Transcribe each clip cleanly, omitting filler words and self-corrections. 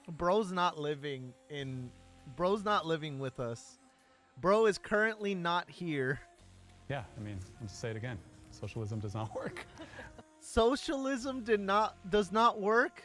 Bro's not living in. Bro's not living with us. Bro is currently not here. Yeah, I mean, I'll just say it again. Socialism does not work. Socialism does not work.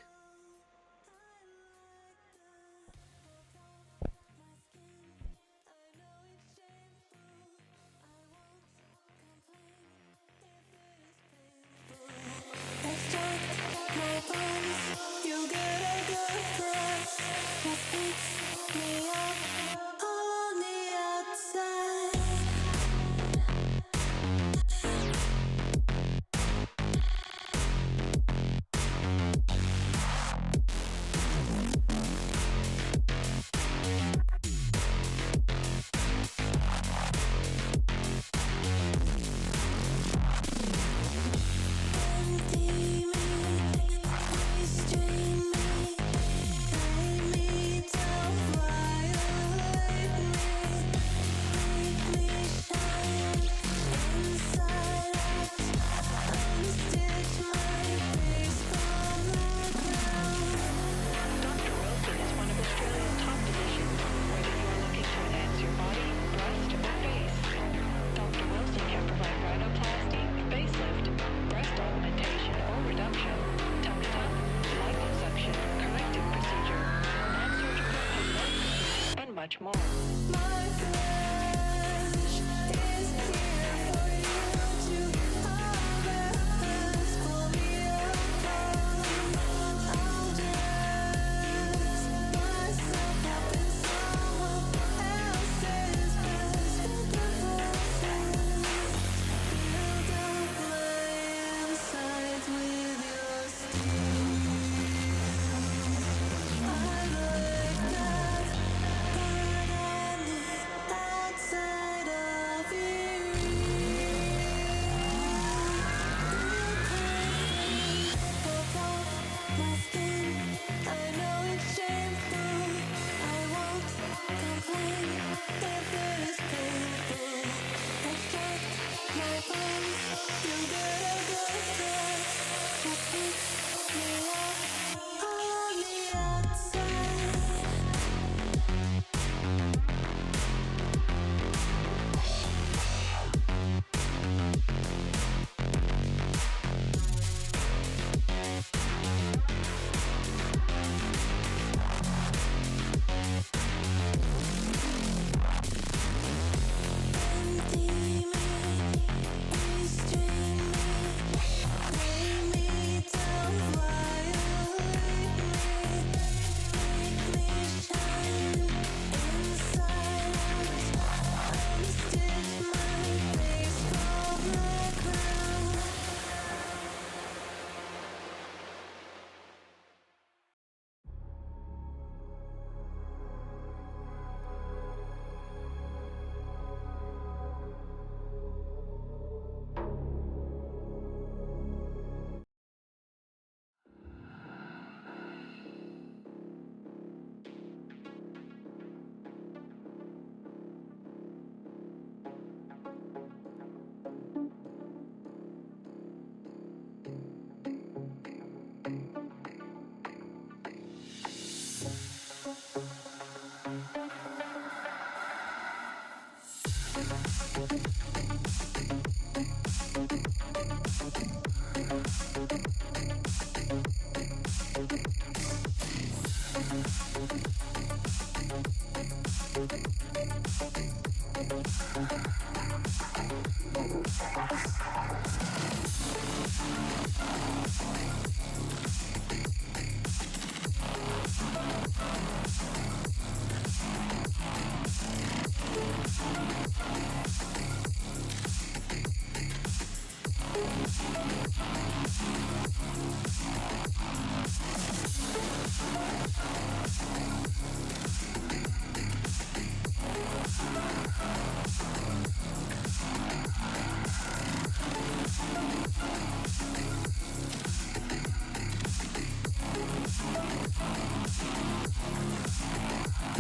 Much more.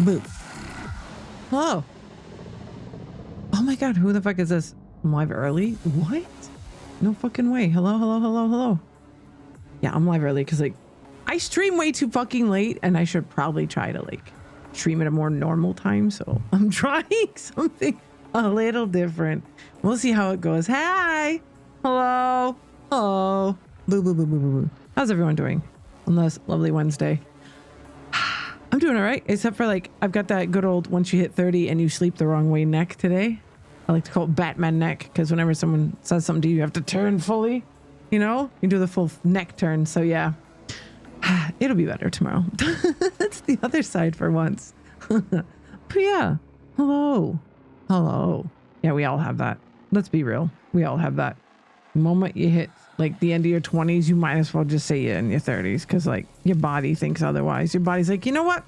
Boo. Hello. Oh my god, who the fuck is this? I'm live early? What? No fucking way. Hello, hello, hello, hello. Yeah, I'm live early because like I stream way too fucking late, and I should probably try to like stream at a more normal time. So I'm trying something a little different. We'll see how it goes. Hi, hello, hello, boo boo boo boo boo boo. How's everyone doing on this lovely Wednesday? I'm doing all right, except for like I've got that good old once you hit 30 and you sleep the wrong way neck today. I like to call it Batman neck because whenever someone says something to you, you have to turn fully. You know, you do the full neck turn. So yeah, it'll be better tomorrow. That's the other side for once. But yeah, hello, hello. Yeah, we all have that. Let's be real. We all have that. The moment you hit like the end of your 20s, you might as well just say you're in your 30s because like your body thinks otherwise. Your body's like, you know what?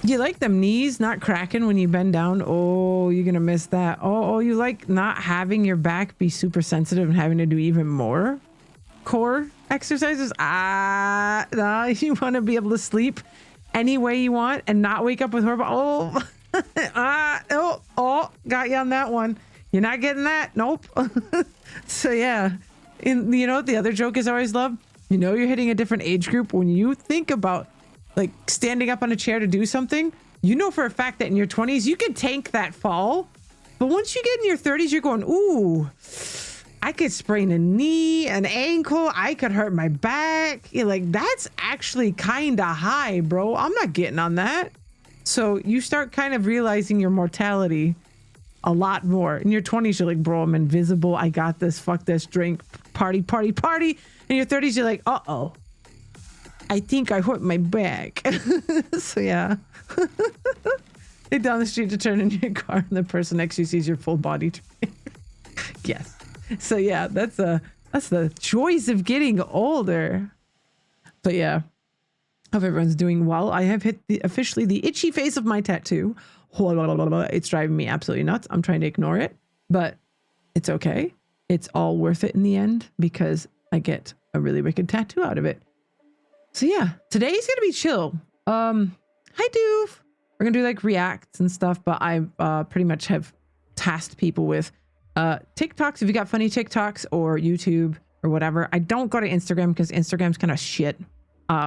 You like them knees not cracking when you bend down? Oh, you're going to miss that. Oh, you like not having your back be super sensitive and having to do even more core exercises? No, you want to be able to sleep any way you want and not wake up with horrible. Got you on that one. You're not getting that. Nope. So yeah. And you know what the other joke is I always love? You know you're hitting a different age group when you think about like standing up on a chair to do something. You know for a fact that in your 20s you can tank that fall. But once you get in your 30s, you're going, ooh, I could sprain a knee, an ankle. I could hurt my back. You're like, that's actually kind of high, bro. I'm not getting on that. So you start kind of realizing your mortality a lot more. In your 20s, you're like, bro, I'm invisible. I got this. Fuck this. Drink. Party, party, party. In your 30s, you're like, uh-oh. I think I hurt my back. So yeah. Get down the street to turn in your car and the person next to you sees your full body. Yes. So yeah, that's the joys of getting older. But yeah. Hope everyone's doing well. I have hit officially the itchy face of my tattoo. It's driving me absolutely nuts. I'm trying to ignore it, but it's okay. It's all worth it in the end because I get a really wicked tattoo out of it. So yeah, today's gonna be chill. Hi Doof. We're gonna do like reacts and stuff, but I pretty much have tasked people with TikToks. If you got funny TikToks or YouTube or whatever. I don't go to Instagram because Instagram's kind of shit.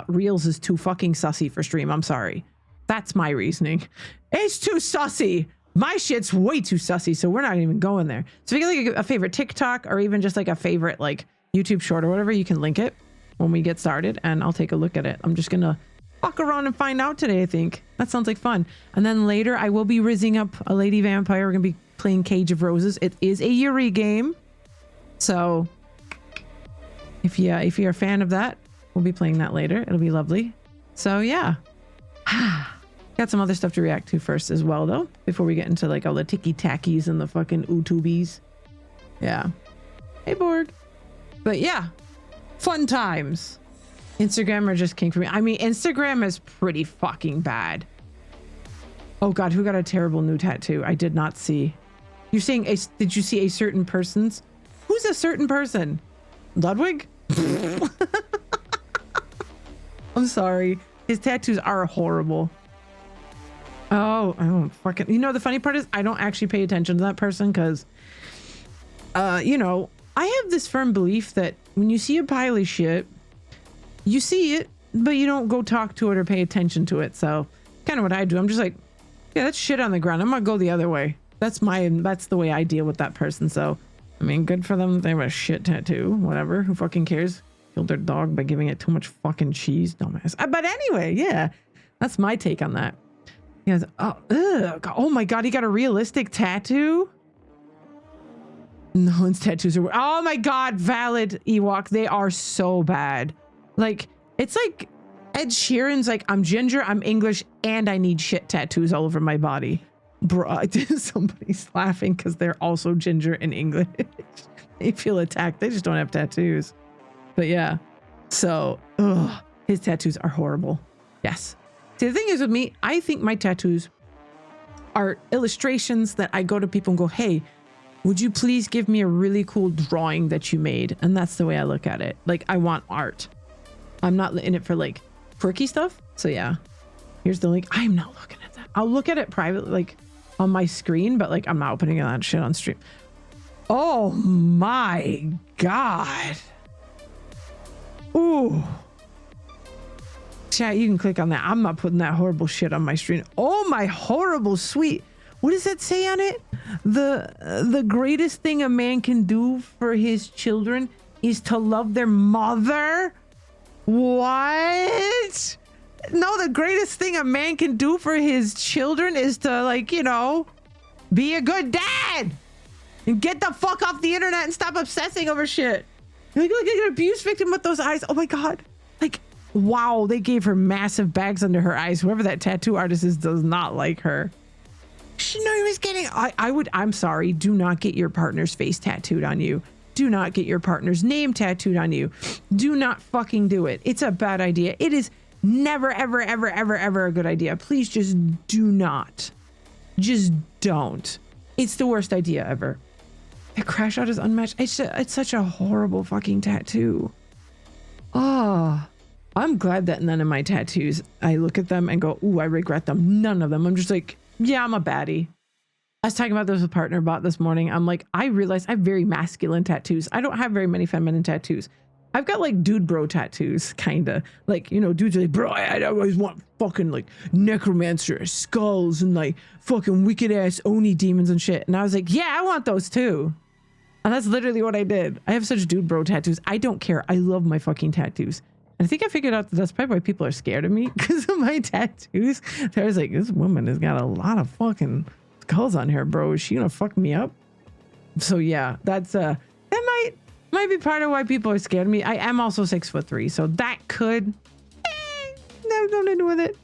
Reels is too fucking sussy for stream. I'm sorry. That's my reasoning. It's too sussy. My shit's way too sussy, so we're not even going there. So if you get like a favorite TikTok or even just like a favorite like YouTube short or whatever, you can link it when we get started and I'll take a look at it. I'm just gonna walk around and find out today, I think. That sounds like fun. And then later I will be rizzing up a lady vampire. We're gonna be playing Cage of Roses. It is a Yuri game. So if you're a fan of that, we'll be playing that later. It'll be lovely. So yeah. Got some other stuff to react to first as well though, before we get into like all the ticky-tackies and the fucking ootubies. Yeah. Hey Borg. But yeah, fun times. Instagram are just king for me. I mean, Instagram is pretty fucking bad. Oh God, who got a terrible new tattoo? I did not see. You're saying, did you see a certain person's? Who's a certain person? Ludwig? I'm sorry. His tattoos are horrible. Oh, I don't fucking... You know, the funny part is I don't actually pay attention to that person because, you know, I have this firm belief that when you see a pile of shit, you see it, but you don't go talk to it or pay attention to it. So kind of what I do. I'm just like, yeah, that's shit on the ground. I'm going to go the other way. That's the way I deal with that person. So, I mean, good for them. They have a shit tattoo, whatever. Who fucking cares? Killed their dog by giving it too much fucking cheese. Dumbass. But anyway, yeah, that's my take on that. He has, oh my God, he got a realistic tattoo? No one's tattoos are, oh my God, valid Ewok. They are so bad. Like, it's like Ed Sheeran's like, I'm ginger, I'm English, and I need shit tattoos all over my body. Bro, somebody's laughing because they're also ginger and English. They feel attacked. They just don't have tattoos. But yeah, so his tattoos are horrible. Yes. See, the thing is with me, I think my tattoos are illustrations that I go to people and go, hey, would you please give me a really cool drawing that you made? And that's the way I look at it. Like, I want art. I'm not in it for like quirky stuff. So yeah, here's the link. I'm not looking at that. I'll look at it privately, like on my screen, but like I'm not opening that shit on stream. Oh my God. Ooh, Chat, you can click on that. I'm not putting that horrible shit on my screen. Oh, my horrible sweet. What does that say on it? The greatest thing a man can do for his children is to love their mother? What? No, the greatest thing a man can do for his children is to, like, you know, be a good dad and get the fuck off the internet and stop obsessing over shit. Look at an abuse victim with those eyes. Oh my God. Like, wow, they gave her massive bags under her eyes. Whoever that tattoo artist is does not like her. She knew he was getting, I'm sorry, do not get your partner's face tattooed on you. Do not get your partner's name tattooed on you. Do not fucking do it. It's a bad idea. It is never, ever, ever, ever, ever a good idea. Please just do not. Just don't. It's the worst idea ever. That crash out is unmatched. It's such a horrible fucking tattoo. Oh, I'm glad that none of my tattoos, I look at them and go, ooh, I regret them. None of them. I'm just like, yeah, I'm a baddie. I was talking about this with a partner about this morning. I'm like, I realized I have very masculine tattoos. I don't have very many feminine tattoos. I've got like dude bro tattoos, kind of. Like, you know, dudes are like, bro, I always want fucking like necromancer skulls and like fucking wicked ass Oni demons and shit. And I was like, yeah, I want those too. And that's literally what I did. I have such dude bro tattoos. I don't care. I love my fucking tattoos. And I think I figured out that that's probably why people are scared of me, because of my tattoos. So I was like, this woman has got a lot of fucking skulls on her, bro. Is she gonna fuck me up? So yeah, that's that might be part of why people are scared of me. I am also 6'3", so that could have nothing to do with it.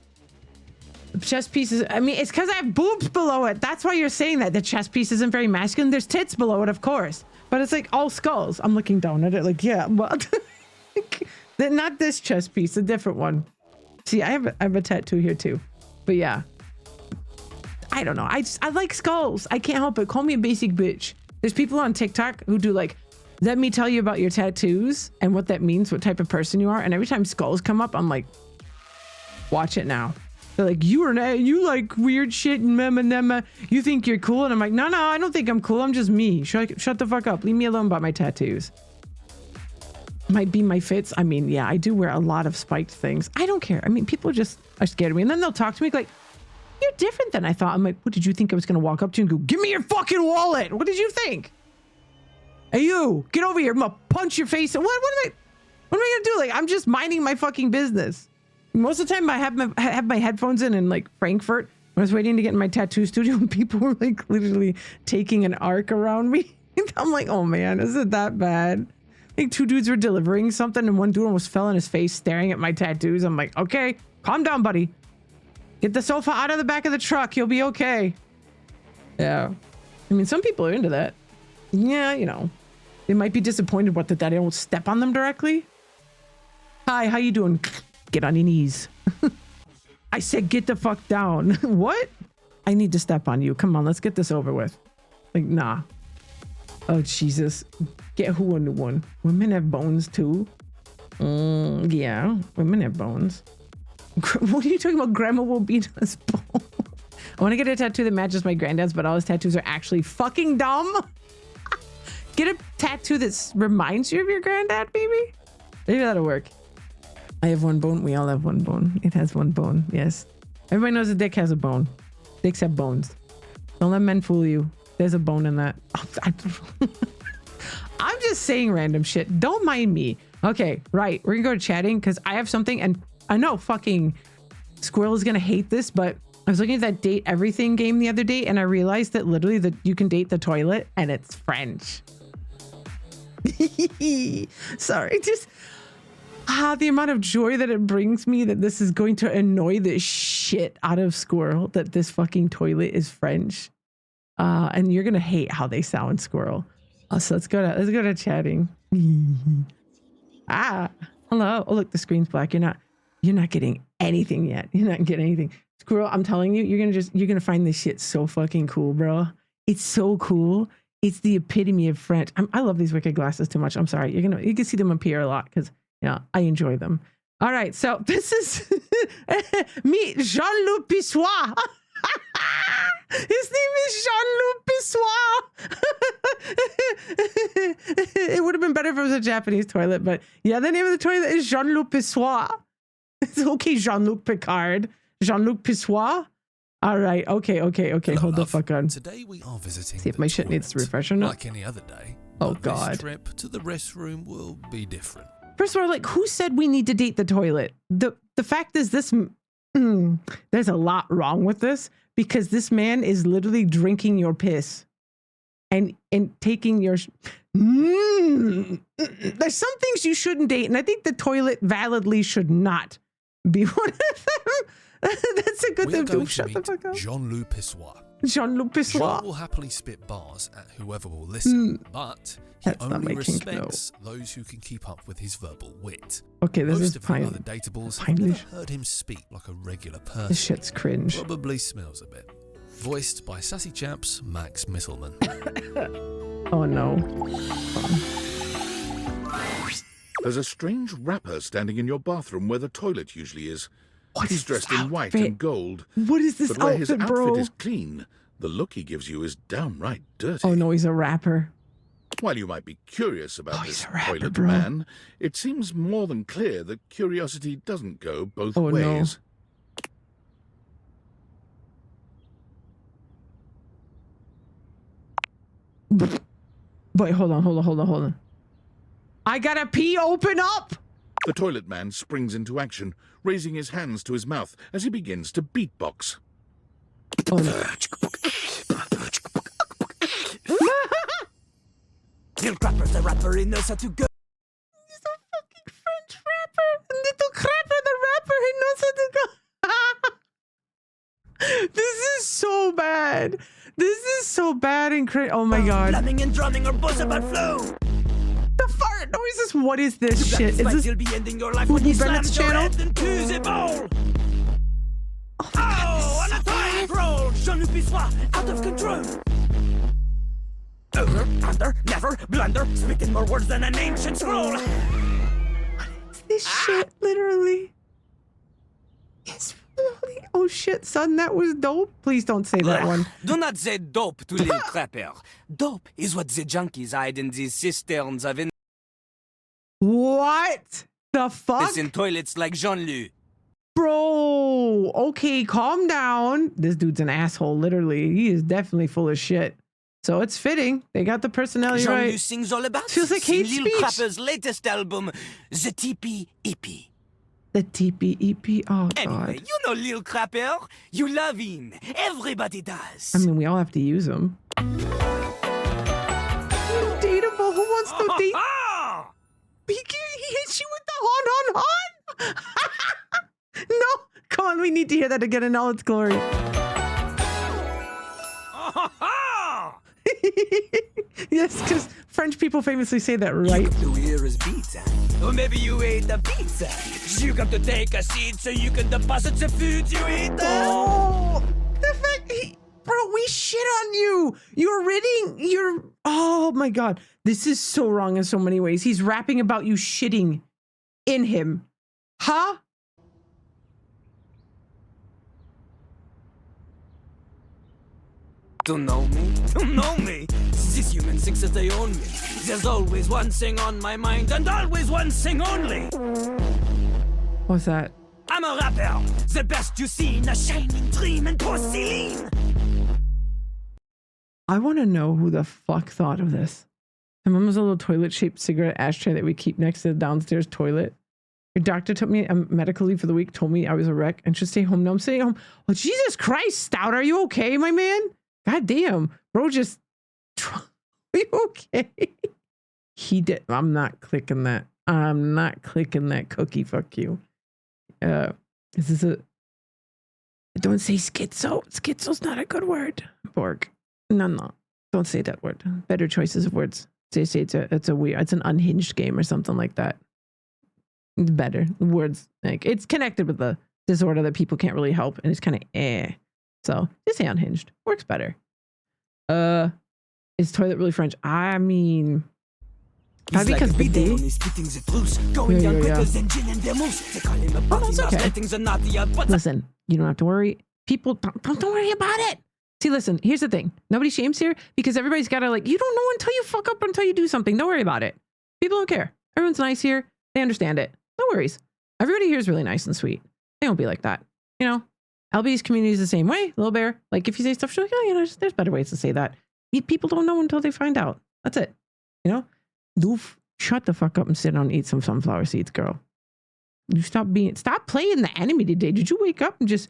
The chest pieces, I mean, it's because I have boobs below it. That's why you're saying that. The chest piece isn't very masculine. There's tits below it, of course. But it's like all skulls. I'm looking down at it like, yeah, well, not this chest piece, a different one. See, I have a tattoo here too. But yeah, I don't know. I like skulls. I can't help it. Call me a basic bitch. There's people on TikTok who do like, let me tell you about your tattoos and what that means, what type of person you are. And every time skulls come up, I'm like, watch it now. They're like, you like weird shit and mema. You think you're cool? And I'm like, no, I don't think I'm cool. I'm just me. Shut the fuck up. Leave me alone about my tattoos. Might be my fits. I mean, yeah, I do wear a lot of spiked things. I don't care. I mean, people just are scared of me. And then they'll talk to me like, you're different than I thought. I'm like, what did you think I was going to walk up to you and go, give me your fucking wallet? What did you think? Hey, you, get over here. I'm going to punch your face. What am I going to do? Like, I'm just minding my fucking business. Most of the time I have my headphones in like Frankfurt. I was waiting to get in my tattoo studio and people were like literally taking an arc around me. I'm like, oh man, is it that bad? I think two dudes were delivering something and one dude almost fell on his face staring at my tattoos. I'm like, okay, calm down, buddy. Get the sofa out of the back of the truck. You'll be okay. Yeah. I mean, some people are into that. Yeah, you know, they might be disappointed that I don't step on them directly. Hi, how you doing? Get on your knees. I said, get the fuck down. What? I need to step on you. Come on, let's get this over with. Like, nah. Oh, Jesus. Get who a new one? Women have bones too. Yeah, women have bones. What are you talking about? Grandma will beat us bone. I want to get a tattoo that matches my granddad's, but all his tattoos are actually fucking dumb. Get a tattoo that reminds you of your granddad, maybe? Maybe that'll work. I have one bone. We all have one bone. It has one bone. Yes. Everybody knows a dick has a bone. Dicks have bones. Don't let men fool you. There's a bone in that. I'm just saying random shit. Don't mind me. Okay, right. We're going to go to chatting because I have something, and I know fucking Squirrel is going to hate this, but I was looking at that Date Everything game the other day, and I realized that literally you can date the toilet, and it's French. Sorry, just... the amount of joy that it brings me that this is going to annoy the shit out of Squirrel, that this fucking toilet is French. And you're going to hate how they sound, Squirrel. So let's go to chatting. Hello. Oh, look, the screen's black. You're not getting anything yet. You're not getting anything. Squirrel, I'm telling you, you're going to find this shit so fucking cool, bro. It's so cool. It's the epitome of French. I love these wicked glasses too much. I'm sorry. You can see them appear a lot because yeah, I enjoy them. All right, so this is me, Jean-Luc Pissoir. His name is Jean-Luc Pissoir. It would have been better if it was a Japanese toilet, but yeah, the name of the toilet is Jean-Luc Pissoir. Okay, Jean-Luc Picard. Jean-Luc Pissoir. All right. Okay. Hello, Hold the love. fuck on. Today we are visiting See if the my shit needs to toilet. refresh or not. Like any other day. Oh, but God. This trip to the restroom will be different. First of all, like, who said we need to date the toilet? The fact is this, there's a lot wrong with this because this man is literally drinking your piss and taking your, there's some things you shouldn't date. And I think the toilet validly should not be one of them. That's a good We are thing going to to shut the meet fuck up. Jean-Luc Pissoir. Jean-Luc Jean Pissoir. will happily spit bars at whoever will listen, but he That's not only my kink, respects those who can keep up with his verbal wit. Okay, this Most is of the fine. other datables have peinlich. never heard him speak like a regular person. This shit's cringe. Probably smells a bit. Voiced by sassy chaps Max Mittelman. Oh no. There's a strange rapper standing in your bathroom where the toilet usually is. What He's is dressed this in white outfit? and gold. What is this But where his outfit, outfit bro? is clean, the look he gives you is downright dirty. Oh no, he's a rapper. While you might be curious about Oh, this he's a rapper, toilet bro. man, it seems more than clear that curiosity doesn't go both Oh, no. ways. Wait, hold on. I gotta pee, open up! The toilet man springs into action, raising his hands to his mouth as he begins to beatbox. Oh no. Little Crapper's a rapper, he knows how to go. He's a fucking French rapper. Little Crapper the rapper, he knows how to go. This is so bad. This is so bad and crazy. Oh my god. Slamming and drumming or buzz about flow. The fart noises. What is this Black shit? is Is like this you'll be ending your life Woody when you Bennett's slam your channel? head into the bowl. Oh my god, this Oh, is on a so time bad. roll, Jean-Luc Pissoir, out of control. Over, under, never, blunder, speaking more words than an ancient scroll. This shit literally is really, oh shit, son, that was dope. Please don't say that one. Do not say dope to Lil Crapper. Dope is what the junkies hide in these cisterns of What the fuck? in toilets like Jean-Luc. Bro, okay, calm down. This dude's an asshole, literally. He is definitely full of shit. So it's fitting. They got the personality Jean-Luc right. sings all about Feels like hate Lil speech. Crapper's latest album, The TP EP. The TPEP. Oh, Anyway, God. you know Lil Crapper. You love him. Everybody does. I mean, we all have to use them. Dateable. Who wants to date? Ah! He hits you with the hon. No. Come on, we need to hear that again in all its glory. Yes, because French people famously say that, right? You hear his pizza. Or maybe you ate the pizza. You got to take a seat so you can deposit the food you ate. Oh, the fact, bro, we shit on you. Oh my God. This is so wrong in so many ways. He's rapping about you shitting in him. Huh? Don't know me? Don't know me? These humans think that they own me. There's always one thing on my mind and always one thing only. What's that? I'm a rapper, the best you've seen, a shining dream in porcelain. I want to know who the fuck thought of this. My mom has a little toilet-shaped cigarette ashtray that we keep next to the downstairs toilet. Your doctor took me on medical leave for the week, told me I was a wreck and should stay home. Now I'm sitting home. Oh, Jesus Christ, Stout, are you okay, my man? God damn, bro, just... Are you okay? He did... I'm not clicking that. I'm not clicking that cookie, fuck you. This is a... Don't say schizo. Schizo's not a good word. Borg. No. Don't say that word. Better choices of words. Say it's a weird, it's an unhinged game or something like that. It's better. Words, like, it's connected with the disorder that people can't really help, and it's kind of So just say unhinged. Works better. Is toilet really French? I mean, probably because big D. Spitting the truth, going down quicker than gin and vermouth. They call him a party that's mouse, okay. letting the naughty out, but Listen, you don't have to worry. People don't worry about it. See, listen, here's the thing. Nobody shames here because everybody's got to, like, you don't know until you fuck up, until you do something. Don't worry about it. People don't care. Everyone's nice here. They understand it. No worries. Everybody here is really nice and sweet. They won't be like that. You know, LB's community is the same way. Little Bear, like if you say stuff, she's like, oh, you know, there's better ways to say that. People don't know until they find out. That's it. You know, Doof, shut the fuck up and sit down and eat some sunflower seeds, girl. You stop playing the enemy today. Did you wake up and just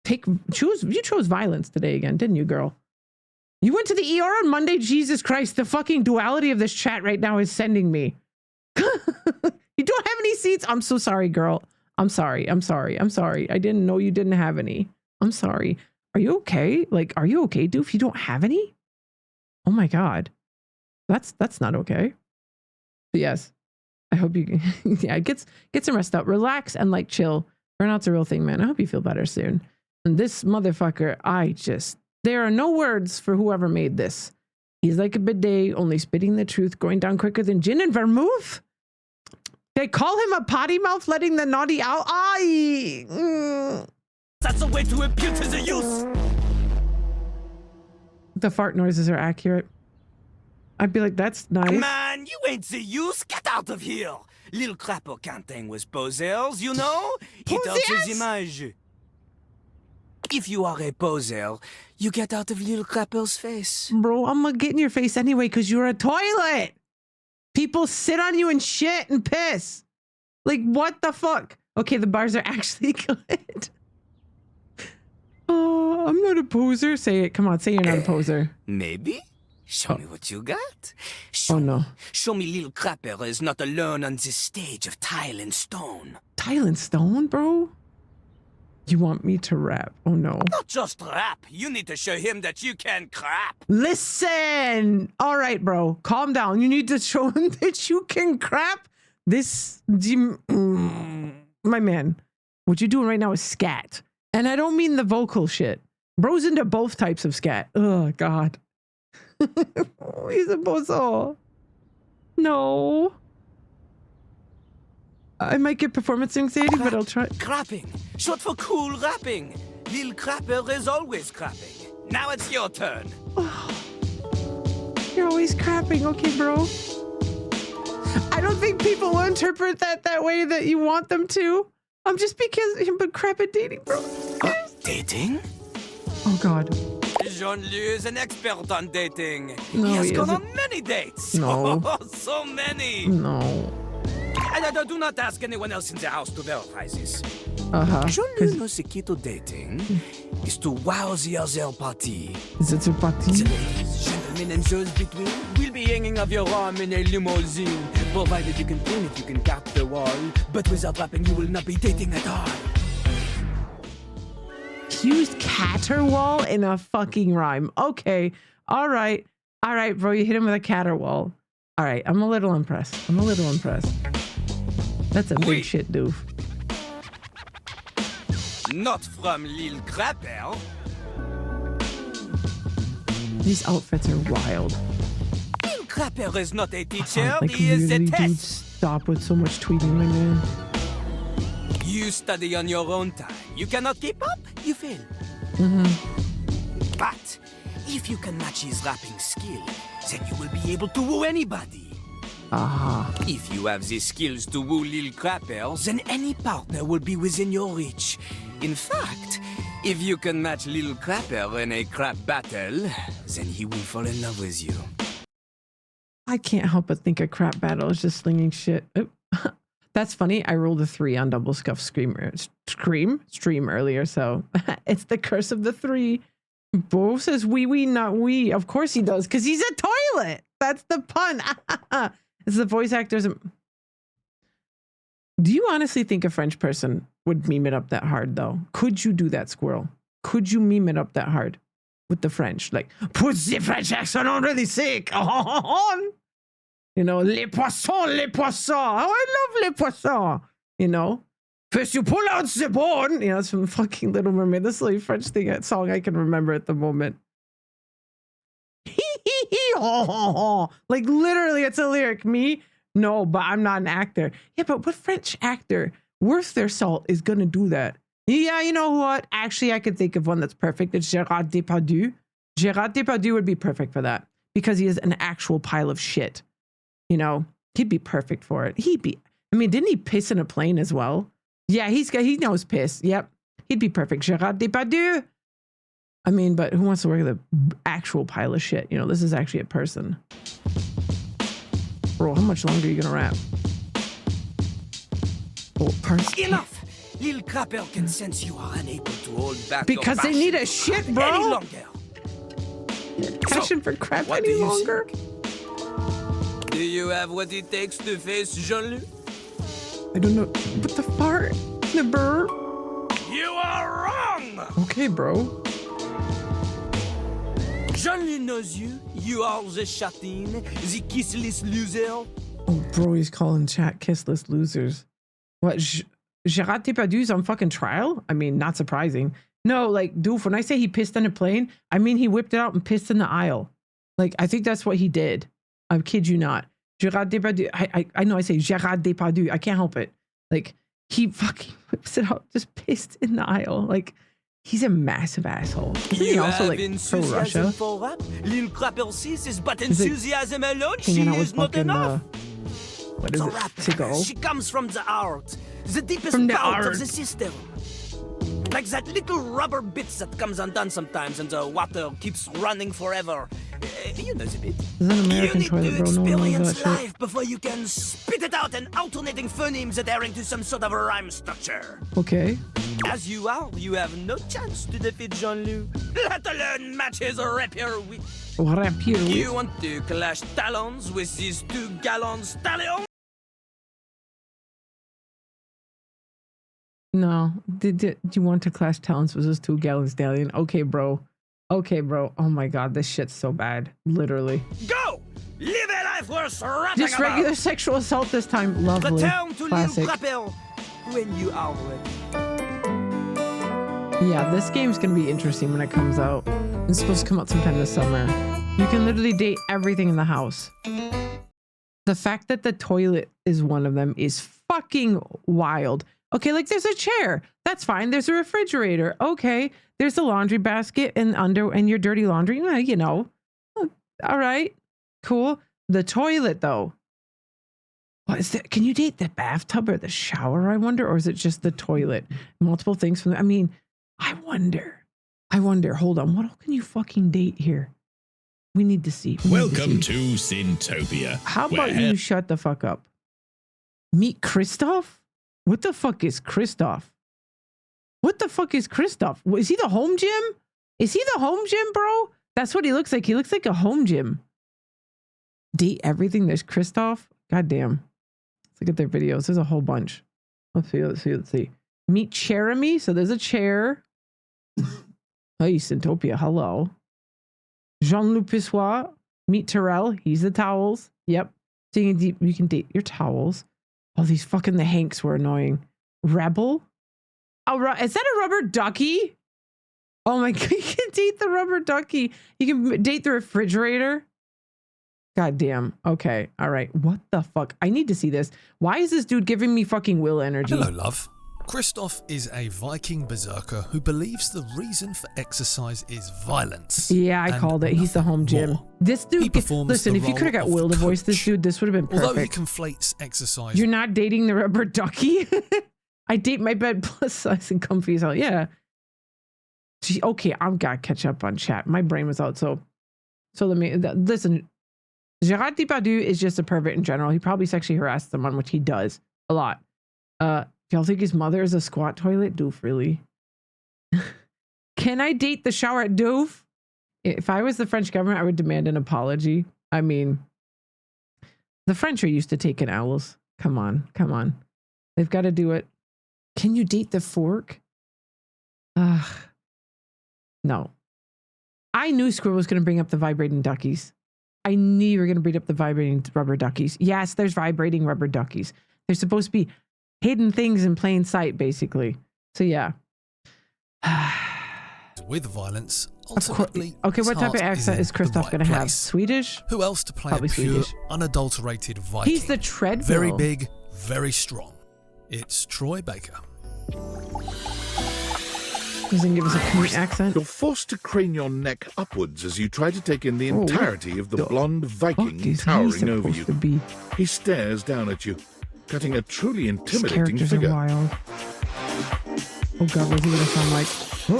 you chose violence today again, didn't you, girl? You went to the ER on Monday. Jesus Christ, the fucking duality of this chat right now is sending me. You don't have any seeds? I'm so sorry, girl. I'm sorry. I didn't know you didn't have any. I'm sorry. Are you okay? Like, are you okay, Doof? You don't have any? Oh my God. That's not okay. But yes. I hope you yeah, get some rest out. Relax and like chill. Burnout's a real thing, man. I hope you feel better soon. And this motherfucker, there are no words for whoever made this. He's like a bidet, only spitting the truth, going down quicker than gin and vermouth. They call him a potty mouth, letting the naughty out. That's a way to impute his use. The fart noises are accurate. I'd be like, that's nice. Man, you ain't the use. Get out of here. Little Crapper can't hang with posers, you know? It helps his image. If you are a poser, you get out of Little Crapper's face. Bro, I'm gonna get in your face anyway because you're a toilet. People sit on you and shit and piss. Like, what the fuck? Okay, the bars are actually good. Oh, I'm not a poser. Say it. Come on, say you're not a poser. Maybe? Show me what you got. No. Show me Little Crapper is not alone on this stage of tile and stone. Tile and stone, bro? You want me to rap? Oh no. Not just rap. You need to show him that you can crap. Listen! All right, bro. Calm down. You need to show him that you can crap. My man, what you're doing right now is scat. And I don't mean the vocal shit. Bro's into both types of scat. Oh, God. He's a bozo. No. I might get performance anxiety, but I'll try. Crapping. Short for cool rapping. Lil Crapper is always crapping. Now it's your turn. You're always crapping. Okay, bro. I don't think people will interpret that way that you want them to. Just because I'm crap at dating, bro. Dating? Oh, God. Jean-Louis is an expert on dating. No, he has he gone isn't. on many dates. No. Oh, so many. No. And do not ask anyone else in the house to verify this. Uh-huh. Jean-Louis knows the key to dating is to wow the other party. Is it a party? The ladies, gentlemen, and those between will be hanging off your arm in a limousine. Provided you can clean it, you can cap the wall. But without rapping, you will not be dating at all. He used caterwaul in a fucking rhyme. Okay. All right, bro. You hit him with a caterwaul. All right. I'm a little impressed. That's a big shit, doof. Not from Lil Crapper. These outfits are wild. Lil Crapper is not a teacher, Like, he is a really, dude, test. stop with so much tweeting, my man. You study on your own time. You cannot keep up, you fail. But if you can match his rapping skill, then you will be able to woo anybody. If you have the skills to woo Lil Crapper, then any partner will be within your reach. In fact, if you can match Lil Crapper in a crap battle, then he will fall in love with you. I can't help but think a crap battle is just slinging shit. Oop. That's funny. I rolled a 3 on double scuff stream earlier, so it's the curse of the 3. Bo says wee, not we. Of course he does, because he's a toilet. That's the pun. It's the voice actors. Do you honestly think a French person would meme it up that hard, though? Could you do that, Squirrel? Could you meme it up that hard with the French? Like, put the French accent on really sick. You know, les poissons. Oh, I love les poissons. You know, first you pull out the bone. You know, it's from fucking Little Mermaid. This is the only French song I can remember at the moment. Like, literally, it's a lyric. Me? No, but I'm not an actor. Yeah, but what French actor worth their salt is going to do that? Yeah, you know what? Actually, I could think of one that's perfect. It's Gérard Depardieu. Gérard Depardieu would be perfect for that because he is an actual pile of shit. You know, he'd be perfect for it. Didn't he piss in a plane as well? Yeah, he knows piss. Yep. He'd be perfect. Gerard Depardieu. I mean, but who wants to work with an actual pile of shit? You know, this is actually a person. Bro, how much longer are you gonna rap? Oh, Enough! Lil Crapper can sense you are unable to hold back because your they need a passion shit, any bro. longer. Passion for crap what any do you longer. Do you have what it takes to face Jean-Luc? I don't know. What the fart? The burp? You are wrong! Okay, bro. Jean-Luc knows you. You are the chatin, the kissless loser. Oh, bro, he's calling chat kissless losers. What? Gerard Depardieu's on fucking trial? I mean, not surprising. No, like, doof, when I say he pissed on a plane, I mean he whipped it out and pissed in the aisle. Like, I think that's what he did. I kid you not. Gerard Depardieu, I know I say Gerard Depardieu. I can't help it. Like, he fucking whips it out, just pissed in the aisle. Like, he's a massive asshole. Isn't he also, like, pro Russia? For rap? Lil Crapper sees is but He's, like, enthusiasm alone. She hanging out is with not fucking, enough. what is The it? rapper, Seagull? she comes from the art, the deepest From the part art. of the system. Like that little rubber bits that comes undone sometimes and the water keeps running forever. You know the bit. This is an You American need toilet, to bro. No one knows experience that shit. life before you can spit it out in alternating phonemes adhering to some sort of a rhyme structure. Okay. As you are, you have no chance to defeat Jean-Luc, let alone match his rapier wit. What up here? You want to clash talons with these 2 gallon stallions? No. Do you want to clash talents with this 2-gallon stallion? Okay, bro. Okay, bro. Oh my god, this shit's so bad. Literally. Go! Live a life worth rapping Just about! regular sexual assault this time. Lovely. Return to Lil Classic. Crapper when you are ready. Yeah, this game's gonna be interesting when it comes out. It's supposed to come out sometime this summer. You can literally date everything in the house. The fact that the toilet is one of them is fucking wild. Okay, like there's a chair. That's fine. There's a refrigerator. Okay. There's a laundry basket and your dirty laundry. You know. All right. Cool. The toilet though. What is that? Can you date the bathtub or the shower, I wonder? Or is it just the toilet? Multiple things from I mean, I wonder. Hold on. What else can you fucking date here? We need to see. Welcome to Syntopia. How about you shut the fuck up? Meet Christoph? What the fuck is Christoph? What the fuck is Christoph? Is he the home gym? Is he the home gym, bro? That's what he looks like. He looks like a home gym. Date everything. There's Christoph. God damn. Let's look at their videos. There's a whole bunch. Let's see. Meet Jeremy. So there's a chair. Hey, Syntopia. Hello. Jean-Luc Pissoir. Meet Terrell. He's the towels. Yep. So you can date your towels. Oh, these fucking the Hanks were annoying. Rebel? Oh, is that a rubber ducky? Oh my god, you can date the rubber ducky. You can date the refrigerator. God damn. Okay. All right. What the fuck? I need to see this. Why is this dude giving me fucking will energy? Hello, love. Christoph is a Viking berserker who believes the reason for exercise is violence. Yeah, I called it. He's the home gym. More. This dude, He performs listen, the if you could have role got of Will to the voice this coach. dude, this would have been Although he perfect. conflates exercise. You're not dating the rubber ducky? I date my bed plus size and comfy as hell. Yeah. Gee, okay, I've got to catch up on chat. My brain was out. So let me, listen, Gerard Depardieu is just a pervert in general. He probably sexually harassed someone, which he does a lot. Y'all think his mother is a squat toilet? Doof, really? Can I date the shower at Doof? If I was the French government, I would demand an apology. I mean, the French are used to taking owls. Come on. They've got to do it. Can you date the fork? No. I knew Squirrel was going to bring up the vibrating duckies. I knew you were going to bring up the vibrating rubber duckies. Yes, there's vibrating rubber duckies. They're supposed to be hidden things in plain sight, basically. So yeah. With violence, Of course. ultimately. Okay, what his type of heart is accent in is Christoph the going right to have? place. Swedish? Who else to play Probably a pure, Swedish. unadulterated Viking? He's the treadmill. Very big, very strong. It's Troy Baker. He's going to give us a Canute accent. You're forced to crane your neck upwards as you try to take in the Oh, what entirety of the the blonde Fuck Viking is he towering over supposed you. to be? He stares down at you, cutting a truly These intimidating characters figure. are wild. Oh God, what's he gonna sound like?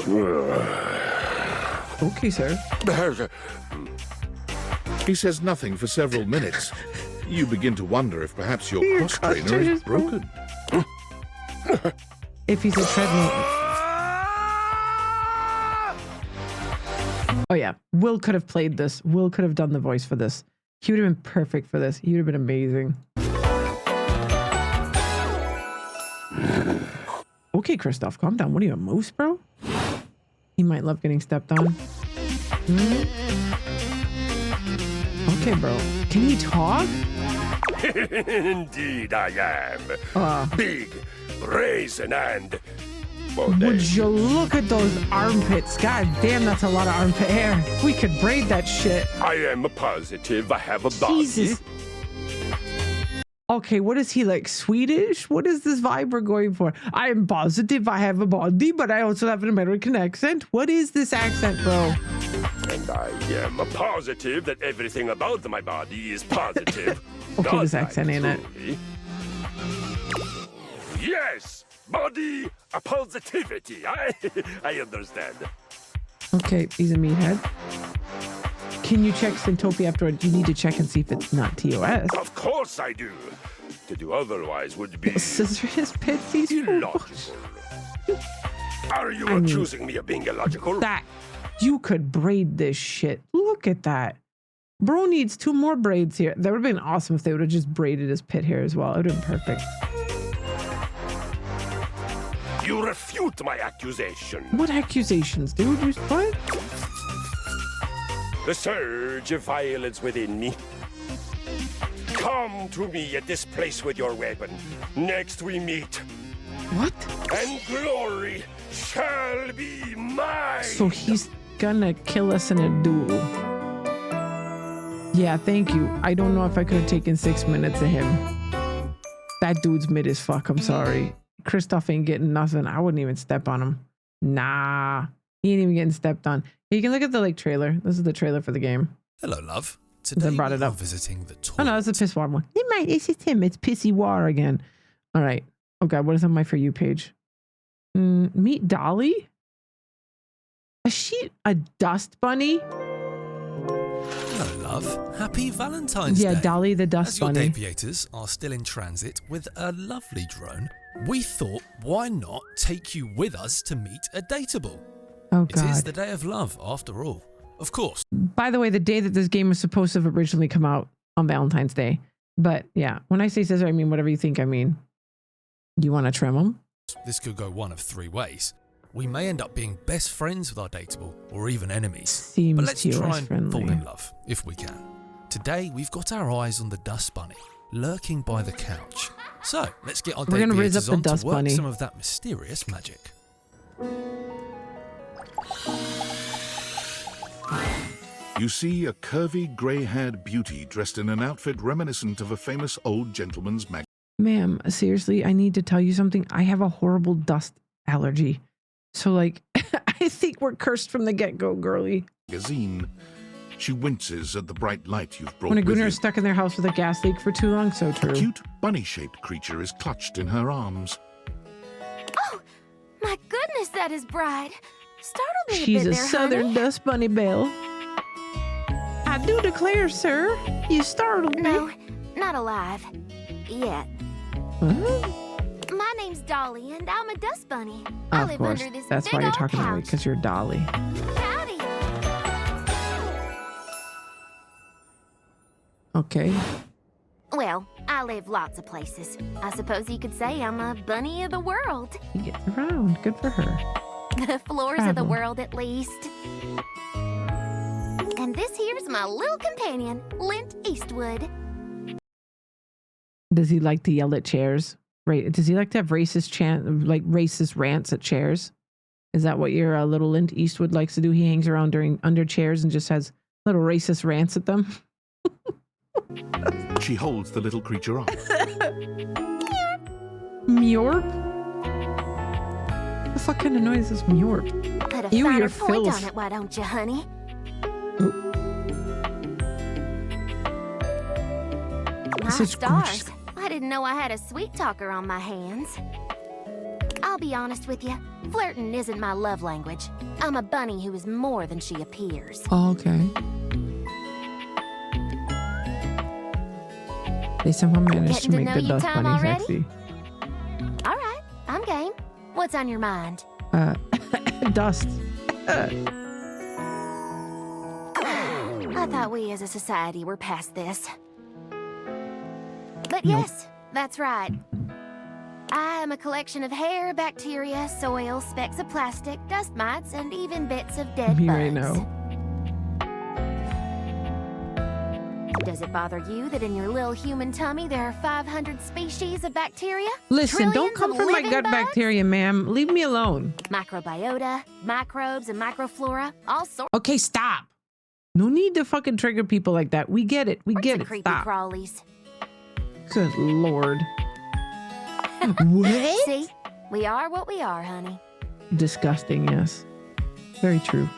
Oh. Okay, sir. He says nothing for several minutes. You begin to wonder if perhaps your Your cross-trainer cross-trainer is broken. If he's a treadmill. Oh yeah, Will could have played this. Will could have done the voice for this. He would have been perfect for this. He would have been amazing. Okay, Kristoff, calm down. What are you, a moose, bro? He might love getting stepped on. Okay, bro. Can he talk? Indeed I am. Big, brazen, and... Would you look at those armpits? God damn, that's a lot of armpit hair. We could braid that shit. I am positive I have a body. Jesus. Okay, what is he, like, Swedish? What is this vibe we're going for? I am positive I have a body, but I also have an American accent. What is this accent, bro? And I am positive that everything about my body is positive. Okay, this accent ain't it. Yes, body a positivity. I understand. Okay, he's a meathead. Can you check Syntopia afterward? You need to check and see if it's not TOS. Of course I do. To do otherwise would be Scissors, Pitsy, illogical. Are you accusing me of being illogical? That you could braid this shit. Look at that. Bro needs 2 more braids here. That would have been awesome if they would have just braided his pit hair as well. It would have been perfect. You refute my accusation. What accusations, dude? You what? The surge of violence within me. Come to me at this place with your weapon. Next we meet. What? And glory shall be mine. So he's gonna kill us in a duel. Yeah, thank you. I don't know if I could have taken 6 minutes of him. That dude's mid as fuck. I'm sorry. Kristoff ain't getting nothing. I wouldn't even step on him. Nah. He ain't even getting stepped on. You can look at the like trailer. This is the trailer for the game. Hello, love. Today brought we it are up. visiting the toilet. Oh no, it's a piss war one. It's just him. It's Pissy War again. All right. Oh God, what is on my For You page? Meet Dolly? Is she a dust bunny? Hello, love. Happy Valentine's Day. Yeah, Dolly the dust As your bunny. deviators are still in transit with a lovely drone, we thought, why not take you with us to meet a dateable? Oh It is God. the day of love, after all. Of course. By the way, the day that this game was supposed to have originally come out on Valentine's Day. But yeah, when I say scissor, I mean whatever you think I mean. You want to trim them? This could go one of 3 ways. We may end up being best friends with our dateable, or even enemies. Seems but let's TOS try and friendly. fall in love, if we can. Today, we've got our eyes on the dust bunny, lurking by the couch. So, let's get our We're gonna raise up deviators the on to dust work bunny. some of that mysterious magic. You see a curvy, grey-haired beauty dressed in an outfit reminiscent of a famous old gentleman's Ma'am, seriously, I need to tell you something. I have a horrible dust allergy. So like, I think we're cursed from the get-go, girly. magazine. She winces at the bright light you've brought When a with gooner you. is stuck in their house with a gas leak for too long, so A true. cute, bunny-shaped creature is clutched in her arms. Oh, my goodness, that is bright. Startled me She's a a bit there, southern honey. dust bunny, Belle. I do declare, sir, you startled me. No, not alive. Yet. What? My name's Dolly, and I'm a dust bunny. I Of live course, under this that's big why you're old talking to me, couch. because you're Dolly. Howdy. Okay. Well, I live lots of places. I suppose you could say I'm a bunny of the world. He gets around. Good for her. The floors of the Travel. world, at least. And this here's my little companion, Lint Eastwood. Does he like to yell at chairs? Right. Does he like to have racist racist rants at chairs? Is that what your little Lint Eastwood likes to do? He hangs around under chairs and just has little racist rants at them. She holds the little creature up. Mjorp? What the fuck kind of noise is Mjorp? Put a Ew, finer your point filth. on it, why don't you, honey? My This is stars. gorgeous. I didn't know I had a sweet talker on my hands. I'll be honest with you. Flirting isn't my love language. I'm a bunny who is more than she appears. Oh, okay. They somehow managed to Getting to make know the you, dust Tom, bunny already? sexy. All right, I'm game. What's on your mind? Dust. I thought we as a society were past this. But Nope. yes, that's right. I am a collection of hair, bacteria, soil, specks of plastic, dust mites, and even bits of dead Me bugs. right now. Does it bother you that in your little human tummy there are 500 species of bacteria? Listen, don't Trillions come of for my living gut bugs? bacteria, ma'am. Leave me alone. Microbiota, microbes, and microflora, all sorts Okay, stop. No need to fucking trigger people like that. We get it. We get of it. creepy Stop. crawlies. Good Lord. What? See? We are what we are, honey. Disgusting, yes. Very true.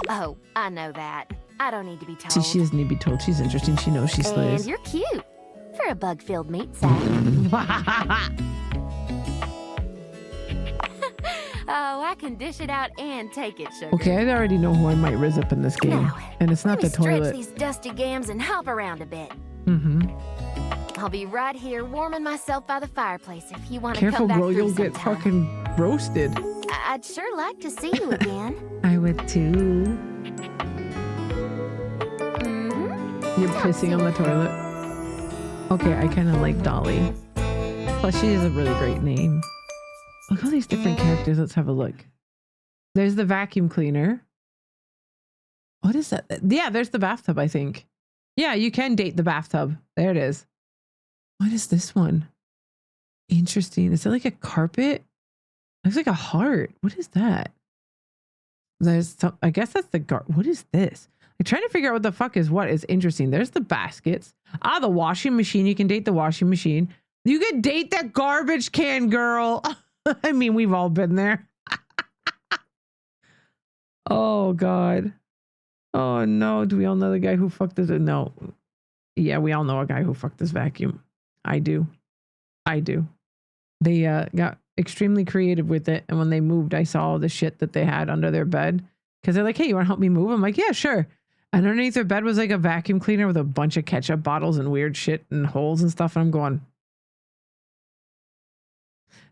Oh, I know that. I don't need to be See, told. she doesn't need to be told. She's interesting. She knows she And slays. you're cute for a bug-filled meat sack. Oh, I can dish it out and take it, sugar. Okay, I already know who I might rizz up in this game. Now, And it's not Let me the stretch toilet. these dusty gams and hop around a bit. Mm-hmm. I'll be right here warming myself by the fireplace if you want to Careful, come back girl. through You'll get sometime. fucking roasted. I'd sure like to see you again. I would too. Mm-hmm. You're pissing on the toilet. Okay, I kind of like Dolly. Plus, she has a really great name. Look at all these different characters. Let's have a look. There's the vacuum cleaner. What is that? Yeah, there's the bathtub, I think. Yeah, you can date the bathtub. There it is. What is this one? Interesting. Is it like a carpet? Looks like a heart. What is that? There's some, I guess that's the what is this? I'm trying to figure out what the fuck is what is interesting. There's the baskets. Ah, the washing machine. You can date the washing machine. You can date that garbage can, girl. I mean, we've all been there. Oh, God. Oh, no. Do we all know the guy who fucked this? No. Yeah, we all know a guy who fucked this vacuum. I do. They got extremely creative with it. And when they moved, I saw all the shit that they had under their bed. Because they're like, hey, you want to help me move? I'm like, yeah, sure. And underneath their bed was like a vacuum cleaner with a bunch of ketchup bottles and weird shit and holes and stuff. And I'm going,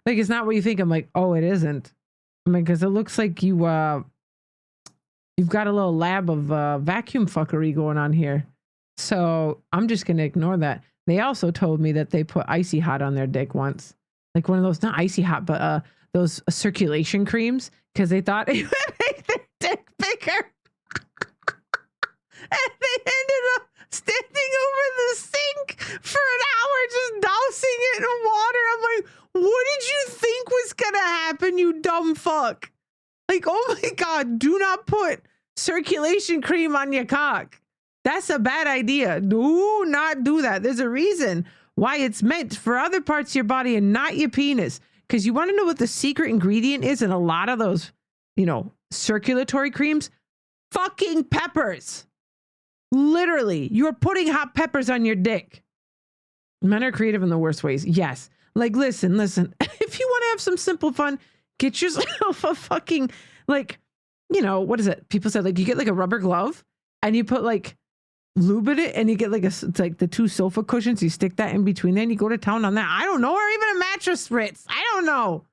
like, it's not what you think. I'm like, oh, it isn't. I mean, because it looks like you've got a little lab of vacuum fuckery going on here. So I'm just going to ignore that. They also told me that they put Icy Hot on their dick once. Like one of those, not Icy Hot, but those circulation creams, because they thought it would make their dick bigger. And they ended up standing over the sink for an hour just dousing it in water. I'm like, what did you think was going to happen, you dumb fuck? Like, oh my God, do not put circulation cream on your cock. That's a bad idea. Do not do that. There's a reason why it's meant for other parts of your body and not your penis. Because you want to know what the secret ingredient is in a lot of those, circulatory creams? Fucking peppers. Literally, you're putting hot peppers on your dick. Men are creative in the worst ways. Yes. Like, listen. If you want to have some simple fun, get yourself a fucking, what is it? People said, you get like a rubber glove and you put lube in it and you get it's like the 2 sofa cushions. You stick that in between there and you go to town on that. I don't know. Or even a mattress Ritz. I don't know.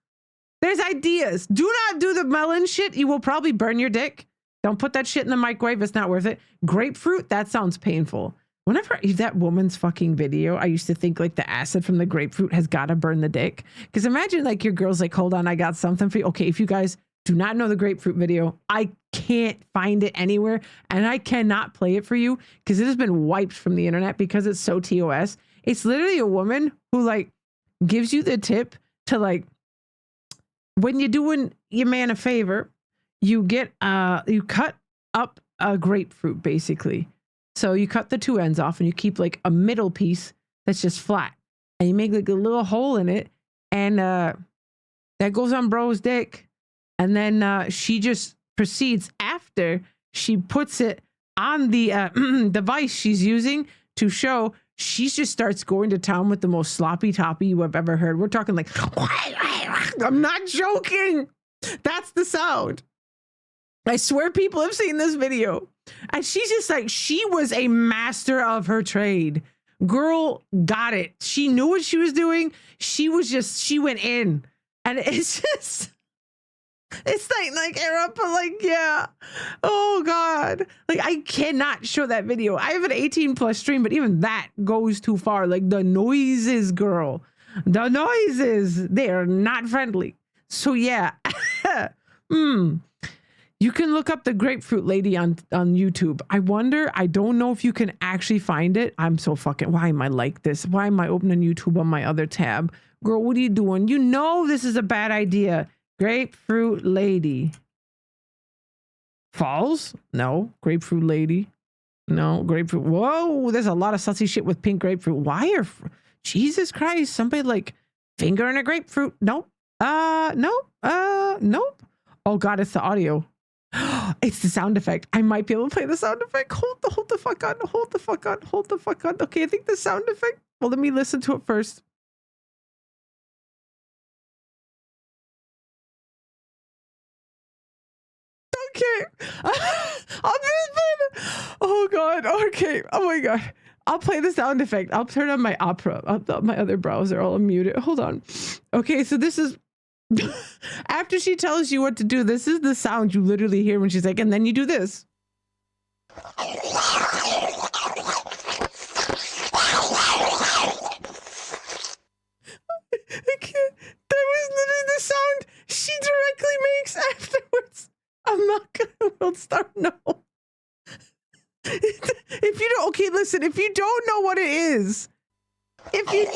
There's ideas. Do not do the melon shit. You will probably burn your dick. Don't put that shit in the microwave. It's not worth it. Grapefruit, that sounds painful. Whenever that woman's fucking video, I used to think the acid from the grapefruit has got to burn the dick. Because imagine your girl's hold on, I got something for you. Okay, if you guys do not know the grapefruit video, I can't find it anywhere. And I cannot play it for you because it has been wiped from the internet because it's so TOS. It's literally a woman who gives you the tip to when you're doing your man a favor, you get you cut up a grapefruit basically. So you cut the 2 ends off and you keep a middle piece that's just flat. And you make a little hole in it and that goes on bro's dick. And then she just proceeds after she puts it on the device she's using to show she just starts going to town with the most sloppy toppy you have ever heard. We're talking like, I'm not joking. That's the sound. I swear people have seen this video. And she's just like, she was a master of her trade. Girl got it. She knew what she was doing. She went in. And it's just, it's like era, but like, yeah. Oh God. Like I cannot show that video. I have an 18+ stream, but even that goes too far. Like the noises, girl. The noises, they are not friendly. So yeah. You can look up the grapefruit lady on YouTube. I don't know if you can actually find it. I'm so fucking, why am I like this? Why am I opening YouTube on my other tab? Girl, what are you doing? You know this is a bad idea. Grapefruit lady. Falls? No. Grapefruit lady. No. Grapefruit. Whoa, there's a lot of sussy shit with pink grapefruit. Why are, Jesus Christ, somebody like fingering a grapefruit? Nope. Nope. Nope. Oh God, it's the audio. It's the sound effect. I might be able to play the sound effect. Hold the fuck on. Hold the fuck on. Hold the fuck on. Okay, I think the sound effect. Well, let me listen to it first. Okay. I'll just play oh God. Okay. Oh my God. I'll play the sound effect. I'll turn on my Opera. My other browser. I'll unmute it. Hold on. Okay, so this is after she tells you what to do, this is the sound you literally hear when she's like, and then you do this. I can't. That was literally the sound she directly makes afterwards. I'm not gonna world star, no. If you don't, okay, listen, if you don't know what it is, if you don't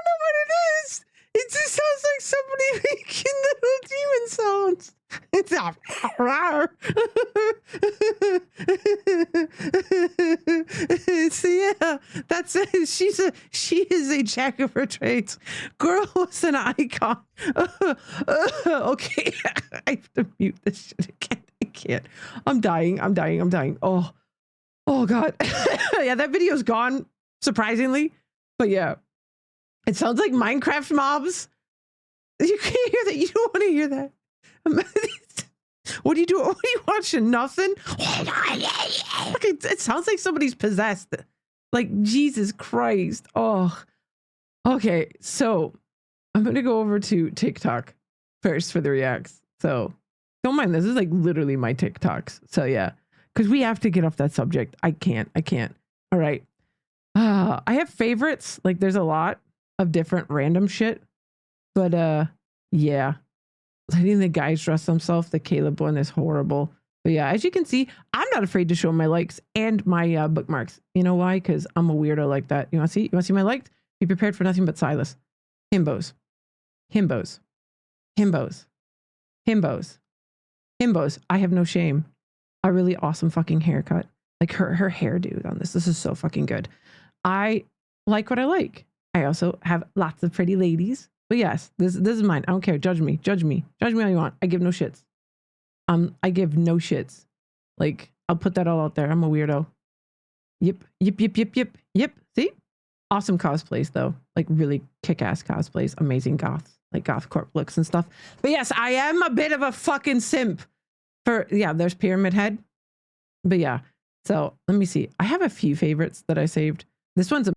know what it is, it just sounds like somebody making little demon sounds. It's a so yeah, that's it. She is a jack of her trades. Girl was an icon. Okay, I have to mute this shit again. I can't. I'm dying. Oh God. Yeah, that video's gone, surprisingly. But yeah, it sounds like Minecraft mobs. You can't hear that. You don't want to hear that. What are you doing? What are you watching? Nothing? It sounds like somebody's possessed. Like, Jesus Christ. Oh, okay. So I'm going to go over to TikTok first for the reacts. So don't mind this. This is like literally my TikToks. So yeah, because we have to get off that subject. I can't. All right. I have favorites. Like there's a lot of different random shit. But yeah. Letting the guys dress themselves. The Caleb one is horrible. But yeah, as you can see, I'm not afraid to show my likes and my bookmarks. You know why? Because I'm a weirdo like that. You want to see? You want to see my likes? Be prepared for nothing but Silas. Himbos. I have no shame. A really awesome fucking haircut. Like her hairdo on this. This is so fucking good. I like what I like. I also have lots of pretty ladies. But yes, this is mine. I don't care. Judge me all you want. I give no shits. I give no shits. Like, I'll put that all out there. I'm a weirdo. Yep. See? Awesome cosplays though. Like really kick-ass cosplays. Amazing goths. Like goth corp looks and stuff. But yes, I am a bit of a fucking simp for, yeah, there's Pyramid Head. But yeah. So let me see. I have a few favorites that I saved. This one's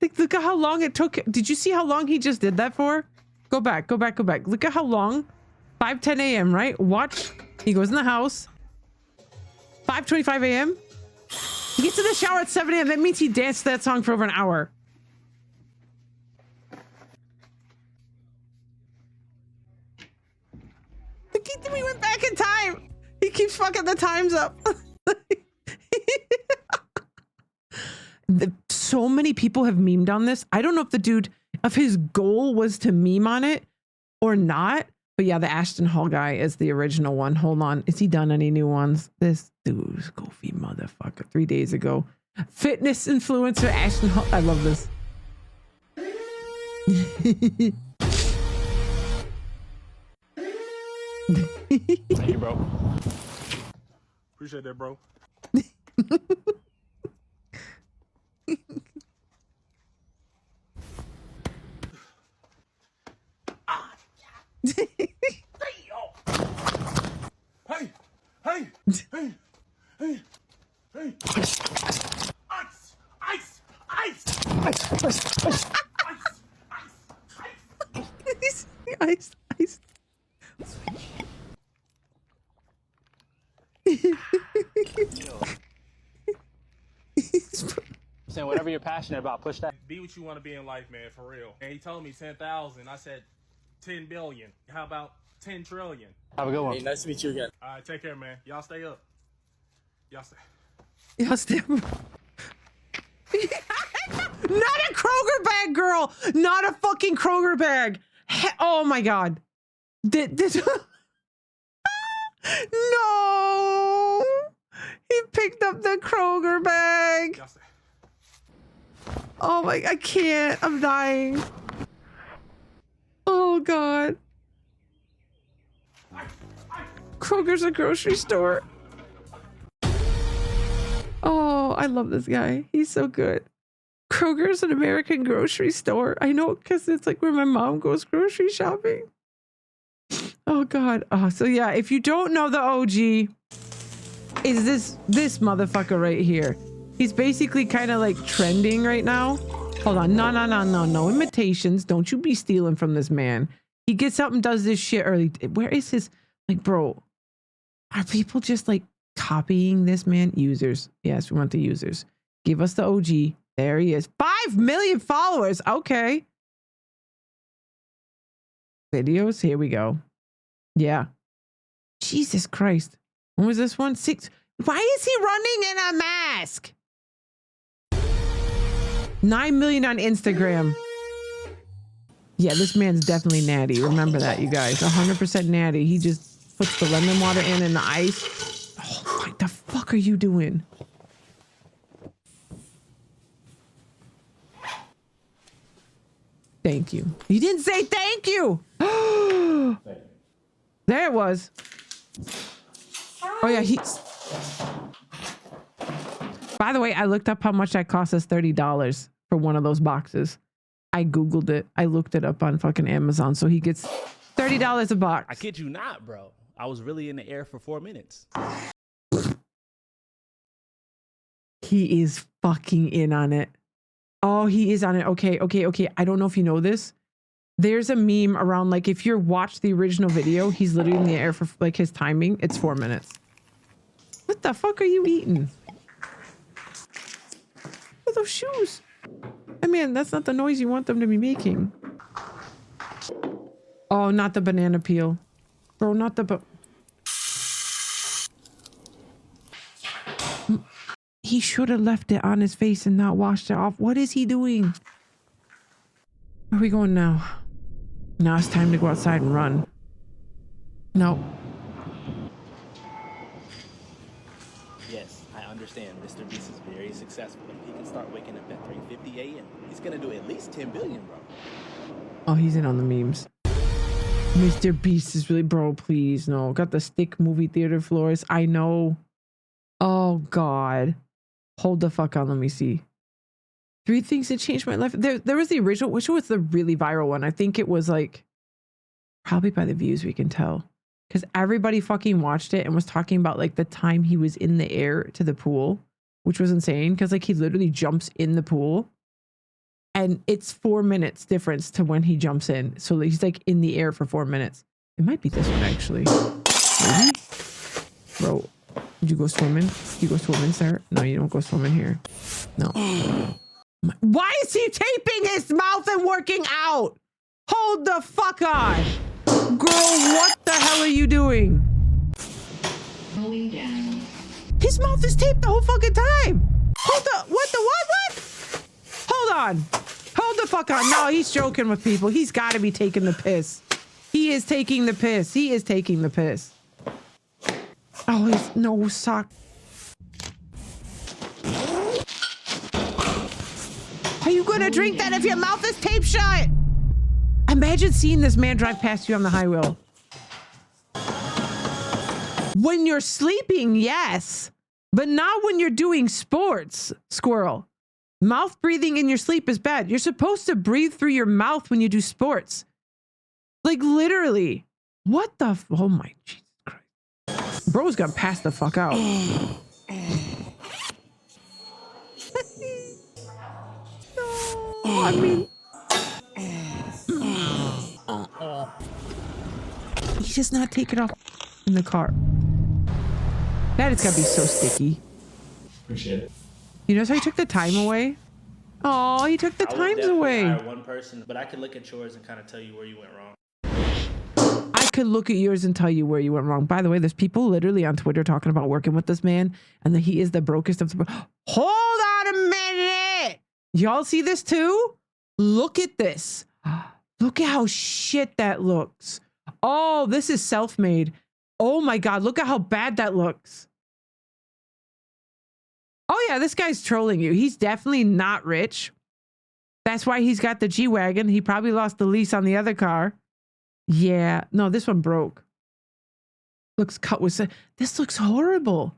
Like, look at how long it took. Did you see how long he just did that for? Go back, go back, go back. Look at how long. 5:10 a.m., right? Watch. He goes in the house. 5:25 a.m. He gets in the shower at 7 a.m. That means he danced that song for over an hour. Look, we went back in time. He keeps fucking the times up. So many people have memed on this. I don't know if his goal was to meme on it or not. But yeah, the Ashton Hall guy is the original one. Hold on. Has he done any new ones? This dude's goofy motherfucker. 3 days ago. Fitness influencer Ashton Hall. I love this. Thank you, bro. Appreciate that, bro. Hey. Ice. Ice. Saying whatever you're passionate about, push that. Be what you want to be in life, man, for real. And he told me 10,000. I said 10 billion. How about 10 trillion? Have a good one. Hey, nice to meet you again. All right, take care, man. Y'all stay up. Y'all stay. Not a Kroger bag, girl. Not a fucking Kroger bag. Oh my God. This no. He picked up the Kroger bag. Oh my, I can't. I'm dying. Oh God. Kroger's a grocery store. Oh, I love this guy. He's so good. Kroger's an American grocery store. I know, because it's like where my mom goes grocery shopping. Oh God. Oh, so yeah, if you don't know the OG, is this motherfucker right here. He's basically kind of like trending right now. Hold on. No imitations. Don't you be stealing from this man. He gets up and does this shit early. Where is his, like, bro, are people just like copying this man? Users. Yes, we want the users. Give us the OG. There he is. 5 million followers. Okay. Videos. Here we go. Yeah. Jesus Christ. When was this one? 6. Why is he running in a mask? 9 million on Instagram. Yeah, this man's definitely natty. Remember that, you guys. 100% natty. He just puts the lemon water in and the ice. Oh, what the fuck are you doing? Thank you. You didn't say thank you. There it was. Oh yeah, by the way, I looked up how much that cost us. $30 for one of those boxes. I Googled it. I looked it up on fucking Amazon. So he gets $30 a box. I kid you not, bro. I was really in the air for 4 minutes. He is fucking in on it. Oh, he is on it. Okay. I don't know if you know this. There's a meme around, like, if you watch the original video, he's literally in the air for, like, his timing. It's 4 minutes. What the fuck are you eating? What are those shoes? I mean, that's not the noise you want them to be making. Oh, not the banana peel. Bro, not the... He should have left it on his face and not washed it off. What is he doing? Where are we going now? Now it's time to go outside and run. No. Yes, I understand Mr. Beast is very successful. If he can start waking up at 3:50 a.m., he's gonna do at least 10 billion, bro. Oh, he's in on the memes. Mr. Beast is really, bro, please, no. Got the stick movie theater floors. I know. Oh, God. Hold the fuck on. Let me see. 3 things that changed my life. There was the original. Which was the really viral one? I think it was like, probably by the views we can tell. Because everybody fucking watched it and was talking about like the time he was in the air to the pool, which was insane. Because like he literally jumps in the pool. And it's 4 minutes difference to when he jumps in. So he's like in the air for 4 minutes. It might be this one actually. Maybe? Bro, did you go swimming? You go swimming, sir? No, you don't go swimming here. No. Why is he taping his mouth and working out? Hold the fuck on. Girl, what the hell are you doing? Going down. His mouth is taped the whole fucking time. Hold the, what? Hold on. Hold the fuck on. No, he's joking with people. He's got to be taking the piss. He is taking the piss. He is taking the piss. Oh, he's no sock. Are you gonna drink that if your mouth is taped shut? Imagine seeing this man drive past you on the highway. When you're sleeping, yes, but not when you're doing sports, squirrel. Mouth breathing in your sleep is bad. You're supposed to breathe through your mouth when you do sports. Like literally. What the? Oh my Jesus Christ. Bro's got passed the fuck out. No, I mean. He does not take it off in the car. That is gotta be so sticky. Appreciate it. You notice how he took the time away? Oh, he took the times away. I one person, but I could look at yours and kind of tell you where you went wrong. I could look at yours and tell you where you went wrong. By the way, there's people literally on Twitter talking about working with this man and that he is the brokest of the Hold on a minute. Y'all see this too? Look at this. Look at how shit that looks. Oh, this is self-made. Oh my God, look at how bad that looks. Oh yeah, this guy's trolling you. He's definitely not rich. That's why he's got the G-Wagon. He probably lost the lease on the other car. Yeah, no, this one broke. Looks cut with, this looks horrible.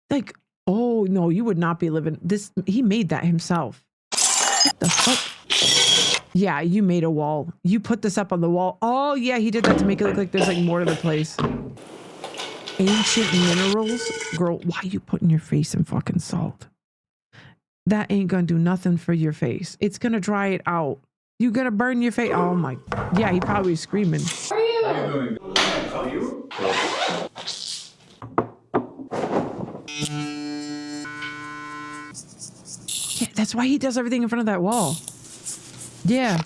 Like, oh no, you would not be living this. He made that himself. What the fuck? Yeah, you made a wall. You put this up on the wall. Oh yeah, he did that to make it look like there's like more to the place. Ancient minerals? Girl, why are you putting your face in fucking salt? That ain't gonna do nothing for your face. It's gonna dry it out. You gonna burn your face? Oh my. Yeah, he probably screaming. How are you doing? How are you? Yeah, that's why he does everything in front of that wall. Yeah.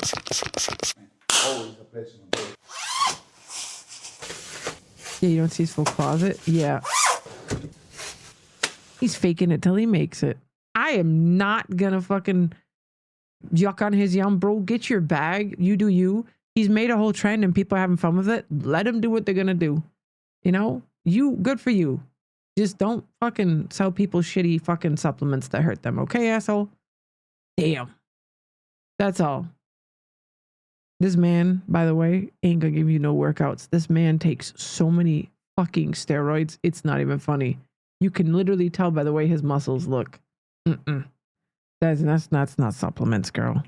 Yeah, you don't see his full closet? Yeah. He's faking it till he makes it. I am not gonna fucking yuck on his yum, bro. Get your bag. You do you. He's made a whole trend and people are having fun with it. Let him do what they're gonna do. You know? You, good for you. Just don't fucking sell people shitty fucking supplements that hurt them. Okay, asshole? Damn. That's all. This man, by the way, ain't gonna give you no workouts. This man takes so many fucking steroids. It's not even funny. You can literally tell by the way his muscles look. That's not supplements, girl.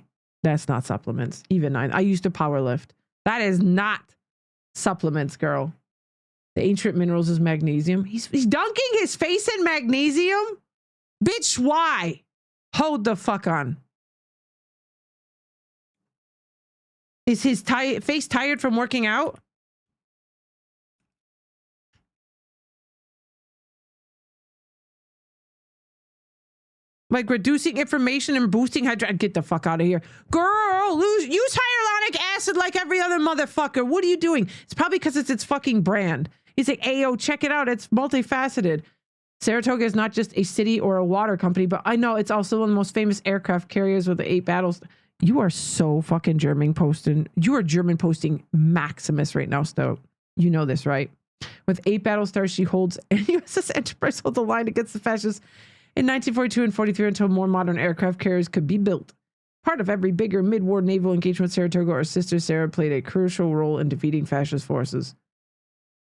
That's not supplements. Even I used to power lift. That is not supplements, girl. The ancient minerals is magnesium. He's dunking his face in magnesium? Bitch, why? Hold the fuck on. Is his face tired from working out? Like reducing inflammation and boosting hydration. Get the fuck out of here. Girl, use hyaluronic acid like every other motherfucker. What are you doing? It's probably because it's its fucking brand. He's like, ayo, check it out. It's multifaceted. Saratoga is not just a city or a water company, but I know it's also one of the most famous aircraft carriers with the 8 battles. You are so fucking German posting. You are German posting Maximus right now, Stoke. You know this, right? With 8 battle stars, she holds, and USS Enterprise holds the line against the fascists in 1942 and 43 until more modern aircraft carriers could be built. Part of every bigger mid-war naval engagement, Saratoga, our sister Sarah, played a crucial role in defeating fascist forces.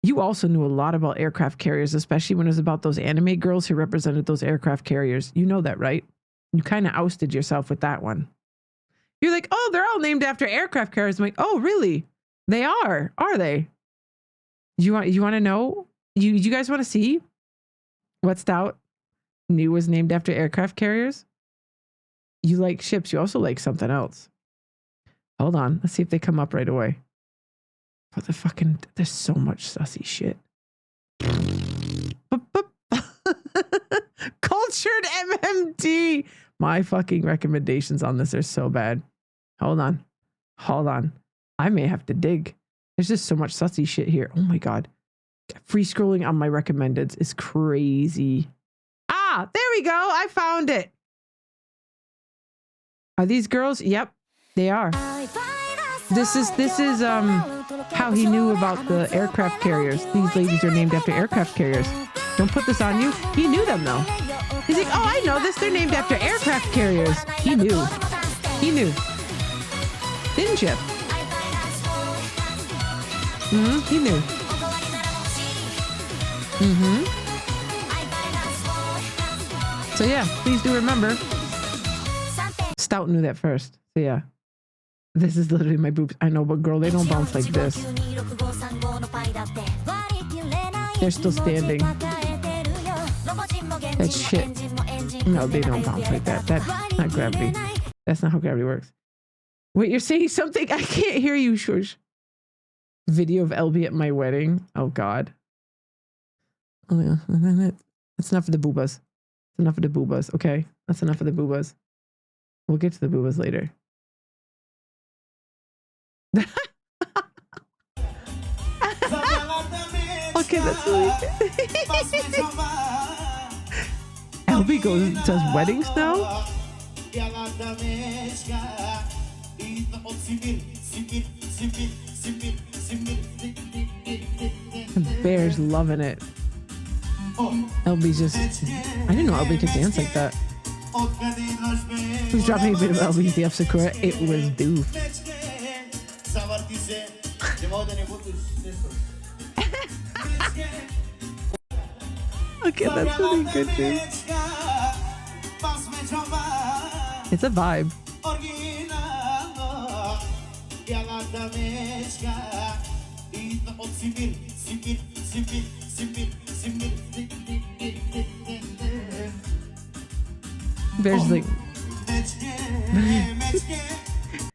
You also knew a lot about aircraft carriers, especially when it was about those anime girls who represented those aircraft carriers. You know that, right? You kind of ousted yourself with that one. You're like, oh, they're all named after aircraft carriers. I'm like, oh, really? They are they? You want to know? You guys want to see what Stout knew was named after aircraft carriers? you like ships. You also like something else. Hold on. Let's see if they come up right away. But there's so much sussy shit. Cultured MMD. My fucking recommendations on this are so bad. Hold on. I may have to dig. There's just so much sussy shit here. Oh my God. Free scrolling on my recommendeds is crazy. Ah, there we go. I found it. Are these girls? Yep, they are. This is how he knew about the aircraft carriers. These ladies are named after aircraft carriers. Don't put this on you. He knew them though. He's like, oh, I know this. They're named after aircraft carriers. He knew. Didn't you? He knew. So yeah, please do remember. Stout knew that first. So yeah. This is literally my boobs. I know, but girl, they don't bounce like this. They're still standing. That's shit. No, they don't bounce like that. That's not gravity. That's not how gravity works. Wait, you're saying something? I can't hear you, Shush. Video of LB at my wedding. Oh, God. Oh, yeah. That's enough of the boobas. That's enough of the boobas, okay? That's enough of the boobas. We'll get to the boobas later. Okay, that's really good. LB does weddings now? The bear's loving it. LB's just... I didn't know LB could dance like that. Who's dropping a bit of LB's The F Sakura? It was doof. Okay, that's really good, dude. It's a vibe. Bear's like...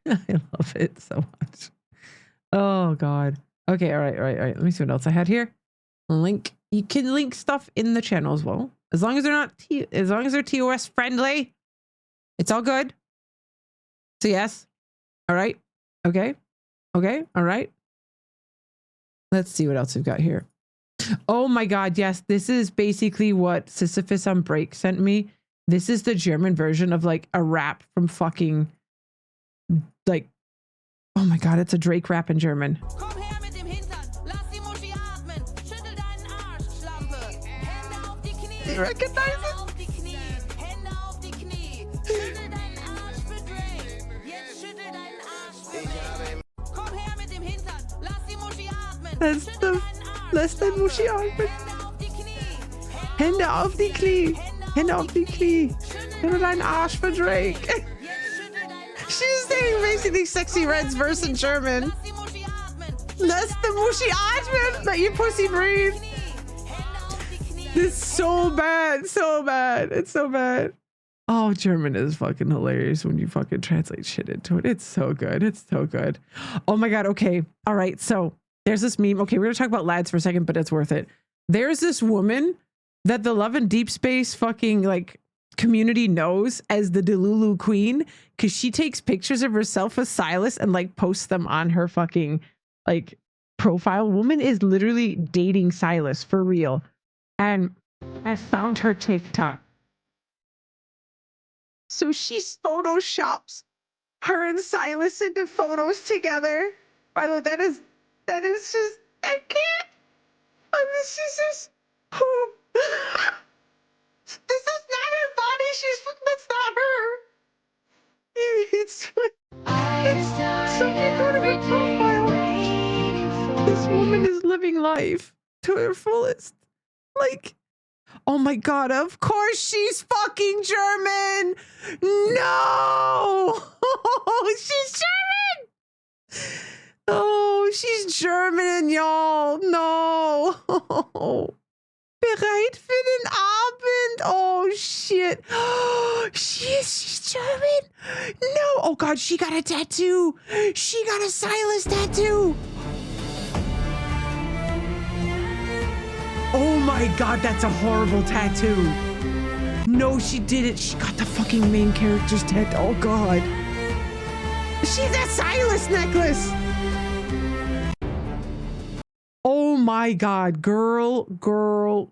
I love it so much. Oh, God. Okay, all right. Let me see what else I had here. Link. You can link stuff in the channel as well. As long as they're not as long as they're TOS friendly, it's all good. So yes. All right. Okay. All right. Let's see what else we've got here. Oh my God. Yes. This is basically what Sisyphus on Break sent me. This is the German version of like a rap from fucking like, oh my God. It's a Drake rap in German. You recognize it? That's the Lass dein Muschi atmen. Hände auf die Knie. Hände auf die Knie. Hände deinen Arsch für Drake. She's saying basically Sexy Red's verse in German. Lass the Muschi atmen. Let your pussy breathe. It's so bad. It's so bad. Oh, German is fucking hilarious when you fucking translate shit into it. It's so good. Oh my God. Okay. All right. So there's this meme. Okay. We're going to talk about lads for a second, but it's worth it. There's this woman that the Love and Deep Space fucking like community knows as the Delulu Queen, because she takes pictures of herself as Silas and like posts them on her fucking like profile. Woman is literally dating Silas for real. And I found her TikTok. So she photoshops her and Silas into photos together. By the way, that is just, I can't. This is just, oh. This is not her body. That's not her. It's something go to her profile. This woman is living life to her fullest. Like, oh my God, of course she's fucking German. No. She's German. Oh, she's German, y'all. No. Bereit für den Abend. Oh, shit. She's German. No. Oh God, she got a tattoo. She got a Silas tattoo. Oh my God, that's a horrible tattoo. No, she didn't. She got the fucking main character's tattoo. Oh God. She's a Silas necklace. Oh my God, girl. Oh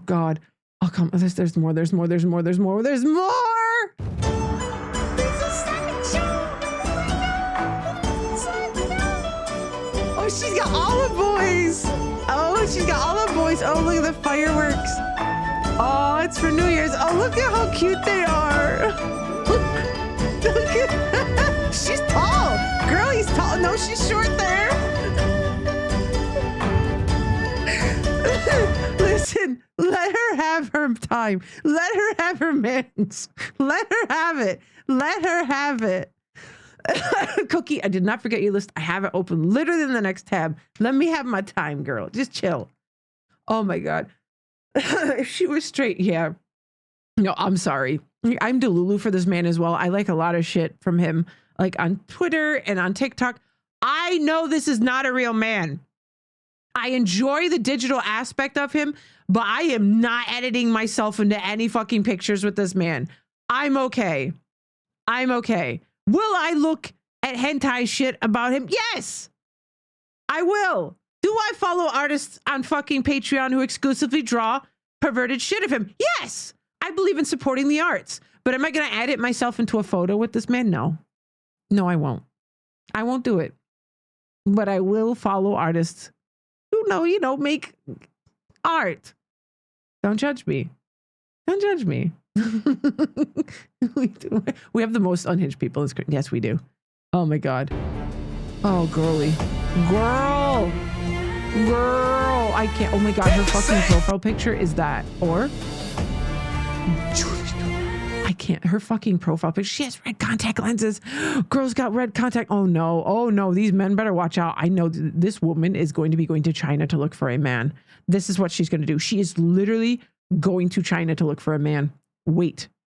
God. Oh come, there's more. There's more. There's a second show. Oh, she's got olive boys. Oh, she's got olive boys. Oh, look at the fireworks. Oh, it's for New Year's. Oh, look at how cute they are. Look at, she's tall. Girl, he's tall. No, she's short there. Listen, let her have her time. Let her have her mans. Let her have it. Let her have it. Cookie, I did not forget your list. I have it open literally in the next tab. Let me have my time, girl. Just chill. Oh my God. If she was straight, yeah. No, I'm sorry. I'm Delulu for this man as well. I like a lot of shit from him, like on Twitter and on TikTok. I know this is not a real man. I enjoy the digital aspect of him, but I am not editing myself into any fucking pictures with this man. I'm okay. Will I look at hentai shit about him? Yes, I will. Do I follow artists on fucking Patreon who exclusively draw perverted shit of him? Yes, I believe in supporting the arts. But am I going to edit myself into a photo with this man? No, I won't. I won't do it. But I will follow artists who know, make art. Don't judge me. Don't judge me. We have the most unhinged people. Yes, we do. Oh my God. Oh, girly. Girl. I can't. Oh my God. Her fucking profile picture is that. Or I can't. Her fucking profile picture. She has red contact lenses. Girl's got red contact. Oh no. These men better watch out. I know this woman is going to be going to China to look for a man. This is what she's going to do. She is literally going to China to look for a man.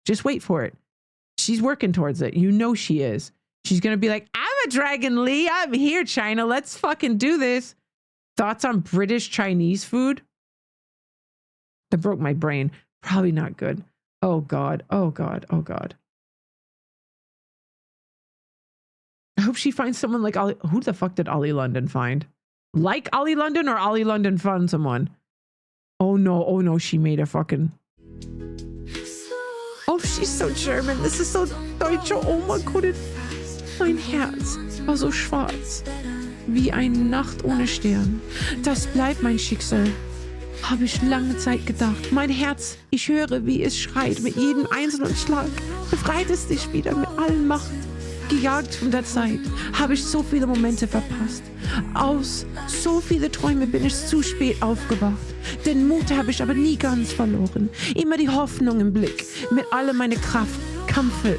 Just wait for it. She's working towards it. You know she is. She's going to be like, I'm a Dragon Lee. I'm here, China. Let's fucking do this. Thoughts on British Chinese food? That broke my brain. Probably not good. Oh God. I hope she finds someone like Ollie. Who the fuck did Ollie London find? Like Ollie London or Ollie London found someone? Oh no. She made a fucking... Oh, she's so German. This is so Deutsch. Oh mein Gott. Mein Herz war so schwarz. Wie eine Nacht ohne Stern. Das bleibt mein Schicksal. Habe ich lange Zeit gedacht. Mein Herz, ich höre, wie es schreit mit jedem einzelnen Schlag. Befreit es dich wieder mit allen Macht. Gejagt von der Zeit habe ich so viele Momente verpasst. Aus so viele Träume bin ich zu spät aufgewacht. Den Mut habe ich aber nie ganz verloren. Immer die Hoffnung im Blick. Mit aller meine Kraft kämpfe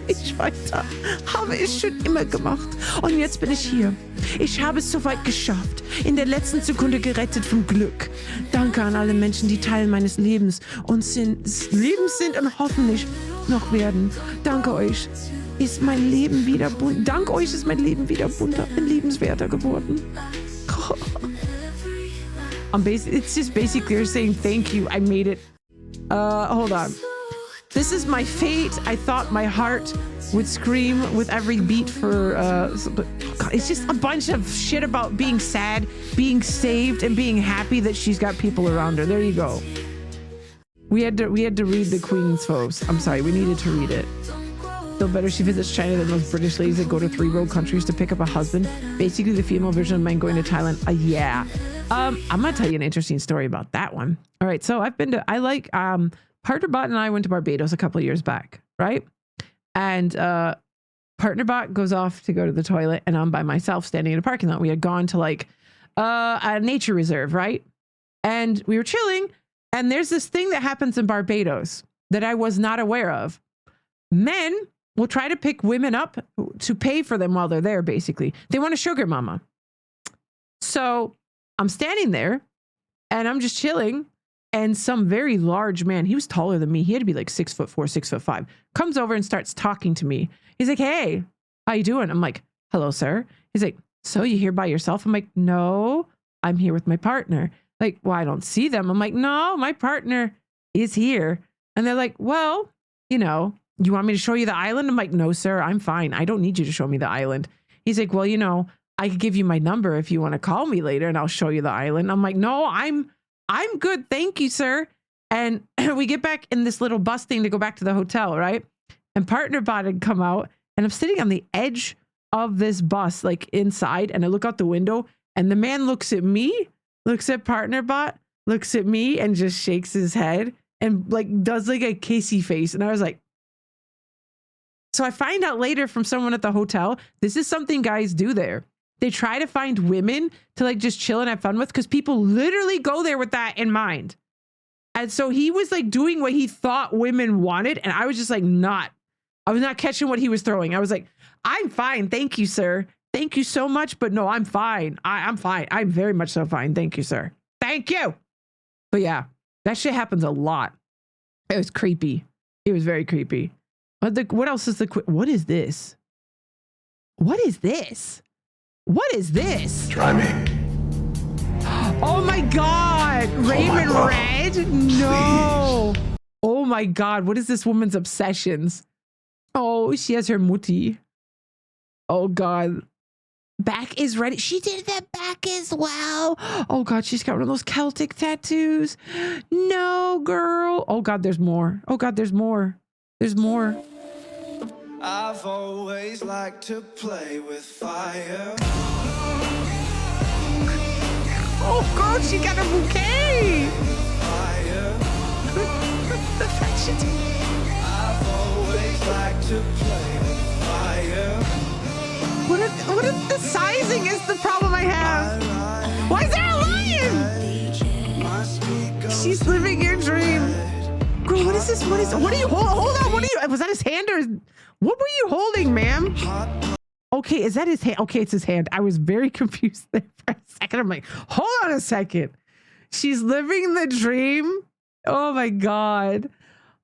ich weiter. Habe ich schon immer gemacht. Und jetzt bin ich hier. Ich habe es soweit geschafft. In der letzten Sekunde gerettet vom Glück. Danke an alle Menschen, die Teil meines Lebens sind und hoffentlich noch werden. Danke euch. Ist mein Leben wieder bunt. Dank euch ist mein Leben wieder bunter und liebenswerter geworden. It's just basically saying thank you. I made it. Hold on. This is my fate. I thought my heart would scream with every beat for it's just a bunch of shit about being sad, being saved, and being happy that she's got people around her. There you go. We had to read the Queen's Foes. I'm sorry, we needed to read it. Still better she visits China than those British ladies that go to 3 world countries to pick up a husband. Basically the female version of men going to Thailand. Yeah. I'm gonna tell you an interesting story about that one. All right, so Partnerbot and I went to Barbados a couple of years back, right? And Partnerbot goes off to go to the toilet, and I'm by myself standing in a parking lot. We had gone to like a nature reserve, right? And we were chilling, and there's this thing that happens in Barbados that I was not aware of. Men will try to pick women up to pay for them while they're there, basically. They want a sugar mama. So I'm standing there, and I'm just chilling. And some very large man, he was taller than me. He had to be like 6'4", 6'5", comes over and starts talking to me. He's like, hey, how you doing? I'm like, hello, sir. He's like, so you here by yourself? I'm like, no, I'm here with my partner. Like, well, I don't see them. I'm like, no, my partner is here. And they're like, well, you know, you want me to show you the island? I'm like, no, sir, I'm fine. I don't need you to show me the island. He's like, well, you know, I could give you my number if you want to call me later and I'll show you the island. I'm like, no, I'm good. Thank you, sir. And we get back in this little bus thing to go back to the hotel, right? And partner bot had come out and I'm sitting on the edge of this bus, like inside, and I look out the window and the man looks at me, looks at partner bot, looks at me and just shakes his head and like does like a kissy face. And I was like, so I find out later from someone at the hotel, this is something guys do there. They try to find women to like just chill and have fun with because people literally go there with that in mind. And so he was like doing what he thought women wanted. And I was just like, I was not catching what he was throwing. I was like, I'm fine. Thank you, sir. Thank you so much. But no, I'm fine. I'm fine. I'm very much so fine. Thank you, sir. Thank you. But yeah, that shit happens a lot. It was creepy. It was very creepy. What else is what is this? What is this? What is this? Try me. Oh my God. Raymond Red? No. Please. Oh my God. What is this woman's obsessions? Oh, she has her mutti. Oh God. Back is ready. She did that back as well. Oh God, she's got one of those Celtic tattoos. No, girl. Oh God, there's more. Oh God, there's more. There's more. I've always liked to play with fire. Oh God, she got a bouquet. Fire. The fact she did. I've always liked to play with fire. What if the sizing is the problem I have? Why is there a lion? She's living your dream. Girl, what is this? What are you hold on? What are you? Was that his hand or what were you holding, ma'am? Okay, is that his hand? Okay, it's his hand. I was very confused there for a second. I'm like, hold on a second. She's living the dream. Oh my God.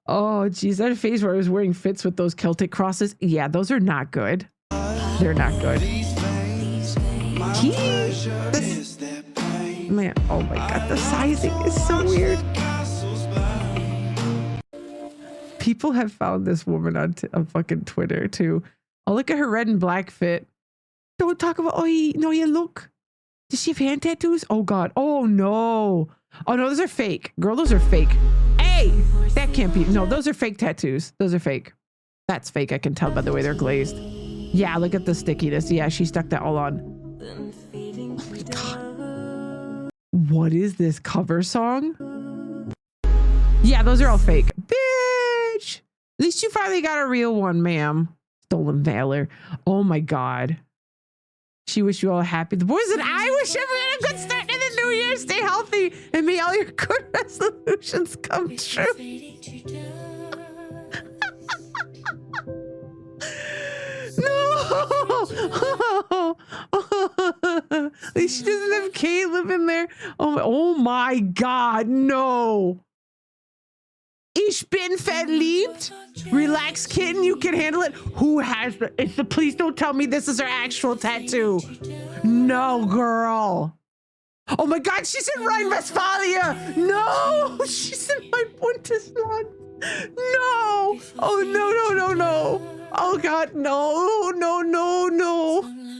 Oh geez, that phase where I was wearing fits with those Celtic crosses. Yeah, those are not good. They're not good. Man, oh my God, the sizing is so weird. People have found this woman on fucking Twitter too. Oh, look at her red and black fit. Don't talk about, look. Does she have hand tattoos? Oh God. Oh no. Oh no, those are fake. Girl, those are fake. Hey, that can't be. No, those are fake tattoos. Those are fake. That's fake. I can tell by the way they're glazed. Yeah, look at the stickiness. Yeah, she stuck that all on. Oh my God. What is this cover song? Yeah, those are all fake. Bitch. At least you finally got a real one, ma'am. Stolen valor. Oh my God. She wish you all happy. The boys and I wish everyone a good start in the new year. Stay healthy and may all your good resolutions come true. No! At least she doesn't have Caleb in there. Oh my God, no. Ich bin verliebt. Relax, kitten, you can handle it. Who has the please don't tell me this is her actual tattoo. No, girl. Oh my God, she's in Rhine-Westphalia. No, she's in my Bundesland. No. Oh no. Oh God, no.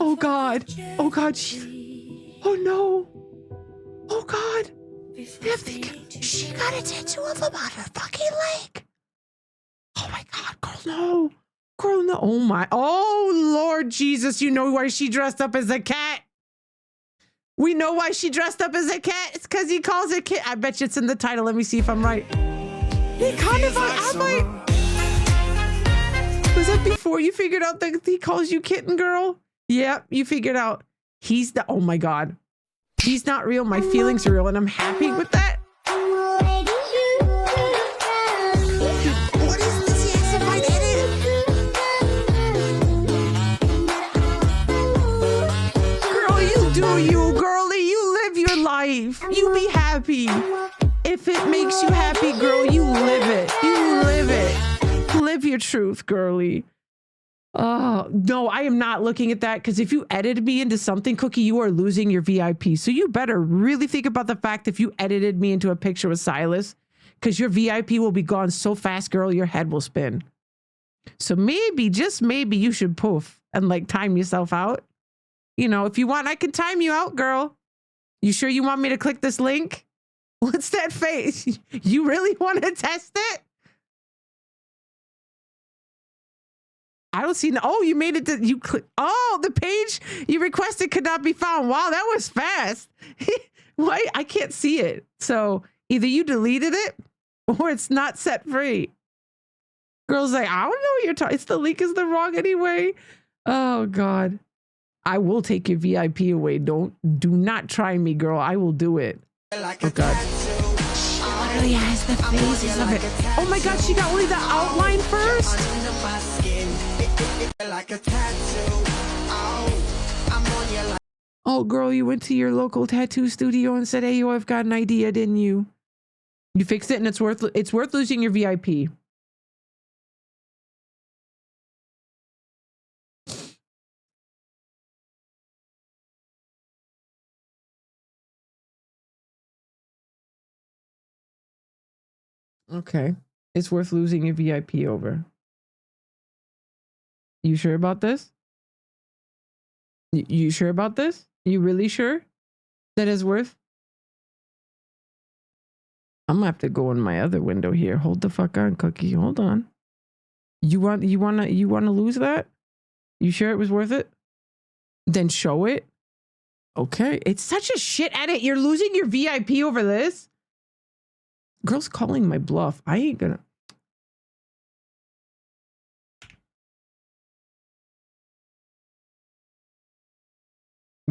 Oh God. Oh God. Oh no. Oh God. She got a tattoo of him on her fucking leg. Oh my God, girl, no. Girl, no. Oh my. Oh Lord Jesus, you know why she dressed up as a cat? We know why she dressed up as a cat. It's because he calls it kit. I bet you it's in the title. Let me see if I'm right. He kind of I'm like. Was that before you figured out that he calls you kitten, girl? Yep, you figured out. He's the, oh my God. He's not real. My feelings are real, and I'm happy with that. What is this? He has to find edit. Girl, you do you, girlie. You live your life. You be happy. If it makes your truth, girly. Oh, no, I am not looking at that because if you edited me into something, Cookie, you are losing your VIP. So you better really think about the fact if you edited me into a picture with Silas, because your VIP will be gone so fast, girl, your head will spin. So maybe, just maybe, you should poof and like time yourself out. You know, if you want, I can time you out, girl. You sure you want me to click this link? What's that face? You really want to test it? I don't see. Oh, you made it to you. Oh, the page you requested could not be found. Wow, that was fast. Why? I can't see it. So either you deleted it or it's not set free. Girl's like, I don't know what you're talking. It's the link is the wrong anyway. Oh God, I will take your VIP away. Do not try me, girl. I will do it. Oh God. She literally has the phases of it. Oh my God, she got only the outline first. Oh, girl, you went to your local tattoo studio and said, "Hey, yo, I've got an idea," didn't you? You fixed it, and it's worth losing your VIP. Okay, it's worth losing your VIP over. You sure about this? You sure about this? You really sure that is worth? I'm gonna have to go in my other window here. Hold the fuck on, Cookie. Hold on. You wanna lose that? You sure it was worth it? Then show it. Okay. It's such a shit edit. You're losing your VIP over this? Girl's calling my bluff. I ain't gonna.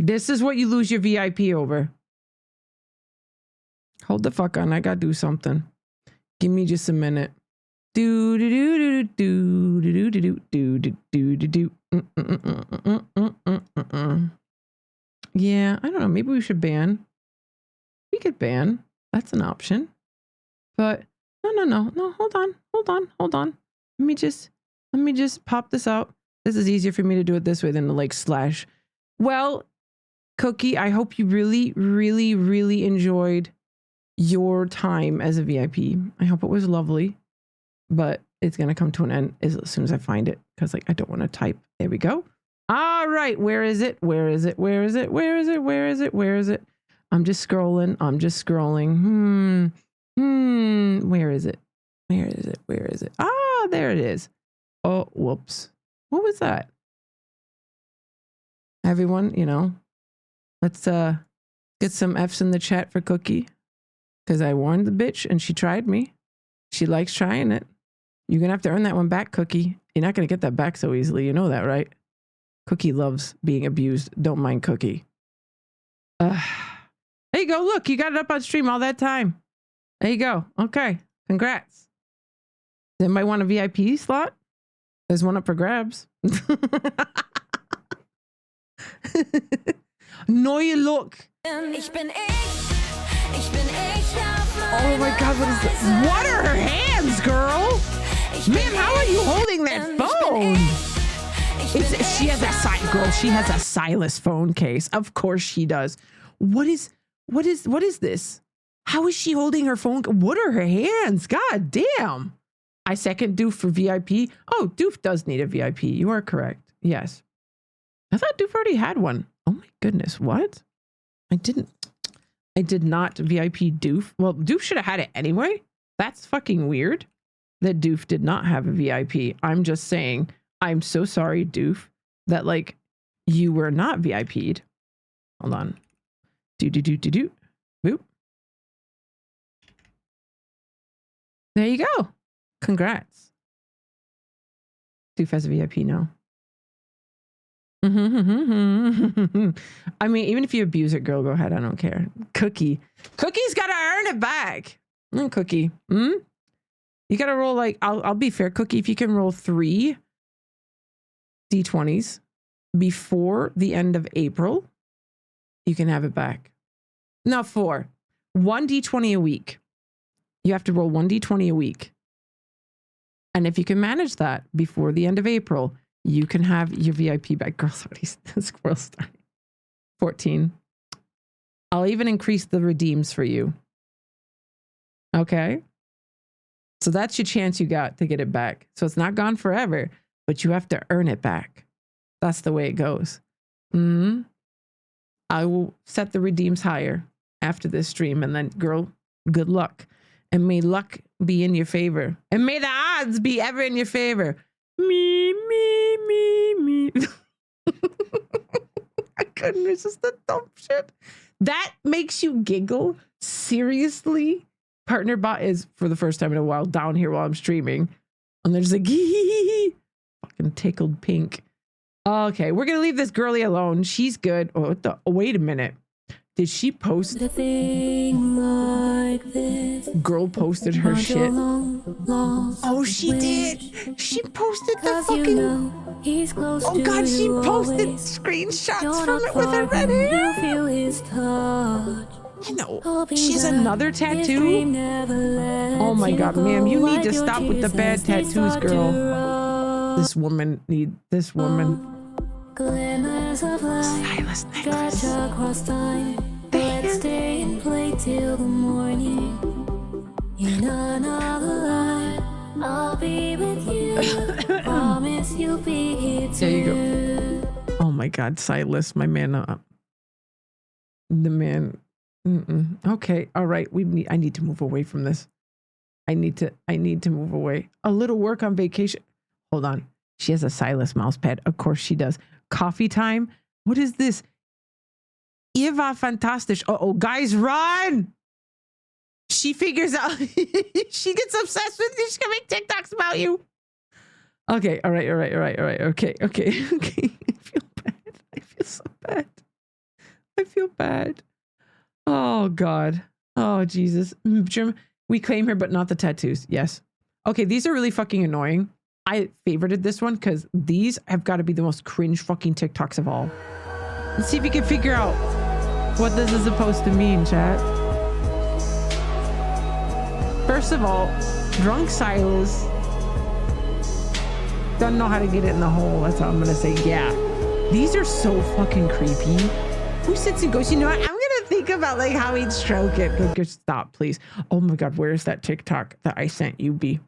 This is what you lose your VIP over. Hold the fuck on. I gotta do something. Give me just a minute. Do do do do do do do do do do do. Yeah, I don't know. Maybe we should ban. We could ban. That's an option. But no. Hold on. Let me just pop this out. This is easier for me to do it this way than to like slash. Well, Cookie, I hope you really, really, really enjoyed your time as a VIP. I hope it was lovely, but it's going to come to an end as soon as I find it because like I don't want to type. There we go. All right. Where is it? Where is it? Where is it? Where is it? Where is it? Where is it? I'm just scrolling. Where is it? Where is it? Where is it? Ah, there it is. Oh, whoops. What was that? Everyone, you know, let's get some F's in the chat for Cookie. Because I warned the bitch and she tried me. She likes trying it. You're going to have to earn that one back, Cookie. You're not going to get that back so easily. You know that, right? Cookie loves being abused. Don't mind Cookie. There you go. Look, you got it up on stream all that time. There you go. Okay. Congrats. Does anybody want a VIP slot? There's one up for grabs. Neue Look. Oh my God, what is this? What are her hands, girl? Man, how are you holding that phone? She has a Silas phone case. Of course she does. What is this? How is she holding her phone? What are her hands? God damn. I second Doof for VIP. Oh, Doof does need a VIP. You are correct. Yes. I thought Doof already had one. Oh my goodness. What? I did not VIP Doof. Well, Doof should have had it anyway. That's fucking weird that Doof did not have a VIP. I'm just saying, I'm so sorry, Doof, that like you were not VIP'd. Hold on. Do. Boop. There you go. Congrats. Doof has a VIP now. I mean, even if you abuse it, girl, go ahead. I don't care. Cookie's got to earn it back. Cookie. You got to roll like, I'll be fair, Cookie. If you can roll 3 D20s before the end of April, you can have it back. No, 4. 1 D20 a week. You have to roll 1 D20 a week. And if you can manage that before the end of April, you can have your VIP back. Girl, sorry, squirrel starting. 14. I'll even increase the redeems for you. Okay. So that's your chance you got to get it back. So it's not gone forever, but you have to earn it back. That's the way it goes. I will set the redeems higher after this stream. And then, girl, good luck. And may luck be in your favor. And may the odds be ever in your favor. Me. I couldn't resist the dumb shit. That makes you giggle? Seriously? Partner bot is, for the first time in a while, down here while I'm streaming. And they're just like, fucking tickled pink. Okay, we're going to leave this girlie alone. She's good. Oh, wait a minute. Did she post? The thing like this. Girl posted her shit. Oh, she did. She posted the fucking. Oh God, she posted screenshots from it with her red hair. No, she has another tattoo. Oh my God, ma'am, you need to stop with the bad tattoos, girl. This woman need this woman. Stylist necklace. Let's stay and play till the morning. In another life, I'll be with you. Promise you'll be here too. There you go. Oh my God, Silas, my man. The man. Okay, all right. I need to move away from this. I need to move away. A little work on vacation. Hold on. She has a Silas mouse pad. Of course she does. Coffee time. What is this? Eva Fantastisch. Oh, guys, run! She figures out. She gets obsessed with you. She's gonna make TikToks about you. Okay. All right. Okay. I feel bad. I feel so bad. I feel bad. Oh God. Oh Jesus. Jim, we claim her, but not the tattoos. Yes. Okay. These are really fucking annoying. I favorited this one because these have got to be the most cringe fucking TikToks of all. Let's see if you can figure out what this is supposed to mean, chat. First of all, drunk Silas doesn't know how to get it in the hole. That's all I'm gonna say. Yeah, these are so fucking creepy. Who sits and goes, you know what? I'm gonna think about like how he'd stroke it. Like, stop, please. Oh my God, where's that TikTok that I sent you, B?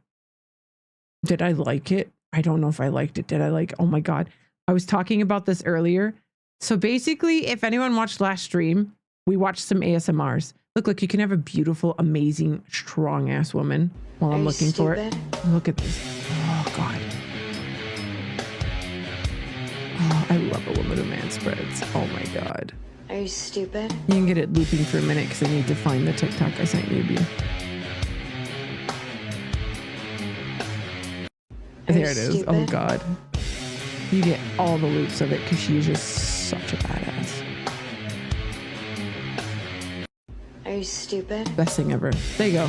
Did I like it? I don't know if I liked it. Did I like? Oh my God, I was talking about this earlier. So basically, if anyone watched last stream, we watched some ASMRs. Look, you can have a beautiful, amazing, strong-ass woman while I'm looking for it. Look at this. Oh, God. Oh, I love a woman who man spreads. Oh, my God. Are you stupid? You can get it looping for a minute because I need to find the TikTok I sent you, B. There it is. Oh, God. You get all the loops of it because she is just such a badass. Are you stupid? Best thing ever. There you go.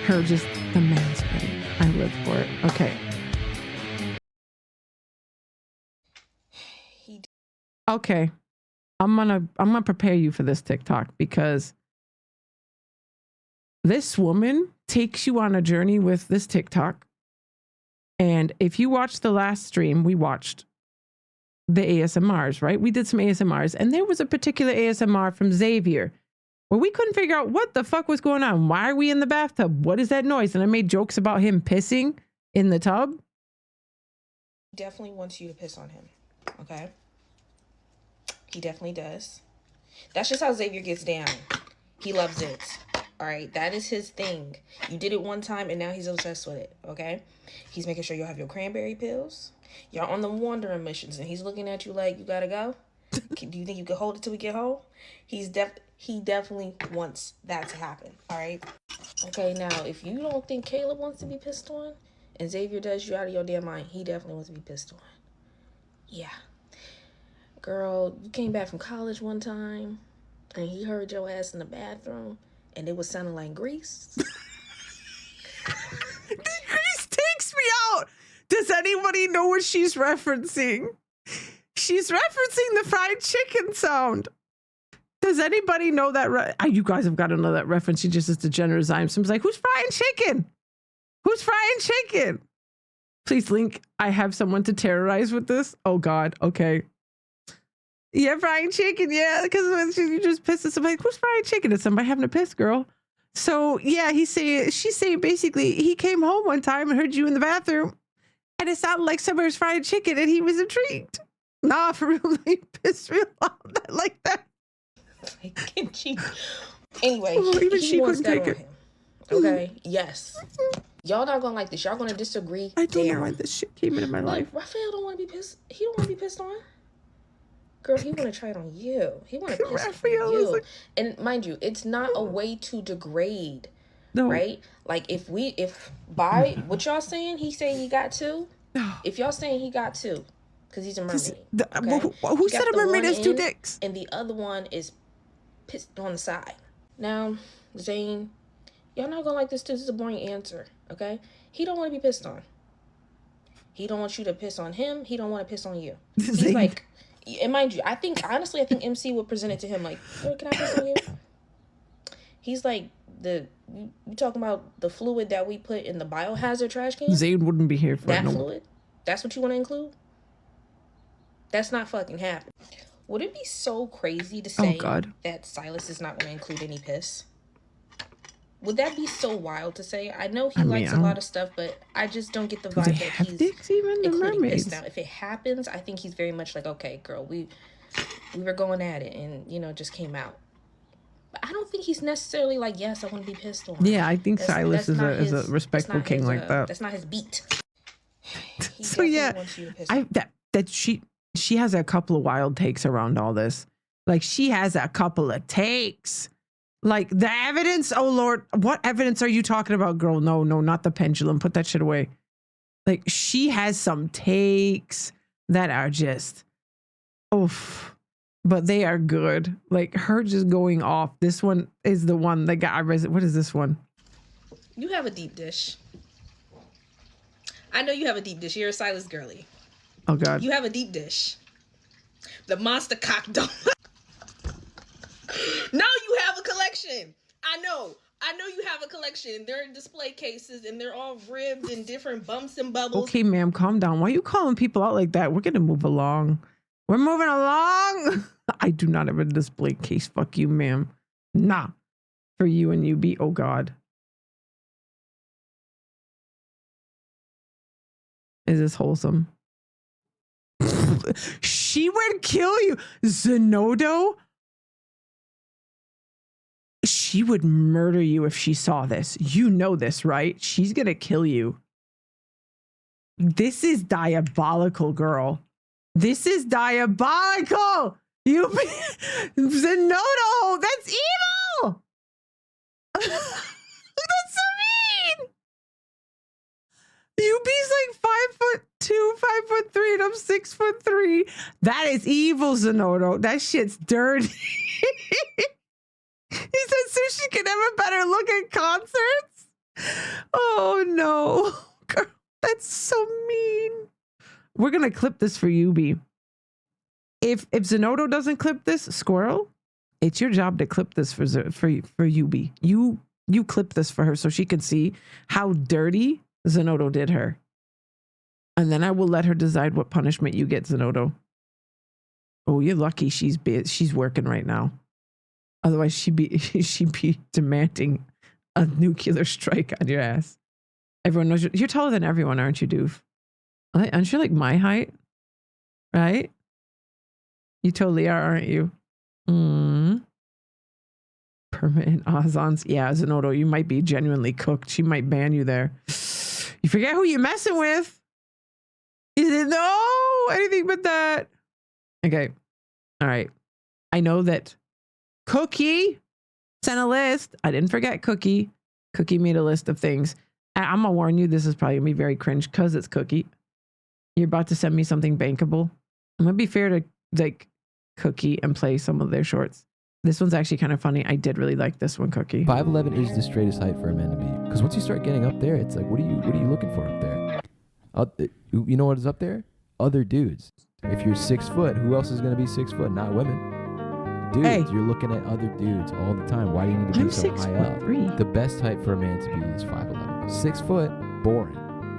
Her just the man spreading. I live for it. Okay. Okay. I'm gonna prepare you for this TikTok because this woman takes you on a journey with this TikTok. And if you watched the last stream, we watched the ASMRs, right? We did some ASMRs, and there was a particular ASMR from Xavier where we couldn't figure out what the fuck was going on. Why are we in the bathtub? What is that noise? And I made jokes about him pissing in the tub. He definitely wants you to piss on him, okay? He definitely does. That's just how Xavier gets down. He loves it. All right, that is his thing. You did it one time and now he's obsessed with it, okay? He's making sure you'll have your cranberry pills. You're on the wandering missions and he's looking at you like, you gotta go? Do you think you can hold it till we get home? He definitely wants that to happen, all right? Okay, now, if you don't think Caleb wants to be pissed on and Xavier does, you out of your damn mind. He definitely wants to be pissed on. Yeah. Girl, you came back from college one time and he heard your ass in the bathroom and it was sounding like grease. The grease takes me out. Does anybody know what she's referencing? She's referencing the fried chicken sound. Does anybody know that? You guys have got to know that reference. She just is degenerate. Someone's like, who's frying chicken? Who's frying chicken? Please link. I have someone to terrorize with this. Oh God. Okay. Yeah, frying chicken. Yeah, because you just pissed at somebody. Who's frying chicken? Is somebody having a piss, girl? So yeah, she's saying basically he came home one time and heard you in the bathroom, and it sounded like somebody was frying chicken, and he was intrigued. Nah, for real, he pissed real loud like that. Anyway, even he she wants couldn't that take on it. him. Okay. Yes. Y'all not gonna like this. Y'all gonna disagree. I don't know why this shit came into my life. Raphael don't want to be pissed. He don't want to be pissed on. Girl, he want to try it on you. He want to piss on you. Like... And mind you, it's not a way to degrade. No. Right? Like if by what y'all saying, he's saying he got two. If y'all saying he got two, because he's a mermaid. Okay? Who said a mermaid has two dicks? And the other one is pissed on the side. Now, Zane, y'all not gonna like this too. This is a boring answer. Okay? He don't want to be pissed on. He don't want you to piss on him. He don't want to piss on you. He's like, and mind you, I think MC would present it to him like, oh, can I piss on you? He's like, you talking about the fluid that we put in the biohazard trash can? Zane wouldn't be here for that fluid. That's what you want to include? That's not fucking happening. Would it be so crazy to say that Silas is not going to include any piss? Would that be so wild to say? I know he likes a lot of stuff, but I just don't get the vibe that he's dicks, even the mermaids. Now, if it happens, I think he's very much like, okay, girl, we were going at it, and it just came out. But I don't think he's necessarily like, yes, I want to be pissed on. Yeah, I think Silas is a respectful king like that. That's not his beat. So yeah, she has a couple of wild takes around all this. Like she has a couple of takes. Like the evidence, oh Lord, what evidence are you talking about, girl? No, not the pendulum. Put that shit away. Like she has some takes that are just, oof, but they are good. Like her just going off. This one is the one that got, what is this one? You have a deep dish. I know you have a deep dish. You're a Silas girly. Oh God. You have a deep dish. The monster cock dog. No, you have a collection. I know you have a collection. They're in display cases and they're all ribbed and different bumps and bubbles. Okay, ma'am, calm down. Why are you calling people out like that? We're going to move along. We're moving along. I do not have a display case. Fuck you, ma'am. Nah. For you and you be, oh God. Is this wholesome? She would kill you. Zenodo? She would murder you if she saw this. You know this, right? She's gonna kill you. This is diabolical, girl. This is diabolical. Zenodo, that's evil. That's so mean. UB's like 5'2", 5'3", and I'm 6'3". That is evil, Zenodo. That shit's dirty. He said so she can have a better look at concerts. Oh no, girl, that's so mean. We're gonna clip this for Yubi. If Zenodo doesn't clip this, Squirrel, it's your job to clip this for Yubi. You clip this for her so she can see how dirty Zenodo did her, and then I will let her decide what punishment you get, Zenodo. Oh, you're lucky she's working right now. Otherwise, she'd be demanding a nuclear strike on your ass. Everyone knows you're taller than everyone, aren't you, Doof? Aren't you like my height? Right? You totally are, aren't you? Permanent Ozons. Yeah, Zenodo, you might be genuinely cooked. She might ban you there. You forget who you're messing with. Is it no anything but that? Okay. All right. I know that Cookie sent a list. I didn't forget Cookie. Cookie made a list of things. I'm gonna warn you, this is probably gonna be very cringe because it's Cookie. You're about to send me something bankable. I'm gonna be fair to like Cookie and play some of their shorts. This one's actually kind of funny. I did really like this one, Cookie. 5'11" is the straightest height for a man to be. Because once you start getting up there, it's like, what are you looking for up there? You know what is up there? Other dudes. If you're 6 foot, who else is gonna be 6 foot? Not women. dudes. Hey. You're looking at other dudes all the time. Why do you need to be I'm so high up? 6'3". The best height for a man to be is 5'11". 6 foot, boring.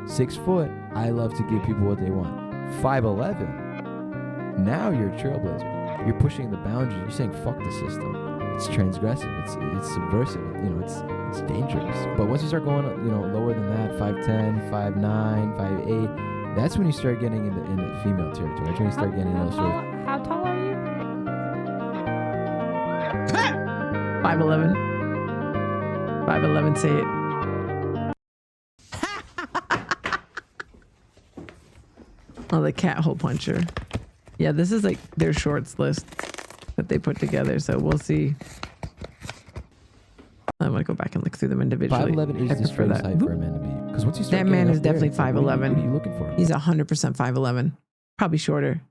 6 foot, I love to give people what they want. 5'11", now you're a trailblazer. You're pushing the boundaries. You're saying fuck the system. It's transgressive. It's subversive. You know, it's dangerous. But once you start going, you know, lower than that, 5'10", 5'9", 5'8", that's when you start getting in the female territory. That's when you start getting a little sort of. How tall are you? 5'11". 5'11", say it. Oh, the cat hole puncher. Yeah, this is like their shorts list that they put together, so we'll see. I'm gonna go back and look through them individually. 5'11" is the straightest height for a man to be. Because once you start that man getting is up there, definitely it's like, 5'11". What are you looking for? He's 100% 5'11". Probably shorter.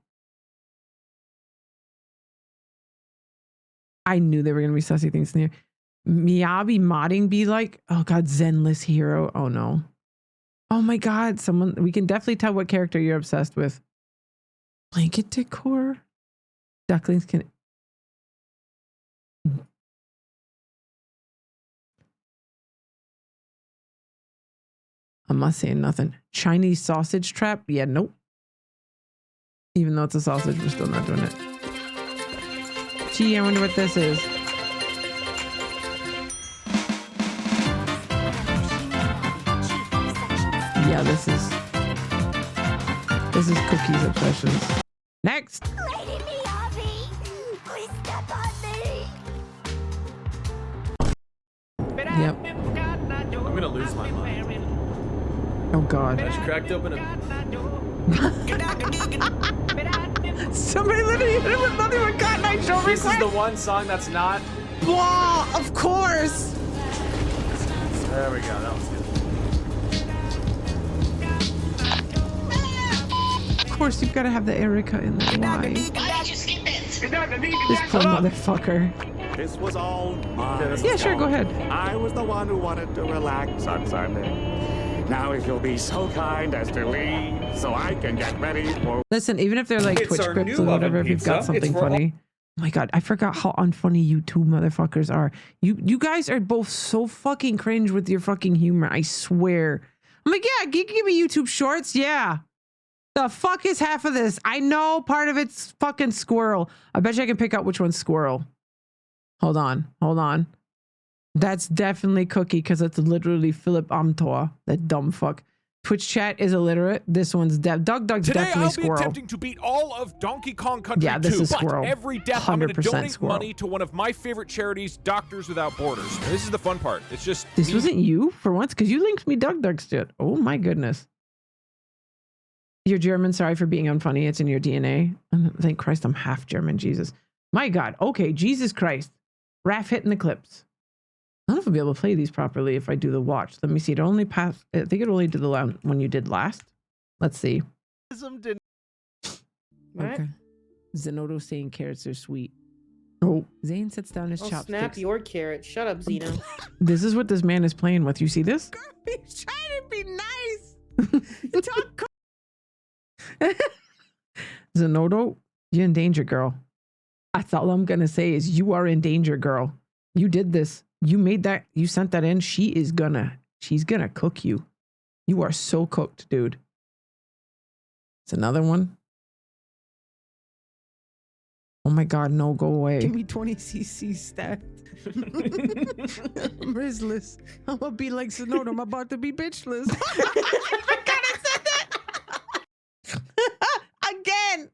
I knew there were gonna be sussy things in here. Miyabi modding be like, oh god, Zenless hero. Oh no. Oh my god, someone, we can definitely tell what character you're obsessed with. Blanket decor? Ducklings can... I'm not saying nothing. Chinese sausage trap? Yeah, nope. Even though it's a sausage, we're still not doing it. Gee, I wonder what this is. Yeah, this is Cookie's obsessions. Next. Yep. I'm gonna lose my mind. Oh god. I just cracked open a. Somebody literally hit him with nothing but Cotton Eye Show This is the one song that's not. Blah, of course. There we go. That was good. Of course, you've got to have the Erica in there. Why? This poor motherfucker. This was all mine. Yeah, sure, go ahead. I was the one who wanted to relax on Sunday. Now if you'll be so kind as to leave so I can get ready for... Listen, even if they're like It's Twitch our scripts new or whatever, oven if you've got pizza. something It's for funny. Oh my god, I forgot how unfunny you two motherfuckers are. You guys are both so fucking cringe with your fucking humor, I swear. I'm like, yeah, you can give me YouTube shorts, yeah. The fuck is half of this? I know part of it's fucking squirrel. I bet you I can pick out which one's squirrel. Hold on. That's definitely Cookie because it's literally Philip Amthor, that dumb fuck. Twitch chat is illiterate. This one's Doug's Today definitely I'll squirrel. be attempting to beat all of Donkey Kong Country Yeah, this 2, is squirrel. but every death I'm going to 100% donate squirrel. money to one of my favorite charities, Doctors Without Borders. And this is the fun part. It's just This me. wasn't you for once because you linked me Doug's shit. Oh my goodness. You're German. Sorry for being unfunny. It's in your DNA. Thank Christ I'm half German. Jesus. My God. Okay. Jesus Christ. Raph hitting the clips. I don't know if I'll be able to play these properly if I do the watch. Let me see. It only passed. I think it only did the one you did last. Let's see. Didn't- Okay. Zenodo saying carrots are sweet. Oh. Zane sits down his Oh, chopsticks. snap your carrot. Shut up, Zeno. This is what this man is playing with. You see this? He's trying to be nice. Talk. Zenodo, you're in danger, girl. That's all I'm gonna say is you are in danger, girl. You did this. You made that. You sent that in. She's gonna cook you. You are so cooked, dude. It's another one. Oh my God, no, go away. Give me 20 cc stacked. I'm Rizzless. I'm gonna be like Sonoda. I'm about to be bitchless. I forgot I said that. Again.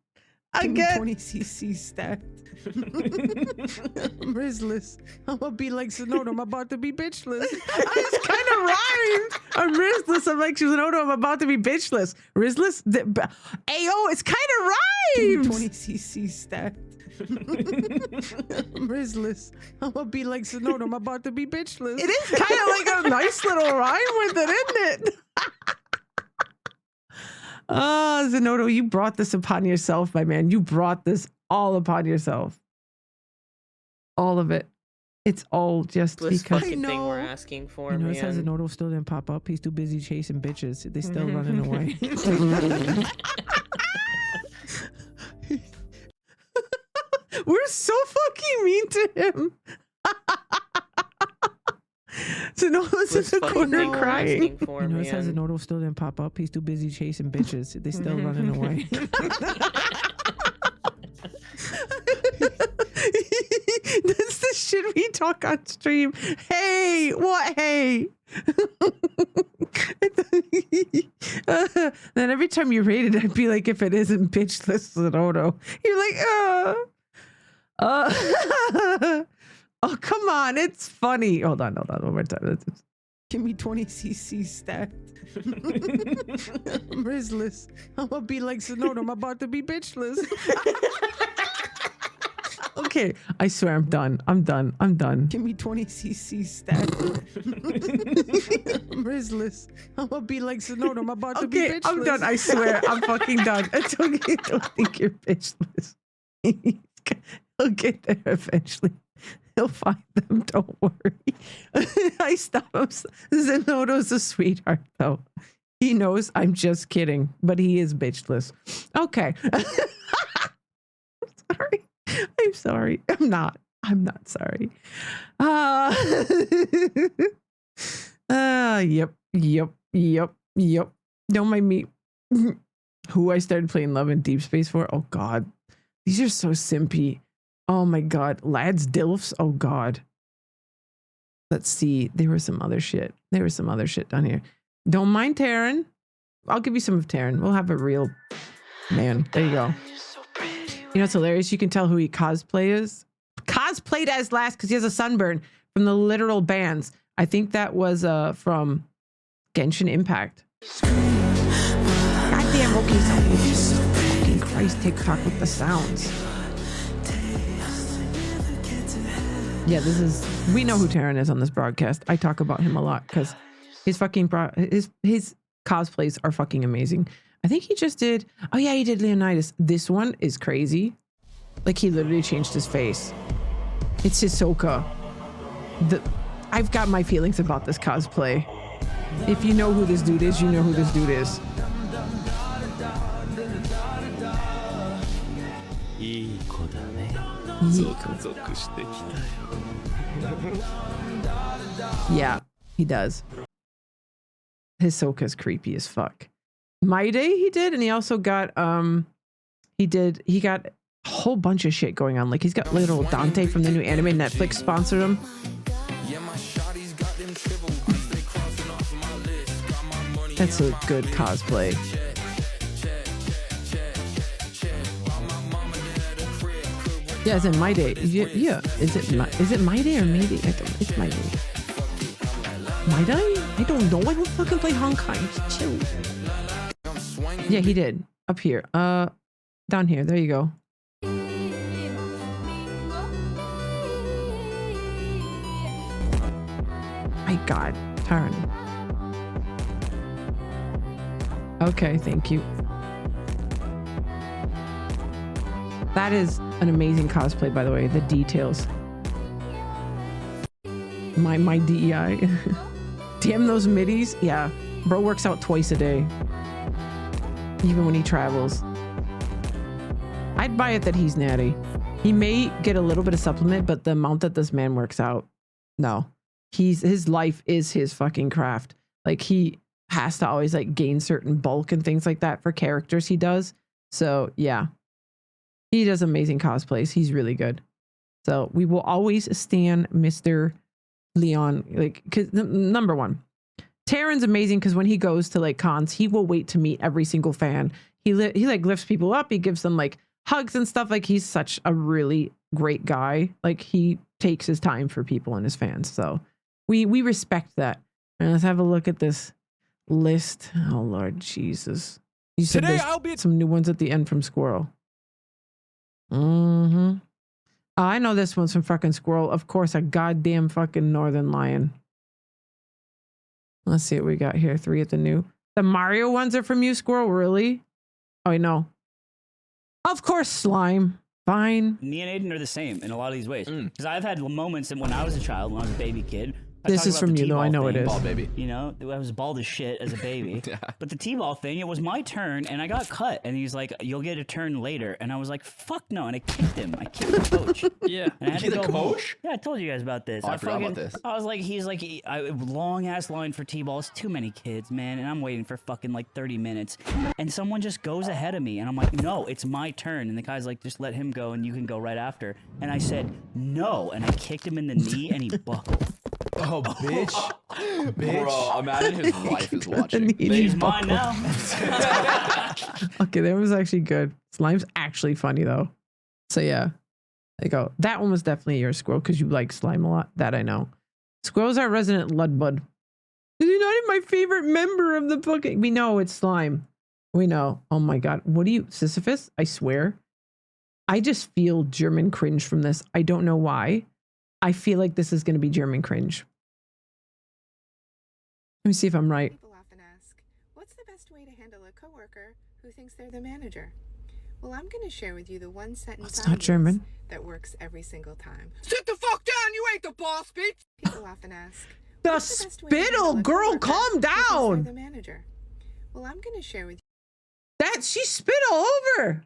Give me 20 cc stacked. I'm Rizzless. I'm gonna be like Sonoda. I'm about to be bitchless. It's kind of rhymed. I'm Rizzless. I'm like Sonoda. I'm about to be bitchless. Rizzless. Ayo, it's kind of rhymed. 20 cc stacked. I'm Rizzless. I'm gonna be like Sonoda. I'm about to be bitchless. It is kind of like a nice little rhyme with it, isn't it? Oh, Zenodo, you brought this upon yourself, my man. You brought this all upon yourself. All of it. It's all just This because fucking thing we're asking for, you notice how man. Zenodo still didn't pop up. He's too busy chasing bitches. They still running away. We're so fucking this fucking corner thing we're crying. asking for, You notice man. Hesinoto still didn't pop up. He's too busy chasing bitches. They still running away. That's the shit we talk on stream. Hey, what? Hey. Then every time you rate it, I'd be like, if it isn't bitchless Sonoto, you're like, oh, come on. It's funny. Hold on. One more time. Give me 20 cc stacked. I'm Rizzless. I'm gonna be like Sonoto. I'm about to be bitchless. Okay, I swear I'm done. I'm done. Give me 20 cc stacked. I'm Rizzless. I'm gonna be like Sonoto. I'm about to be bitchless. Okay, I'm done. I swear. I'm fucking done. It's okay. Don't think you're bitchless. He'll get there eventually. He'll find them. Don't worry. I stop him. Zenoto's a sweetheart, though. He knows I'm just kidding, but he is bitchless. Okay. Sorry. I'm sorry. I'm not sorry. Yep. Don't mind me. Who I started playing Love in Deep Space for? Oh God. These are so simpy. Oh my God. Lads Dilfs. Oh God. Let's see. There was some other shit. Down here. Don't mind Taryn. I'll give you some of Taryn. We'll have a real man. There you go. You know, it's hilarious. You can tell who he cosplayed as last because he has a sunburn from the literal bands. I think that was from Genshin Impact. Goddamn, okay, so fucking Christ, TikTok with the sounds. Yeah, we know who Taryn is on this broadcast. I talk about him a lot because his fucking his cosplays are fucking amazing. I think he just did. Oh yeah, he did Leonidas. This one is crazy. Like he literally changed his face. It's Hisoka. I've got my feelings about this cosplay. If you know who this dude is, you know who this dude is. Yeah, he does. Hisoka's creepy as fuck. My Day he did, and he also got he got a whole bunch of shit going on. Like he's got little Dante from the new anime. Netflix sponsored him. That's a good cosplay. Yeah, it's in My Day. Yeah. Is it My Day or Mayday? It's My Day. My Day? I don't know. I don't fucking play Honkai. Chill. Yeah, he did. Up here. Down here. There you go. My God. Turn. Okay, thank you. That is an amazing cosplay, by the way. The details. My DEI. Damn those middies. Yeah. Bro works out twice a day. Even when he travels. I'd buy it that he's natty. He may get a little bit of supplement, but the amount that this man works out, no. His life is his fucking craft. Like he has to always like gain certain bulk and things like that for characters he does. So yeah. He does amazing cosplays. He's really good. So we will always stand Mr. Leon, like, cause number one, Taryn's amazing because when he goes to like cons, he will wait to meet every single fan. He like lifts people up. He gives them like hugs and stuff. Like he's such a really great guy. Like he takes his time for people and his fans. So we respect that. And let's have a look at this list. Oh Lord Jesus! You said Today there's I'll be some new ones at the end from Squirrel. Mm-hmm. Oh, I know this one's from fucking Squirrel. Of course, a goddamn fucking Northern Lion. Let's see what we got here. 3 at the new. The Mario ones are from you, Squirrel? Really? Oh, I know. Of course, Slime. Fine. Me and Aiden are the same in a lot of these ways. Because I've had moments when I was a child, when I was a baby kid, This is from you, though. I know it is. Ball baby. You know, I was bald as shit as a baby. But the T-ball thing, it was my turn, and I got cut. And he's like, "You'll get a turn later." And I was like, "Fuck no!" And I kicked him. I kicked the coach. Yeah. And I had You to kicked go the home. coach? Yeah, I told you guys about this. Oh, I forgot about this. I was like, he's like, long ass line for T-balls. Too many kids, man. And I'm waiting for fucking like 30 minutes, and someone just goes ahead of me, and I'm like, "No, it's my turn." And the guy's like, "Just let him go, and you can go right after." And I said, "No," and I kicked him in the knee, and he buckled. Oh, bitch. Bro, imagine his wife is watching. He's mine now. Okay, that was actually good. Slime's actually funny though. So yeah, there you go. That one was definitely your Squirrel because you like slime a lot. That I know. Squirrel's our resident Ludbud. Is he not even my favorite member of the fucking? We know it's Slime. We know. Oh my god. What do you, Sisyphus? I swear. I just feel German cringe from this. I don't know why. I feel like this is going to be German cringe. Let me see if I'm right. People often ask, what's the best way to handle a coworker who thinks they're the manager? Well, I'm going to share with you the one sentence It's not German. that works every single time. Sit the fuck down! You ain't the boss, bitch! People often ask, The spittle, girl, calm down. the manager. Well, I'm going to share with That she spit all over.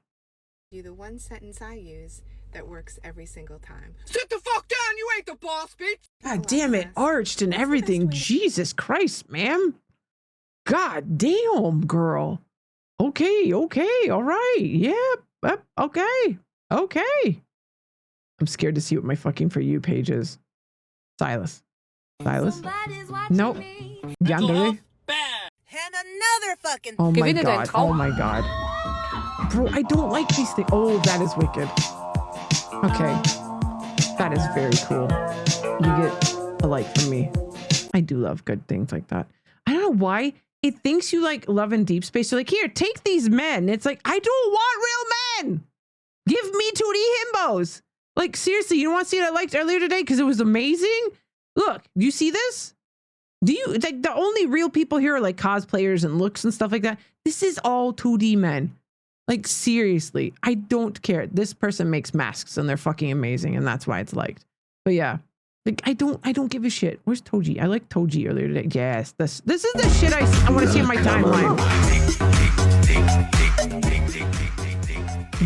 you the one sentence I use that works every single time. Sit the fuck down! You ain't the boss, bitch! God damn it, arched and everything. Jesus Christ, ma'am. God damn, girl. Okay, all right. Yep, okay. I'm scared to see what my fucking For You page is. Silas. Nope. Yandere. And another fucking... Oh my god. Oh my god. Bro, I don't like these things. Oh, that is wicked. Okay. That is very cool. You get a like from me. I do love good things like that. I don't know why. It thinks you like love in deep space. You're like, here, take these men. It's like, I don't want real men. Give me 2D himbos. Like, seriously, you don't want to see what I liked earlier today because it was amazing? Look, do you see this? Do you, like, the only real people here are like cosplayers and looks and stuff like that. This is all 2D men. Like, seriously, I don't care. This person makes masks and they're fucking amazing, and that's why it's liked. But yeah, like, I don't give a shit. Where's Toji? I liked Toji earlier today. Yes, this is the shit I want to see on my timeline.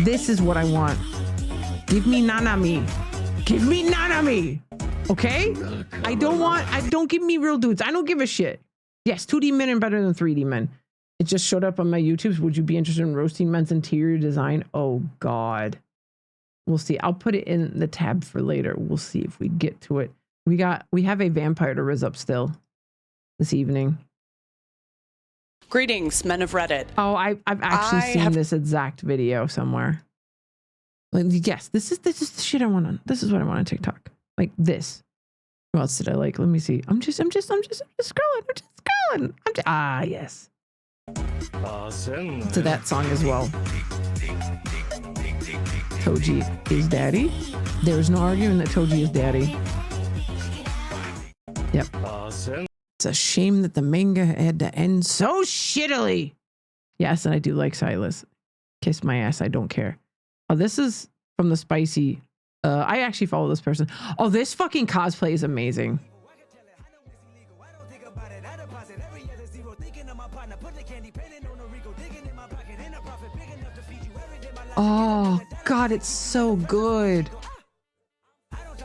This is what I want. Give me Nanami. Give me Nanami. Okay? Don't give me real dudes. I don't give a shit. Yes, 2D men are better than 3D men. It just showed up on my YouTubes. Would you be interested in roasting men's interior design? Oh God. We'll see. I'll put it in the tab for later. We'll see if we get to it. We have a vampire to rizz up still this evening. Greetings, men of Reddit. Oh, I've actually seen this exact video somewhere. Like, yes, this is the shit I want on. This is what I want on TikTok. Like this. What else did I like? Let me see. I'm just scrolling. Yes. Awesome. To that song as well. Toji is daddy. There's no arguing that Toji is daddy. Yep. Awesome. It's a shame that the manga had to end so shittily. Yes, and I do like Silas. Kiss my ass, I don't care. Oh, this is from the spicy. I actually follow this person. Oh, this fucking cosplay is amazing. Oh, God, it's so good.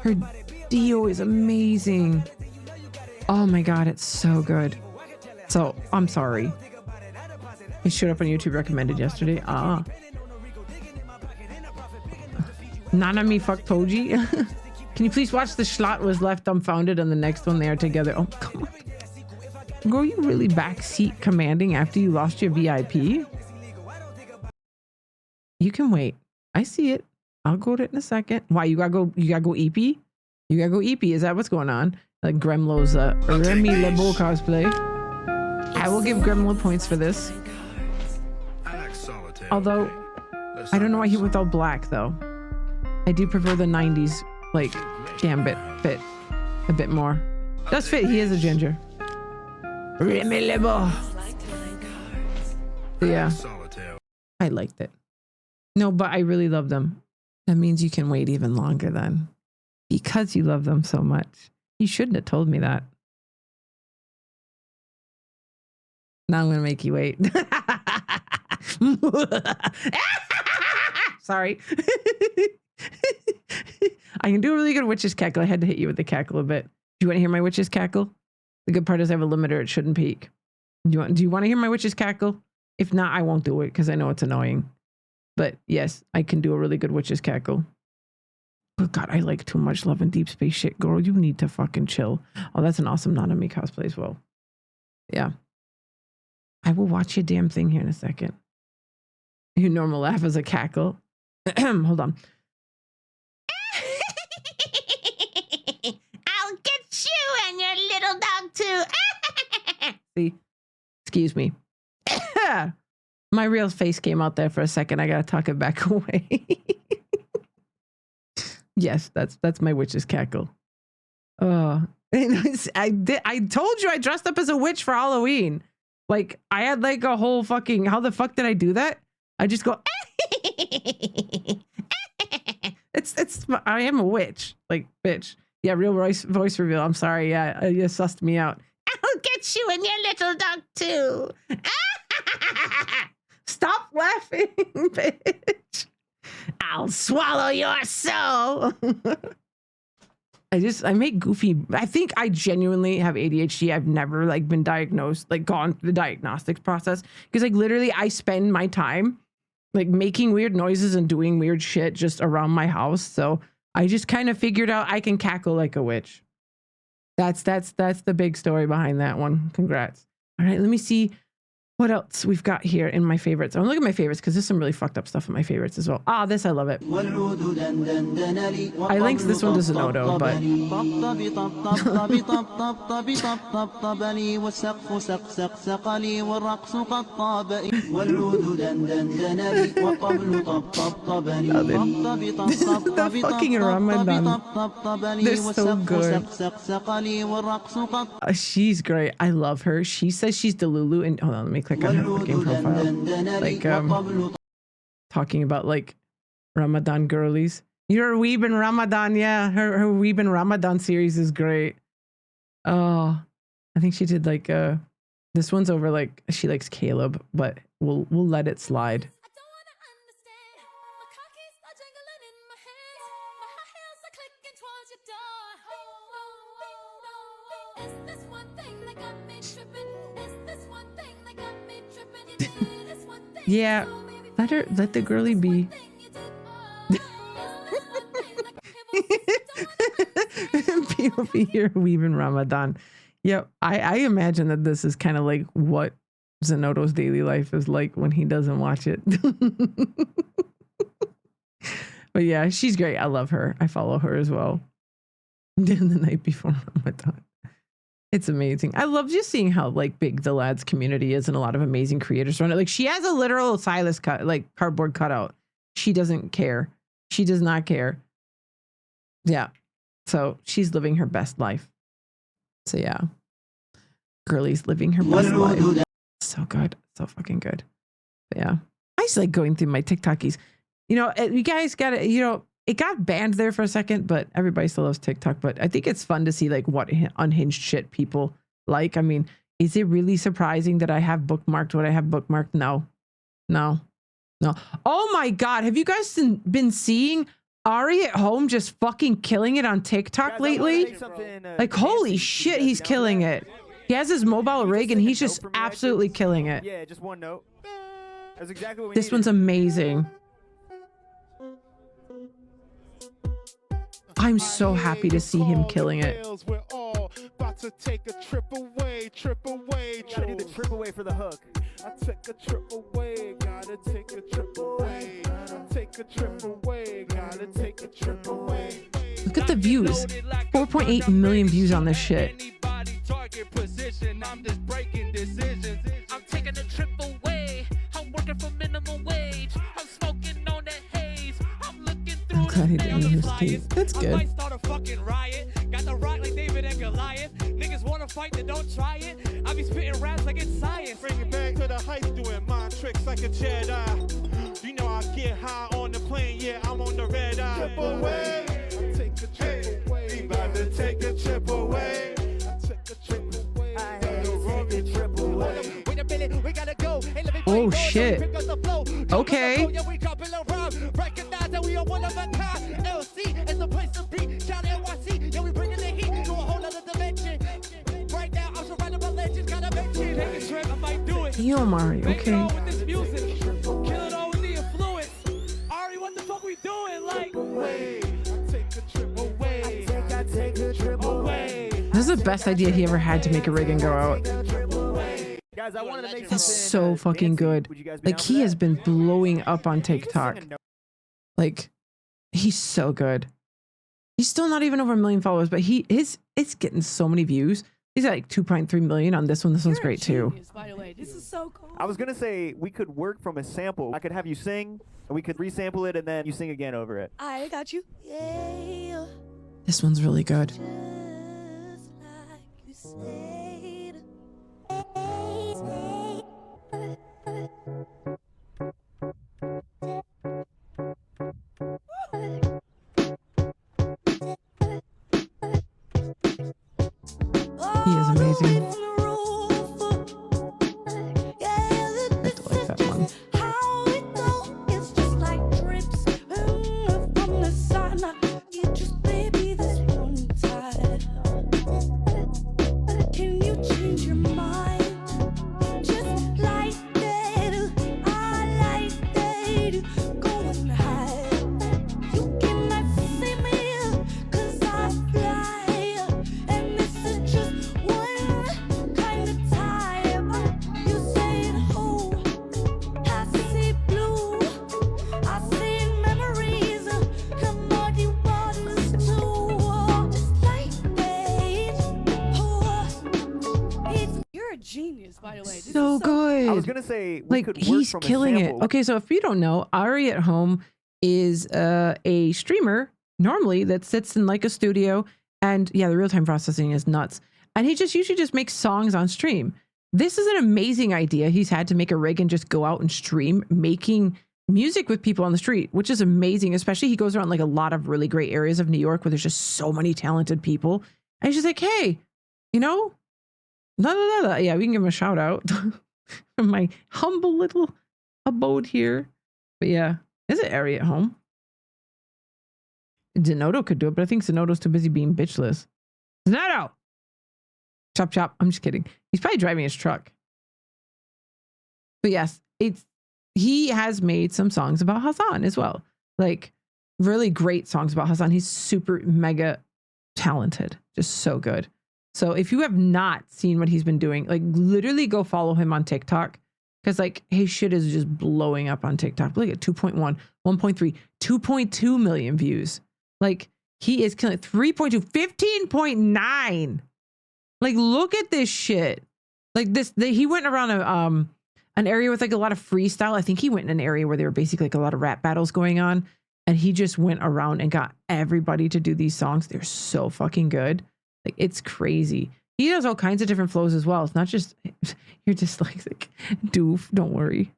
Her Dio is amazing. Oh my God, it's so good. So, I'm sorry. It showed up on YouTube recommended yesterday. Nanami fuck Toji. Can you please watch the Schlot was left dumbfounded and the next one they are together? Oh, come on. Girl, you really backseat commanding after you lost your VIP? You can wait. I see it. I'll go to it in a second. Why, you gotta go EP? You gotta go EP. Is that what's going on? Like Gremlo's Remy Lebo cosplay. I will give Gremlo points for this. Although, I don't know why he went all black though. I do prefer the 90s, like, Gambit fit a bit more. Does fit, he is a ginger. Remy Lebo. Yeah. I liked it. No, but I really love them. That means you can wait even longer then. Because you love them so much. You shouldn't have told me that. Now I'm gonna make you wait. Sorry. I can do a really good witch's cackle. I had to hit you with the cackle a bit. Do you want to hear my witch's cackle? The good part is I have a limiter. It shouldn't peak. Do you want to hear my witch's cackle? If not, I won't do it because I know it's annoying. But yes, I can do a really good witch's cackle. Oh God, I like too much Love and Deep Space shit. Girl, you need to fucking chill. Oh, that's an awesome Nanami cosplay as well. Yeah. I will watch your damn thing here in a second. Your normal laugh is a cackle. Hold on. I'll get you and your little dog too. See? Excuse me. My real face came out there for a second. I gotta tuck it back away. Yes, that's my witch's cackle. Oh, I told you I dressed up as a witch for Halloween. Like I had like a whole fucking. How the fuck did I do that? I just go. It's. I am a witch. Like bitch. Yeah, real voice reveal. I'm sorry. Yeah, you sussed me out. I'll get you and your little dog too. Stop laughing, bitch. I'll swallow your soul. I make goofy. I think I genuinely have ADHD. I've never like been diagnosed, like gone through the diagnostics process because like literally I spend my time like making weird noises and doing weird shit just around my house. So I just kind of figured out I can cackle like a witch. That's the big story behind that one. Congrats. All right, let me see what else we've got here in my favorites. I'm gonna look at my favorites because there's some really fucked up stuff in my favorites as well. Ah, this I love it. I linked this one to Zenodo, but the fucking Ramadan. They're so good. She's great. I love her. She says she's Delulu, and hold on, let me click on her fucking profile. Like talking about like Ramadan girlies. You're a weeb in Ramadan, yeah. Her weeb in Ramadan series is great. Oh, I think she did like this one's over like she likes Caleb, but we'll let it slide. Yeah, let the girly be. POV here, weaving Ramadan. Yep, I imagine that this is kind of like what Zenodo's daily life is like when he doesn't watch it. But yeah, she's great. I love her. I follow her as well. The night before Ramadan. It's amazing. I love just seeing how like big the lads community is and a lot of amazing creators run it. Like she has a literal Silas cut, like cardboard cutout. She doesn't care. She does not care. Yeah. So she's living her best life. So yeah. Girlie's living her best life. So good. So fucking good. But yeah. I just like going through my TikTokies. You know, you guys got to, you know, it got banned there for a second, but everybody still loves TikTok. But I think it's fun to see like what unhinged shit people like. I mean, is it really surprising that I have bookmarked what I have bookmarked? No. Oh my God. Have you guys been seeing Ari at home just fucking killing it on TikTok lately? Like, holy shit, he's killing it. He has his mobile rig and he's just absolutely killing it. Yeah, just one note. That's exactly what we This one's amazing. I'm so happy to see him killing it. About to take a trip away. Gotta do the trip away for the hook. I took a trip away, gotta take a trip away. Take a trip away, gotta take a trip away. Look at the views. 4.8 million views on this shit. Target position, I'm just breaking decisions. I'm taking a trip away. I'm working for minimum wage. I'm smoking on that haze. I'm looking through. I'm glad he didn't use teeth. That's good. I might start a fucking riot. Got the rock like David and Goliath. Niggas wanna fight, then don't try it. I be spitting raps like it's science. Bring it back to the heights, doing mind tricks like a Jedi. You know I get high on the plane, yeah, I'm on the red eye. Trip away. I take a trip away. We about to take a trip away. I took a trip away. I had to take a trip away. Wait a minute. shit. Okay. Yo, Mario. Okay. This is the best idea he ever had to make a rig and go out. Guys, I wanted to make That's something so fucking good. Like, he has been blowing up on TikTok. Like, he's so good. He's still not even over 1 million followers, but it's getting so many views. He's at like 2.3 million on this one. This one's great too. By the way, this is so cool. I was gonna say we could work from a sample. I could have you sing, and we could resample it, and then you sing again over it. I got you. Yeah. This one's really good. He is amazing. I do like that one. So good. I was gonna say we like could work he's from a killing it. sample. Okay, so if you don't know, Ari at Home is a streamer normally that sits in like a studio, and yeah, the real-time processing is nuts. And he just usually just makes songs on stream. This is an amazing idea. He's had to make a rig and just go out and stream making music with people on the street, which is amazing. Especially he goes around like a lot of really great areas of New York where there's just so many talented people. And he's just like, hey, you know, yeah, we can give him a shout out from my humble little abode here. But yeah, is it Ari at Home? Zenodo could do it, but I think Zenodo's too busy being bitchless. Zenodo! Chop chop. I'm just kidding. He's probably driving his truck. But yes, he has made some songs about Hassan as well. Like really great songs about Hassan. He's super mega talented. Just so good. So if you have not seen what he's been doing, like literally go follow him on TikTok. Because like his shit is just blowing up on TikTok. Look at 2.1, 1.3, 2.2 million views. Like he is killing 3.2, 15.9. Like look at this shit. Like he went around an area with like a lot of freestyle. I think he went in an area where there were basically like a lot of rap battles going on. And he just went around and got everybody to do these songs. They're so fucking good. Like it's crazy. He does all kinds of different flows as well. It's not just you're dyslexic. Doof, don't worry.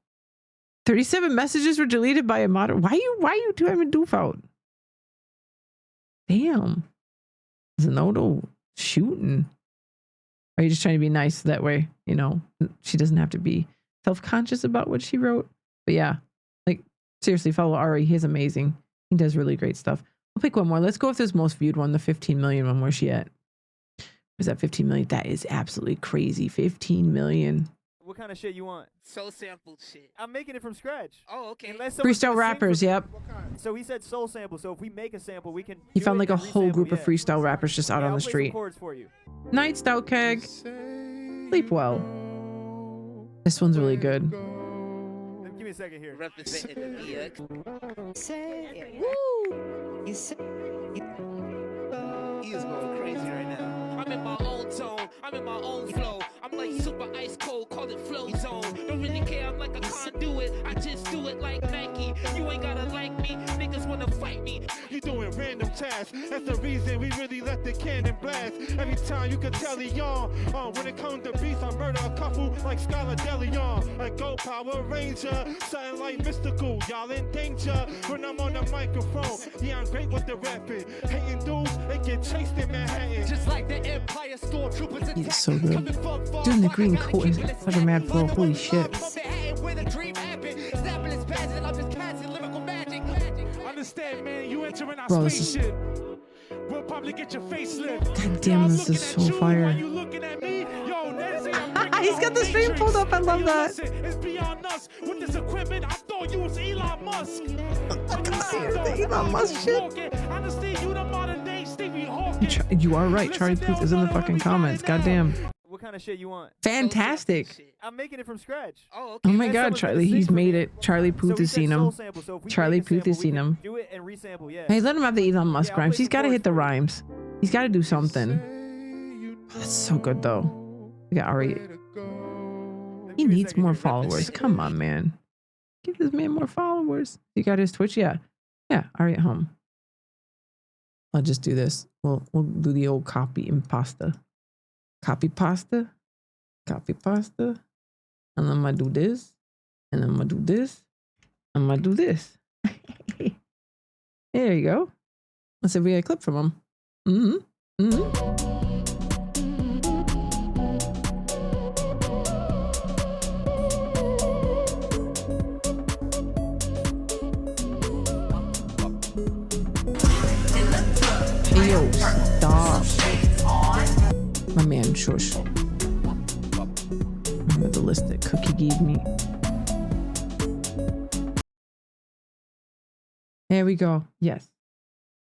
37 messages were deleted by a moderator. Why you having doof out? Damn. Zenodo shooting. Are you just trying to be nice that way? You know, she doesn't have to be self-conscious about what she wrote. But yeah, like seriously, follow Ari. He's amazing. He does really great stuff. I'll pick one more. Let's go with this most viewed one, the 15 million one. Where's she at? Is that 15 million? That is absolutely crazy. 15 million. What kind of shit you want? Soul sample shit. I'm making it from scratch. Oh, okay. Freestyle rappers, yep. So he said soul sample. So if we make a sample, we can. He found like a whole group of freestyle rappers just out on the street. For you. Night Stout Keg. Sleep well. This one's really good. Give me a second here. Representing the Say, woo! You say, he is going crazy right now. I'm in my own zone, I'm in my own flow. I'm like super ice cold, call it flow zone. Don't really care, I'm like a conduit. I just do it like Nike. You ain't gotta like me, niggas wanna fight me. You doing random tasks. That's the reason we really let the cannon blast. Every time you can tell Leon. When it comes to beats, I murder a couple like Skylar DeLeon. Like Go Power Ranger, something like mystical. Y'all in danger when I'm on the microphone. Yeah, I'm great with the rapping. Hating dudes, they get chased in Manhattan. Just like the Empire Stormtroopers. He's so good. Doing the green coat is such a mad flow. Holy shit. understand, man. You entering our Bro, this is- spaceship. We'll probably get your facelift. God damn, this is so fire. You looking at me? Yo, He's got the stream pulled up. I love that. Listen, it's beyond us. With this equipment, I thought you was Elon Musk. The Elon Musk shit. I understand you the modern day Stevie Hawking. You are right. Charlie Puth is in the fucking comments. Goddamn. What kind of shit you want? Fantastic. I'm making it from scratch. Oh, Oh my God, Charlie. He's made it. Charlie Puth has seen him. Charlie Puth has seen him. Do it and resample, yeah. Hey, let him have the Elon Musk rhymes. He's got to hit the rhymes. He's got to do something. That's so good, though. We got Ari. He needs more followers. Come on, man. Give this man more followers. You got his Twitch? Yeah. Yeah, Ari at home. I'll just do this. We'll do the old copy and pasta. Copy pasta. Copy pasta. And I'm going to do this. And I'm going to do this. I'm going to do this. There you go. Let's see if we get a clip from him. Mm-hmm. Mm-hmm. Hey, yo, stop. My man, shush. Remember the list that Cookie gave me. There we go. Yes.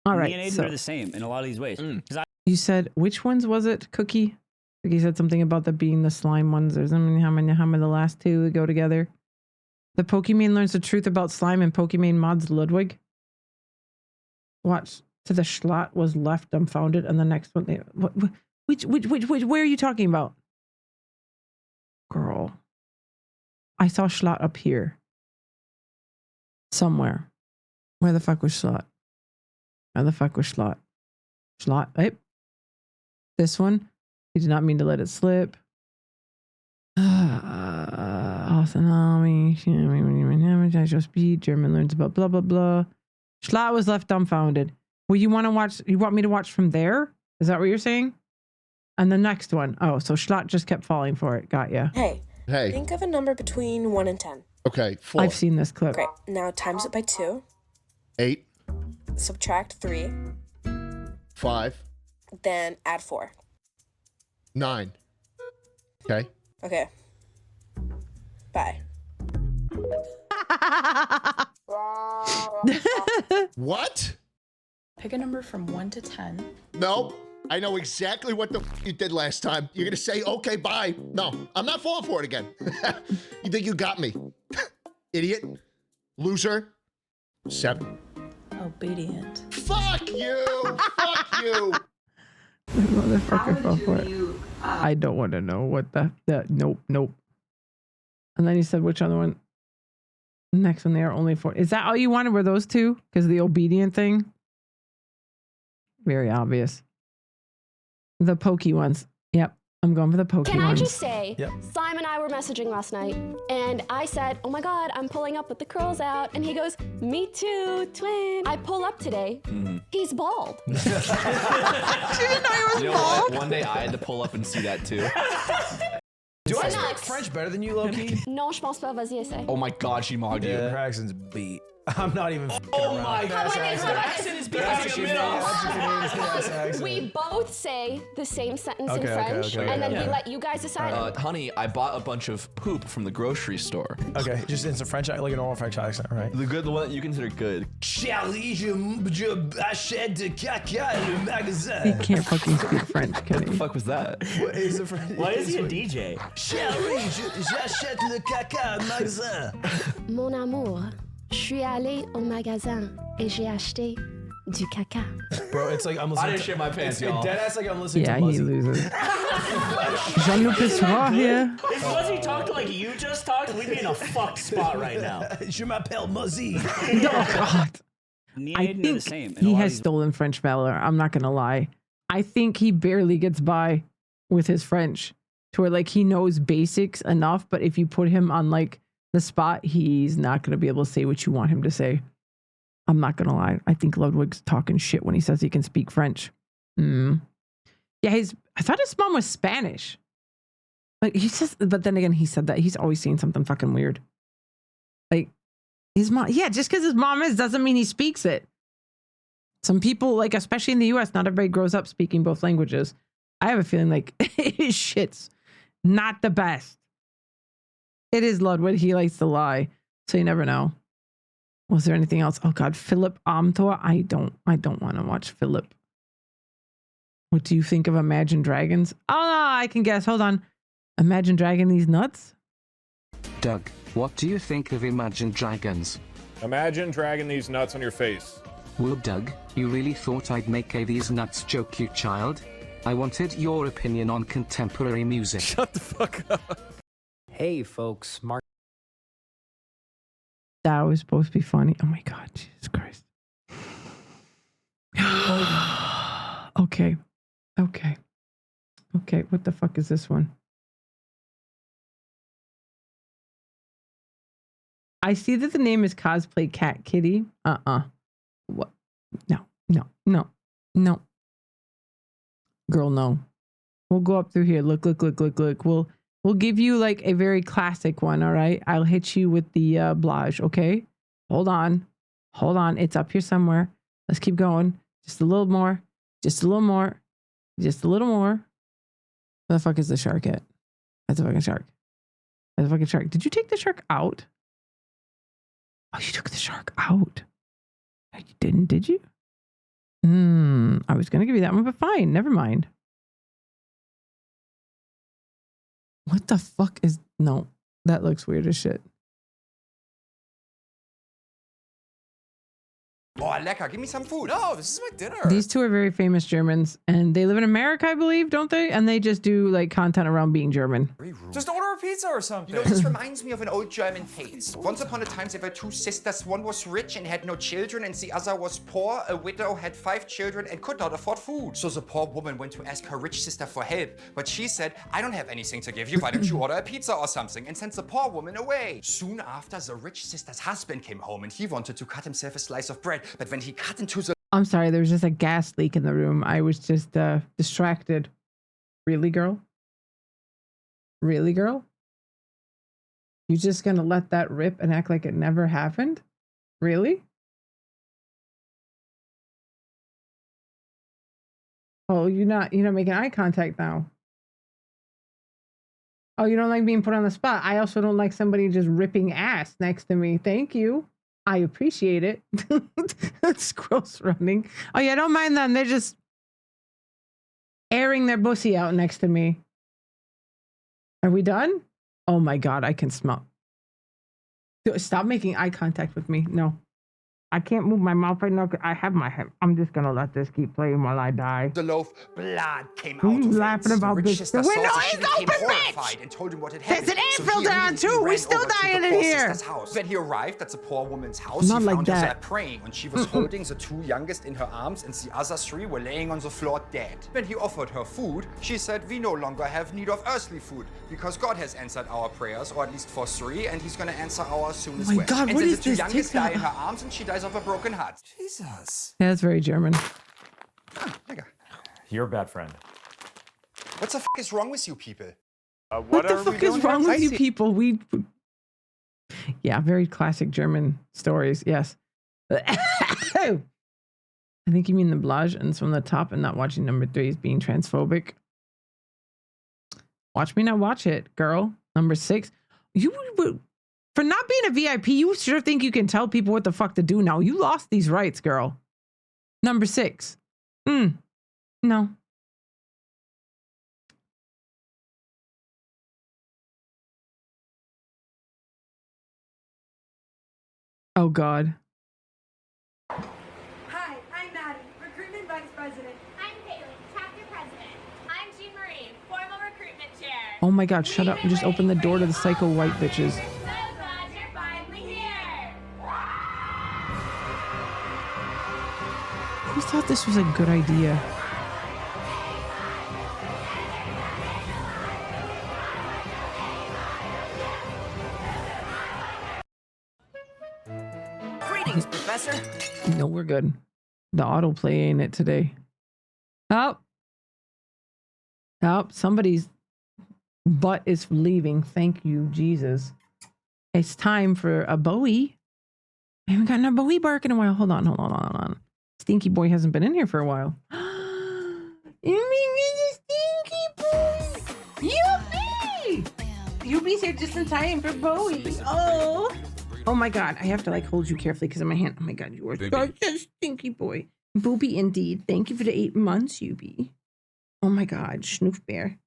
All right. Me and Aiden So are the same in a lot of these ways. 'Cause you said, which ones was it, Cookie? Cookie said something about the being the slime ones. There's how many the last two go together? The Pokemon learns the truth about slime and Pokemon mods Ludwig. Watch. To the Schlot was left dumbfounded, and the next one, which, where are you talking about? Girl. I saw Schlot up here. Somewhere. Where the fuck was Schlot? Where the fuck was Schlot? Schlot, hey. This one, he did not mean to let it slip. Autonomy, natural speed, German learns about blah, blah, blah. Schlot was left dumbfounded. Well, you want me to watch from there? Is that what you're saying? And the next one. Oh, so Schlot just kept falling for it. Got ya. Hey. Hey. Think of a number between 1 and 10. Okay, 4. I've seen this clip. Great. Now times it by 2. 8. Subtract 3. 5. Then add 4. 9. Okay. Okay. Bye. What? Pick a number from 1 to 10. No, I know exactly what the you did last time. You're gonna say, okay, bye. No, I'm not falling for it again. You think you got me? Idiot. Loser. 7. Obedient. Fuck you! Fuck you! The motherfucker fell for it. I don't want to know what the nope. And then he said, which other one? Next one, they are only 4. Is that all you wanted? Were those two? Because of the obedient thing? Very obvious. The pokey ones. Yep. I'm going for the pokey Can ones. I just say, Simon and I were messaging last night, and I said, oh my God, I'm pulling up with the curls out. And he goes, me too, twin. I pull up today. He's bald. She didn't know he was You know bald. what? One day I had to pull up and see that too. Do I It's speak nuts. French better than you, Loki? Non, je pense pas, vas-y, essaie. Oh my god, she mogged you. Her accent's beat. I'm not even f***ing Oh around. my god. Her accent is becoming a mid-off. We both say the same sentence in Okay, okay, French, okay, and then yeah. we let you guys decide. Honey, I bought a bunch of poop from the grocery store. Okay, just in some French, like a normal French accent, right? The one that you consider good. Charlie, je achète de caca le magasin. He can't fucking speak French, can What the he? fuck was that? What is the French? Why is he a DJ? Charlie, j'achète le caca au magasin. Mon amour, je suis allée au magasin et j'ai acheté du caca. Bro, it's like I'm listening I didn't shit my pants, it's y'all. dead ass like I'm listening Yeah, to he Muzzy. loses. Jean-Luc Pessoa here. If Muzzy talked like you just talked, we'd be in a fucked spot right now. Je m'appelle Muzzy. Oh, God. Me I and Aiden are the think same. he has stolen French valor. I'm not going to lie. I think he barely gets by with his French to where like he knows basics enough, but if you put him on like the spot, he's not going to be able to say what you want him to say. I'm not going to lie. I think Ludwig's talking shit when he says he can speak French. Yeah, I thought his mom was Spanish. Like he says, but then again, he said that he's always saying something fucking weird. Like His mom, yeah, just because his mom is doesn't mean he speaks it. Some people, like, especially in the US, not everybody grows up speaking both languages. I have a feeling like his shit's not the best. It is Ludwig. He likes to lie. So you never know. Was there anything else? Oh God, Philip Amthor. I don't want to watch Philip. What do you think of Imagine Dragons? Oh, no, I can guess. Hold on. Imagine Dragon these nuts? Doug, what do you think of Imagine Dragons? Imagine dragging these nuts on your face. Well, Doug, you really thought I'd make a these nuts joke, you child? I wanted your opinion on contemporary music. Shut the fuck up. Hey, folks. Mark. That was supposed to be funny. Oh my God, Jesus Christ. Okay. Okay, what the fuck is this one? I see that the name is Cosplay Cat Kitty. What? No. Girl, no. We'll go up through here. Look. We'll give you like a very classic one, all right? I'll hit you with the Blage, okay? Hold on. It's up here somewhere. Let's keep going. Just a little more. Where the fuck is the shark at? That's a fucking shark. Did you take the shark out? Oh, you took the shark out. You didn't, did you? I was going to give you that one, but fine. Never mind. What the fuck is... No, that looks weird as shit. Oh, lecker. Give me some food. No, this is my dinner. These two are very famous Germans, and they live in America, I believe, don't they? And they just do like content around being German. Just order a pizza or something. You know, this reminds me of an old German tale. Once upon a time, there were two sisters. One was rich and had no children, and the other was poor. A widow had 5 children and could not afford food. So the poor woman went to ask her rich sister for help. But she said, I don't have anything to give you. Why don't you order a pizza or something? And sent the poor woman away. Soon after, the rich sister's husband came home, and he wanted to cut himself a slice of bread. But when he cut into the... I'm sorry, there was just a gas leak in the room. I was just distracted. Really, girl? You just gonna let that rip and act like it never happened? Really? Oh, you're not making eye contact now. Oh, you don't like being put on the spot. I also don't like somebody just ripping ass next to me. Thank you. I appreciate it. Squirrels running. Oh yeah, don't mind them. They're just airing their pussy out next to me. Are we done? Oh my God, I can smell. Stop making eye contact with me. No. I can't move my mouth right now. I have my head. I'm just gonna let this keep playing while I die. The loaf, blood came Who out you of laughing it. about The this? rich The sister window saw is this and became open, horrified and told him what had happened. There's an So April he down immediately too. We ran still over to dying the in poor here. sister's house. When he arrived at the poor woman's house, Not he like found her that. there praying, and she was holding the 2 youngest in her arms, and the other 3 were laying on the floor dead. When he offered her food, she said, "We no longer have need of earthly food, because God has answered our prayers, or at least for 3, and He's going to answer ours soon as my well." God, and what then is the 2 this youngest TikTok? die in her arms, and she dies of a broken heart. Jesus. Yeah, that's very German. You're a bad friend. What the f is wrong with you people? What the fuck is wrong with you people? Yeah, very classic German stories. Yes. I think you mean the Blage and it's from the top and not watching number 3 is being transphobic. Watch me not watch it, girl. Number 6. You for not being a VIP, you sure think you can tell people what the fuck to do now. You lost these rights, girl. Number 6. No. Oh God. Hi, I'm Maddie, Recruitment Vice President. I'm Haley, Chapter President. I'm Jean Marie, Formal Recruitment Chair. Oh my God, shut up. You just opened the door to the psycho white bitches. So glad you're finally here. Who thought this was a good idea? Greetings, Professor. No, we're good. The autoplay ain't it today. Oh, somebody's butt is leaving. Thank you, Jesus. It's time for a Bowie. I haven't gotten a Bowie bark in a while. Hold on. Stinky boy hasn't been in here for a while. You mean the stinky boy? Yuppie! Yuppie's here just in time for Bowie. Oh my God. I have to like hold you carefully because of my hand. Oh my God, you are such a stinky boy. Booby indeed. Thank you for the 8 months, Yuppie. Oh my God, Schnoof Bear.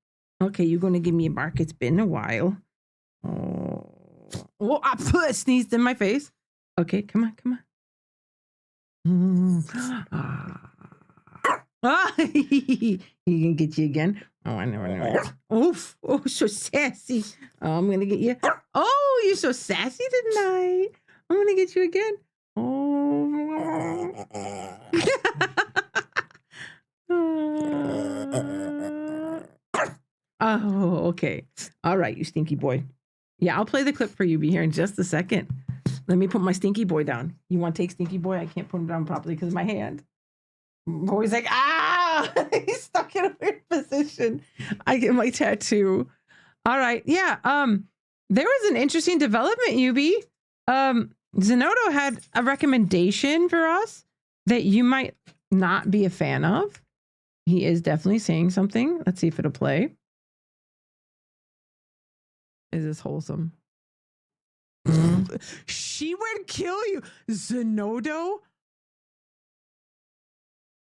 Okay, you're going to give me a bark. It's been a while. Oh, I sneezed in my face. Okay, come on. He can get you again. Oh, I know. Oof. Oh, so sassy. Oh, I'm going to get you. Oh, you're so sassy tonight. I'm going to get you again. Oh, okay. All right, you stinky boy. Yeah, I'll play the clip for you. Be here in just a second. Let me put my stinky boy down. You want to take stinky boy? I can't put him down properly because of my hand. Boy's like, he's stuck in a weird position. I get my tattoo. All right. Yeah. There was an interesting development, Yubi. Zenodo had a recommendation for us that you might not be a fan of. He is definitely saying something. Let's see if it'll play. Is this wholesome? She would kill you. Zenodo?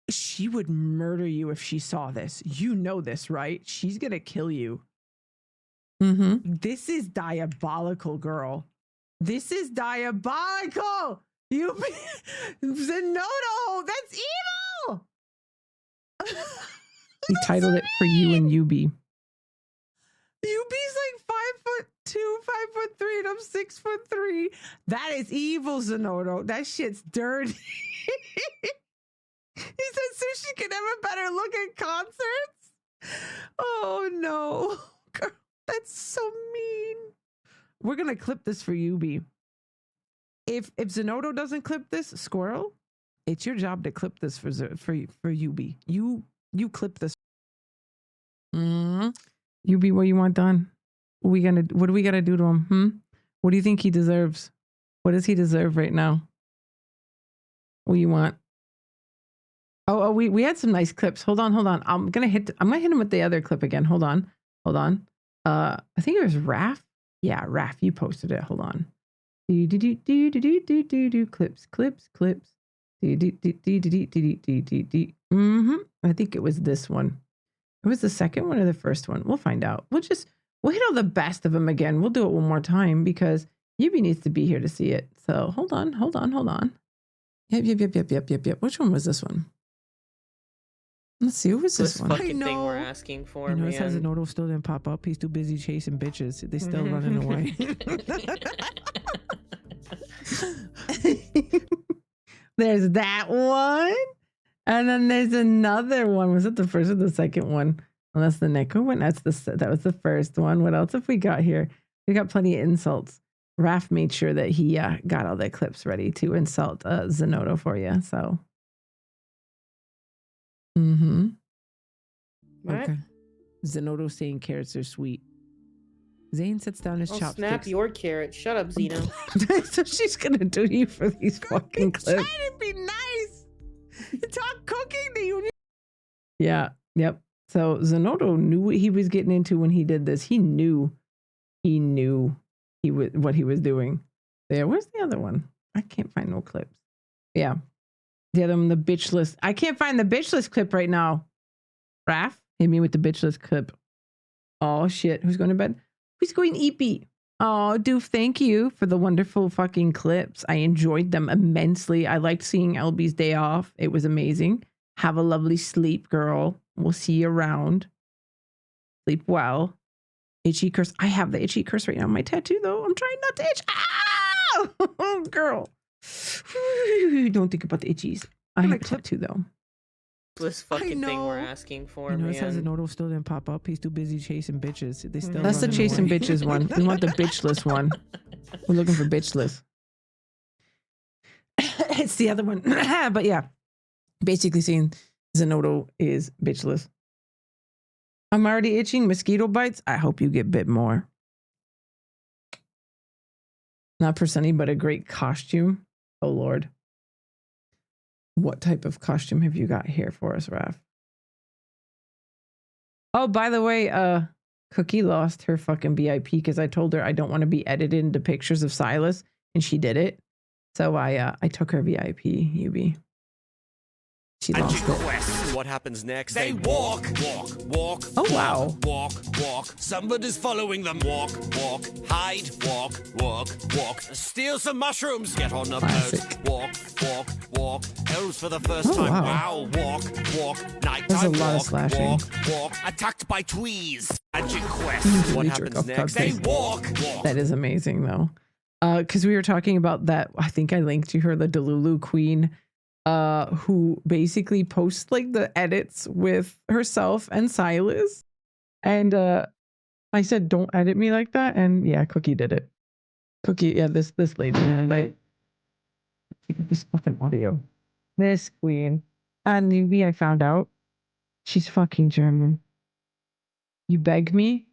She would murder you if she saw this. You know this, right? She's gonna kill you. This is diabolical, girl. This is diabolical. You, Zenodo, that's evil. He titled it For You and Yubi. Yubi's like 5'2", 5'3", and I'm 6'3". That is evil, Zenodo. That shit's dirty. He said so she can have a better look at concerts. Oh no, girl, that's so mean. We're gonna clip this for Yubi. If Zenodo doesn't clip this, Squirrel, it's your job to clip this for Yubi. You clip this. Yubi, what you want done? What do we gotta do to him? What do you think he deserves? What does he deserve right now? What do you want? Oh, we had some nice clips. Hold on. I'm gonna hit him with the other clip again. Hold on. I think it was Raph. Yeah, Raph, you posted it. Hold on. Clips. I think it was this one. It was the second one or the first one. We'll find out. We'll hit all the best of them again. We'll do it one more time because Yubi needs to be here to see it. So hold on. Yep. Which one was this one? Let's see. Who was this one? Fucking thing we're asking for, man. It says Zenodo still didn't pop up. He's too busy chasing bitches. They still running away. There's that one. And then there's another one. Was it the first or the second one? Well, that's the Neko one. That was the first one. What else have we got here? We got plenty of insults. Raph made sure that he got all the clips ready to insult Zenodo for you. So. What? Okay. Zenodo saying carrots are sweet. Zane sets down his chopsticks. Snap your carrot. Shut up, Zeno. So she's gonna do you for these fucking clips. Try to be nice. Talk cooking to you. Yeah. Yep. So Zenodo knew what he was getting into when he did this. He knew what he was doing. There. Where's the other one? I can't find no clips. Yeah. The other one, the bitch list. I can't find the bitch list clip right now. Raph, hit me with the bitch list clip. Oh shit. Who's going to bed? Who's going eepy? Oh, Doof, thank you for the wonderful fucking clips. I enjoyed them immensely. I liked seeing LB's day off. It was amazing. Have a lovely sleep, girl. We'll see you around. Sleep well. Itchy curse. I have the itchy curse right now. My tattoo, though. I'm trying not to itch. Ah! Girl. Don't think about the itchies. I have a tattoo, though. This fucking thing we're asking for, It says man. Zenodo still didn't pop up. He's too busy chasing bitches. They still. That's the running chasing away. bitches one. We want the bitchless one. We're looking for bitchless. It's the other one. But yeah, basically saying Zenodo is bitchless. I'm already itching. Mosquito bites. I hope you get bit more. Not for Sunny, but a great costume. Oh Lord. What type of costume have you got here for us, Raph? Oh, by the way, Cookie lost her fucking VIP because I told her I don't want to be edited into pictures of Silas, and she did it. So I took her VIP, UB. She lost it. What happens next? They walk. Oh wow. Walk. Somebody's following them. Walk. Hide. Walk. Steal some mushrooms. Get on a boat. Walk. Elves for the first time. Wow. Walk. Night There's a time. lot of slashing. Walk. Attacked by tweez. Magic quest. What happens next? They walk. That is amazing though. Because we were talking about that. I think I linked to her, the Delulu Queen, who basically posts like the edits with herself and Silas. And I said, don't edit me like that. And yeah, Cookie did it. Cookie, yeah, this lady. Like, this fucking audio. This queen. And maybe I found out she's fucking German. You beg me?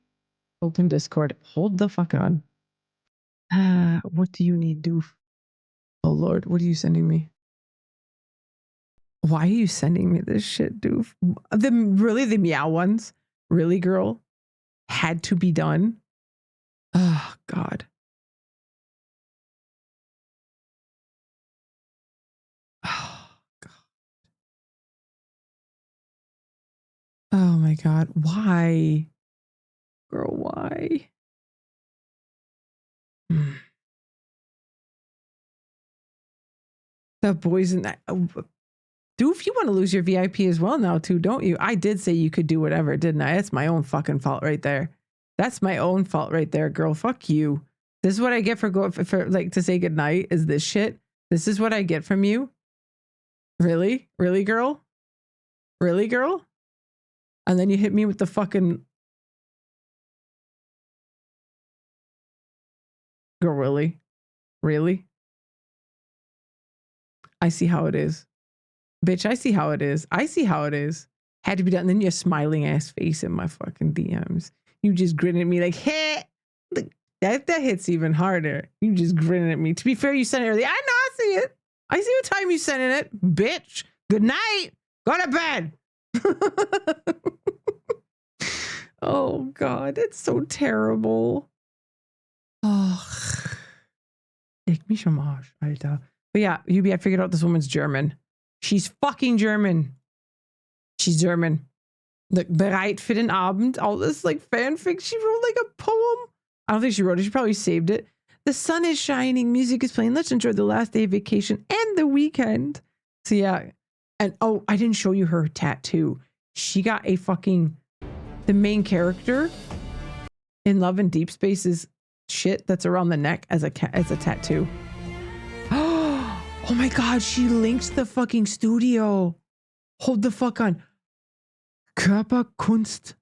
Open Discord. Hold the fuck on. What do you need, doof? Oh Lord, what are you sending me? Why are you sending me this shit, doof? The meow ones? Really, girl? Had to be done? Oh God. Oh God. Oh my God. Why? Girl, why? The boys in that. Doof, you want to lose your VIP as well now too, don't you? I did say you could do whatever, didn't I? That's my own fucking fault right there. That's my own fault right there, girl. Fuck you. This is what I get for going for like to say goodnight is this shit. This is what I get from you. Really? Really, girl? Really, girl? And then you hit me with the fucking girl, really? Really? I see how it is. Bitch, I see how it is. I see how it is. Had to be done. And then your smiling ass face in my fucking DMs. You just grinning at me like, hey, look, that hits even harder. You just grinning at me. To be fair, you sent it early. I know, I see it. I see what time you sending it. Bitch, good night. Go to bed. Oh, God, it's so terrible. Oh, leg mich am Arsch, Alter. But yeah, I figured out this woman's German. She's fucking German. She's German. Look, bereit für den Abend. All this like fanfic. She wrote like a poem. I don't think she wrote it. She probably saved it. The sun is shining. Music is playing. Let's enjoy the last day of vacation and the weekend. So yeah. And oh, I didn't show you her tattoo. She got a fucking, the main character in Love and Deep Space's shit that's around the neck as a tattoo. Oh my God, she linked the fucking studio. Hold the fuck on. Körperkunst.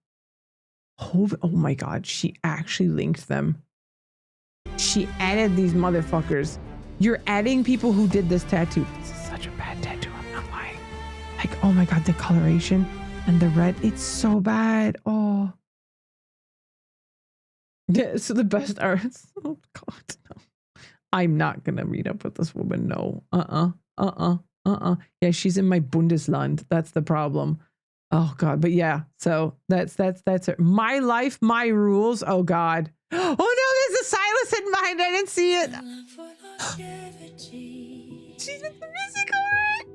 Oh my God, she actually linked them. She added these motherfuckers. You're adding people who did this tattoo. This is such a bad tattoo, I'm not lying. Like, oh my God, the coloration and the red, it's so bad. Oh. Yeah, so the best arts. Oh God, no. I'm not gonna meet up with this woman. No. Yeah, she's in my Bundesland. That's the problem. Oh God. But yeah, so that's her. My life, my rules. Oh God. Oh no, there's a Silas in mind. I didn't see it. She's with the music, alright.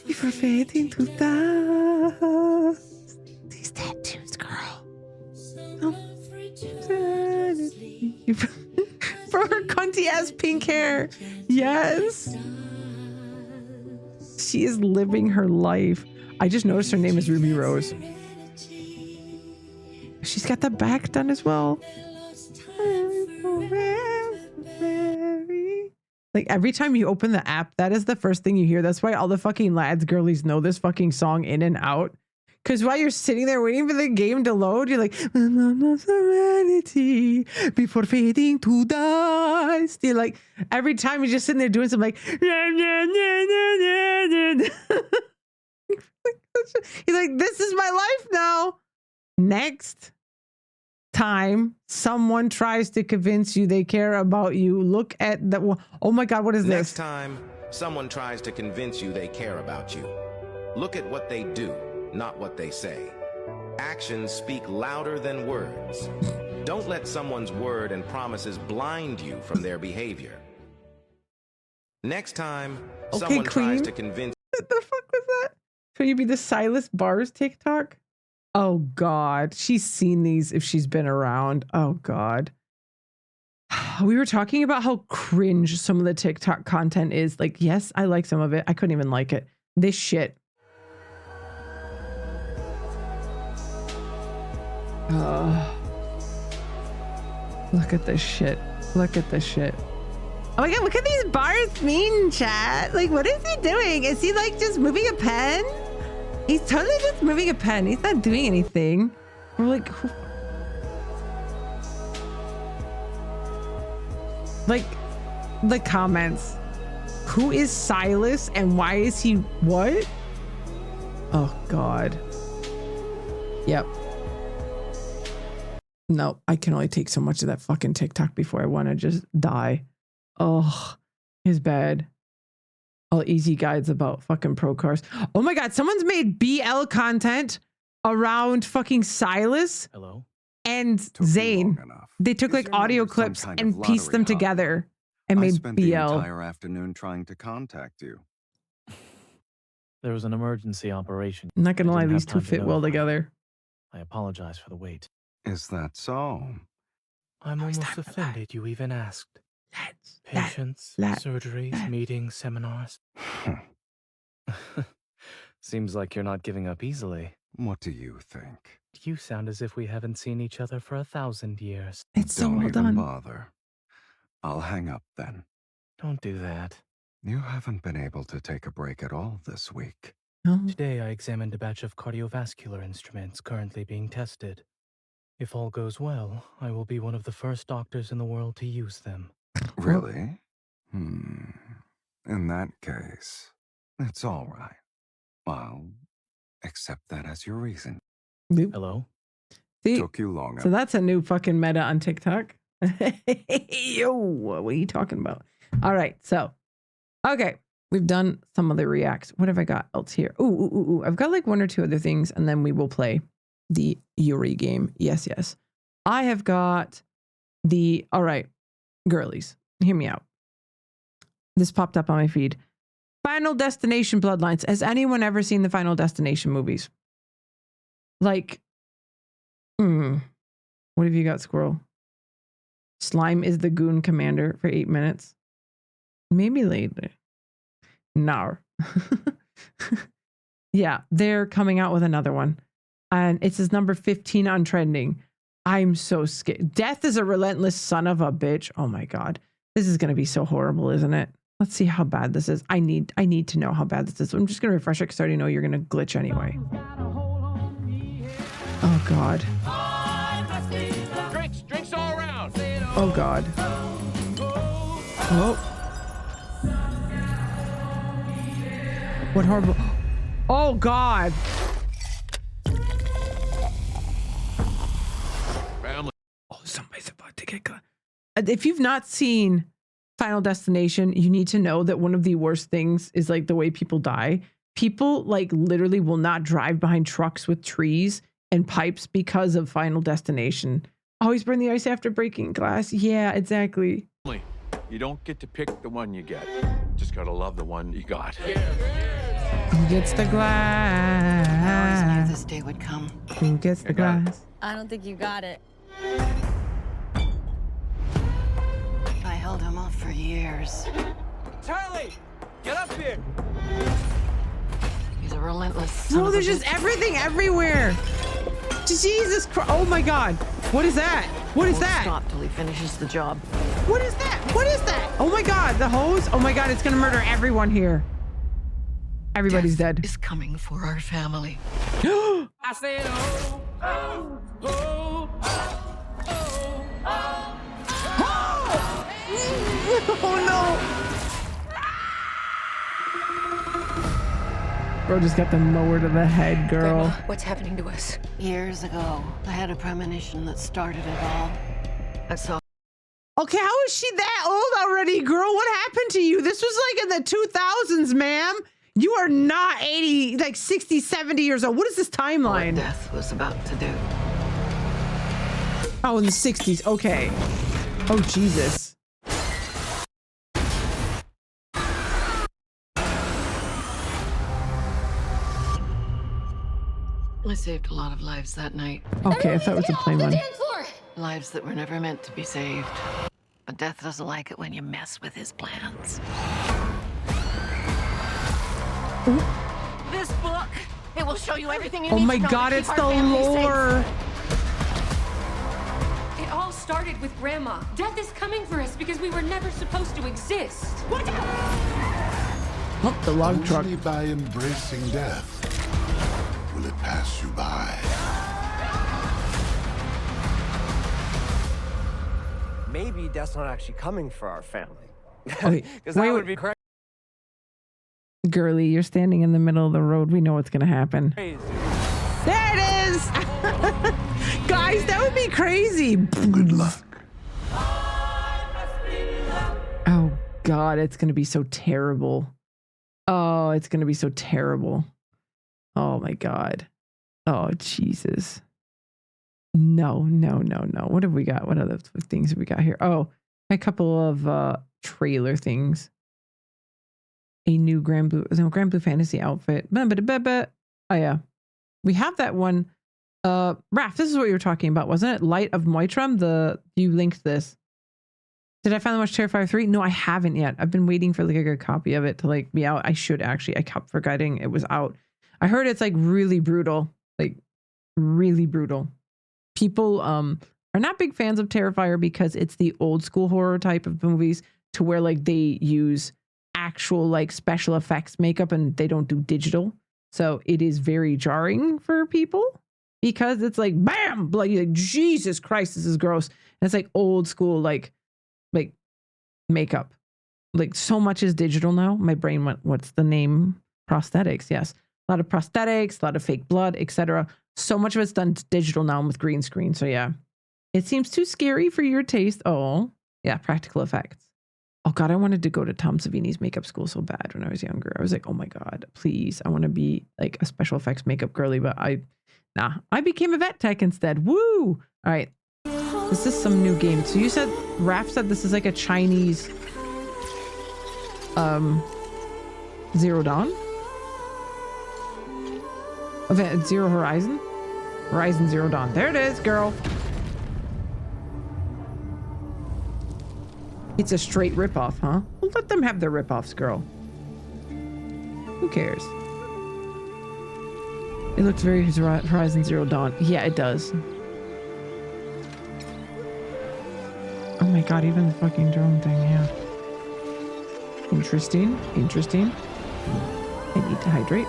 Before fading to dust. These tattoos, girl. Oh. For her cunty ass pink hair. Yes. She is living her life. I just noticed her name is Ruby Rose. She's got the back done as well. Like every time you open the app, that is the first thing you hear. That's why all the fucking lads, girlies know this fucking song in and out. Because while you're sitting there waiting for the game to load, you're like, serenity before fading to dust. You're like, every time you're just sitting there doing something like, you're like, this is my life now. Next. time someone tries to convince you they care about you, look at the. Oh my God, what is Next this? time someone tries to convince you they care about you, look at what they do, not what they say. Actions speak louder than words. Don't let someone's word and promises blind you from their behavior. Next time someone tries to convince. What the fuck was that? Can you be the Silas Bars TikTok? Oh God, she's seen these if she's been around. Oh God. We were talking about how cringe some of the TikTok content is. Like, yes, I like some of it. I couldn't even like it. This shit. Look at this shit. Look at this shit. Oh my God, look at these bars mean, chat. Like, what is he doing? Is he like just moving a pen? He's totally just moving a pen. He's not doing anything. We're like, the comments. Who is Silas and why is he what? Oh God. Yep. No, I can only take so much of that fucking TikTok before I want to just die. Oh, it's bad. All easy guides about fucking pro cars. Oh my God, someone's made BL content around fucking Silas and Zane. They took like audio clips and pieced them together and I made spent BL. the entire afternoon trying to contact you. There was an emergency operation. I'm not gonna I lie, didn't these have two time to fit well notify. together. I apologize for the wait. Is that so? I'm almost offended you even asked. Patients, surgeries, meetings, seminars. Seems like you're not giving up easily. What do you think? You sound as if we haven't seen each other for 1,000 years. It's so Don't well even done. bother. I'll hang up then. Don't do that. You haven't been able to take a break at all this week. Today I examined a batch of cardiovascular instruments currently being tested. If all goes well, I will be one of the first doctors in the world to use them. Really? In that case, it's all right. I'll accept that as your reason. Hello? See, Took you long so that's a new fucking meta on TikTok. Yo, what are you talking about? All right, so okay, we've done some of the reacts. What have I got else here? Ooh, I've got like one or two other things, and then we will play the Yuri game. Yes. I have got the. All right, girlies, hear me out. This popped up on my feed. Final Destination Bloodlines. Has anyone ever seen the Final Destination movies? Like, what have you got, Squirrel? Slime is the goon commander for 8 minutes. Maybe later. No. Yeah, they're coming out with another one. And it's his number 15 on trending. I'm so scared. Death is a relentless son of a bitch. Oh my God. This is going to be so horrible, isn't it? Let's see how bad this is. I need to know how bad this is. I'm just going to refresh it because I already know you're going to glitch anyway. Oh God. Drinks all around. Oh God. Oh. What horrible. Oh God. Family. Oh, somebody's about to get caught. If you've not seen Final Destination, you need to know that one of the worst things is like the way people die. People like literally will not drive behind trucks with trees and pipes because of Final Destination. Always burn the ice after breaking glass. Yeah, exactly. You don't get to pick the one you get. Just gotta love the one you got. Who gets the glass? I always knew this day would come. Who gets the glass? I don't think you got it. I held him off for years. Charlie, get up here. He's a relentless son No, of a there's just bitch. everything everywhere. Jesus Christ. Oh my God. What is that? What is Won't that? Stop till he finishes the job. What is that? What is that? Oh my God. The hose. Oh my God. It's going to murder everyone here. Everybody's dead. Is coming for our family. I said, oh, oh, oh, Oh no. Bro just got the mower to the head, girl. Grandma, what's happening to us? Years ago, I had a premonition that started it all. I saw. Okay, how is she that old already, girl? What happened to you? This was like in the 2000s, ma'am. You are not 80, like 60, 70 years old. What is this timeline? What death was about to do. Oh, in the 60s. Okay. Oh, Jesus. I saved a lot of lives that night. Okay, I thought it was a plain one. Lives that were never meant to be saved. But death doesn't like it when you mess with his plans. This book, it will show you everything you Oh need my to know God, to it's keep the our family lore. It all started with Grandma. Death is coming for us because we were never supposed to exist. Watch out! Oh, the log truck. Only by embracing death will it pass you by. Maybe death's not actually coming for our family. Wait, Because that would be crazy. Girly, you're standing in the middle of the road. We know what's going to happen. There it is! Guys, that would be crazy. Good luck. Oh, God, it's going to be so terrible. Oh, it's going to be so terrible. Oh, my God. Oh, Jesus. No. What have we got? What other things have we got here? Oh, a couple of trailer things. A new Grand Blue Fantasy outfit. Oh, yeah. We have that one. Raph, this is what you were talking about, wasn't it? Light of Moitram. You linked this. Did I finally watch Terrifier 3? No, I haven't yet. I've been waiting for like a good copy of it to like be out. I should actually. I kept forgetting it was out. I heard it's like really brutal. Like really brutal. People are not big fans of Terrifier because it's the old school horror type of movies to where like they use actual like special effects makeup and they don't do digital. So it is very jarring for people because it's like bam, bloody, like Jesus Christ, this is gross. And it's like old school like makeup. Like so much is digital now. My brain went, what's the name? Prosthetics, yes. A lot of prosthetics, a lot of fake blood, etc. So much of it's done digital now with green screen. So yeah, it seems too scary for your taste. Oh yeah, practical effects. Oh God, I wanted to go to Tom Savini's makeup school so bad when I was younger. I was like, oh my God, please. I want to be like a special effects makeup girly, but I became a vet tech instead. Woo! All right. This is some new game. So you said, Raph said this is like a Chinese Zero Dawn? Event Zero Horizon? Horizon Zero Dawn. There it is, girl. It's a straight ripoff, huh? Well, let them have their ripoffs, girl. Who cares? It looks very Horizon Zero Dawn. Yeah, it does. Oh my God, even the fucking drone thing, yeah. Interesting. I need to hydrate.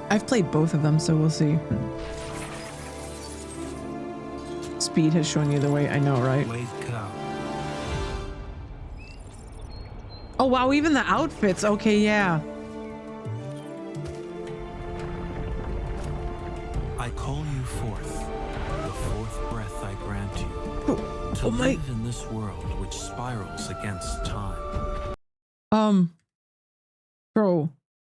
I've played both of them, so we'll see. Speed has shown you the way. I know, right? Oh, wow. Even the outfits. Okay, yeah. I call you forth, the fourth breath I grant you, to my... live in this world which spirals against time. Bro,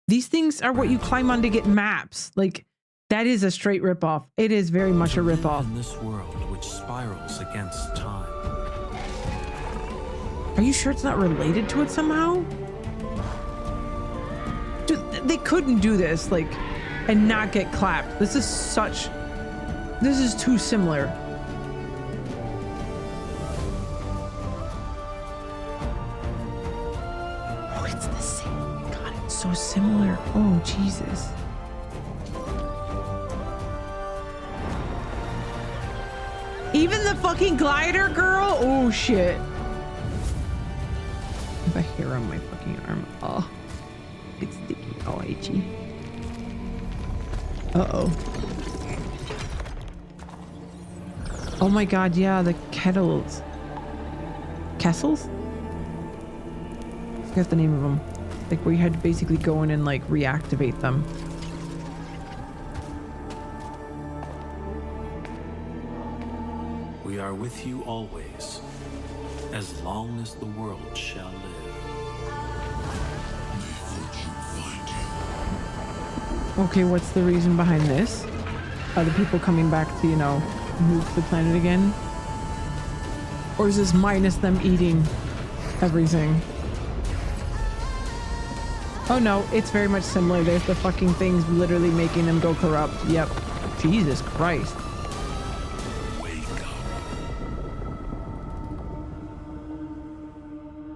these things are what you climb on to get maps. Like, that is a straight ripoff. It is very much a ripoff. In this world which spirals against time. Are you sure it's not related to it somehow? Dude, they couldn't do this, like, and not get clapped. This is too similar. Oh, it's the same. God, it's so similar. Oh, Jesus. Even the fucking glider, girl? Oh, shit. I have a hair on my fucking arm. Oh, it's sticky. Oh, itchy. Uh-oh. Oh my God, yeah, the kettles. Kessels? I forgot the name of them. Like where you had to basically go in and like reactivate them. We are with you always, as long as the world shall live. Okay, what's the reason behind this? Are the people coming back to, you know, nuke the planet again? Or is this minus them eating everything? Oh no, it's very much similar. There's the fucking things literally making them go corrupt. Yep. Jesus Christ.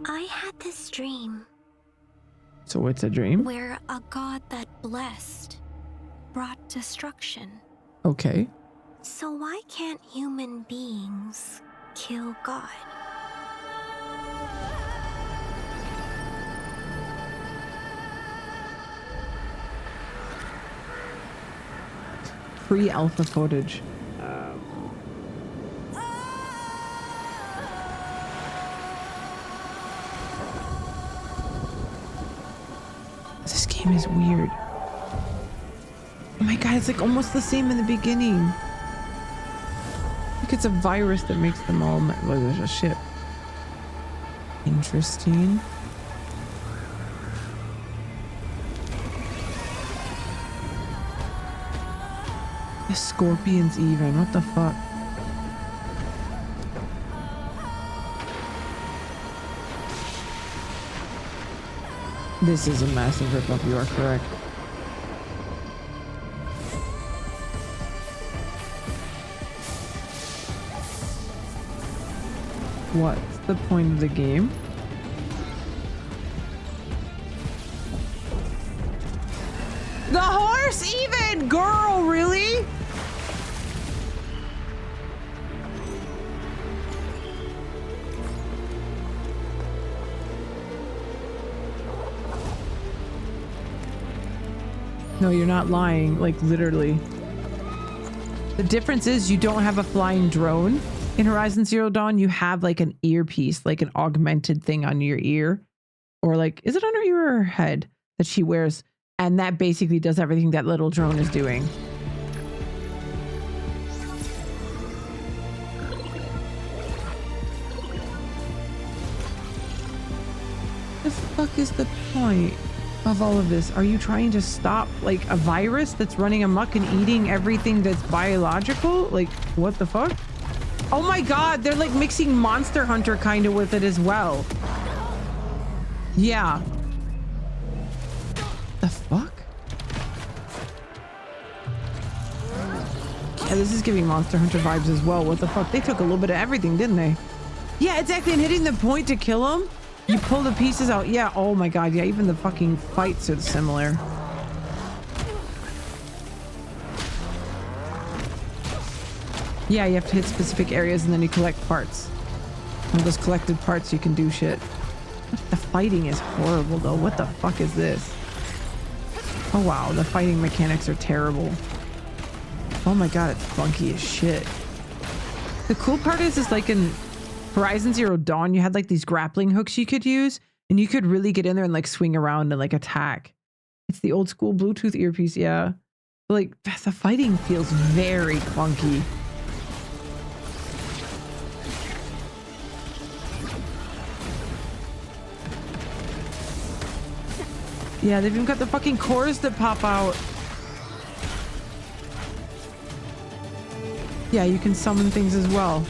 I had this dream So it's a dream? where a god that blessed brought destruction. Okay. So why can't human beings kill God? Pre-alpha footage. This game is weird. Oh my god, it's like almost the same in the beginning. Like it's a virus that makes them all... Well, there's a ship. Interesting. The scorpions even. What the fuck? This is a massive ripoff, you are correct. What's the point of the game? The horse even! Girl, really? No, you're not lying, like literally. The difference is you don't have a flying drone. In Horizon Zero Dawn, you have like an earpiece, like an augmented thing on your ear. Or like, is it on her ear or her head that she wears? And that basically does everything that little drone is doing. The fuck is the point of all of this? Are you trying to stop like a virus that's running amok and eating everything that's biological? Like, what the fuck? Oh my god, they're like mixing Monster Hunter kind of with it as well. Yeah. The fuck? Yeah, this is giving Monster Hunter vibes as well. What the fuck? They took a little bit of everything, didn't they? Yeah, exactly. And hitting the point to kill him, you pull the pieces out. Yeah, oh my god. Yeah, even the fucking fights are similar. Yeah, you have to hit specific areas and then you collect parts. And with those collected parts, you can do shit. The fighting is horrible though. What the fuck is this? Oh wow, the fighting mechanics are terrible. Oh my god, it's funky as shit. The cool part is like in Horizon Zero Dawn, you had like these grappling hooks you could use, and you could really get in there and like swing around and like attack. It's the old school Bluetooth earpiece, yeah. But like the fighting feels very clunky. Yeah, they've even got the fucking cores that pop out. Yeah, you can summon things as well.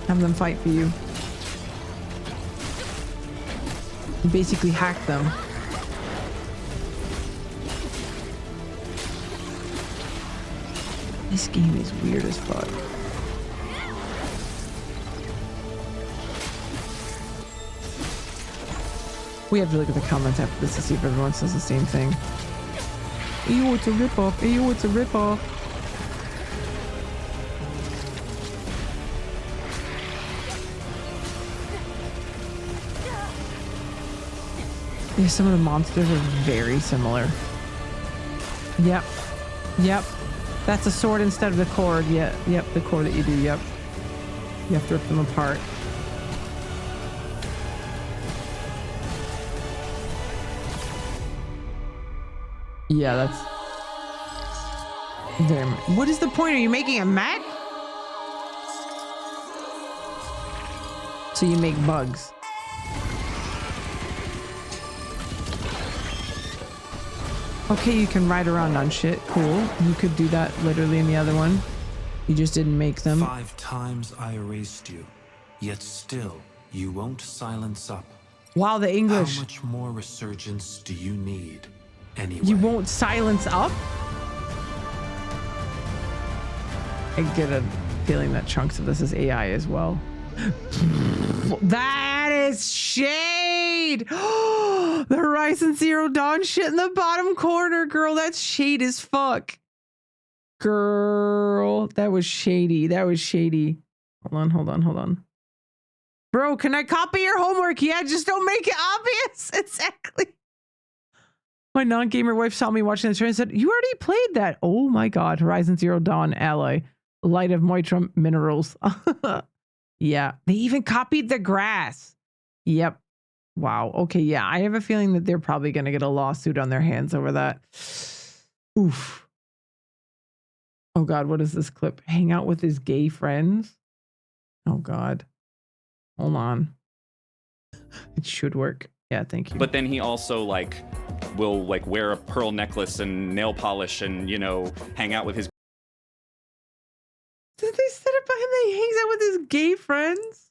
Have them fight for you. You basically hack them. This game is weird as fuck. We have to look at the comments after this to see if everyone says the same thing. Ew, it's a ripoff. Ew, it's a ripoff. Yeah, some of the monsters are very similar. Yep. Yep. That's a sword instead of the cord. Yeah. Yep, the cord that you do. Yep. You have to rip them apart. Yeah, that's very. What is the point? Are you making a mech? So you make bugs. Okay, you can ride around on shit. Cool. You could do that literally in the other one. You just didn't make them. 5 times I erased you, yet still you won't silence up. Wow, the English. How much more resurgence do you need anyway? You won't silence up? I get a feeling that chunks of this is AI as well. That is shade. The Horizon Zero Dawn shit in the bottom corner, girl. That's shade as fuck. Girl, that was shady. That was shady. Hold on. Bro, can I copy your homework? Yeah, just don't make it obvious. Exactly. My non-gamer wife saw me watching the show and said, "You already played that." Oh my god, Horizon Zero Dawn Ally. Light of Moitrum Minerals. Yeah, they even copied the grass. Yep. Wow. Okay, yeah, I have a feeling that they're probably going to get a lawsuit on their hands over that. Oof. Oh god, what is this clip? Hang out with his gay friends? Oh god. Hold on. It should work. Yeah, thank you. But then he also will wear a pearl necklace and nail polish and, you know, hang out with his. Did they set it by him that he hangs out with his gay friends?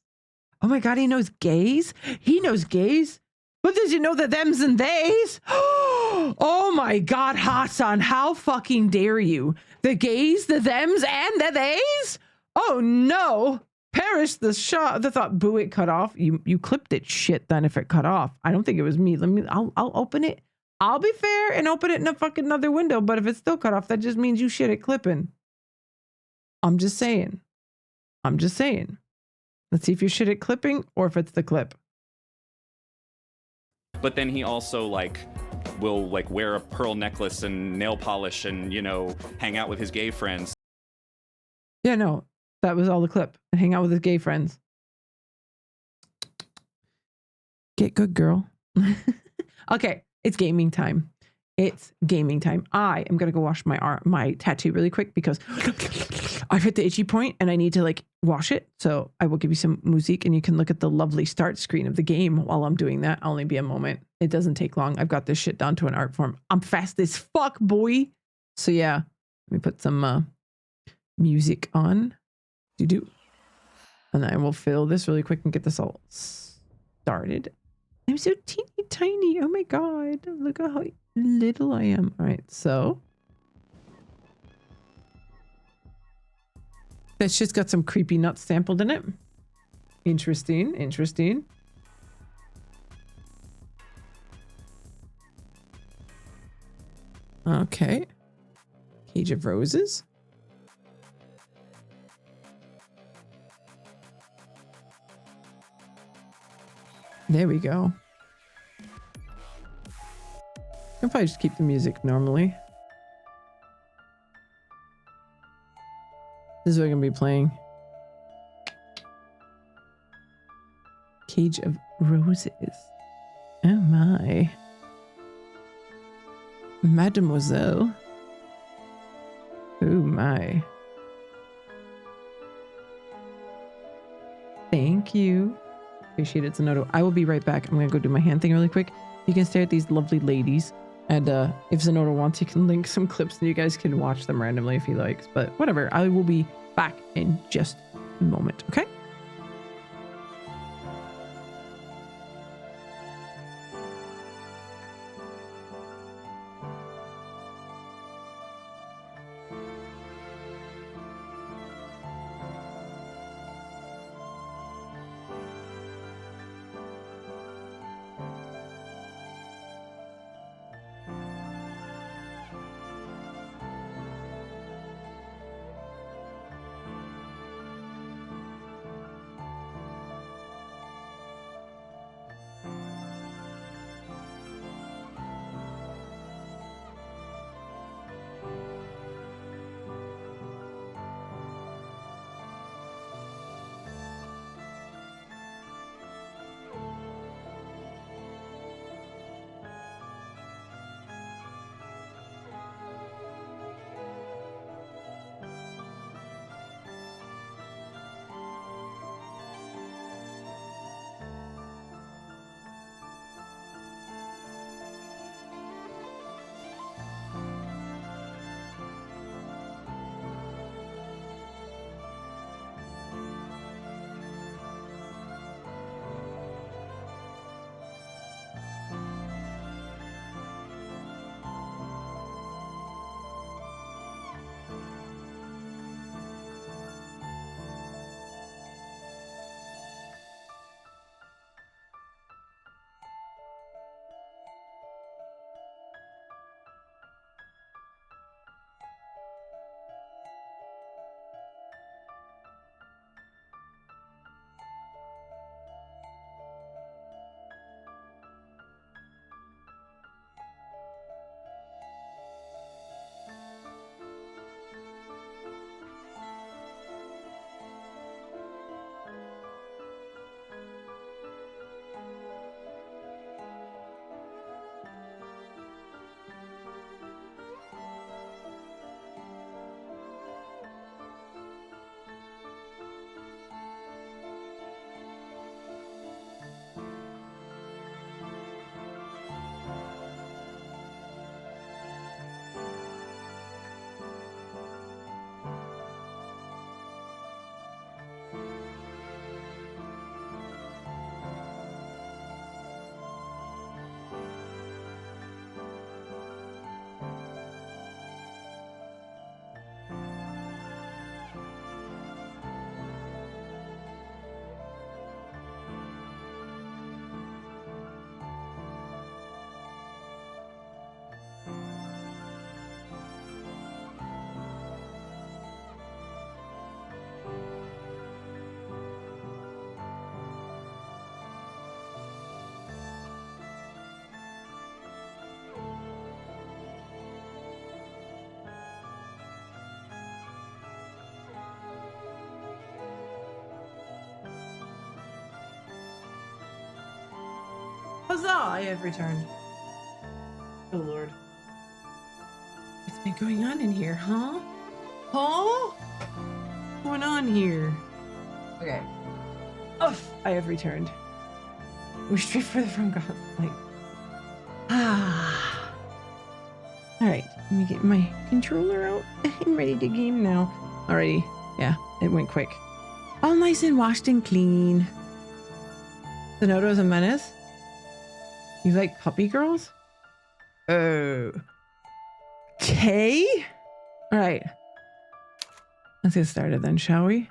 Oh my god, he knows gays? He knows gays? But does he know the thems and theys? Oh my god, Hassan, how fucking dare you? The gays, the thems, and the theys? Oh no! Perish the shot. The thought, boo, it cut off. You clipped it. Shit, then if it cut off. I don't think it was me. I'll open it. I'll be fair and open it in a fucking other window, but if it's still cut off, that just means you shit at clipping. I'm just saying. Let's see if you're shit at clipping or if it's the clip. But then he also will wear a pearl necklace and nail polish and, you know, hang out with his gay friends. Yeah, no, that was all the clip. Hang out with his gay friends. Get good, girl. Okay, it's gaming time. I am gonna go wash my tattoo really quick because I've hit the itchy point and I need to wash it. So I will give you some music and you can look at the lovely start screen of the game while I'm doing that. I'll only be a moment. It doesn't take long. I've got this shit down to an art form. I'm fast as fuck, boy. So yeah, let me put some music on. Do. And I will fill this really quick and get this all started. I'm so teeny tiny. Oh my god. Look at how little I am. All right, so that's just got some creepy nuts sampled in it. Interesting. Okay. Cage of Roses. There we go. I'll probably just keep the music normally. This is what I'm gonna be playing. Cage of Roses. Oh my. Mademoiselle. Oh my. Thank you. Appreciate it, Zenodo. I will be right back. I'm gonna go do my hand thing really quick. You can stare at these lovely ladies. And if Zenodo wants, he can link some clips and you guys can watch them randomly if he likes. But whatever, I will be back in just a moment, okay? Huzzah! I have returned. Oh Lord. What's been going on in here, huh? Huh? What's going on here? Okay. Oof! I have returned. We're straight for the front god. Like, ah. Alright, let me get my controller out. I'm ready to game now. Alrighty. Yeah, it went quick. All nice and washed and clean. Sonoto's a menace? You like puppy girls? Oh. Okay. Alright. Let's get started then, shall we?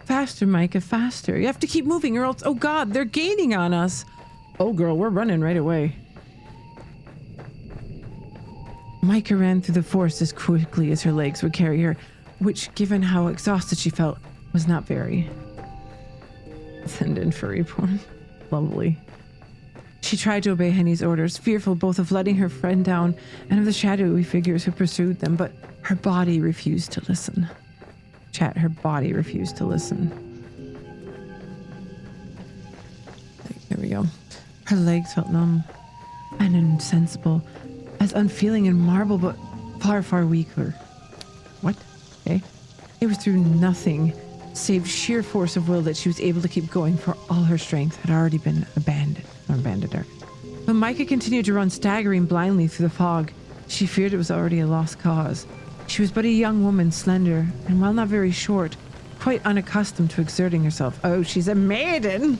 Faster, Micah, faster. You have to keep moving or else, oh god, they're gaining on us. Oh girl, we're running right away. Micah ran through the forest as quickly as her legs would carry her, which, given how exhausted she felt, was not very. Send in furry porn. Lovely. She tried to obey Henny's orders, fearful both of letting her friend down and of the shadowy figures who pursued them, but her body refused to listen. Chat, her body refused to listen. There we go. Her legs felt numb and insensible, as unfeeling in marble, but far, far weaker. What? Okay. It was through nothing save sheer force of will that she was able to keep going, for all her strength had already been abandoned her. But Micah continued to run, staggering blindly through the fog. She feared it was already a lost cause. She was but a young woman, slender, and while not very short, quite unaccustomed to exerting herself. Oh, she's a maiden!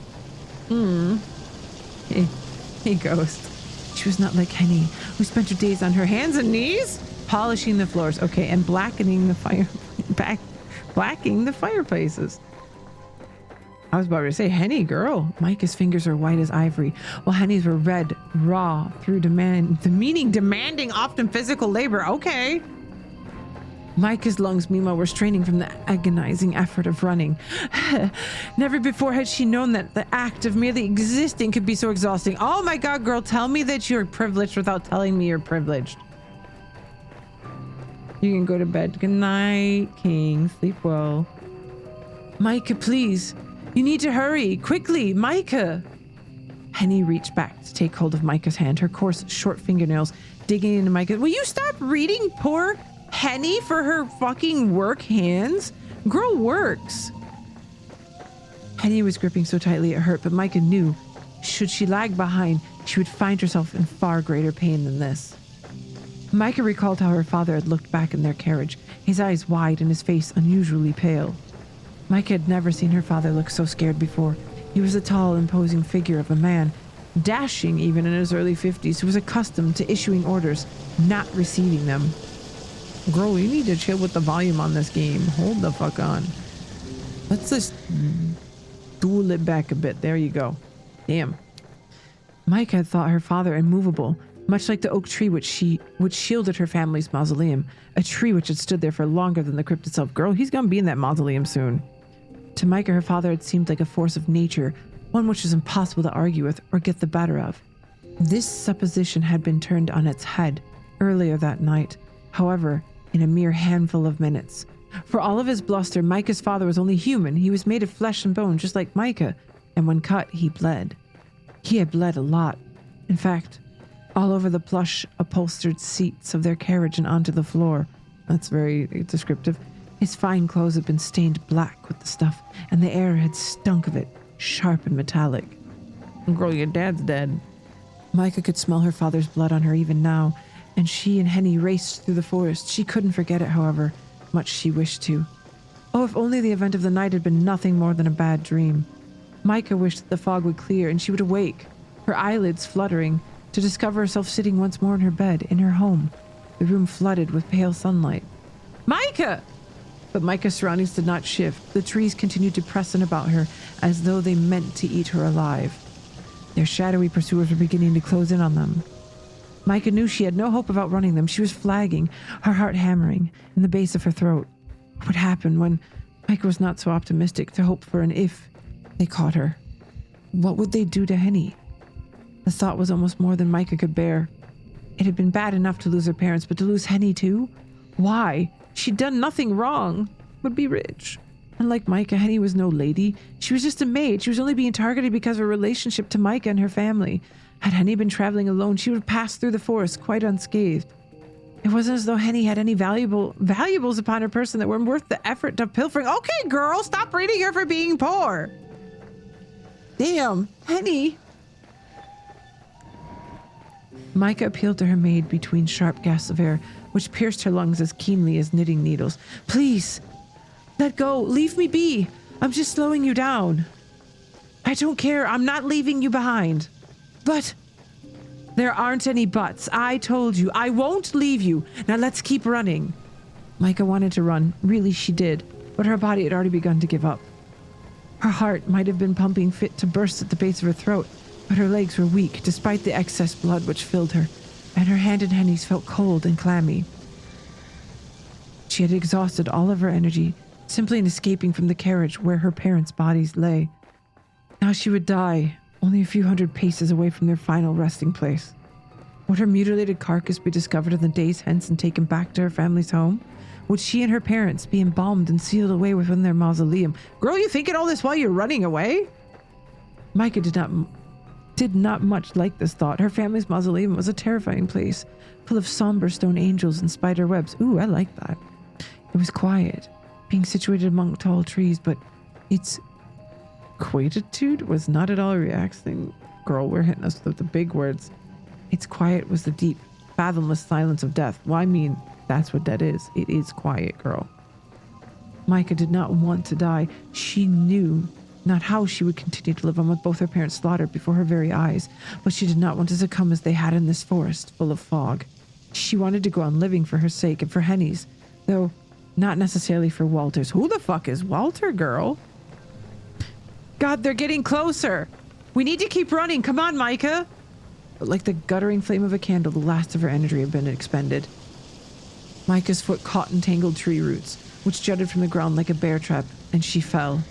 Hey, ghost. She was not like Henny, who spent her days on her hands and knees, polishing the floors, okay, and blackening the fireplaces. I was about to say, Henny, girl. Micah's fingers are white as ivory, while Henny's were red, raw, through demanding often physical labor. Okay. Micah's lungs, meanwhile, were straining from the agonizing effort of running. Never before had she known that the act of merely existing could be so exhausting. Oh my god, girl, tell me that you're privileged without telling me you're privileged. You can go to bed. Good night, King. Sleep well. Micah, please. You need to hurry. Quickly, Micah. Henny reached back to take hold of Micah's hand, her coarse, short fingernails digging into Micah. Will you stop reading poor Henny for her fucking work hands? Girl works. Henny was gripping so tightly it hurt, but Micah knew should she lag behind, she would find herself in far greater pain than this. Micah recalled how her father had looked back in their carriage, his eyes wide and his face unusually pale. Micah had never seen her father look so scared before. He was a tall, imposing figure of a man, dashing even in his early 50s, who was accustomed to issuing orders, not receiving them. Girl, you need to chill with the volume on this game. Hold the fuck on. Let's just duel it back a bit. There you go. Damn. Micah had thought her father immovable, much like the oak tree which shielded her family's mausoleum, a tree which had stood there for longer than the crypt itself. Girl, he's gonna be in that mausoleum soon. To Micah, her father had seemed like a force of nature, one which was impossible to argue with or get the better of. This supposition had been turned on its head earlier that night, however, in a mere handful of minutes. For all of his bluster, Micah's father was only human. He was made of flesh and bone, just like Micah, and when cut, he bled. He had bled a lot. In fact, all over the plush, upholstered seats of their carriage and onto the floor. That's very descriptive. His fine clothes had been stained black with the stuff, and the air had stunk of it, sharp and metallic. Girl, your dad's dead. Micah could smell her father's blood on her even now, and she and Henny raced through the forest. She couldn't forget it, however, much she wished to. Oh, if only the event of the night had been nothing more than a bad dream. Micah wished that the fog would clear and she would awake, her eyelids fluttering, to discover herself sitting once more in her bed, in her home, the room flooded with pale sunlight. Micah! But Micah's surroundings did not shift. The trees continued to press in about her as though they meant to eat her alive. Their shadowy pursuers were beginning to close in on them. Micah knew she had no hope of outrunning them. She was flagging, her heart hammering in the base of her throat. What would happen when Micah was not so optimistic to hope for an if they caught her? What would they do to Henny? The thought was almost more than Micah could bear. It had been bad enough to lose her parents, but to lose Henny too? Why? She'd done nothing wrong. Would be rich. Unlike Micah, Henny was no lady. She was just a maid. She was only being targeted because of her relationship to Micah and her family. Had Henny been traveling alone, she would have passed through the forest quite unscathed. It wasn't as though Henny had any valuables upon her person that were worth the effort of pilfering. Okay, girl, stop rating her for being poor. Damn, Henny. Micah appealed to her maid between sharp gasps of air, which pierced her lungs as keenly as knitting needles. Please, let go. Leave me be. I'm just slowing you down. I don't care. I'm not leaving you behind. But there aren't any buts. I told you. I won't leave you. Now let's keep running. Micah wanted to run. Really, she did. But her body had already begun to give up. Her heart might have been pumping fit to burst at the base of her throat, but her legs were weak despite the excess blood which filled her, and her hand in Henny's felt cold and clammy. She had exhausted all of her energy simply in escaping from the carriage where her parents' bodies lay. Now she would die, only a few hundred paces away from their final resting place. Would her mutilated carcass be discovered in the days hence and taken back to her family's home? Would she and her parents be embalmed and sealed away within their mausoleum? Girl, you thinking all this while you're running away? Micah did not much like this thought. Her family's mausoleum was a terrifying place, full of somber stone angels and spider webs. Ooh, I like that. It was quiet, being situated among tall trees, but its quietude was not at all relaxing. Girl, we're hitting us with the big words. Its quiet was the deep, fathomless silence of death. Well, I mean, that's what that is. It is quiet, girl. Micah did not want to die. She knew not how she would continue to live on with both her parents slaughtered before her very eyes, but she did not want to succumb as they had in this forest full of fog. She wanted to go on living for her sake and for Henny's, though not necessarily for Walter's. Who the fuck is Walter, girl? God, they're getting closer. We need to keep running. Come on, Micah. But like the guttering flame of a candle, the last of her energy had been expended. Micah's foot caught in tangled tree roots, which jutted from the ground like a bear trap, and she fell.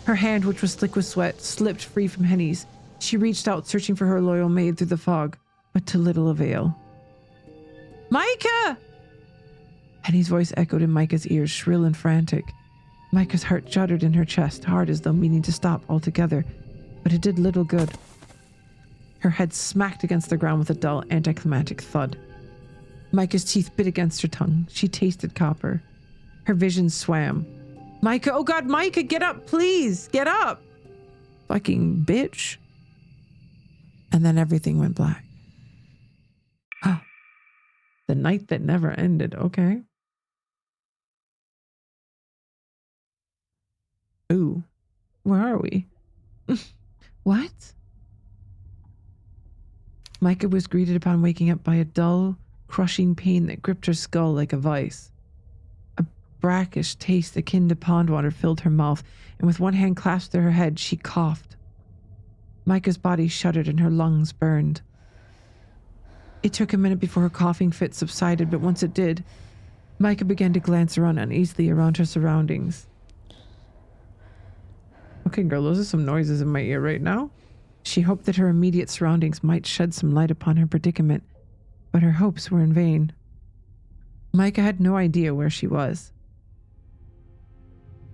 Her hand, which was slick with sweat, slipped free from Henny's. She reached out, searching for her loyal maid through the fog, but to little avail. Micah! Henny's voice echoed in Micah's ears, shrill and frantic. Micah's heart juddered in her chest, hard as though meaning to stop altogether, but it did little good. Her head smacked against the ground with a dull, anticlimactic thud. Micah's teeth bit against her tongue. She tasted copper. Her vision swam. Micah, oh God, Micah, get up, please, get up. Fucking bitch. And then everything went black. The night that never ended, okay. Ooh, where are we? What? Micah was greeted upon waking up by a dull, crushing pain that gripped her skull like a vice. A brackish taste akin to pond water filled her mouth, and with one hand clasped to her head, she coughed. Micah's body shuddered and her lungs burned. It took a minute before her coughing fit subsided, but once it did, Micah began to glance around uneasily around her surroundings. Okay, girl, those are some noises in my ear right now. She hoped that her immediate surroundings might shed some light upon her predicament, but her hopes were in vain. Micah had no idea where she was.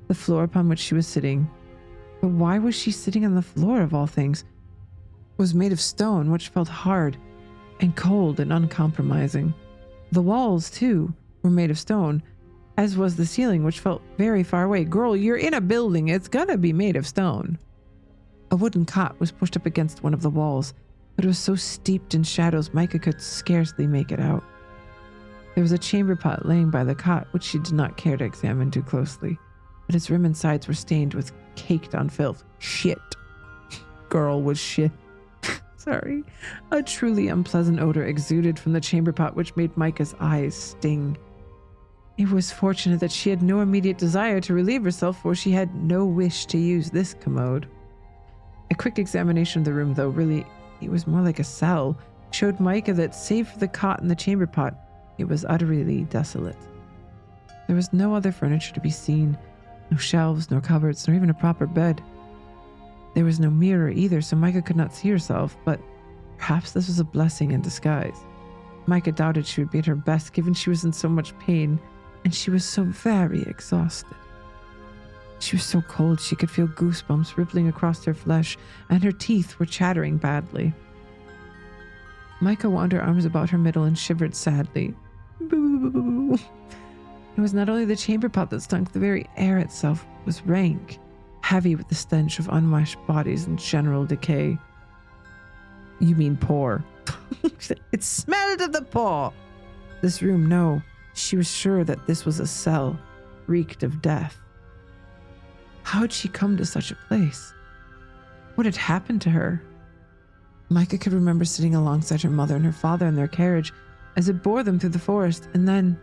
The floor upon which she was sitting, but why was she sitting on the floor of all things, was made of stone, which felt hard and cold and uncompromising. The walls, too, were made of stone, as was the ceiling, which felt very far away. Girl, you're in a building. It's gonna be made of stone. A wooden cot was pushed up against one of the walls, but it was so steeped in shadows Micah could scarcely make it out. There was a chamber pot laying by the cot, which she did not care to examine too closely, but its rim and sides were stained with caked-on filth. Shit. Girl was shit. Sorry. A truly unpleasant odor exuded from the chamber pot, which made Micah's eyes sting. It was fortunate that she had no immediate desire to relieve herself, for she had no wish to use this commode. A quick examination of the room, though really it was more like a cell, showed Micah that save for the cot and the chamber pot, it was utterly desolate. There was no other furniture to be seen, no shelves, no cupboards, nor even a proper bed. There was no mirror either, so Micah could not see herself, but perhaps this was a blessing in disguise. Micah doubted she would be at her best, given she was in so much pain, and she was so very exhausted. She was so cold she could feel goosebumps rippling across her flesh, and her teeth were chattering badly. Micah wound her arms about her middle and shivered sadly. Boo. It was not only the chamber pot that stunk, the very air itself was rank, heavy with the stench of unwashed bodies and general decay. You mean poor. It smelled of the poor. This room, no. She was sure that this was a cell, reeked of death. How had she come to such a place? What had happened to her? Micah could remember sitting alongside her mother and her father in their carriage as it bore them through the forest, and then,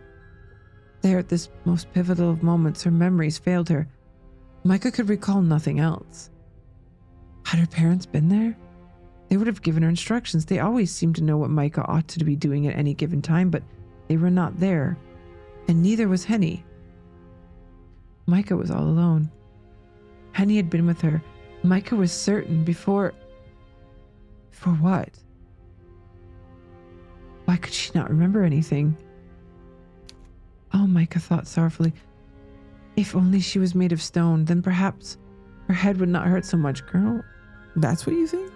there at this most pivotal of moments, her memories failed her. Micah could recall nothing else. Had her parents been there? They would have given her instructions. They always seemed to know what Micah ought to be doing at any given time, but they were not there, and neither was Henny. Micah was all alone. Henny had been with her. Micah was certain before... For what? Why could she not remember anything? Oh, Micah thought sorrowfully. If only she was made of stone, then perhaps her head would not hurt so much. Girl, that's what you think?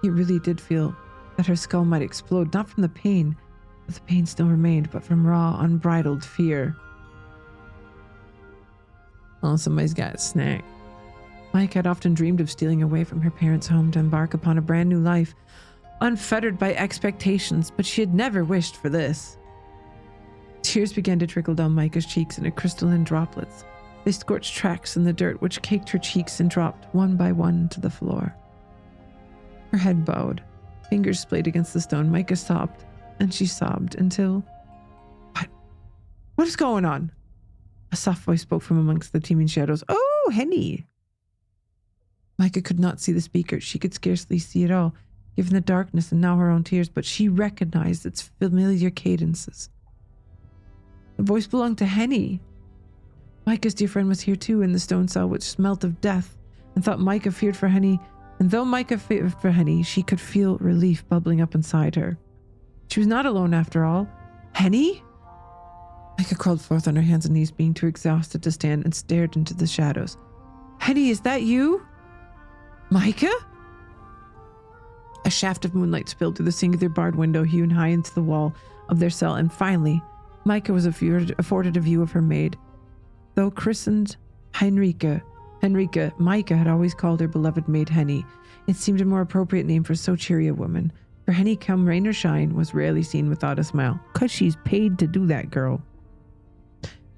It really did feel that her skull might explode, not from the pain, but the pain still remained, but from raw, unbridled fear. Oh, somebody's got a snack. Mike had often dreamed of stealing away from her parents' home to embark upon a brand new life, unfettered by expectations, but she had never wished for this. Tears began to trickle down Micah's cheeks in crystalline droplets. They scorched tracks in the dirt, which caked her cheeks and dropped one by one to the floor. Her head bowed, fingers splayed against the stone. Micah sobbed, and she sobbed until... What is going on? A soft voice spoke from amongst the teeming shadows. Oh, Henny! Micah could not see the speaker. She could scarcely see at all, given the darkness and now her own tears, but she recognized its familiar cadences. The voice belonged to Henny. Micah's dear friend was here too, in the stone cell which smelt of death, and thought Micah feared for Henny. And though Micah feared for Henny, she could feel relief bubbling up inside her. She was not alone after all. Henny? Micah crawled forth on her hands and knees, being too exhausted to stand, and stared into the shadows. Henny, is that you? Micah? A shaft of moonlight spilled through the singular barred window hewn high into the wall of their cell, and finally, Micah was afforded a view of her maid. Though christened Micah had always called her beloved maid Henny. It seemed a more appropriate name for so cheery a woman, for Henny, come rain or shine, was rarely seen without a smile, 'cause she's paid to do that, girl.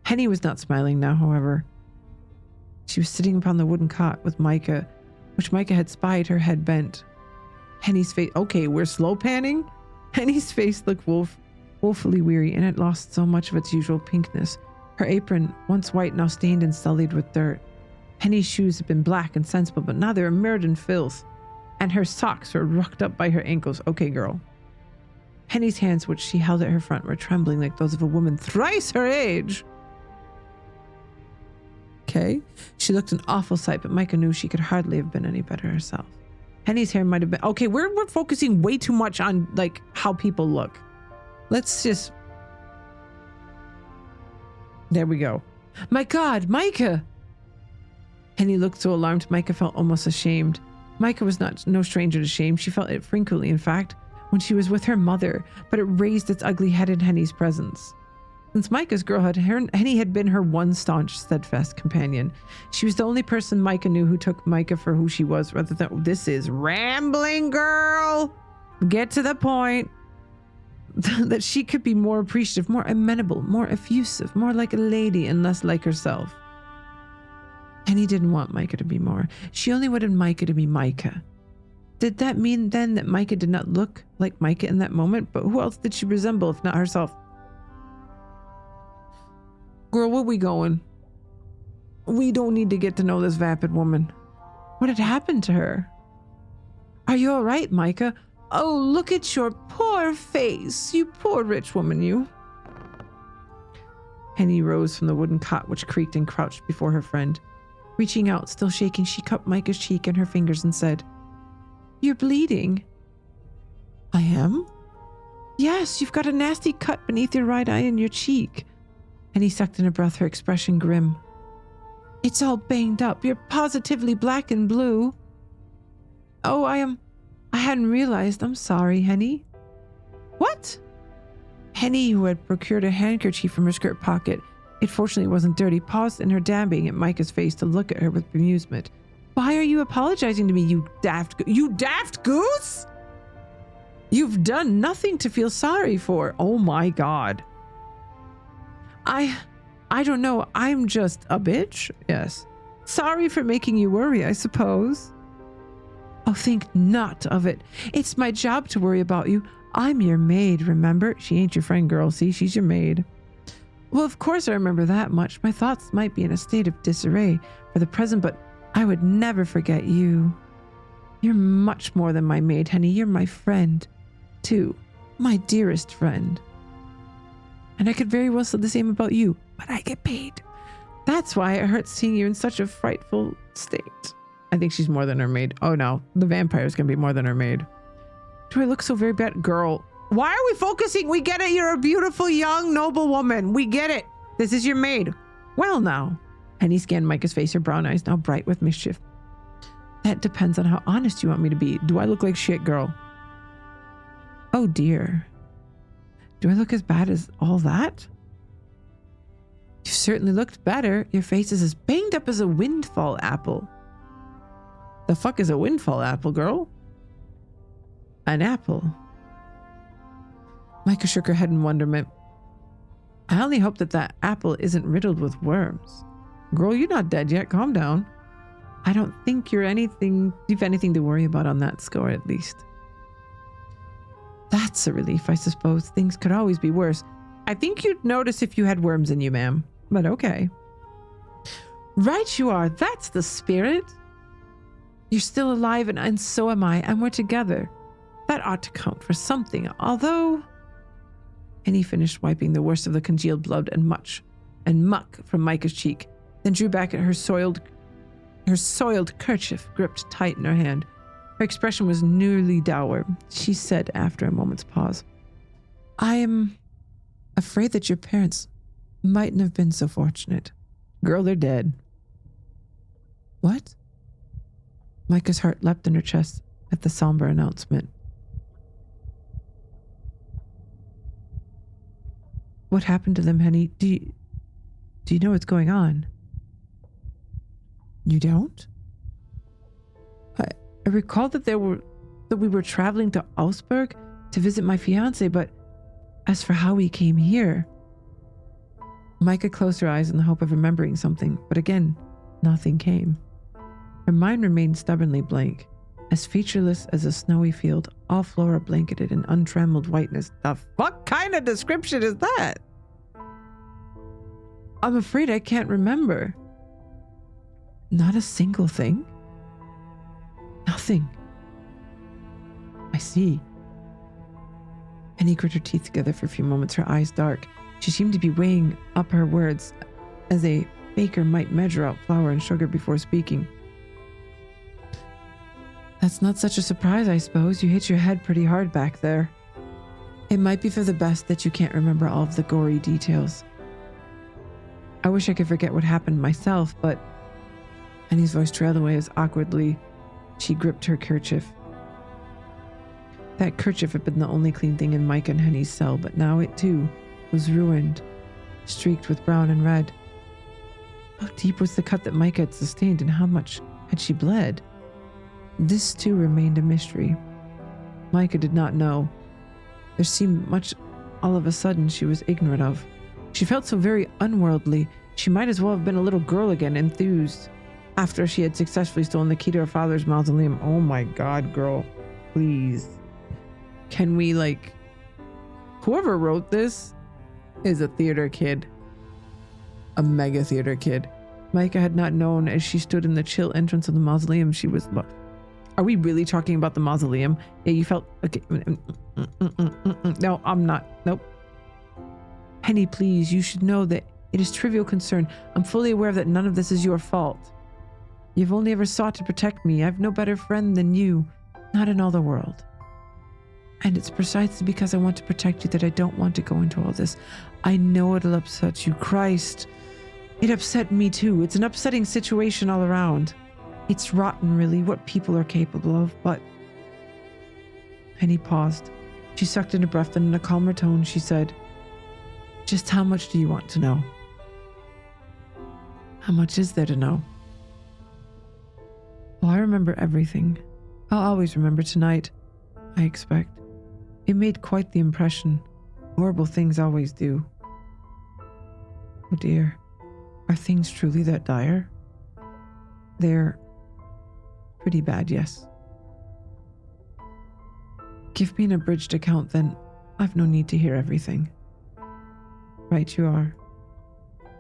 Henny was not smiling now, however. She was sitting upon the wooden cot with Micah, which Micah had spied, her head bent. Henny's face... Okay, we're slow panning? Henny's face looked woefully weary, and it lost so much of its usual pinkness. Her apron, once white, now stained and sullied with dirt. Henny's shoes had been black and sensible, but now they were mirrored in filth, and her socks were rucked up by her ankles. Okay, girl. Henny's hands, which she held at her front, were trembling like those of a woman thrice her age. Okay. She looked an awful sight, but Micah knew she could hardly have been any better herself. Henny's hair might have been... Okay, we're focusing way too much on, like, how people look. Let's just... There we go. My God, Micah! Henny looked so alarmed, Micah felt almost ashamed. Micah was no stranger to shame. She felt it frequently, in fact, when she was with her mother, but it raised its ugly head in Henny's presence. Since Micah's girlhood, Henny had been her one staunch, steadfast companion. She was the only person Micah knew who took Micah for who she was, rather than, oh, this is rambling, girl! Get to the point. That she could be more appreciative, more amenable, more effusive, more like a lady and less like herself. Henny didn't want Micah to be more. She only wanted Micah to be Micah. Did that mean then that Micah did not look like Micah in that moment? But who else did she resemble if not herself? Girl, where we going? We don't need to get to know this vapid woman. What had happened to her? Are you all right, Micah? Oh, look at your poor face. You poor rich woman, you. Henny rose from the wooden cot which creaked and crouched before her friend. Reaching out, still shaking, she cupped Micah's cheek in her fingers and said, You're bleeding. I am? Yes, you've got a nasty cut beneath your right eye and your cheek. And he sucked in a breath, her expression grim. It's all banged up. You're positively black and blue. Oh, I hadn't realized. I'm sorry, Henny. What? Henny, who had procured a handkerchief from her skirt pocket, it fortunately wasn't dirty, paused in her dabbing at Micah's face to look at her with bemusement. Why are you apologizing to me, you daft goose? You've done nothing to feel sorry for. Oh my God. I don't know. I'm just a bitch. Yes. Sorry for making you worry, I suppose. Oh, think not of it. It's my job to worry about you. I'm your maid, remember? She ain't your friend, girl. See, she's your maid. Well, of course I remember that much. My thoughts might be in a state of disarray for the present, but I would never forget you. You're much more than my maid, Henny. You're my friend, too. My dearest friend. And I could very well say the same about you, but I get paid. That's why it hurts seeing you in such a frightful state. I think she's more than her maid. Oh no, the vampire's gonna be more than her maid. Do I look so very bad? Girl, why are we focusing? We get it. You're a beautiful, young, noble woman. We get it. This is your maid. Well now. Henny scanned Micah's face, her brown eyes now bright with mischief. That depends on how honest you want me to be. Do I look like shit, girl? Oh dear. Do I look as bad as all that? You certainly looked better. Your face is as banged up as a windfall apple. The fuck is a windfall apple, girl? An apple. Micah shook her head in wonderment. I only hope that apple isn't riddled with worms. Girl, you're not dead yet. Calm down. I don't think you've anything to worry about on that score, at least. That's a relief, I suppose. Things could always be worse. I think you'd notice if you had worms in you, ma'am. But okay. Right you are. That's the spirit. You're still alive and so am I, and we're together. That ought to count for something, although... And he finished wiping the worst of the congealed blood and muck from Micah's cheek, then drew back at her soiled kerchief gripped tight in her hand. Her expression was nearly dour. She said after a moment's pause, I am afraid that your parents mightn't have been so fortunate. Girl, they're dead. What? Micah's heart leapt in her chest at the somber announcement. What happened to them, Henny? Do you know what's going on? You don't? I recall that we were traveling to Augsburg to visit my fiance, but as for how we came here... Micah closed her eyes in the hope of remembering something, but again, nothing came. Her mind remained stubbornly blank, as featureless as a snowy field, all flora blanketed in untrammeled whiteness. The fuck kind of description is that? I'm afraid I can't remember. Not a single thing? Nothing. I see. Penny grit her teeth together for a few moments, her eyes dark. She seemed to be weighing up her words as a baker might measure out flour and sugar before speaking. That's not such a surprise, I suppose. You hit your head pretty hard back there. It might be for the best that you can't remember all of the gory details. I wish I could forget what happened myself, but... Henny's voice trailed away as awkwardly she gripped her kerchief. That kerchief had been the only clean thing in Micah and Henny's cell, but now it too was ruined, streaked with brown and red. How deep was the cut that Micah had sustained, and how much had she bled? This too remained a mystery. Micah did not know. There seemed much all of a sudden she was ignorant of. She felt so very unworldly, she might as well have been a little girl again, enthused, after she had successfully stolen the key to her father's mausoleum. Oh my God, girl. Please. Can we, like... Whoever wrote this is a theater kid. A mega theater kid. Micah had not known as she stood in the chill entrance of the mausoleum she was... Are we really talking about the mausoleum? Yeah, you felt... Okay. No, I'm not. Nope. Henny, please, you should know that it is trivial concern. I'm fully aware that none of this is your fault. You've only ever sought to protect me. I've no better friend than you. Not in all the world. And it's precisely because I want to protect you that I don't want to go into all this. I know it'll upset you. Christ. It upset me too. It's an upsetting situation all around. It's rotten, really, what people are capable of, but... Penny paused. She sucked in a breath, and in a calmer tone, she said, "Just how much do you want to know?" How much is there to know? Well, I remember everything. I'll always remember tonight, I expect. It made quite the impression. Horrible things always do. Oh dear. Are things truly that dire? They're pretty bad, yes. Give me an abridged account, then. I've no need to hear everything. Right you are.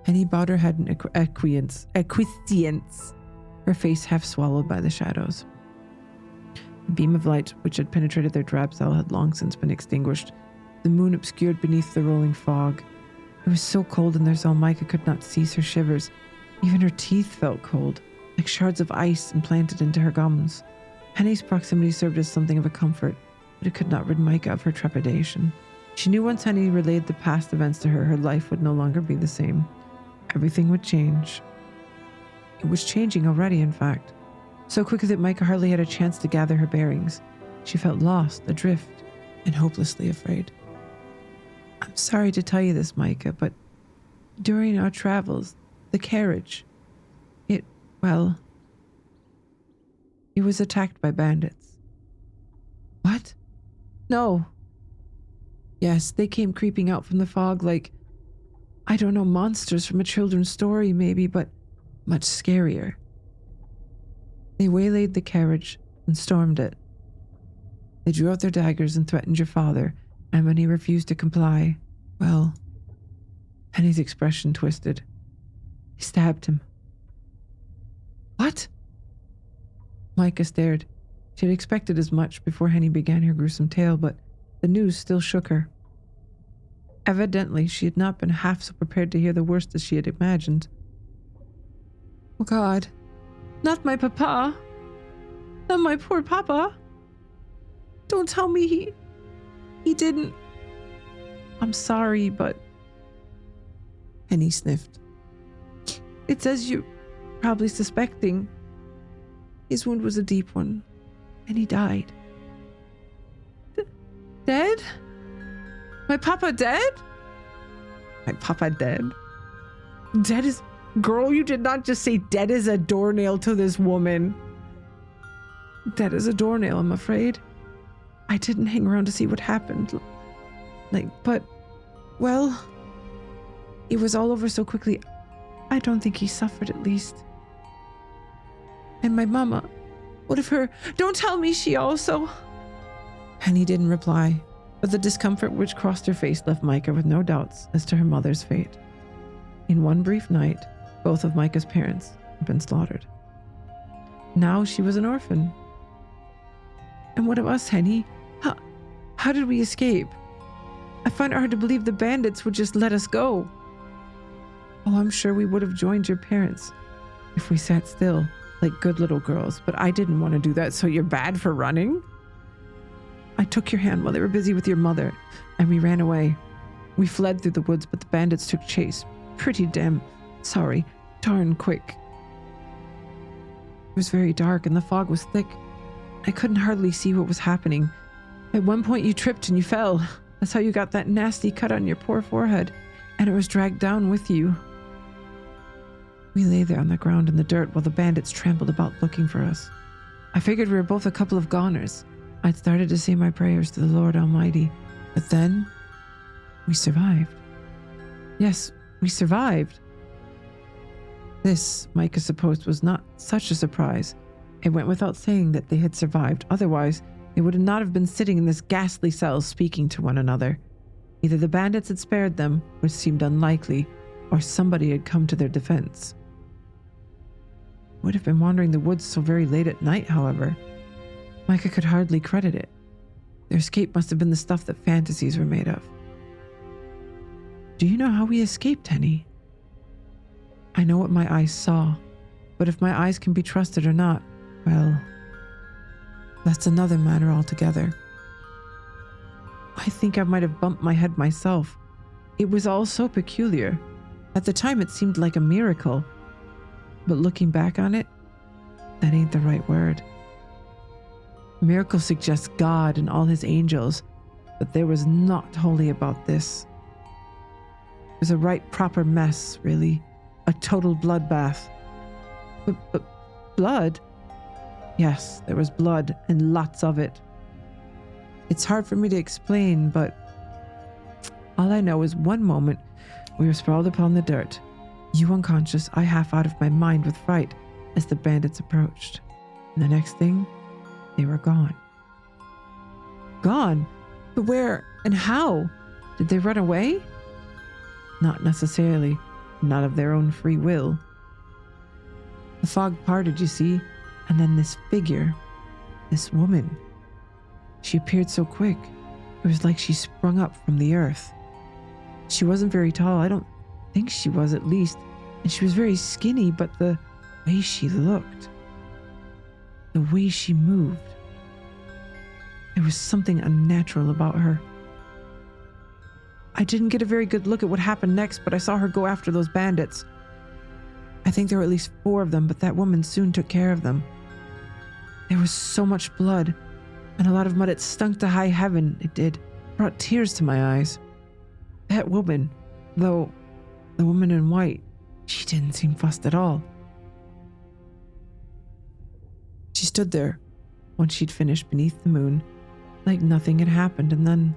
Penny bowed her head in acquiescence, her face half swallowed by the shadows. The beam of light which had penetrated their drab cell had long since been extinguished, the moon obscured beneath the rolling fog. It was so cold in their cell Micah could not cease her shivers. Even her teeth felt cold, like shards of ice implanted into her gums. Penny's proximity served as something of a comfort, but it could not rid Micah of her trepidation. She knew once Penny relayed the past events to her, her life would no longer be the same. Everything would change. It was changing already, in fact. So quickly that Micah hardly had a chance to gather her bearings. She felt lost, adrift, and hopelessly afraid. I'm sorry to tell you this, Micah, but during our travels, the carriage, it was attacked by bandits. What? No. Yes, they came creeping out from the fog like, I don't know, monsters from a children's story maybe, but much scarier. They waylaid the carriage and stormed it. They drew out their daggers and threatened your father, and when he refused to comply, well, Penny's expression twisted. They stabbed him. What? Micah stared. She had expected as much before Henny began her gruesome tale, but the news still shook her. Evidently, she had not been half so prepared to hear the worst as she had imagined. Oh God, not my papa. Not my poor papa. Don't tell me he didn't. I'm sorry, but... Henny sniffed. It's as you're probably suspecting. His wound was a deep one, and he died. Dead? My papa dead? My papa dead? Dead as... Girl, you did not just say dead as a doornail to this woman. Dead as a doornail, I'm afraid. I didn't hang around to see what happened. But, well, it was all over so quickly. I don't think he suffered, at least. And my mama, what of her? Don't tell me she also... Penny didn't reply, but the discomfort which crossed her face left Micah with no doubts as to her mother's fate. In one brief night, both of Micah's parents had been slaughtered. Now she was an orphan. And what of us, Henny? How did we escape? I find it hard to believe the bandits would just let us go. Oh, I'm sure we would have joined your parents if we sat still, like good little girls, but I didn't want to do that, so you're bad for running? I took your hand while they were busy with your mother, and we ran away. We fled through the woods, but the bandits took chase. Pretty darn quick. It was very dark, and the fog was thick. I couldn't hardly see what was happening. At one point you tripped and you fell. That's how you got that nasty cut on your poor forehead, and it was dragged down with you. We lay there on the ground in the dirt while the bandits trampled about looking for us. I figured we were both a couple of goners. I'd started to say my prayers to the Lord Almighty, but then we survived. Yes, we survived. This, Micah supposed, was not such a surprise. It went without saying that they had survived. Otherwise, they would not have been sitting in this ghastly cell speaking to one another. Either the bandits had spared them, which seemed unlikely, or somebody had come to their defense. Would have been wandering the woods so very late at night, however. Micah could hardly credit it. Their escape must have been the stuff that fantasies were made of. Do you know how we escaped, Henny? I know what my eyes saw, but if my eyes can be trusted or not, well, that's another matter altogether. I think I might have bumped my head myself. It was all so peculiar. At the time, it seemed like a miracle. But looking back on it, that ain't the right word. Miracle suggests God and all his angels, but there was naught holy about this. It was a right proper mess, really. A total bloodbath. But blood? Yes, there was blood, and lots of it. It's hard for me to explain, but all I know is one moment we were sprawled upon the dirt. You unconscious, I half out of my mind with fright as the bandits approached. And the next thing, they were gone. Gone? But where and how? Did they run away? Not necessarily. Not of their own free will. The fog parted, you see, and then this figure, this woman. She appeared so quick. It was like she sprung up from the earth. She wasn't very tall. I don't think she was, at least. And she was very skinny, but the way she looked, the way she moved, there was something unnatural about her. I didn't get a very good look at what happened next, but I saw her go after those bandits. I think there were at least 4 of them, but that woman soon took care of them. There was so much blood and a lot of mud. It stunk to high heaven, it did. Brought tears to my eyes. That woman, though, the woman in white, she didn't seem fussed at all. She stood there once she'd finished beneath the moon, like nothing had happened, and then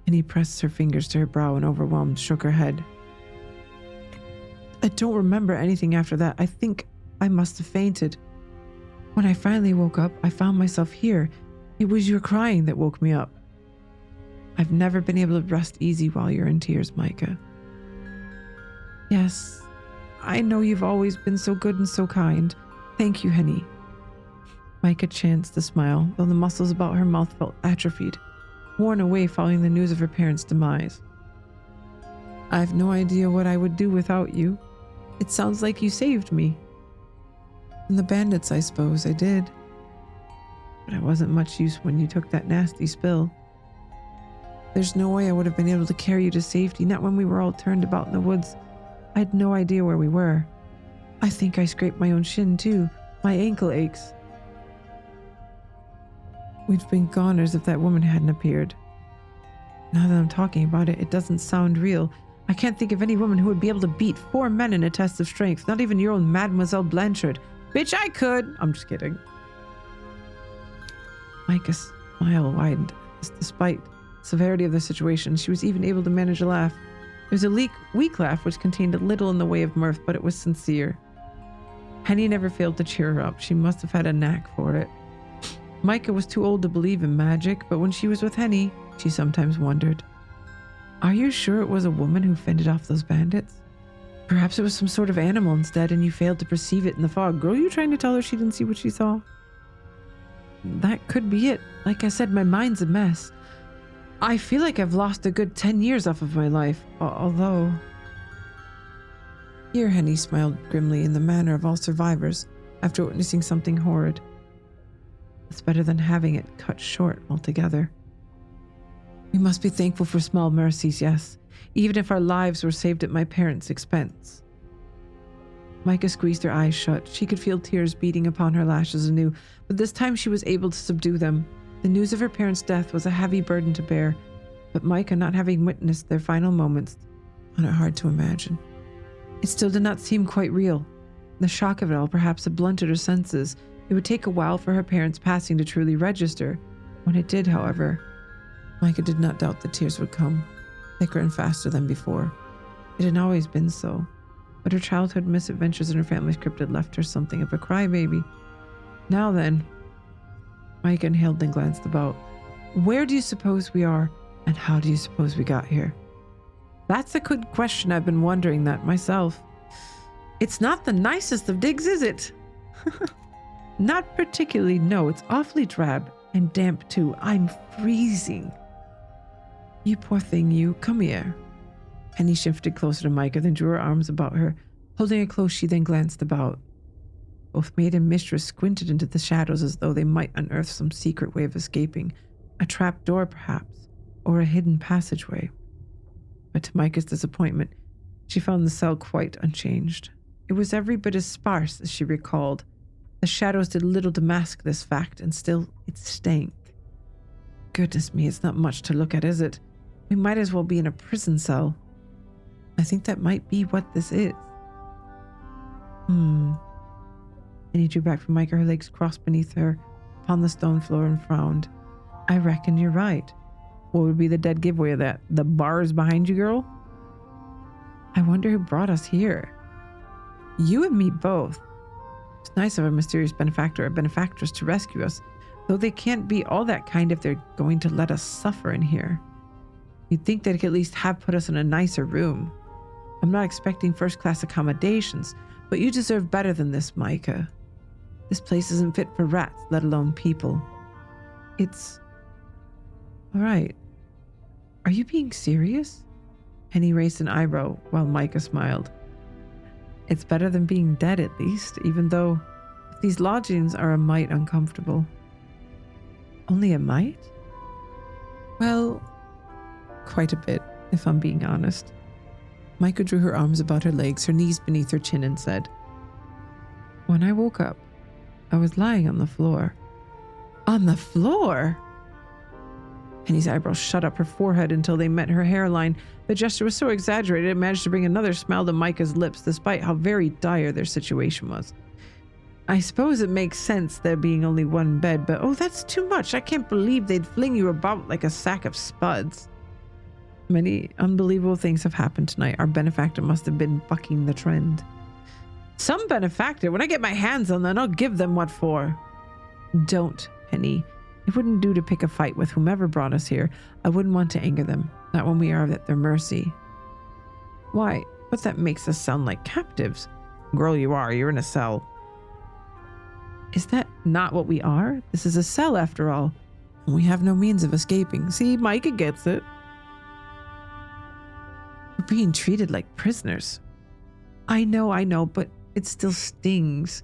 Penny pressed her fingers to her brow and overwhelmed shook her head. I don't remember anything after that. I think I must have fainted. When I finally woke up, I found myself here. It was your crying that woke me up. I've never been able to rest easy while you're in tears, Micah. Yes, I know you've always been so good and so kind. Thank you, Henny. Micah chanced to smile, though the muscles about her mouth felt atrophied, worn away following the news of her parents' demise. I've no idea what I would do without you. It sounds like you saved me. From the bandits, I suppose I did. But I wasn't much use when you took that nasty spill. There's no way I would have been able to carry you to safety, not when we were all turned about in the woods. I had no idea where we were. I think I scraped my own shin, too. My ankle aches. We'd been goners if that woman hadn't appeared. Now that I'm talking about it, it doesn't sound real. I can't think of any woman who would be able to beat 4 men in a test of strength, not even your own Mademoiselle Blanchard. Bitch, I could! I'm just kidding. Micah's smile widened. Despite the severity of the situation, she was even able to manage a laugh. It was a weak laugh which contained a little in the way of mirth, but it was sincere. Henny never failed to cheer her up. She must have had a knack for it. Micah was too old to believe in magic, but when she was with Henny, she sometimes wondered, are you sure it was a woman who fended off those bandits? Perhaps it was some sort of animal instead, and you failed to perceive it in the fog. Girl, you trying to tell her she didn't see what she saw? That could be it. Like I said, my mind's a mess. I feel like I've lost a good 10 years off of my life, although... Here Henny smiled grimly in the manner of all survivors after witnessing something horrid. It's better than having it cut short altogether. We must be thankful for small mercies, yes, even if our lives were saved at my parents' expense. Micah squeezed her eyes shut. She could feel tears beating upon her lashes anew, but this time she was able to subdue them. The news of her parents' death was a heavy burden to bear, but Micah, not having witnessed their final moments, found it hard to imagine. It still did not seem quite real. The shock of it all perhaps had blunted her senses. It would take a while for her parents' passing to truly register. When it did, however, Micah did not doubt the tears would come, thicker and faster than before. It had always been so, but her childhood misadventures in her family's crypt had left her something of a crybaby. Now then, Micah inhaled and glanced about. Where do you suppose we are, and how do you suppose we got here? That's a good question. I've been wondering that myself. It's not the nicest of digs, is it? Not particularly, no. It's awfully drab and damp, too. I'm freezing. You poor thing, you. Come here. Penny shifted closer to Micah, then drew her arms about her. Holding her close, she then glanced about. Both maid and mistress squinted into the shadows as though they might unearth some secret way of escaping. A trap door, perhaps, or a hidden passageway. But to Micah's disappointment, She found the cell quite unchanged. It was every bit as sparse as she recalled. The shadows did little to mask this fact, and still it stank. Goodness me, it's not much to look at, is it? We might as well be in a prison cell. I think that might be what this is. Penny drew back from Micah, her legs crossed beneath her upon the stone floor, and frowned. I reckon you're right. What would be the dead giveaway of that? The bars behind you, girl? I wonder who brought us here. You and me both. It's nice of a mysterious benefactor or benefactress to rescue us, though they can't be all that kind if they're going to let us suffer in here. You'd think they'd at least have put us in a nicer room. I'm not expecting first-class accommodations, but you deserve better than this, Micah. This place isn't fit for rats, let alone people. It's... All right. Are you being serious? Penny raised an eyebrow while Micah smiled. It's better than being dead, at least, even though these lodgings are a mite uncomfortable. Only a mite? Well, quite a bit, if I'm being honest. Micah drew her arms about her legs, her knees beneath her chin, and said, When I woke up, I was lying on the floor. On the floor? Penny's eyebrows shot up her forehead until they met her hairline. The gesture was so exaggerated it managed to bring another smile to Micah's lips, despite how very dire their situation was. I suppose it makes sense there being only one bed, but oh, that's too much. I can't believe they'd fling you about like a sack of spuds. Many unbelievable things have happened tonight. Our benefactor must have been bucking the trend. Some benefactor? When I get my hands on them, I'll give them what for. Don't, Penny. It wouldn't do to pick a fight with whomever brought us here. I wouldn't want to anger them, not when we are at their mercy. Why? But that makes us sound like captives. Girl, you are. You're in a cell. Is that not what we are? This is a cell, after all. And we have no means of escaping. See, Micah gets it. We're being treated like prisoners. I know, but it still stings.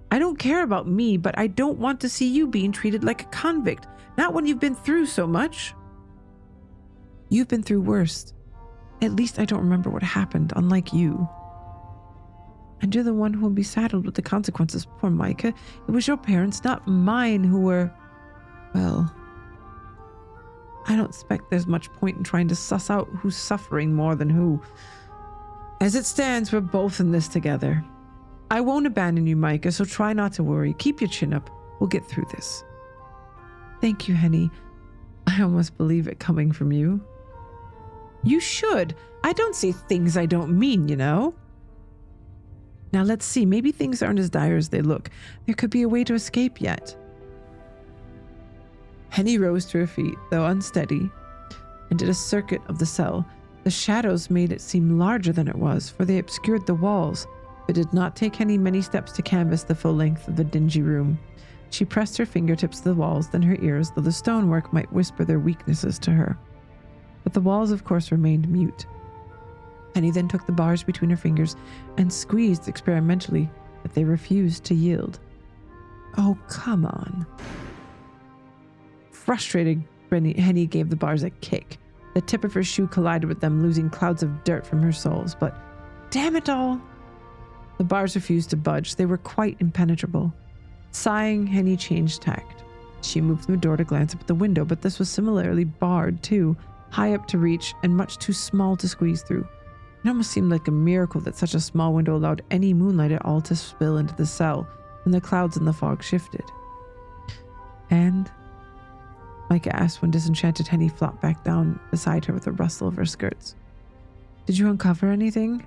I don't care about me, but I don't want to see you being treated like a convict. Not when you've been through so much. You've been through worse. At least I don't remember what happened, unlike you. And you're the one who will be saddled with the consequences, poor Micah. It was your parents, not mine, who were... Well... I don't expect there's much point in trying to suss out who's suffering more than who. As it stands, we're both in this together. I won't abandon you, Micah, so try not to worry. Keep your chin up. We'll get through this. Thank you, Henny. I almost believe it coming from you. You should. I don't say things I don't mean, you know. Now let's see. Maybe things aren't as dire as they look. There could be a way to escape yet. Henny rose to her feet, though unsteady, and did a circuit of the cell. The shadows made it seem larger than it was, for they obscured the walls. It did not take Henny many steps to canvass the full length of the dingy room. She pressed her fingertips to the walls, then her ears, though the stonework might whisper their weaknesses to her. But the walls, of course, remained mute. Henny then took the bars between her fingers and squeezed experimentally, but they refused to yield. Oh, come on. Frustrated, Henny gave the bars a kick. The tip of her shoe collided with them, losing clouds of dirt from her soles, but damn it all! The bars refused to budge. They were quite impenetrable. Sighing, Henny changed tact. She moved from the door to glance up at the window, but this was similarly barred too, high up to reach and much too small to squeeze through. It almost seemed like a miracle that such a small window allowed any moonlight at all to spill into the cell when the clouds and the fog shifted. And Micah asked when disenchanted Henny flopped back down beside her with a rustle of her skirts. Did you uncover anything?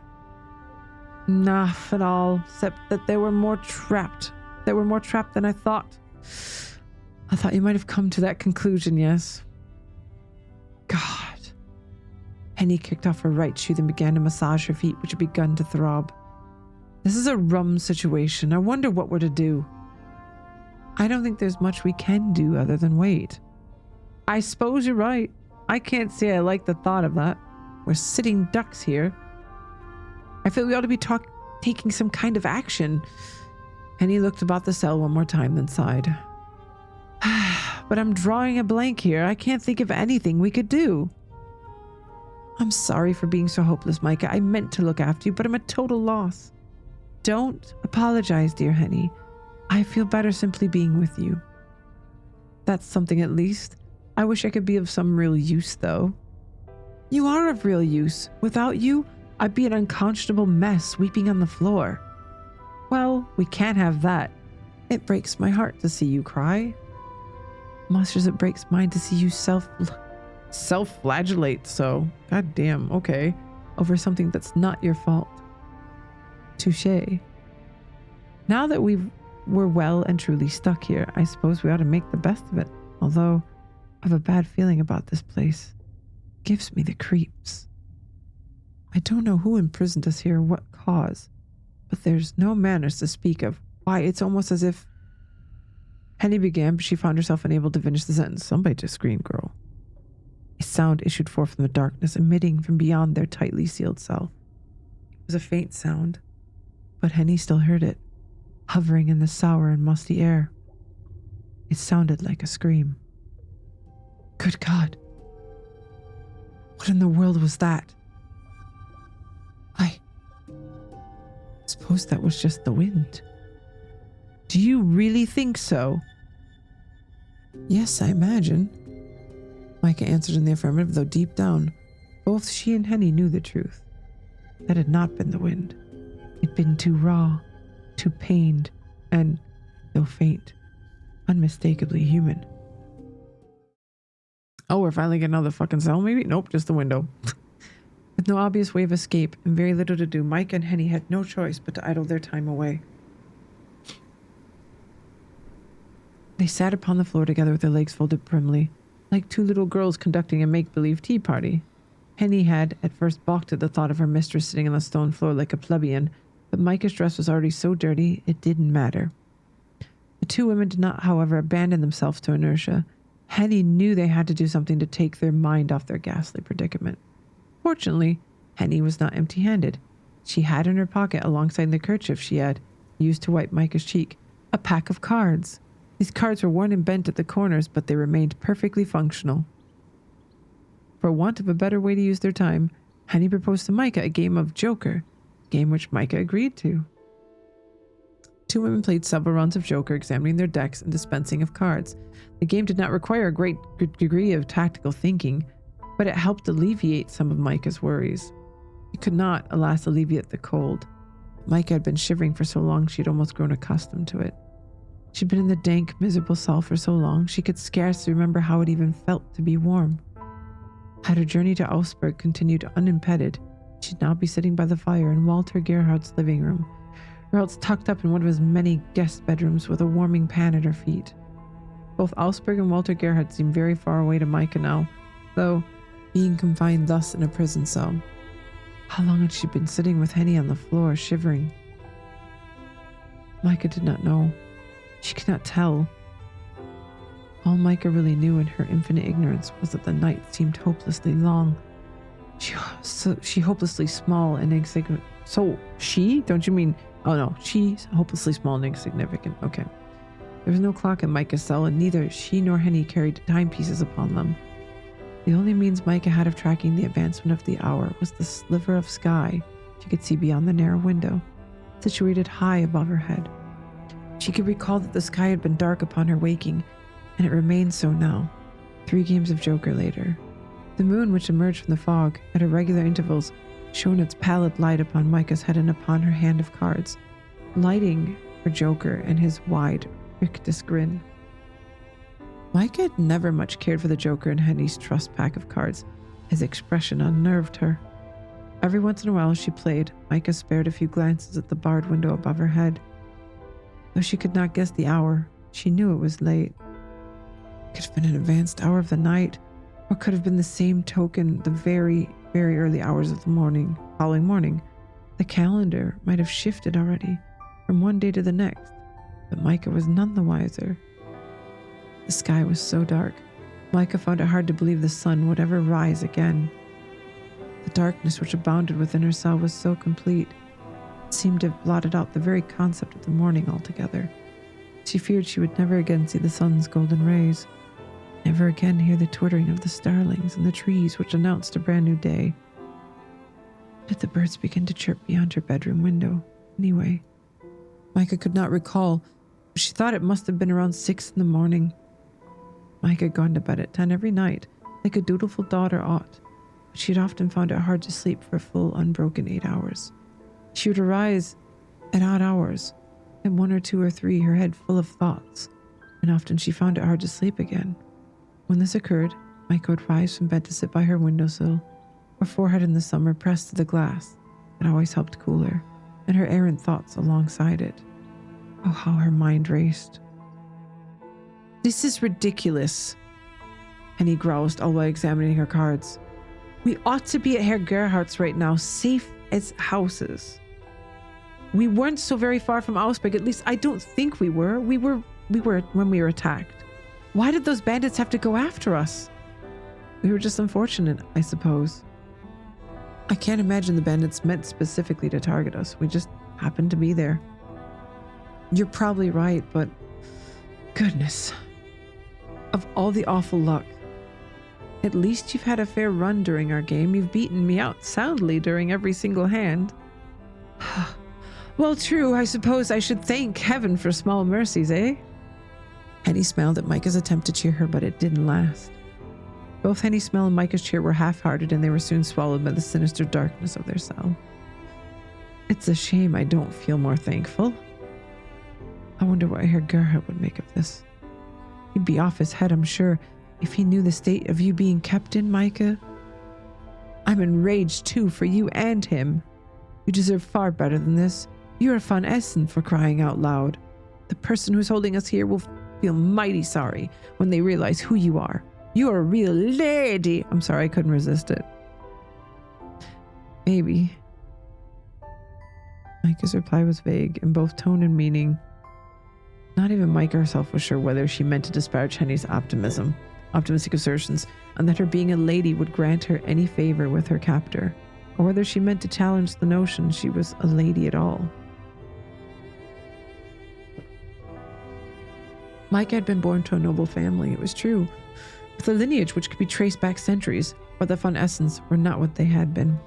Nah, at all, except that they were more trapped. They were more trapped than I thought. I thought you might have come to that conclusion, yes. God. Henny kicked off her right shoe, then began to massage her feet, which had begun to throb. This is a rum situation. I wonder what we're to do. I don't think there's much we can do other than wait. I suppose you're right. I can't say I like the thought of that. We're sitting ducks here. I feel we ought to be taking some kind of action. Henny looked about the cell one more time, then sighed. But I'm drawing a blank here. I can't think of anything we could do. I'm sorry for being so hopeless, Micah. I meant to look after you, but I'm a total loss. Don't apologize, dear Henny. I feel better simply being with you. That's something at least. I wish I could be of some real use, though. You are of real use. Without you, I'd be an unconscionable mess sweeping on the floor. Well, we can't have that. It breaks my heart to see you cry. Much as it breaks mine to see you self-flagellate, so goddamn, okay, over something that's not your fault. Touché. Now that we're well and truly stuck here, I suppose we ought to make the best of it, although I have a bad feeling about this place. It gives me the creeps. I don't know who imprisoned us here or what cause, but there's no manners to speak of. Why, it's almost as if... Henny began, but she found herself unable to finish the sentence. Somebody just screamed, girl. A sound issued forth from the darkness, emitting from beyond their tightly sealed cell. It was a faint sound, but Henny still heard it, hovering in the sour and musty air. It sounded like a scream. Good God. What in the world was that? I suppose that was just the wind. Do you really think so? Yes, I imagine. Micah answered in the affirmative, though deep down, both she and Henny knew the truth. That had not been the wind. It'd been too raw, too pained, and, though faint, unmistakably human. Oh, we're finally getting out of the fucking cell, maybe? Nope, just the window. With no obvious way of escape and very little to do, Mike and Henny had no choice but to idle their time away. They sat upon the floor together with their legs folded primly, like two little girls conducting a make-believe tea party. Henny had at first balked at the thought of her mistress sitting on the stone floor like a plebeian, but Micah's dress was already so dirty it didn't matter. The two women did not, however, abandon themselves to inertia. Henny knew they had to do something to take their mind off their ghastly predicament. Fortunately, Henny was not empty-handed. She had in her pocket, alongside the kerchief she had used to wipe Micah's cheek, a pack of cards. These cards were worn and bent at the corners, but they remained perfectly functional. For want of a better way to use their time, Henny proposed to Micah a game of Joker, a game which Micah agreed to. Two women played several rounds of Joker, examining their decks and dispensing of cards. The game did not require a great degree of tactical thinking, but it helped alleviate some of Micah's worries. It could not, alas, alleviate the cold. Micah had been shivering for so long she had almost grown accustomed to it. She'd been in the dank, miserable cell for so long she could scarcely remember how it even felt to be warm. Had her journey to Augsburg continued unimpeded, she'd now be sitting by the fire in Walter Gerhardt's living room, or else tucked up in one of his many guest bedrooms with a warming pan at her feet. Both Augsburg and Walter Gerhardt seemed very far away to Micah now, though being confined thus in a prison cell. How long had she been sitting with Henny on the floor, shivering? Micah did not know. She could not tell. All Micah really knew in her infinite ignorance was that the night seemed hopelessly long. She hopelessly small and insignificant. So she? Don't you mean... Oh no, she's hopelessly small and insignificant. Okay. There was no clock in Micah's cell, and neither she nor Henny carried timepieces upon them. The only means Micah had of tracking the advancement of the hour was the sliver of sky she could see beyond the narrow window, situated high above her head. She could recall that the sky had been dark upon her waking, and it remained so now, 3 games of Joker later. The moon, which emerged from the fog at irregular intervals, shone its pallid light upon Micah's head and upon her hand of cards, lighting her Joker and his wide, rictus grin. Micah had never much cared for the Joker and Henny's trust pack of cards. His expression unnerved her. Every once in a while she played, Micah spared a few glances at the barred window above her head. Though she could not guess the hour, she knew it was late. It could have been an advanced hour of the night, or could have been the same token the very, very early hours of the following morning. The calendar might have shifted already, from one day to the next, but Micah was none the wiser. The sky was so dark, Micah found it hard to believe the sun would ever rise again. The darkness which abounded within her cell was so complete, it seemed to have blotted out the very concept of the morning altogether. She feared she would never again see the sun's golden rays, never again hear the twittering of the starlings in the trees which announced a brand new day. Did the birds begin to chirp beyond her bedroom window? Anyway, Micah could not recall, but she thought it must have been around 6 in the morning. Micah had gone to bed at 10 every night, like a dutiful daughter ought, but she had often found it hard to sleep for a full, unbroken 8 hours. She would arise at odd hours, at 1 or 2 or 3, her head full of thoughts, and often she found it hard to sleep again. When this occurred, Micah would rise from bed to sit by her windowsill, her forehead in the summer pressed to the glass. It always helped cool her, and her errant thoughts alongside it. Oh, how her mind raced. This is ridiculous, Henny groused, all while examining her cards. We ought to be at Herr Gerhardt's right now, safe as houses. We weren't so very far from Augsburg, at least I don't think we were. We were when we were attacked. Why did those bandits have to go after us? We were just unfortunate, I suppose. I can't imagine the bandits meant specifically to target us. We just happened to be there. You're probably right, but goodness. Of all the awful luck. At least you've had a fair run during our game. You've beaten me out soundly during every single hand. Well, true. I suppose I should thank heaven for small mercies, eh? Henny smiled at Micah's attempt to cheer her, but it didn't last. Both Henny's smile and Micah's cheer were half-hearted, and they were soon swallowed by the sinister darkness of their cell. It's a shame I don't feel more thankful. I wonder what Herr Gerhardt would make of this. He'd be off his head, I'm sure, if he knew the state of you being kept in, Micah. I'm enraged, too, for you and him. You deserve far better than this. You're a von Essen, for crying out loud. The person who's holding us here will feel mighty sorry when they realize who you are. You're a real lady. I'm sorry, I couldn't resist it. Maybe. Micah's reply was vague in both tone and meaning. Not even Micah herself was sure whether she meant to disparage Henny's optimistic assertions, and that her being a lady would grant her any favor with her captor, or whether she meant to challenge the notion she was a lady at all. Micah had been born to a noble family, it was true, with a lineage which could be traced back centuries, but the von Essens were not what they had been.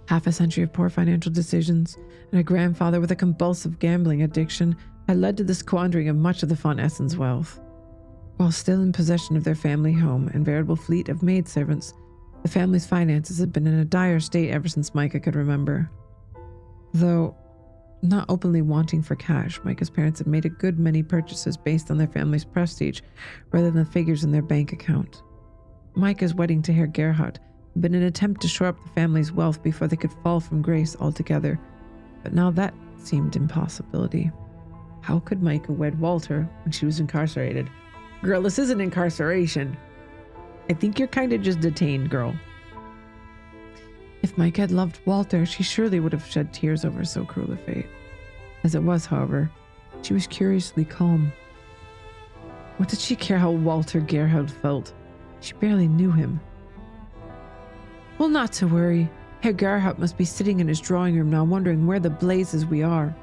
Half a century of poor financial decisions, and a grandfather with a compulsive gambling addiction had led to the squandering of much of the von Essens' wealth. While still in possession of their family home and veritable fleet of maidservants, the family's finances had been in a dire state ever since Micah could remember. Though not openly wanting for cash, Micah's parents had made a good many purchases based on their family's prestige rather than the figures in their bank account. Micah's wedding to Herr Gerhardt had been an attempt to shore up the family's wealth before they could fall from grace altogether, but now that seemed impossibility. How could Micah wed Walter when she was incarcerated? Girl, this isn't incarceration. I think you're kind of just detained, girl. If Micah had loved Walter, she surely would have shed tears over so cruel a fate. As it was, however, she was curiously calm. What did she care how Walter Gerhardt felt? She barely knew him. Well, not to worry. Herr Gerhardt must be sitting in his drawing room now, wondering where the blazes we are.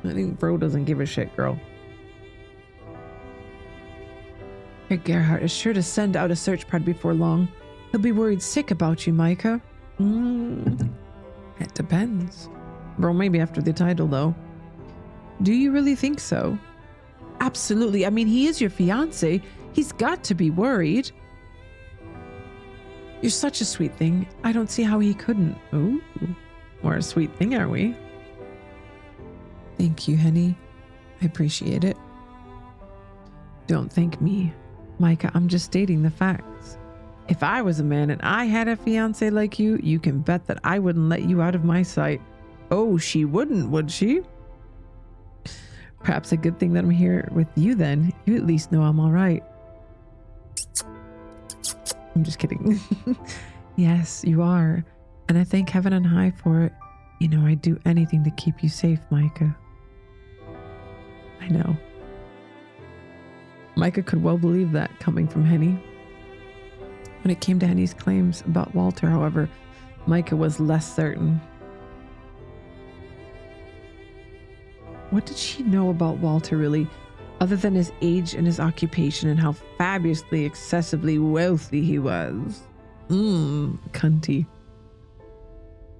I think Bro doesn't give a shit, girl. Herr Gerhardt is sure to send out a search party before long. He'll be worried sick about you, Micah. It depends. Bro, maybe after the title, though. Do you really think so? Absolutely. I mean, he is your fiancé. He's got to be worried. You're such a sweet thing. I don't see how he couldn't. Ooh, we're a sweet thing, aren't we? Thank you, Henny. I appreciate it. Don't thank me, Micah. I'm just stating the facts. If I was a man and I had a fiancé like you, you can bet that I wouldn't let you out of my sight. Oh, she wouldn't, would she? Perhaps a good thing that I'm here with you then. You at least know I'm all right. I'm just kidding. Yes, you are. And I thank heaven on high for it. You know, I'd do anything to keep you safe, Micah. I know. Micah could well believe that coming from Henny. When it came to Henny's claims about Walter, however, Micah was less certain. What did she know about Walter, really, other than his age and his occupation and how fabulously, excessively wealthy he was? Cunty.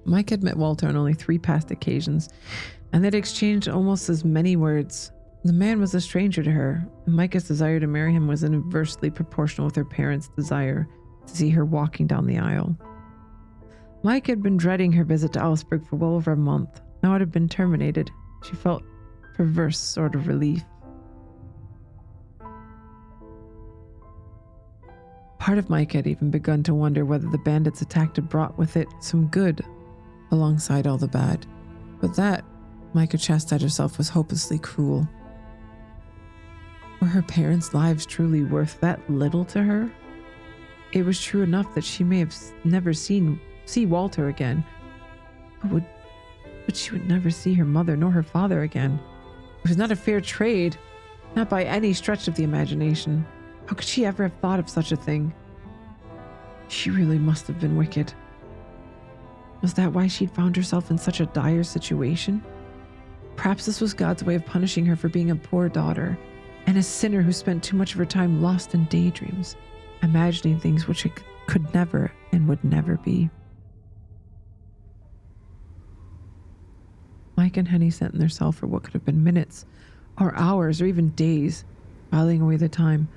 Mike had met Walter on only 3 past occasions, and they'd exchanged almost as many words. The man was a stranger to her, and Micah's desire to marry him was inversely proportional with her parents' desire to see her walking down the aisle. Mike had been dreading her visit to Augsburg for well over a month. Now it had been terminated. She felt perverse sort of relief. Part of Mike had even begun to wonder whether the bandits' attack had brought with it some good alongside all the bad. But that, Micah chastised herself, was hopelessly cruel. Were her parents' lives truly worth that little to her? It was true enough that she may have never see Walter again, but she would never see her mother nor her father again. It was not a fair trade, not by any stretch of the imagination. How could she ever have thought of such a thing? She really must have been wicked. Was that why she'd found herself in such a dire situation? Perhaps this was God's way of punishing her for being a poor daughter, and a sinner who spent too much of her time lost in daydreams, imagining things which it could never and would never be. Mike and Henny sat in their cell for what could have been minutes, or hours, or even days, filing away the time.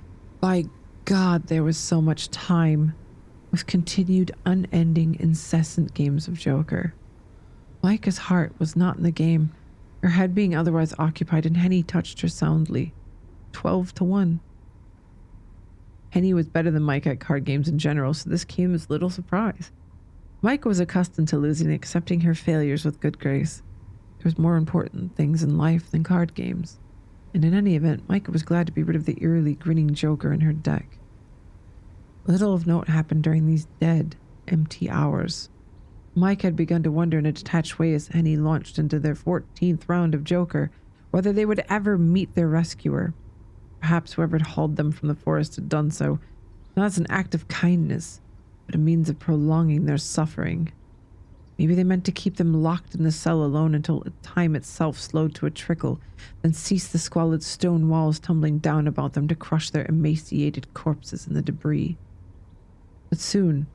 By God, there was so much time, with continued, unending, incessant games of Joker. Micah's heart was not in the game, her head being otherwise occupied, and Henny touched her soundly. 12-1. Henny was better than Micah at card games in general, so this came as little surprise. Micah was accustomed to losing and accepting her failures with good grace. There was more important things in life than card games, and in any event, Micah was glad to be rid of the eerily grinning Joker in her deck. Little of note happened during these dead, empty hours. Mike had begun to wonder in a detached way as Henny launched into their 14th round of Joker whether they would ever meet their rescuer. Perhaps whoever had hauled them from the forest had done so, not as an act of kindness, but a means of prolonging their suffering. Maybe they meant to keep them locked in the cell alone until time itself slowed to a trickle, then ceased the squalid stone walls tumbling down about them to crush their emaciated corpses in the debris. But soon,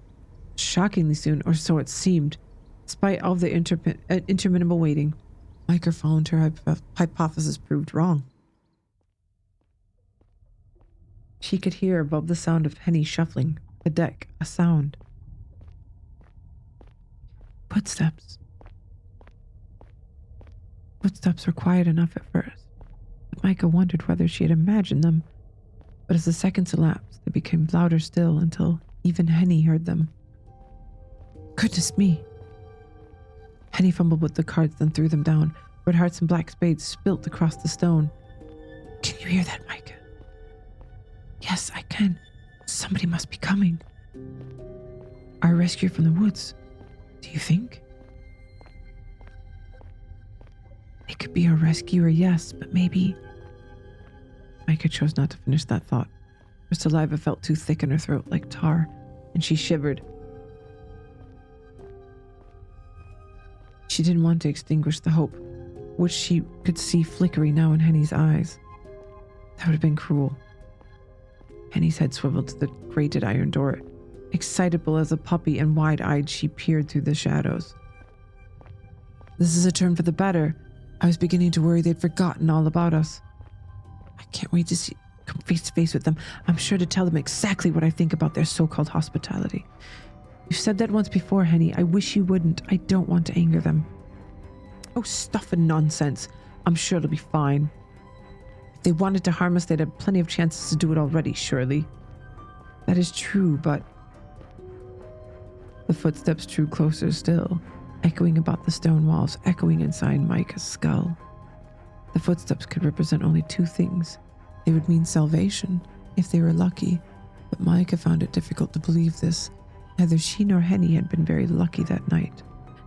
shockingly soon, or so it seemed, despite all the interminable waiting, Micah found her hypothesis proved wrong. She could hear above the sound of Henny shuffling the deck a sound. Footsteps. Footsteps were quiet enough at first, but Micah wondered whether she had imagined them. But as the seconds elapsed, they became louder still until even Henny heard them. Goodness me! Henny fumbled with the cards, then threw them down. Red hearts and black spades spilt across the stone. Can you hear that, Micah? Yes, I can. Somebody must be coming. Our rescue from the woods. Do you think? It could be a rescuer, yes, but maybe... Micah chose not to finish that thought. Her saliva felt too thick in her throat, like tar, and she shivered. She didn't want to extinguish the hope, which she could see flickering now in Henny's eyes. That would have been cruel. Henny's head swiveled to the grated iron door. Excitable as a puppy and wide-eyed, she peered through the shadows. This is a turn for the better. I was beginning to worry they'd forgotten all about us. I can't wait to come face to face with them. I'm sure to tell them exactly what I think about their so-called hospitality. You've said that once before, Henny. I wish you wouldn't. I don't want to anger them. Oh, stuff and nonsense. I'm sure it'll be fine. If they wanted to harm us, they'd have plenty of chances to do it already, surely. That is true, but... The footsteps drew closer still, echoing about the stone walls, echoing inside Micah's skull. The footsteps could represent only 2 things. They would mean salvation, if they were lucky, but Micah found it difficult to believe this. Neither she nor Henny had been very lucky that night,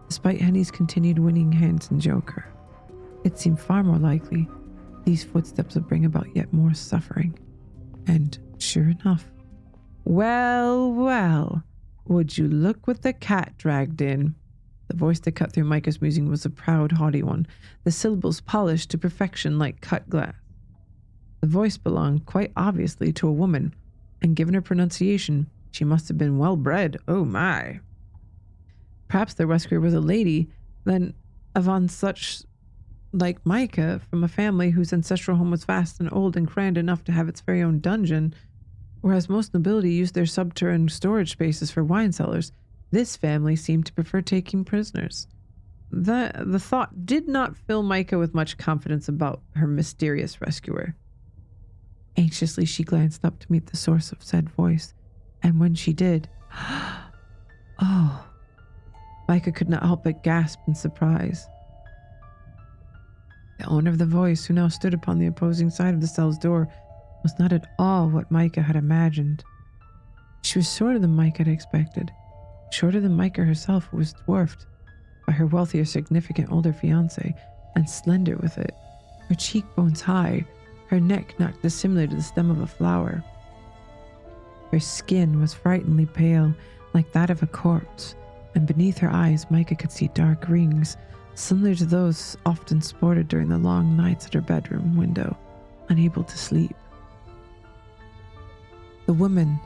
despite Henny's continued winning hands in Joker. It seemed far more likely these footsteps would bring about yet more suffering. And sure enough, well, well, would you look what the cat dragged in? The voice that cut through Micah's musing was a proud, haughty one, the syllables polished to perfection like cut glass. The voice belonged quite obviously to a woman, and given her pronunciation, she must have been well bred. Oh my. perhaps the rescuer was a lady, then Avon such like Micah, from a family whose ancestral home was vast and old and grand enough to have its very own dungeon, whereas most nobility used their subterranean storage spaces for wine cellars, this family seemed to prefer taking prisoners. The thought did not fill Micah with much confidence about her mysterious rescuer. Anxiously, she glanced up to meet the source of said voice, and when she did, oh, Micah could not help but gasp in surprise. The owner of the voice, who now stood upon the opposing side of the cell's door, was not at all what Micah had imagined. She was shorter than Micah had expected, shorter than Micah herself, who was dwarfed by her wealthier, significant older fiancé, and slender with it, her cheekbones high, her neck not dissimilar to the stem of a flower. Her skin was frighteningly pale, like that of a corpse, and beneath her eyes Micah could see dark rings, similar to those often sported during the long nights at her bedroom window, unable to sleep. The woman,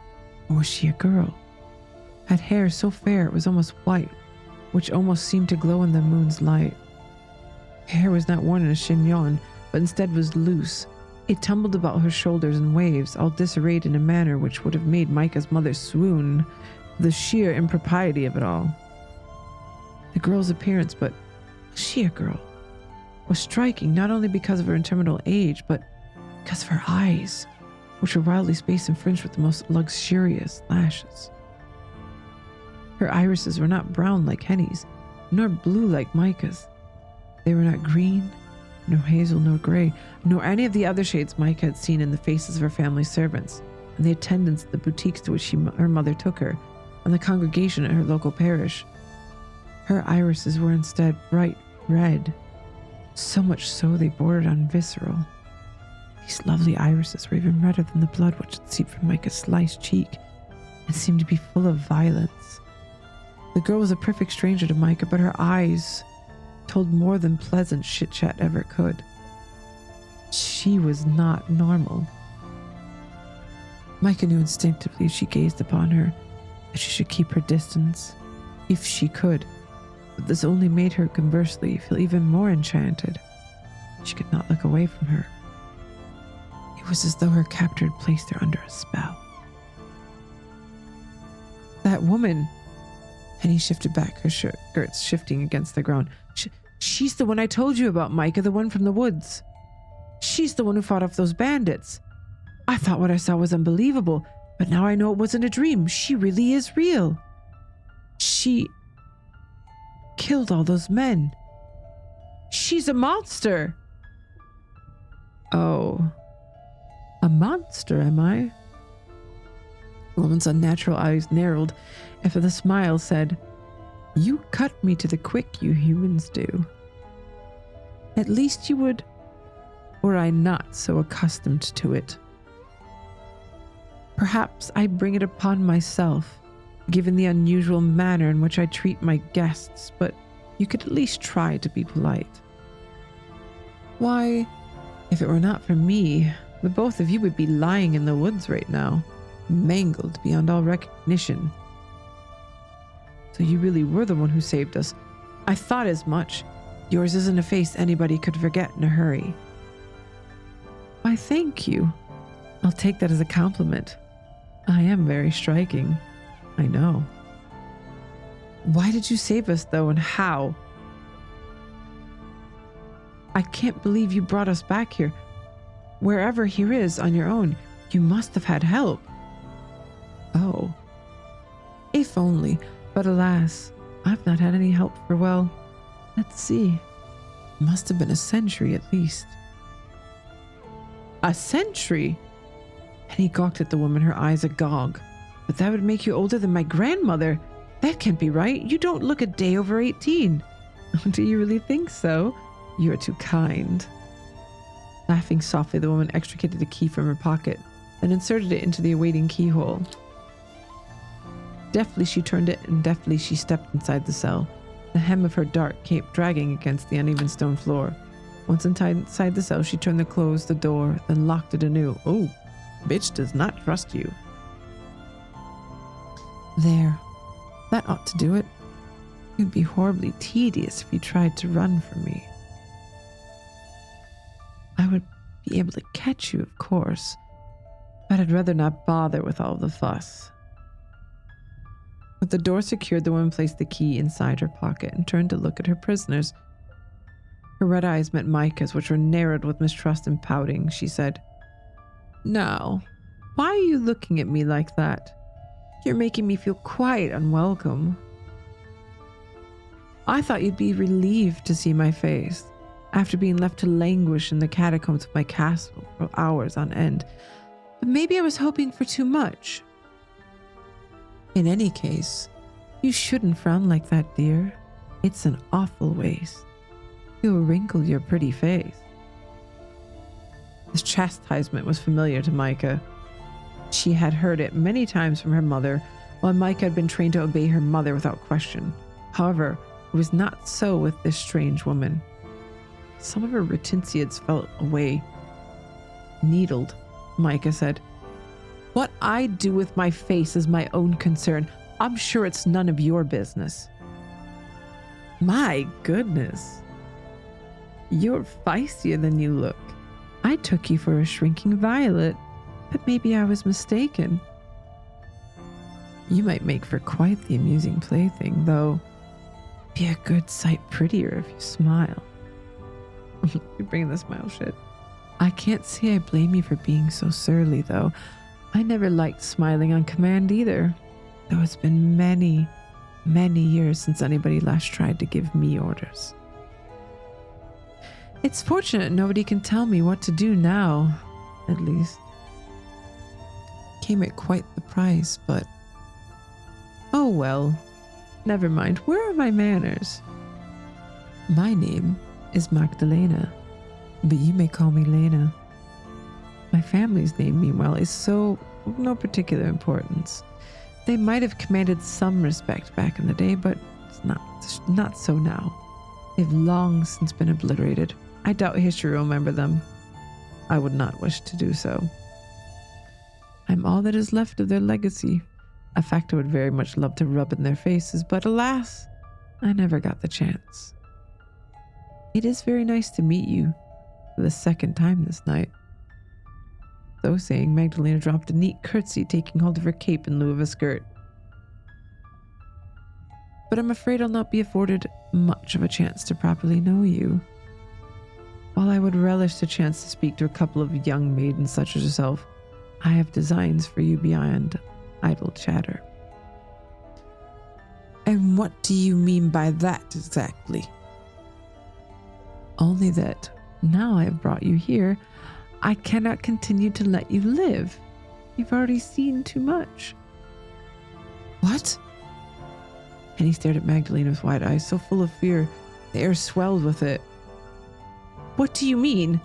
or was she a girl, had hair so fair it was almost white, which almost seemed to glow in the moon's light. Her hair was not worn in a chignon, but instead was loose. It tumbled about her shoulders in waves, all disarrayed in a manner which would have made Micah's mother swoon, the sheer impropriety of it all. The girl's appearance, but was she a girl, was striking not only because of her interminable age, but because of her eyes, which were wildly spaced and fringed with the most luxurious lashes. Her irises were not brown like Henny's, nor blue like Micah's. They were not green, nor hazel, nor gray, nor any of the other shades Micah had seen in the faces of her family servants, and the attendants at the boutiques to which her mother took her, and the congregation at her local parish. Her irises were instead bright red, so much so they bordered on visceral. These lovely irises were even redder than the blood which had seeped from Micah's sliced cheek, and seemed to be full of violence. The girl was a perfect stranger to Micah, but her eyes told more than pleasant chit-chat ever could. She was not normal. Micah knew instinctively if she gazed upon her that she should keep her distance, if she could, but this only made her conversely feel even more enchanted. She could not look away from her. It was as though her captor had placed her under a spell. That woman, and he shifted back, her skirts shifting against the ground. She's the one I told you about, Micah, the one from the woods. She's the one who fought off those bandits. I thought what I saw was unbelievable, but now I know it wasn't a dream. She really is real. She killed all those men. She's a monster. Oh, a monster, am I? The woman's unnatural eyes narrowed, and with a smile said, "You cut me to the quick, you humans do. At least you would, were I not so accustomed to it. Perhaps I bring it upon myself, given the unusual manner in which I treat my guests, but you could at least try to be polite. Why, if it were not for me, the both of you would be lying in the woods right now, mangled beyond all recognition. So you really were the one who saved us. I thought as much. Yours isn't a face anybody could forget in a hurry." "Why, thank you. I'll take that as a compliment. I am very striking. I know. Why did you save us, though, and how? I can't believe you brought us back here. Wherever here is, on your own, you must have had help." "Oh, if only. But alas, I've not had any help for, well, let's see. Must have been a century at least." "A century?" And he gawked at the woman, her eyes agog. "But that would make you older than my grandmother. That can't be right. You don't look a day over 18. "Do you really think so? You are too kind." Laughing softly, the woman extricated a key from her pocket, then inserted it into the awaiting keyhole. Deftly she turned it, and deftly she stepped inside the cell, the hem of her dark cape dragging against the uneven stone floor. Once inside the cell, she turned to close the door, then locked it anew. Oh, bitch does not trust you. There. That ought to do it. It would be horribly tedious if you tried to run from me. I would be able to catch you, of course, but I'd rather not bother with all the fuss. With the door secured, the woman placed the key inside her pocket and turned to look at her prisoners. Her red eyes met Micah's, which were narrowed with mistrust and pouting. She said, "Now, why are you looking at me like that? You're making me feel quite unwelcome. I thought you'd be relieved to see my face after being left to languish in the catacombs of my castle for hours on end. But maybe I was hoping for too much. In any case, you shouldn't frown like that, dear. It's an awful waste. You'll wrinkle your pretty face." This chastisement was familiar to Micah. She had heard it many times from her mother, while Micah had been trained to obey her mother without question. However, it was not so with this strange woman. Some of her retentiads fell away. Needled, Micah said, "What I do with my face is my own concern. I'm sure it's none of your business." My goodness. You're feistier than you look. I took you for a shrinking violet, but maybe I was mistaken. You might make for quite the amusing plaything, though be a good sight prettier if you smile. You're bringing the smile shit. I can't say I blame you for being so surly, though. I never liked smiling on command either, though it's been many, many years since anybody last tried to give me orders. It's fortunate nobody can tell me what to do now, at least. Came at quite the price, but oh well. Never mind. Where are my manners? My name is Magdalena, but you may call me Lena. My family's name, meanwhile, is so of no particular importance. They might have commanded some respect back in the day, but it's not so now. They've long since been obliterated. I doubt history will remember them. I would not wish to do so. I'm all that is left of their legacy, a fact I would very much love to rub in their faces, but alas, I never got the chance. It is very nice to meet you for the second time this night. So saying, Magdalena dropped a neat curtsy, taking hold of her cape in lieu of a skirt. But I'm afraid I'll not be afforded much of a chance to properly know you. While I would relish the chance to speak to a couple of young maidens such as yourself, I have designs for you beyond idle chatter. And what do you mean by that exactly? Only that, now I have brought you here, I cannot continue to let you live. You've already seen too much. What? And he stared at Magdalena with wide eyes, so full of fear, the air swelled with it. What do you mean?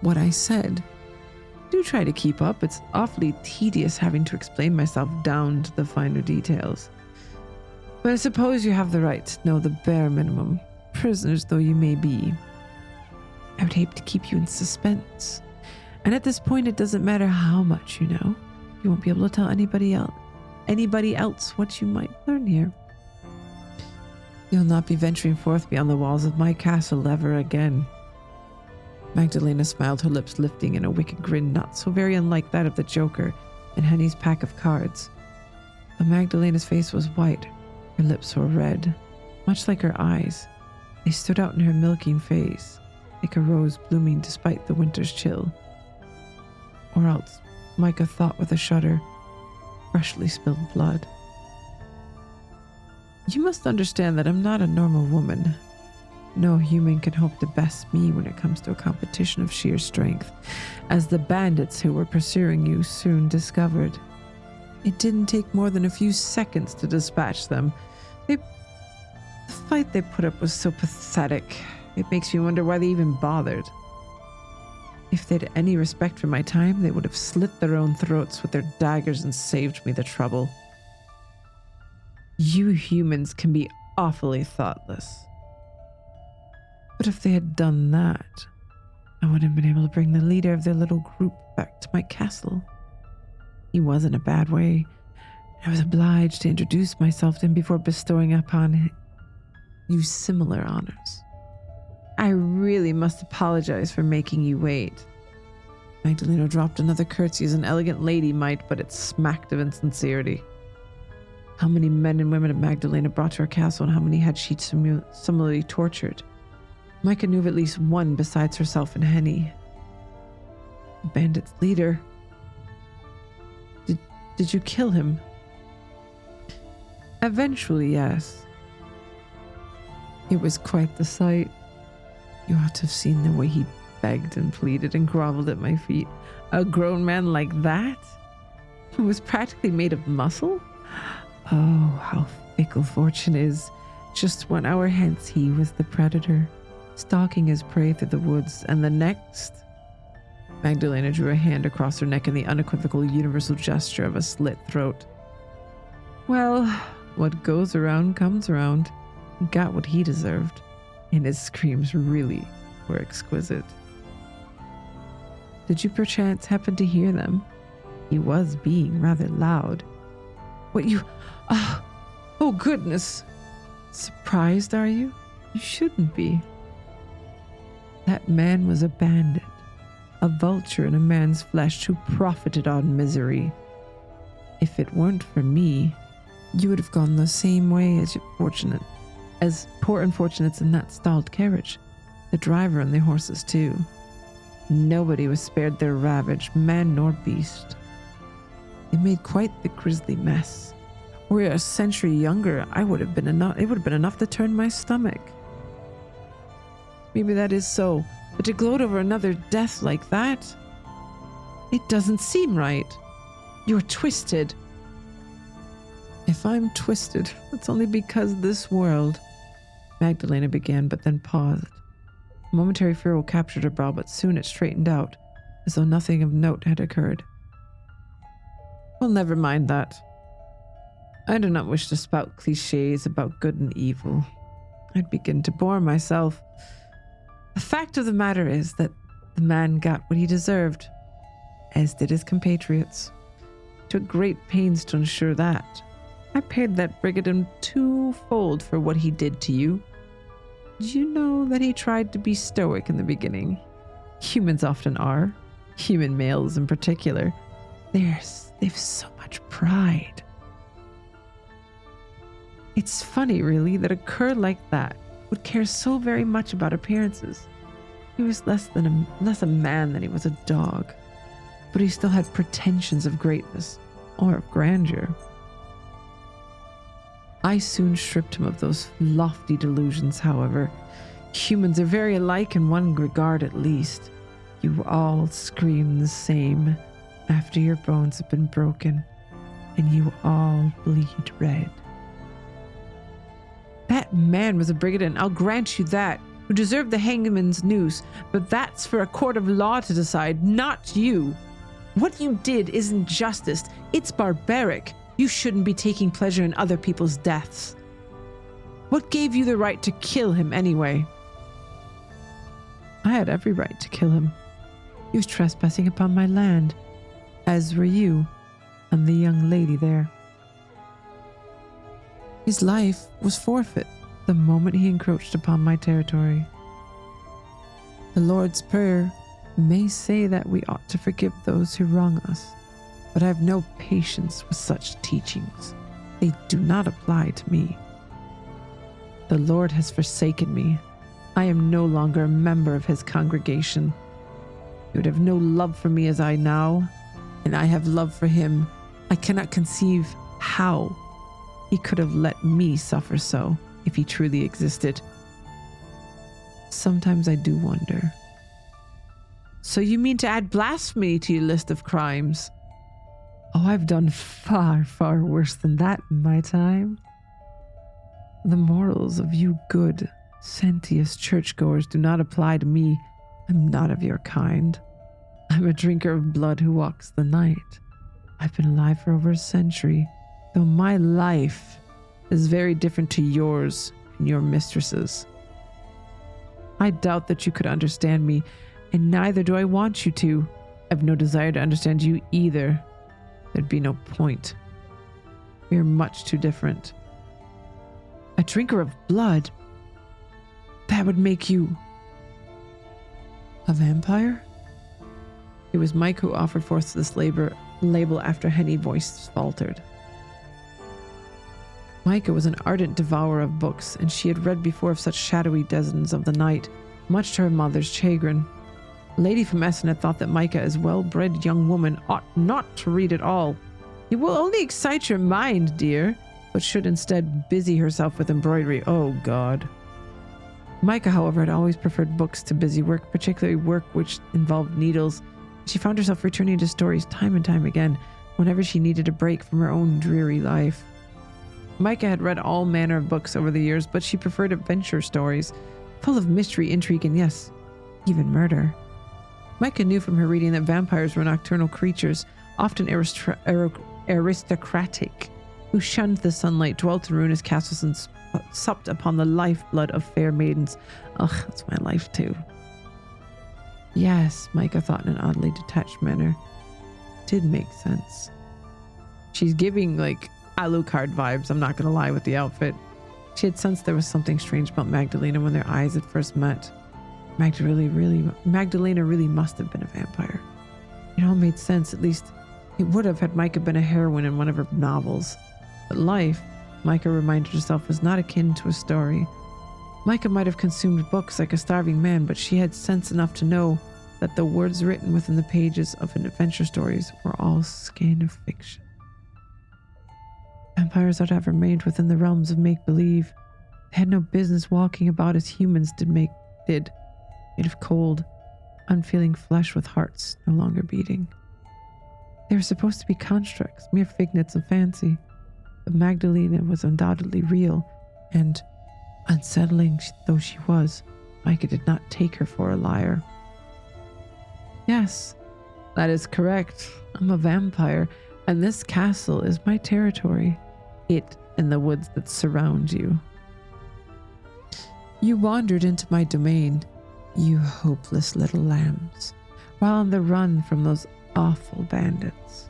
What I said. Do try to keep up. It's awfully tedious having to explain myself down to the finer details. But I suppose you have the right to know the bare minimum, prisoners though you may be. I would hate to keep you in suspense. And at this point, it doesn't matter how much you know. You won't be able to tell anybody else what you might learn here. You'll not be venturing forth beyond the walls of my castle ever again. Magdalena smiled, her lips lifting in a wicked grin not so very unlike that of the Joker in Henny's pack of cards. Though Magdalena's face was white, her lips were red, much like her eyes. They stood out in her milking face, like a rose blooming despite the winter's chill. Or else, Micah thought with a shudder, freshly spilled blood. You must understand that I'm not a normal woman. No human can hope to best me when it comes to a competition of sheer strength, as the bandits who were pursuing you soon discovered. It didn't take more than a few seconds to dispatch them. The fight they put up was so pathetic. It makes me wonder why they even bothered. If they'd any respect for my time, they would have slit their own throats with their daggers and saved me the trouble. You humans can be awfully thoughtless. But if they had done that, I wouldn't have been able to bring the leader of their little group back to my castle. He was in a bad way, I was obliged to introduce myself to him before bestowing upon you similar honors. I really must apologize for making you wait. Magdalena dropped another curtsy as an elegant lady might, but it smacked of insincerity. How many men and women had Magdalena brought to her castle, and how many had she similarly tortured? Micah knew of at least one besides herself and Henny. The bandit's leader. Did you kill him? Eventually, yes. It was quite the sight. You ought to have seen the way he begged and pleaded and groveled at my feet. A grown man like that? Who was practically made of muscle? Oh, how fickle fortune is. Just 1 hour hence he was the predator, stalking his prey through the woods, and the next... Magdalena drew a hand across her neck in the unequivocal universal gesture of a slit throat. Well, what goes around comes around. He got what he deserved, and his screams really were exquisite. Did you perchance happen to hear them? He was being rather loud. What you... Oh, goodness. Surprised, are you? You shouldn't be. That man was a bandit, a vulture in a man's flesh who profited on misery. If it weren't for me, you would have gone the same way as poor unfortunates in that stalled carriage, the driver and the horses too. Nobody was spared their ravage, man nor beast. They made quite the grisly mess. Were you a century younger, it would have been enough to turn my stomach. Maybe that is so, but to gloat over another death like that, it doesn't seem right. You're twisted. If I'm twisted, it's only because this world... Magdalena began, but then paused. A momentary furrow captured her brow, but soon it straightened out, as though nothing of note had occurred. Well, never mind that. I do not wish to spout cliches about good and evil. I'd begin to bore myself. The fact of the matter is that the man got what he deserved, as did his compatriots. Took great pains to ensure that. I paid that brigand twofold for what he did to you. Did you know that he tried to be stoic in the beginning? Humans often are. Human males in particular. They've so much pride. It's funny, really, that a cur like that would care so very much about appearances. He was less a man than he was a dog, but he still had pretensions of greatness or of grandeur. I soon stripped him of those lofty delusions, however. Humans are very alike in one regard at least. You all scream the same after your bones have been broken, and you all bleed red. That man was a brigand, I'll grant you that, who deserved the hangman's noose, but that's for a court of law to decide, not you. What you did isn't justice, it's barbaric. You shouldn't be taking pleasure in other people's deaths. What gave you the right to kill him anyway? I had every right to kill him. He was trespassing upon my land, as were you and the young lady there. His life was forfeit the moment he encroached upon my territory. The Lord's Prayer may say that we ought to forgive those who wrong us, but I have no patience with such teachings. They do not apply to me. The Lord has forsaken me. I am no longer a member of his congregation. He would have no love for me as I now, and I have love for him. I cannot conceive how he could have let me suffer so if he truly existed. Sometimes I do wonder. So you mean to add blasphemy to your list of crimes? Oh, I've done far, far worse than that in my time. The morals of you good, sentious churchgoers do not apply to me. I'm not of your kind. I'm a drinker of blood who walks the night. I've been alive for over a century, though my life is very different to yours and your mistress's. I doubt that you could understand me, and neither do I want you to. I've no desire to understand you either. There'd be no point. We are much too different. A drinker of blood? That would make you a vampire? It was Mike who offered forth this label after Henny voice faltered. Micah was an ardent devourer of books, and she had read before of such shadowy denizens of the night, much to her mother's chagrin. A lady from Essen had thought that Micah, as well-bred young woman, ought not to read at all. It will only excite your mind, dear, but should instead busy herself with embroidery. Oh, God. Micah, however, had always preferred books to busy work, particularly work which involved needles. She found herself returning to stories time and time again whenever she needed a break from her own dreary life. Micah had read all manner of books over the years, but she preferred adventure stories, full of mystery, intrigue, and yes, even murder. Micah knew from her reading that vampires were nocturnal creatures, often aristocratic, who shunned the sunlight, dwelt in ruinous castles, and supped upon the lifeblood of fair maidens. Ugh, that's my life too. Yes, Micah thought in an oddly detached manner. Did make sense. She's giving, like, Alucard vibes, I'm not gonna lie, with the outfit. She had sensed there was something strange about Magdalena when their eyes had first met. Magdalena really must have been a vampire. It all made sense, at least it would have had Micah been a heroine in one of her novels. But life, Micah reminded herself, was not akin to a story. Micah might have consumed books like a starving man, but she had sense enough to know that the words written within the pages of adventure stories were all skein of fiction. Vampires ought to have remained within the realms of make-believe. They had no business walking about as humans did, made of cold, unfeeling flesh with hearts no longer beating. They were supposed to be constructs, mere figments of fancy. But Magdalena was undoubtedly real, and, unsettling though she was, Micah did not take her for a liar. Yes, that is correct. I'm a vampire, and this castle is my territory. It and the woods that surround you. You wandered into my domain, you hopeless little lambs, while on the run from those awful bandits.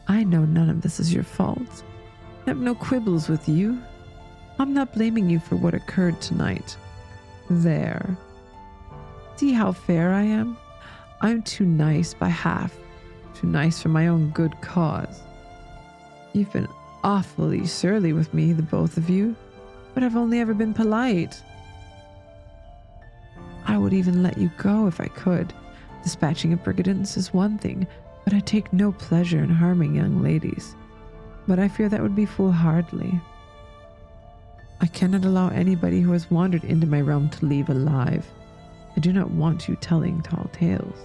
I know none of this is your fault. I have no quibbles with you. I'm not blaming you for what occurred tonight. There. See how fair I am? I'm too nice by half. Too nice for my own good cause. You've been awfully surly with me, the both of you, but I've only ever been polite. I would even let you go if I could. Dispatching of brigands is one thing, but I take no pleasure in harming young ladies. But I fear that would be foolhardy. I cannot allow anybody who has wandered into my realm to leave alive. I do not want you telling tall tales.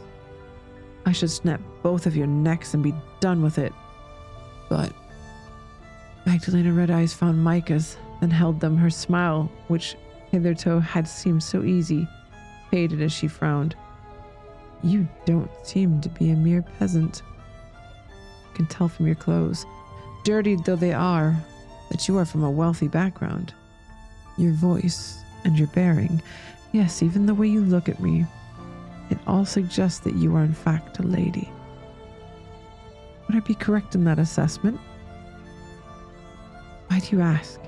I should snap both of your necks and be done with it. But Magdalena Red Eyes found Micah's, then held them. Her smile, which hitherto had seemed so easy, faded as she frowned. You don't seem to be a mere peasant. I can tell from your clothes, dirtied though they are, that you are from a wealthy background. Your voice and your bearing, yes, even the way you look at me, it all suggests that you are in fact a lady. Would I be correct in that assessment? Why do you ask?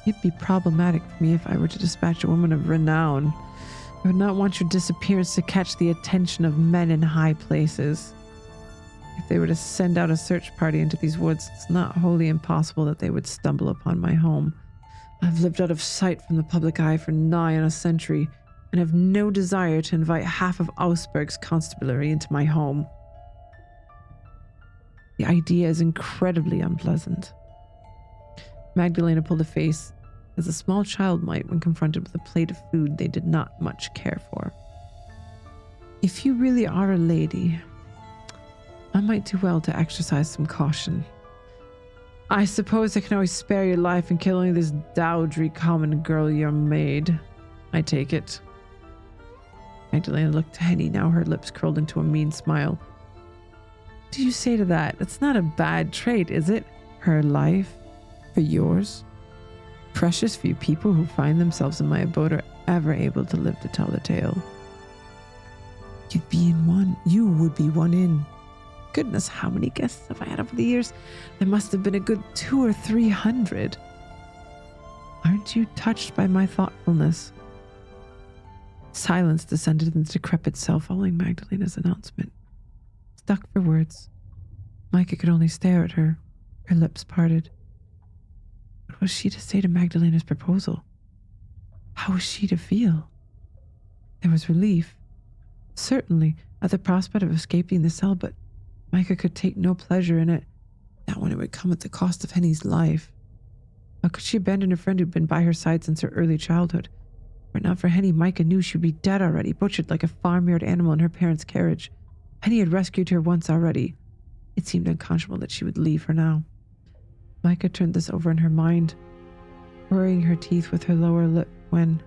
It'd be problematic for me if I were to dispatch a woman of renown. I would not want your disappearance to catch the attention of men in high places. If they were to send out a search party into these woods, it's not wholly impossible that they would stumble upon my home. I've lived out of sight from the public eye for nigh on a century, and have no desire to invite half of Augsburg's constabulary into my home. The idea is incredibly unpleasant. Magdalena pulled a face, as a small child might when confronted with a plate of food they did not much care for. If you really are a lady, I might do well to exercise some caution. I suppose I can always spare your life and kill only this dowdry common girl, your maid. I take it. Magdalena looked to Henny, now her lips curled into a mean smile. What do you say to that? It's not a bad trait, is it? Her life for yours? Precious few people who find themselves in my abode are ever able to live to tell the tale. You would be one in. goodness, how many guests have I had over the years? There must have been a good 200 or 300. Aren't you touched by my thoughtfulness? Silence descended in the decrepit cell following Magdalena's announcement. Stuck for words, Micah could only stare at her, her lips parted. What was she to say to Magdalena's proposal? How was she to feel? There was relief, certainly, at the prospect of escaping the cell, but Micah could take no pleasure in it, not when it would come at the cost of Henny's life. How could she abandon a friend who'd been by her side since her early childhood? Were it not for Henny, Micah knew she would be dead already, butchered like a farmyard animal in her parents' carriage. Henny had rescued her once already. It seemed unconscionable that she would leave her now. Micah turned this over in her mind, worrying her teeth with her lower lip when...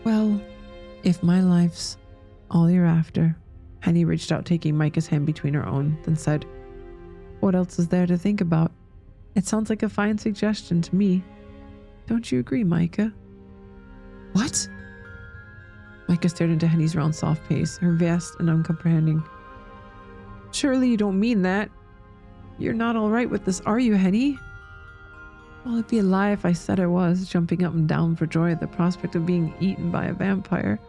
Well, if my life's all you're after, Henny reached out, taking Micah's hand between her own, then said, what else is there to think about? It sounds like a fine suggestion to me. Don't you agree, Micah? What? Micah stared into Henny's round, soft face, her vast and uncomprehending. Surely you don't mean that. You're not all right with this, are you, Henny? Well, it'd be a lie if I said I was, jumping up and down for joy at the prospect of being eaten by a vampire.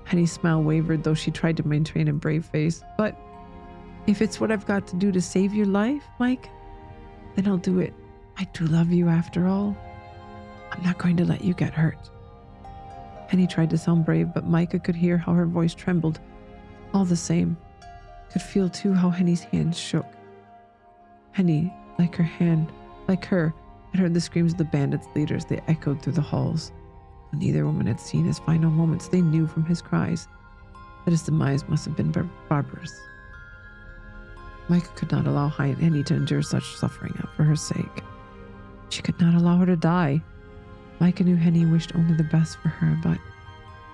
Henny's smile wavered, though she tried to maintain a brave face. But if it's what I've got to do to save your life, Mike, then I'll do it. I do love you after all. I'm not going to let you get hurt. Henny tried to sound brave, but Micah could hear how her voice trembled. All the same, could feel too how Henny's hands shook. Henny, like her, had heard the screams of the bandits' leaders. They echoed through the halls. Neither woman had seen his final moments. They knew from his cries that his demise must have been barbarous. Micah could not allow Henny to endure such suffering for her sake. She could not allow her to die. Micah knew Henny wished only the best for her, but...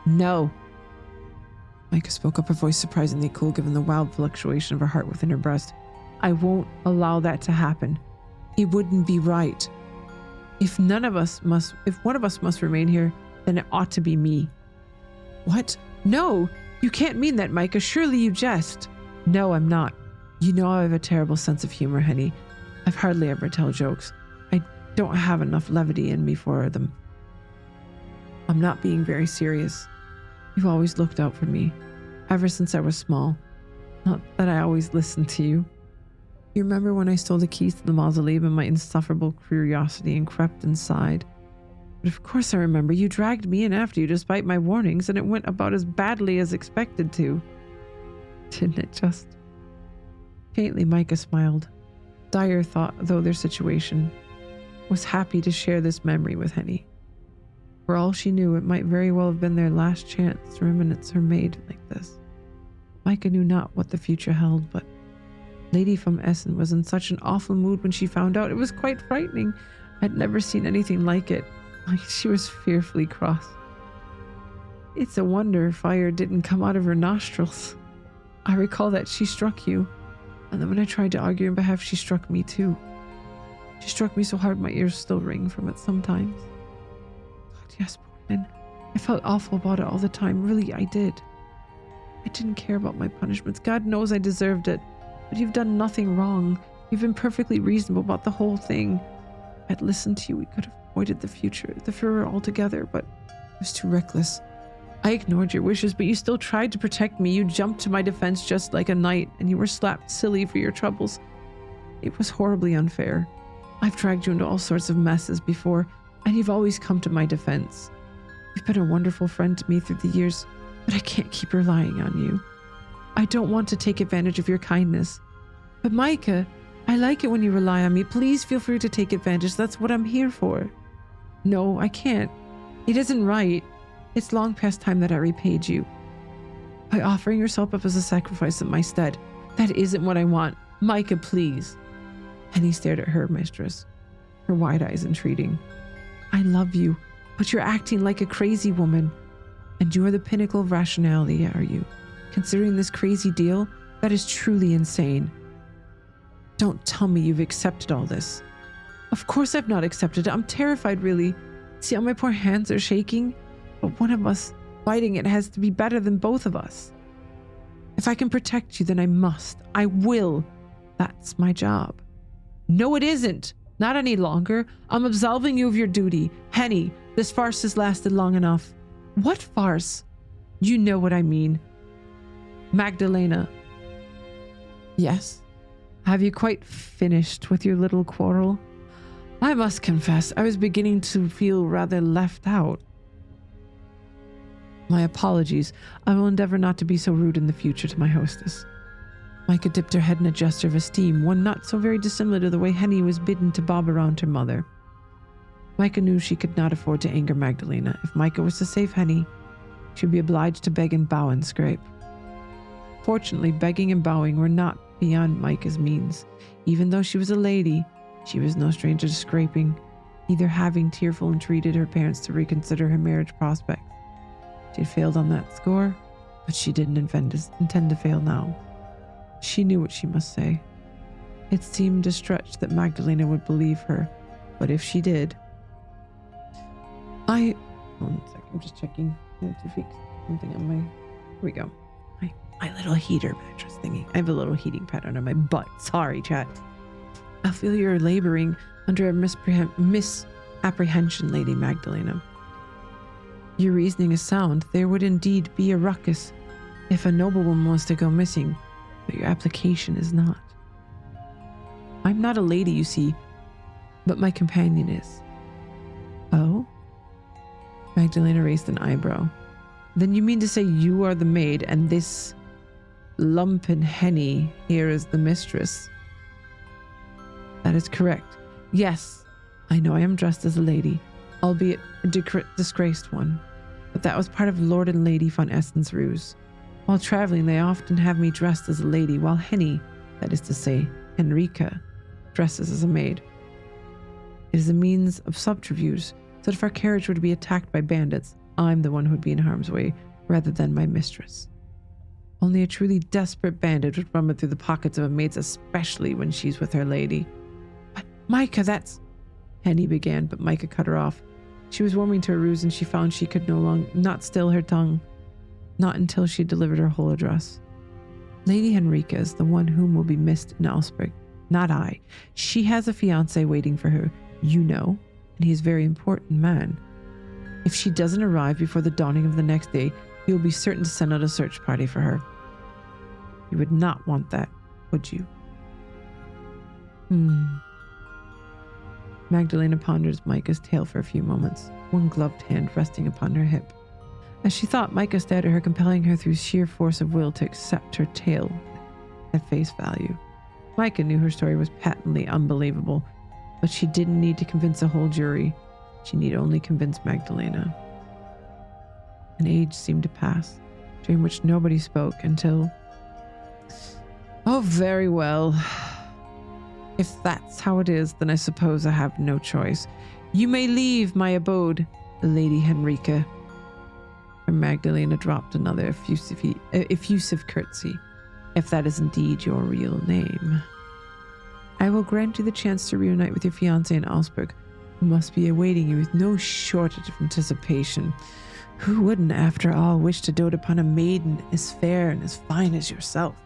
No! Micah spoke up, her voice surprisingly cool given the wild fluctuation of her heart within her breast. I won't allow that to happen. It wouldn't be right. If one of us must remain here, then it ought to be me. What? No! You can't mean that, Micah. Surely you jest. No, I'm not. You know I have a terrible sense of humor, Henny. I've hardly ever tell jokes. I don't have enough levity in me for them. I'm not being very serious. You've always looked out for me, ever since I was small. Not that I always listened to you. You remember when I stole the keys to the mausoleum in my insufferable curiosity and crept inside? But of course I remember. You dragged me in after you despite my warnings, and it went about as badly as expected to. Didn't it just? Faintly, Micah smiled. Dire thought, though their situation, was happy to share this memory with Henny. For all she knew, it might very well have been their last chance to reminisce her maid like this. Micah knew not what the future held, but Lady from Essen was in such an awful mood when she found out. It was quite frightening. I'd never seen anything like it. She was fearfully cross. It's a wonder fire didn't come out of her nostrils. I recall that she struck you, and then when I tried to argue on behalf, she struck me too. She struck me so hard my ears still ring from it sometimes. God, yes, poor man. I felt awful about it all the time. Really, I did. I didn't care about my punishments. God knows I deserved it. But you've done nothing wrong. You've been perfectly reasonable about the whole thing. If I'd listened to you, we could have avoided the furor altogether, but it was too reckless. I ignored your wishes, but you still tried to protect me. You jumped to my defense just like a knight, and you were slapped silly for your troubles. It was horribly unfair. I've dragged you into all sorts of messes before, and you've always come to my defense. You've been a wonderful friend to me through the years, but I can't keep relying on you. I don't want to take advantage of your kindness. But Micah, I like it when you rely on me. Please feel free to take advantage. That's what I'm here for. No, I can't. It isn't right. It's long past time that I repaid you. By offering yourself up as a sacrifice in my stead. That isn't what I want. Micah, please. And he stared at her mistress, her wide eyes entreating. I love you, but you're acting like a crazy woman. And you are the pinnacle of rationality, are you? Considering this crazy deal, that is truly insane. Don't tell me you've accepted all this. Of course I've not accepted it. I'm terrified, really. See how my poor hands are shaking? But one of us fighting it has to be better than both of us. If I can protect you, then I must. I will. That's my job. No, it isn't. Not any longer. I'm absolving you of your duty. Henny, this farce has lasted long enough. What farce? You know what I mean. Magdalena. Yes? Have you quite finished with your little quarrel? I must confess, I was beginning to feel rather left out. My apologies. I will endeavor not to be so rude in the future to my hostess. Micah dipped her head in a gesture of esteem, one not so very dissimilar to the way Henny was bidden to bob around her mother. Micah knew she could not afford to anger Magdalena. If Micah was to save Henny, she would be obliged to beg and bow and scrape. Fortunately, begging and bowing were not beyond Micah's means. Even though she was a lady, she was no stranger to scraping, either having tearful entreated her parents to reconsider her marriage prospects. She had failed on that score, but she didn't intend to fail now. She knew what she must say. It seemed a stretch that Magdalena would believe her, but if she did... Hold on a second, I'm just checking to fix something on my... Here we go. My little heater mattress thingy. I have a little heating pad under my butt. Sorry, chat. I feel you're laboring under a misapprehension, Lady Magdalena. Your reasoning is sound. There would indeed be a ruckus if a noblewoman was to go missing, but your application is not. I'm not a lady, you see, but my companion is. Oh? Magdalena raised an eyebrow. Then you mean to say you are the maid and this lumpen Henny here is the mistress? That is correct. Yes, I know I am dressed as a lady, albeit a disgraced one, but that was part of Lord and Lady von Essen's ruse. While traveling, they often have me dressed as a lady, while Henny, that is to say, Henrika, dresses as a maid. It is a means of subterfuge, so that if our carriage were to be attacked by bandits, I'm the one who would be in harm's way, rather than my mistress. Only a truly desperate bandit would rumble through the pockets of a maid, especially when she's with her lady. But Micah, that's... Henny began, but Micah cut her off. She was warming to her ruse, and she found she could not still her tongue. Not until she had delivered her whole address. Lady Henrika is the one whom will be missed in Augsburg, not I. She has a fiancé waiting for her, you know, and he is a very important man. If she doesn't arrive before the dawning of the next day, you will be certain to send out a search party for her. You would not want that, would you? Magdalena pondered Micah's tale for a few moments, one gloved hand resting upon her hip. As she thought, Micah stared at her, compelling her through sheer force of will to accept her tale at face value. Micah knew her story was patently unbelievable, but she didn't need to convince a whole jury. She need only convince Magdalena. An age seemed to pass, during which nobody spoke until... Oh, very well. If that's how it is, then I suppose I have no choice. You may leave my abode, Lady Henrika. And Magdalena dropped another effusive curtsy, if that is indeed your real name. I will grant you the chance to reunite with your fiancé in Augsburg, who must be awaiting you with no shortage of anticipation. Who wouldn't, after all, wish to dote upon a maiden as fair and as fine as yourself?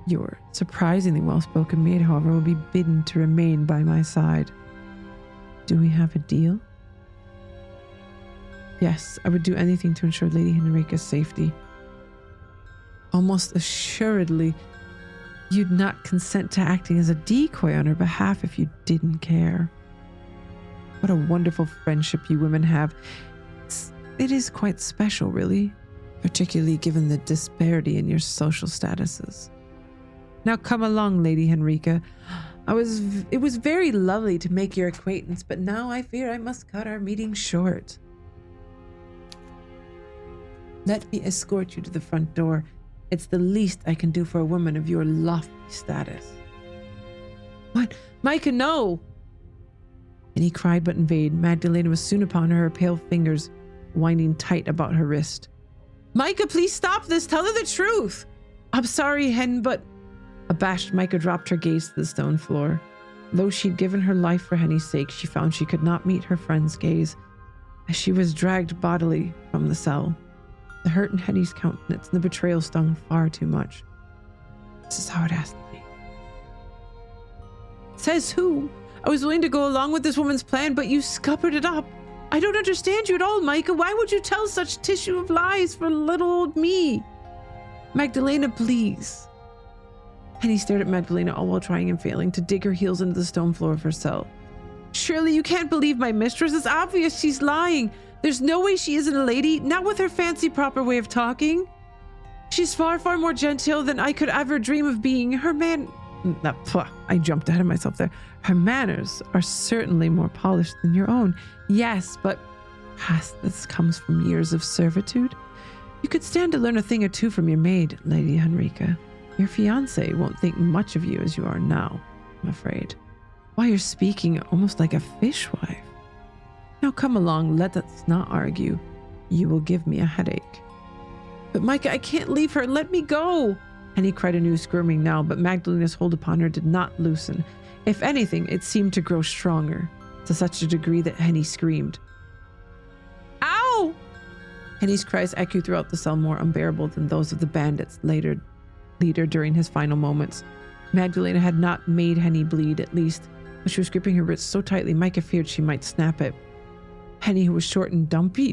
Your surprisingly well-spoken maid, however, will be bidden to remain by my side. Do we have a deal? Yes, I would do anything to ensure Lady Henrika's safety. Almost assuredly, you'd not consent to acting as a decoy on her behalf if you didn't care. What a wonderful friendship you women have. It is quite special, really, particularly given the disparity in your social statuses. Now come along, Lady Henrika. It was very lovely to make your acquaintance, but now I fear I must cut our meeting short. Let me escort you to the front door. It's the least I can do for a woman of your lofty status. What? Micah, no! And he cried, but in vain. Magdalena was soon upon her pale fingers winding tight about her wrist. Micah, please stop this. Tell her the truth. I'm sorry, Hen, but... Abashed, Micah dropped her gaze to the stone floor. Though she'd given her life for Henny's sake, she found she could not meet her friend's gaze as she was dragged bodily from the cell. The hurt in Henny's countenance and the betrayal stung far too much. This is how it has to be. Says who? I was willing to go along with this woman's plan, but you scuppered it up. I don't understand you at all, Micah. Why would you tell such tissue of lies for little old me? Magdalena, please. Henny stared at Magdalena, all while trying and failing to dig her heels into the stone floor of her cell. Surely you can't believe my mistress. It's obvious she's lying. There's no way she isn't a lady, not with her fancy proper way of talking. She's far, far more genteel than I could ever dream of being. I jumped ahead of myself there. Her manners are certainly more polished than your own. Yes, but past this comes from years of servitude. You could stand to learn a thing or two from your maid, Lady Henrika. Your fiancé won't think much of you as you are now, I'm afraid. Why, you're speaking almost like a fishwife. Now come along, let us not argue. You will give me a headache. But Micah, I can't leave her. Let me go. Henny cried anew, squirming now, but Magdalena's hold upon her did not loosen. If anything, it seemed to grow stronger, to such a degree that Henny screamed. Ow! Henny's cries echoed throughout the cell, more unbearable than those of the bandits' leader during his final moments. Magdalena had not made Henny bleed, at least, but she was gripping her wrist so tightly Micah feared she might snap it. Henny, who was short and dumpy,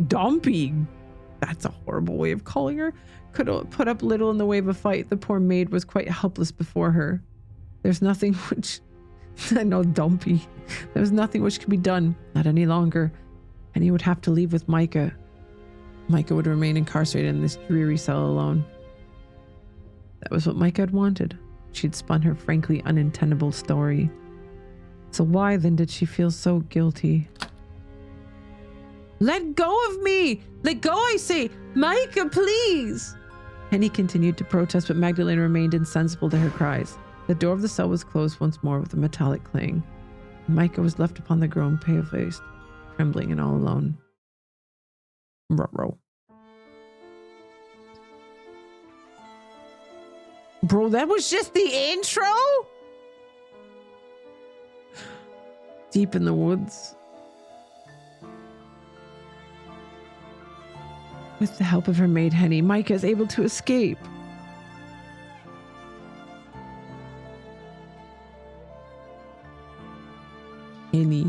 that's a horrible way of calling her, could put up little in the way of a fight. The poor maid was quite helpless before her. There's nothing which... I know, dumpy. There was nothing which could be done, not any longer. And he would have to leave with Micah. Micah would remain incarcerated in this dreary cell alone. That was what Micah had wanted. She'd spun her frankly unintendable story. So why then did she feel so guilty? Let go of me! Let go, I say! Micah, please! Henny continued to protest, but Magdalena remained insensible to her cries. The door of the cell was closed once more with a metallic clang. Micah was left upon the ground, pale-faced, trembling and all alone. Ruh-roh. Bro, that was just the intro? Deep in the woods. With the help of her maid Henny, Micah is able to escape. Henny.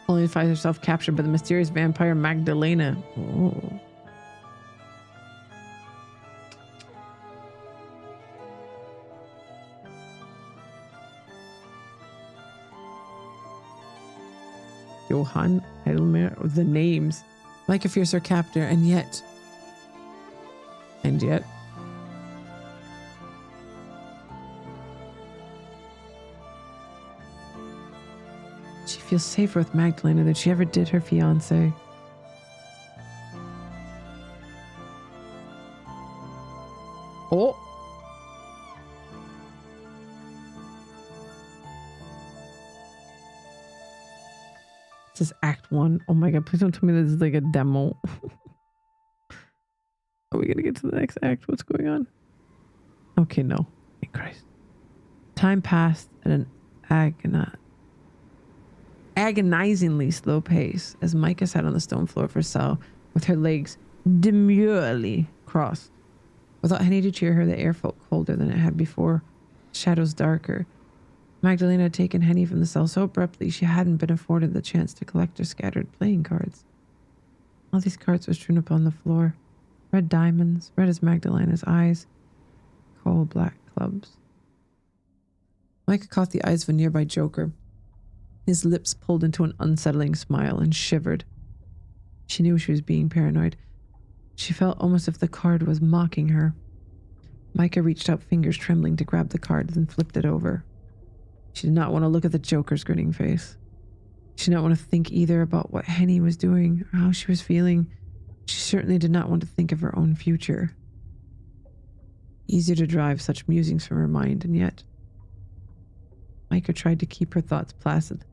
Only finds herself captured by the mysterious vampire Magdalena. Oh. Johann Heidelmer, the names. Micah fears her captor, and yet. She feels safer with Magdalena than she ever did her fiancé. Oh! This is Act 1. Oh my god, please don't tell me this is like a demo. Are we gonna get to the next act? What's going on? Okay, no. Thank Christ. Time passed at an agonizingly slow pace as Micah sat on the stone floor of her cell with her legs demurely crossed. Without Henny to cheer her, the air felt colder than it had before, shadows darker. Magdalena had taken Henny from the cell so abruptly she hadn't been afforded the chance to collect her scattered playing cards. All these cards were strewn upon the floor. Red diamonds, red as Magdalena's eyes, coal black clubs. Micah caught the eyes of a nearby joker. His lips pulled into an unsettling smile and shivered. She knew she was being paranoid. She felt almost as if the card was mocking her. Micah reached out, fingers trembling, to grab the card, then flipped it over. She did not want to look at the joker's grinning face. She did not want to think either about what Henny was doing or how she was feeling. She certainly did not want to think of her own future. Easier to drive such musings from her mind, and yet Micah tried to keep her thoughts placid,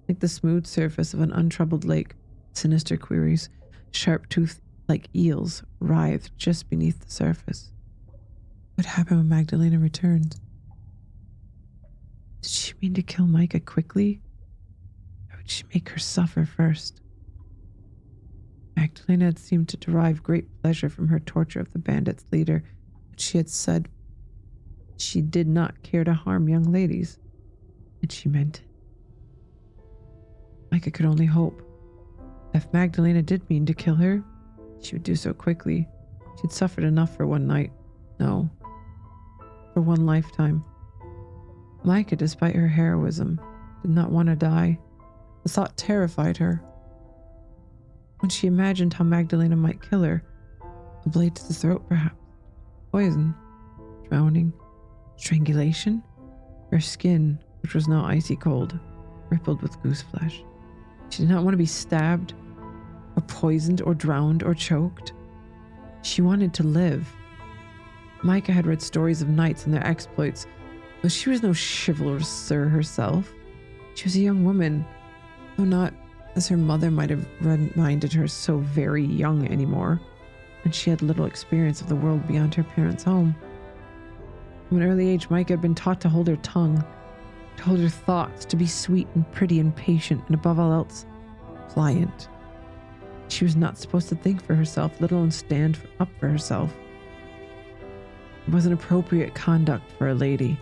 like the smooth surface of an untroubled lake. Sinister queries, sharp-toothed like eels, writhed just beneath the surface. What happened when Magdalena returned? Did she mean to kill Micah quickly? Or would she make her suffer first? Magdalena had seemed to derive great pleasure from her torture of the bandits' leader, but she had said she did not care to harm young ladies, and she meant it. Micah could only hope. If Magdalena did mean to kill her, she would do so quickly. She'd suffered enough for one night. No, for one lifetime. Micah, despite her heroism, did not want to die. The thought terrified her. When she imagined how Magdalena might kill her, a blade to the throat perhaps, poison, drowning, strangulation, her skin, which was now icy cold, rippled with goose flesh. She did not want to be stabbed, or poisoned, or drowned, or choked. She wanted to live. Micah had read stories of knights and their exploits, though she was no chivalrous herself. She was a young woman, though not, as her mother might have reminded her, so very young anymore, and she had little experience of the world beyond her parents' home. From an early age, Micah had been taught to hold her tongue, to hold her thoughts, to be sweet and pretty and patient, and above all else, pliant. She was not supposed to think for herself, let alone stand up for herself. It wasn't appropriate conduct for a lady.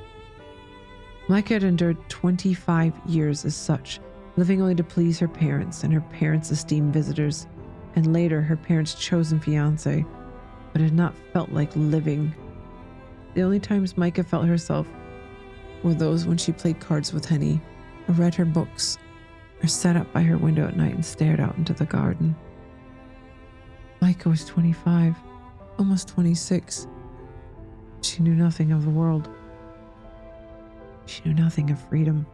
Micah had endured 25 years as such, living only to please her parents and her parents' esteemed visitors, and later her parents' chosen fiancé, but had not felt like living. The only times Micah felt herself were those when she played cards with Henny, or read her books, or sat up by her window at night and stared out into the garden. Micah was 25, almost 26. She knew nothing of the world. She knew nothing of freedom.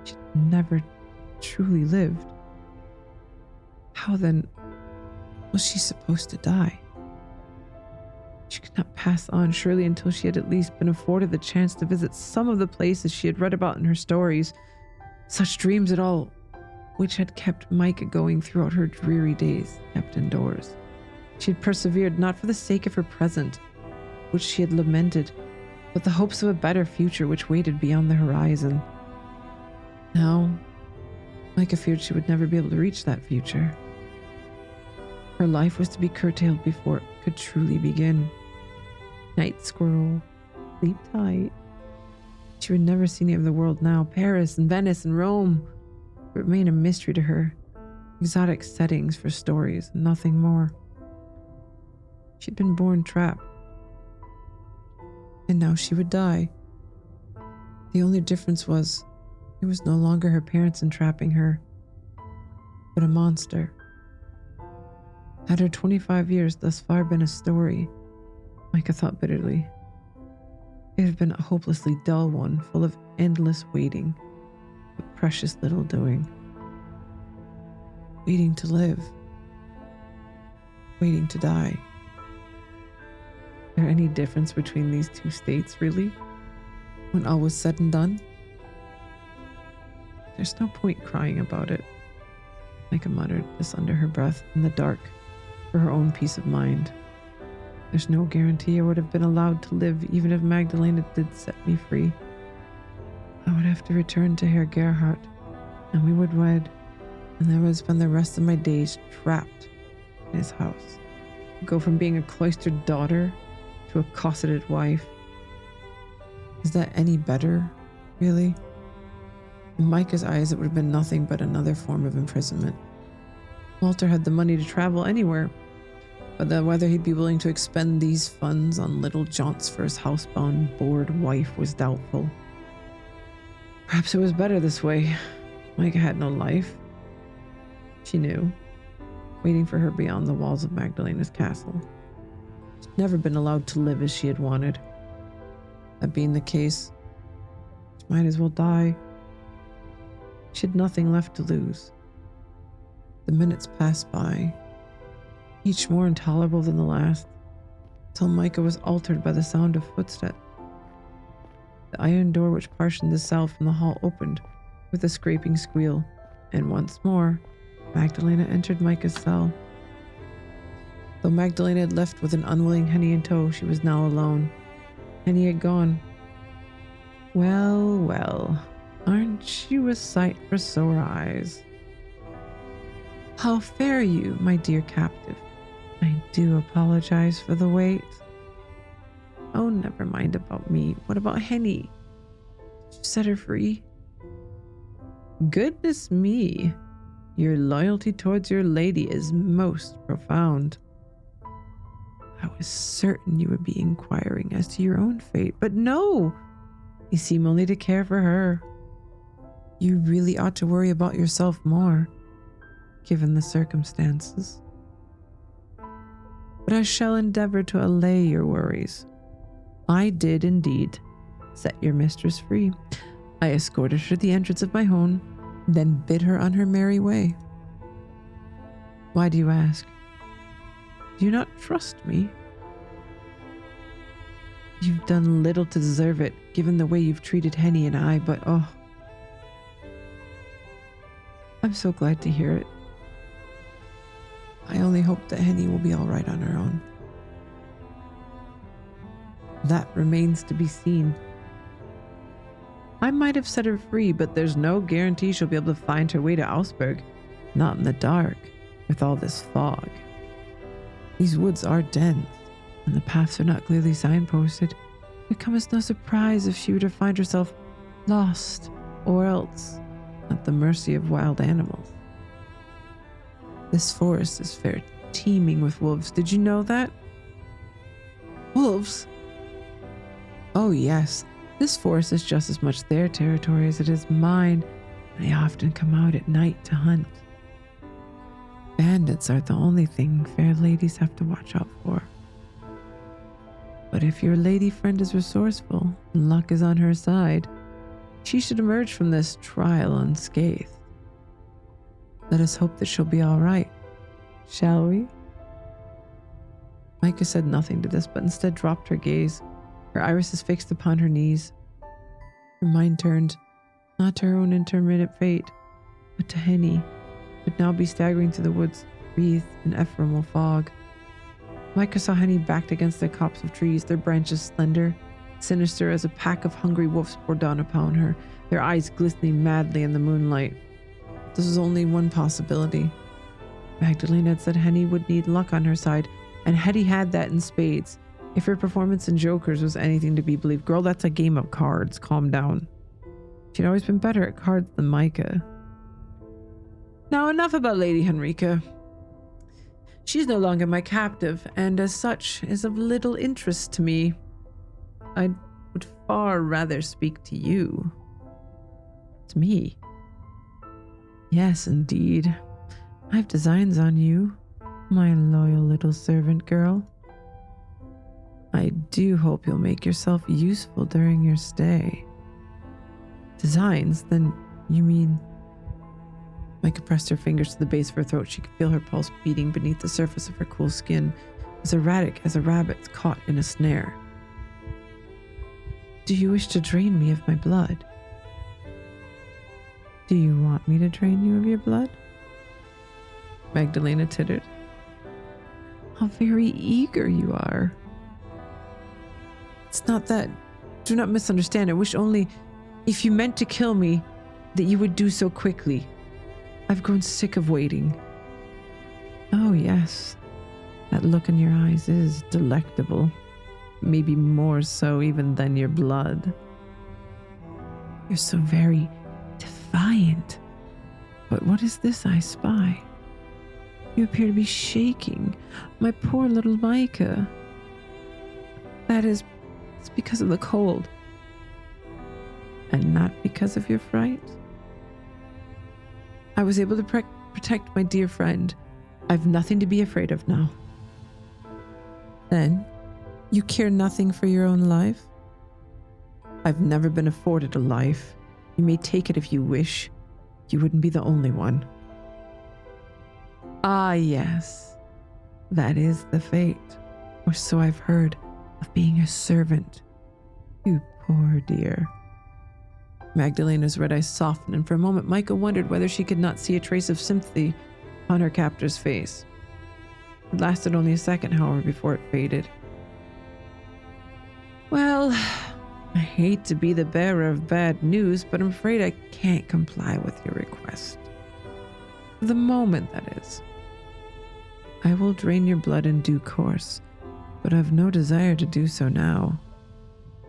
She never truly lived. How then was she supposed to die? She could not pass on, surely, until she had at least been afforded the chance to visit some of the places she had read about in her stories, such dreams at all, which had kept Micah going throughout her dreary days kept indoors. She had persevered not for the sake of her present, which she had lamented, but the hopes of a better future which waited beyond the horizon. Now, Micah feared she would never be able to reach that future. Her life was to be curtailed before it could truly begin. Night squirrel, sleep tight. She would never see any of the world now. Paris and Venice and Rome would remain a mystery to her. Exotic settings for stories and nothing more. She'd been born trapped. And now she would die. The only difference was it was no longer her parents entrapping her, but a monster. Had her 25 years thus far been a story, Micah thought bitterly, it had been a hopelessly dull one, full of endless waiting, but precious little doing. Waiting to live. Waiting to die. Is there any difference between these two states, really? When all was said and done? There's no point crying about it. Micah muttered this under her breath in the dark, for her own peace of mind. There's no guarantee I would have been allowed to live even if Magdalena did set me free. I would have to return to Herr Gerhardt, and we would wed, and I would spend the rest of my days trapped in his house. Go from being a cloistered daughter to a cosseted wife. Is that any better, really? In Micah's eyes, it would have been nothing but another form of imprisonment. Walter had the money to travel anywhere, but then whether he'd be willing to expend these funds on little jaunts for his housebound, bored wife was doubtful. Perhaps it was better this way. Micah had no life. She knew, waiting for her beyond the walls of Magdalena's castle. She'd never been allowed to live as she had wanted. That being the case, she might as well die. She had nothing left to lose. The minutes passed by, each more intolerable than the last, till Micah was altered by the sound of footsteps. The iron door which partitioned the cell from the hall opened with a scraping squeal, and once more, Magdalena entered Micah's cell. Though Magdalena had left with an unwilling Henny in tow, she was now alone. Henny had gone. Well, well, Aren't you a sight for sore eyes? How fare you, my dear captive? I do apologize for the wait. Oh, never mind about me. What about Henny? Did you set her free? Goodness me. Your loyalty towards your lady is most profound. I was certain you would be inquiring as to your own fate, but no! You seem only to care for her. You really ought to worry about yourself more, given the circumstances. But I shall endeavor to allay your worries. I did indeed set your mistress free. I escorted her to the entrance of my home, then bid her on her merry way. Why do you ask? Do you not trust me? You've done little to deserve it, given the way you've treated Henny and I, but oh, I'm so glad to hear it. I only hope that Henny will be all right on her own. That remains to be seen. I might have set her free, but there's no guarantee she'll be able to find her way to Augsburg. Not in the dark, with all this fog. These woods are dense, and the paths are not clearly signposted. It come as no surprise if she were to find herself lost, or else at the mercy of wild animals. This forest is fair teeming with wolves. Did you know that? Wolves? Oh yes, this forest is just as much their territory as it is mine. They often come out at night to hunt. Bandits are the only thing fair ladies have to watch out for. But if your lady friend is resourceful and luck is on her side, she should emerge from this trial unscathed. Let us hope that she'll be all right, shall we? Micah said nothing to this, but instead dropped her gaze, her irises fixed upon her knees. Her mind turned, not to her own intermittent fate, but to Henny, who would now be staggering through the woods, wreathed in ephemeral fog. Micah saw Henny backed against the copse of trees, their branches slender, sinister as a pack of hungry wolves poured down upon her, their eyes glistening madly in the moonlight. This was only one possibility. Magdalene had said Henny would need luck on her side, and Hetty had that in spades. If her performance in Jokers was anything to be believed, girl, that's a game of cards. Calm down. She'd always been better at cards than Micah. Now enough about Lady Henrika. She's no longer my captive, and as such is of little interest to me. I would far rather speak to you. To me. Yes, indeed. I have designs on you, my loyal little servant girl. I do hope you'll make yourself useful during your stay. Designs? Then you mean... Micah pressed her fingers to the base of her throat. She could feel her pulse beating beneath the surface of her cool skin, as erratic as a rabbit's caught in a snare. Do you wish to drain me of my blood? Do you want me to drain you of your blood? Magdalena tittered. How very eager you are. It's not that. Do not misunderstand. I wish only, if you meant to kill me, that you would do so quickly. I've grown sick of waiting. Oh, yes. That look in your eyes is delectable. Maybe more so even than your blood. You're so very defiant. But what is this I spy? You appear to be shaking. My poor little Micah. That is, it's because of the cold. And not because of your fright? I was able to protect my dear friend. I've nothing to be afraid of now. Then, you care nothing for your own life? I've never been afforded a life. You may take it if you wish. You wouldn't be the only one. Ah, yes. That is the fate, or so I've heard, of being a servant. You poor dear. Magdalena's red eyes softened, and for a moment Micah wondered whether she could not see a trace of sympathy on her captor's face. It lasted only a second, however, before it faded. Well, I hate to be the bearer of bad news, but I'm afraid I can't comply with your request. For the moment, that is. I will drain your blood in due course, but I have no desire to do so now.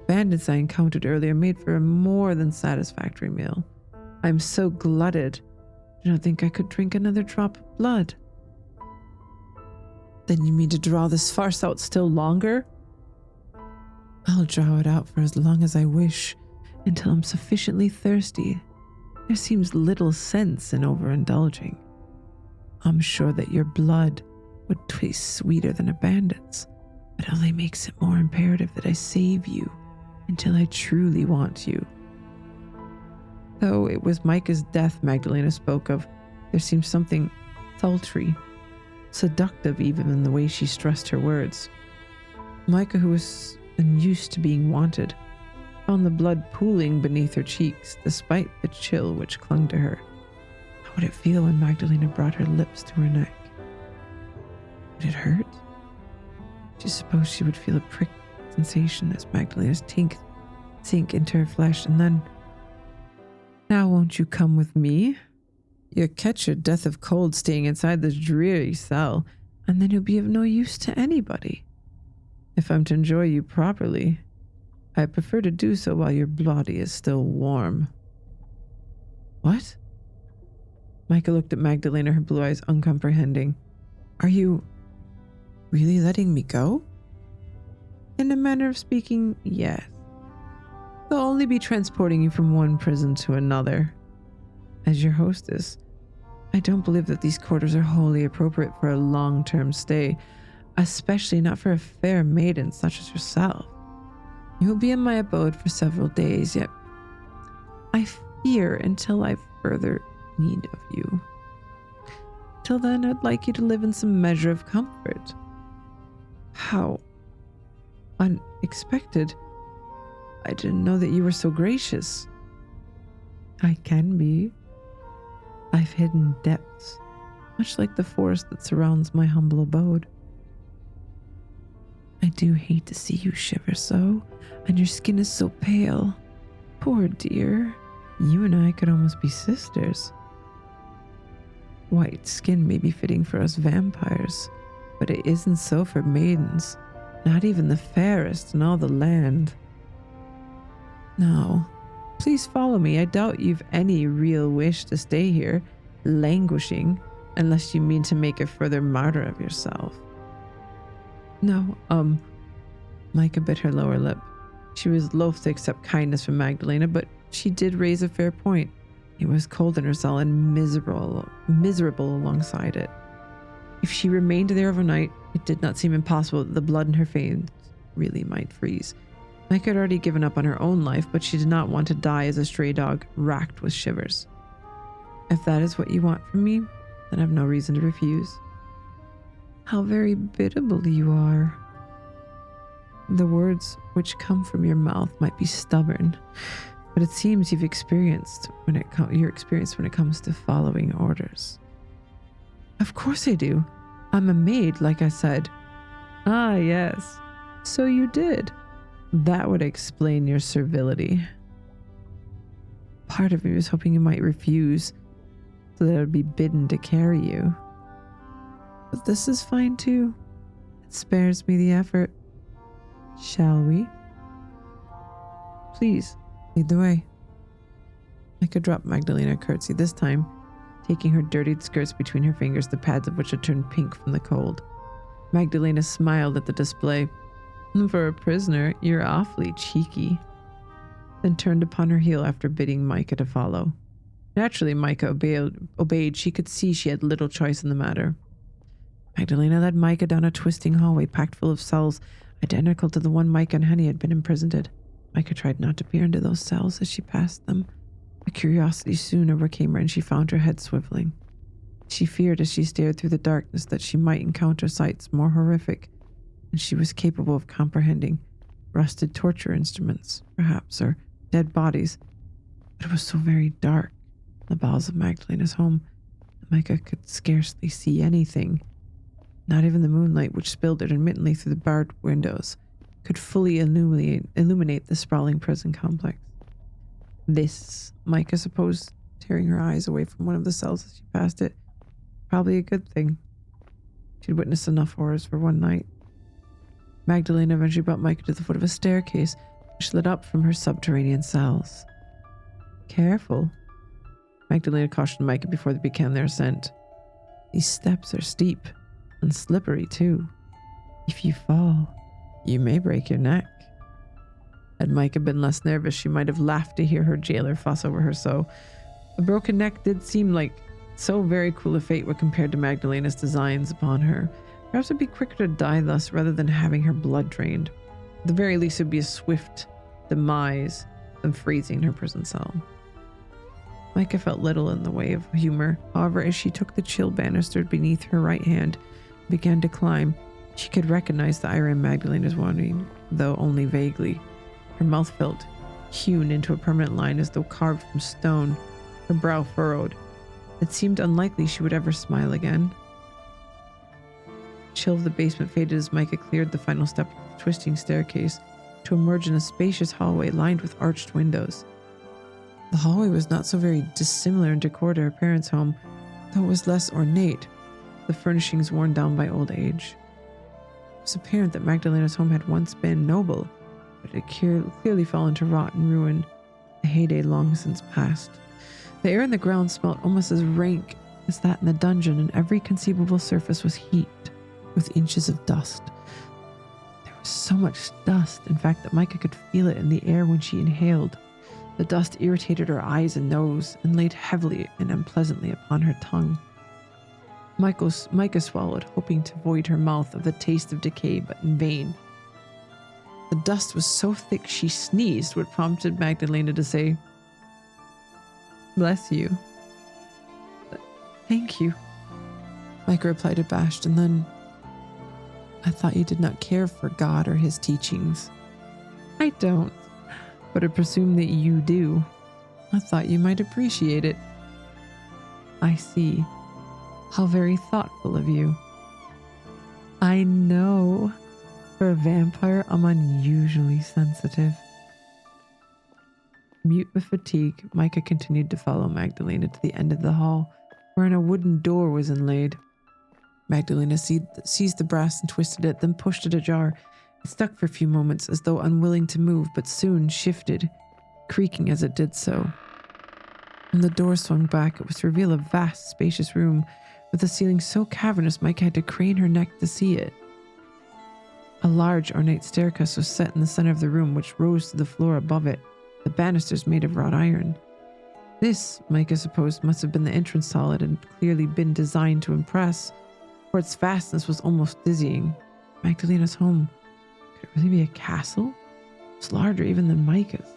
Bandits I encountered earlier made for a more than satisfactory meal. I'm so glutted, I don't think I could drink another drop of blood. Then you mean to draw this farce out still longer? I'll draw it out for as long as I wish, until I'm sufficiently thirsty. There seems little sense in overindulging. I'm sure that your blood would taste sweeter than a bandit's, but only makes it more imperative that I save you until I truly want you. Though it was Micah's death Magdalena spoke of, there seemed something sultry, seductive even in the way she stressed her words. Micah, who was unused to being wanted, found the blood pooling beneath her cheeks despite the chill which clung to her. How would it feel when Magdalena brought her lips to her neck? Would it hurt? She supposed she would feel a prick sensation as Magdalena's teeth sink into her flesh, and then, now won't you come with me? You'll catch your death of cold staying inside this dreary cell, and then you'll be of no use to anybody. If I'm to enjoy you properly, I prefer to do so while your body is still warm. What? Micah looked at Magdalena, her blue eyes uncomprehending. Are you really letting me go? In a manner of speaking, yes. They'll only be transporting you from one prison to another. As your hostess, I don't believe that these quarters are wholly appropriate for a long-term stay, especially not for a fair maiden such as yourself. You will be in my abode for several days, yet I fear until I have further need of you. Till then, I'd like you to live in some measure of comfort. How unexpected. I didn't know that you were so gracious. I can be. I've hidden depths, much like the forest that surrounds my humble abode. I do hate to see you shiver so, and your skin is so pale. Poor dear, you and I could almost be sisters. White skin may be fitting for us vampires, but it isn't so for maidens, not even the fairest in all the land. Now, please follow me. I doubt you've any real wish to stay here, languishing, unless you mean to make a further martyr of yourself. No, Micah bit her lower lip. She was loath to accept kindness from Magdalena, but she did raise a fair point. It was cold in her cell and miserable alongside it. If she remained there overnight, it did not seem impossible that the blood in her veins really might freeze. Micah had already given up on her own life, but she did not want to die as a stray dog, racked with shivers. If that is what you want from me, then I have no reason to refuse. How very biddable you are. The words which come from your mouth might be stubborn, but it seems you're experienced when it comes to following orders. Of course I do. I'm a maid, like I said. Ah, yes. So you did. That would explain your servility. Part of me was hoping you might refuse, so that I would be bidden to carry you. But this is fine too. It spares me the effort. Shall we? Please, lead the way. Micah dropped Magdalena a curtsy, this time taking her dirtied skirts between her fingers, the pads of which had turned pink from the cold. Magdalena smiled at the display. For a prisoner, you're awfully cheeky. Then turned upon her heel after bidding Micah to follow. Naturally, Micah obeyed. She could see she had little choice in the matter. Magdalena led Micah down a twisting hallway packed full of cells identical to the one Micah and Henny had been imprisoned in. Micah tried not to peer into those cells as she passed them. But curiosity soon overcame her, and she found her head swiveling. She feared as she stared through the darkness that she might encounter sights more horrific than she was capable of comprehending. Rusted torture instruments, perhaps, or dead bodies. But it was so very dark in the bowels of Magdalena's home that Micah could scarcely see anything. Not even the moonlight which spilled intermittently through the barred windows. could fully illuminate the sprawling prison complex. This, Micah supposed, tearing her eyes away from one of the cells as she passed it. Probably a good thing. She'd witnessed enough horrors for one night. Magdalena eventually brought Micah to the foot of a staircase which led up from her subterranean cells. Careful, Magdalena cautioned Micah before they began their ascent. These steps are steep and slippery too. If you fall, you may break your neck. Had Micah been less nervous, she might have laughed to hear her jailer fuss over her so. A broken neck did seem like so very cool a fate when compared to Magdalena's designs upon her. Perhaps it'd be quicker to die thus rather than having her blood drained. At the very least, it would be a swift demise than freezing in her prison cell. Micah felt little in the way of humor. However, as she took the chill banister beneath her right hand and began to climb, she could recognize the iron Magdalena's wanting, though only vaguely. Her mouth felt hewn into a permanent line as though carved from stone, her brow furrowed. It seemed unlikely she would ever smile again. The chill of the basement faded as Micah cleared the final step of the twisting staircase to emerge in a spacious hallway lined with arched windows. The hallway was not so very dissimilar in decor to her parents' home, though it was less ornate, the furnishings worn down by old age. It was apparent that Magdalena's home had once been noble, but it had clearly fallen to rot and ruin, a heyday long since past. The air in the ground smelt almost as rank as that in the dungeon, and every conceivable surface was heaped with inches of dust. There was so much dust, in fact, that Micah could feel it in the air when she inhaled. The dust irritated her eyes and nose and laid heavily and unpleasantly upon her tongue. Micah swallowed, hoping to void her mouth of the taste of decay, but in vain. The dust was so thick she sneezed, what prompted Magdalena to say, "Bless you." "Thank you," Micah replied abashed, and then, "I thought you did not care for God or his teachings." "I don't, but I presume that you do. I thought you might appreciate it." "I see. How very thoughtful of you." "I know. For a vampire, I'm unusually sensitive." Mute with fatigue, Micah continued to follow Magdalena to the end of the hall, wherein a wooden door was inlaid. Magdalena seized the brass and twisted it, then pushed it ajar. It stuck for a few moments as though unwilling to move, but soon shifted, creaking as it did so. When the door swung back, it was to reveal a vast, spacious room with a ceiling so cavernous Micah had to crane her neck to see it. A large, ornate staircase was set in the center of the room, which rose to the floor above it, the banisters made of wrought iron. This, Micah supposed, must have been the entrance hall. It had clearly been designed to impress, for its vastness was almost dizzying. Magdalena's home, could it really be a castle? It was larger even than Micah's,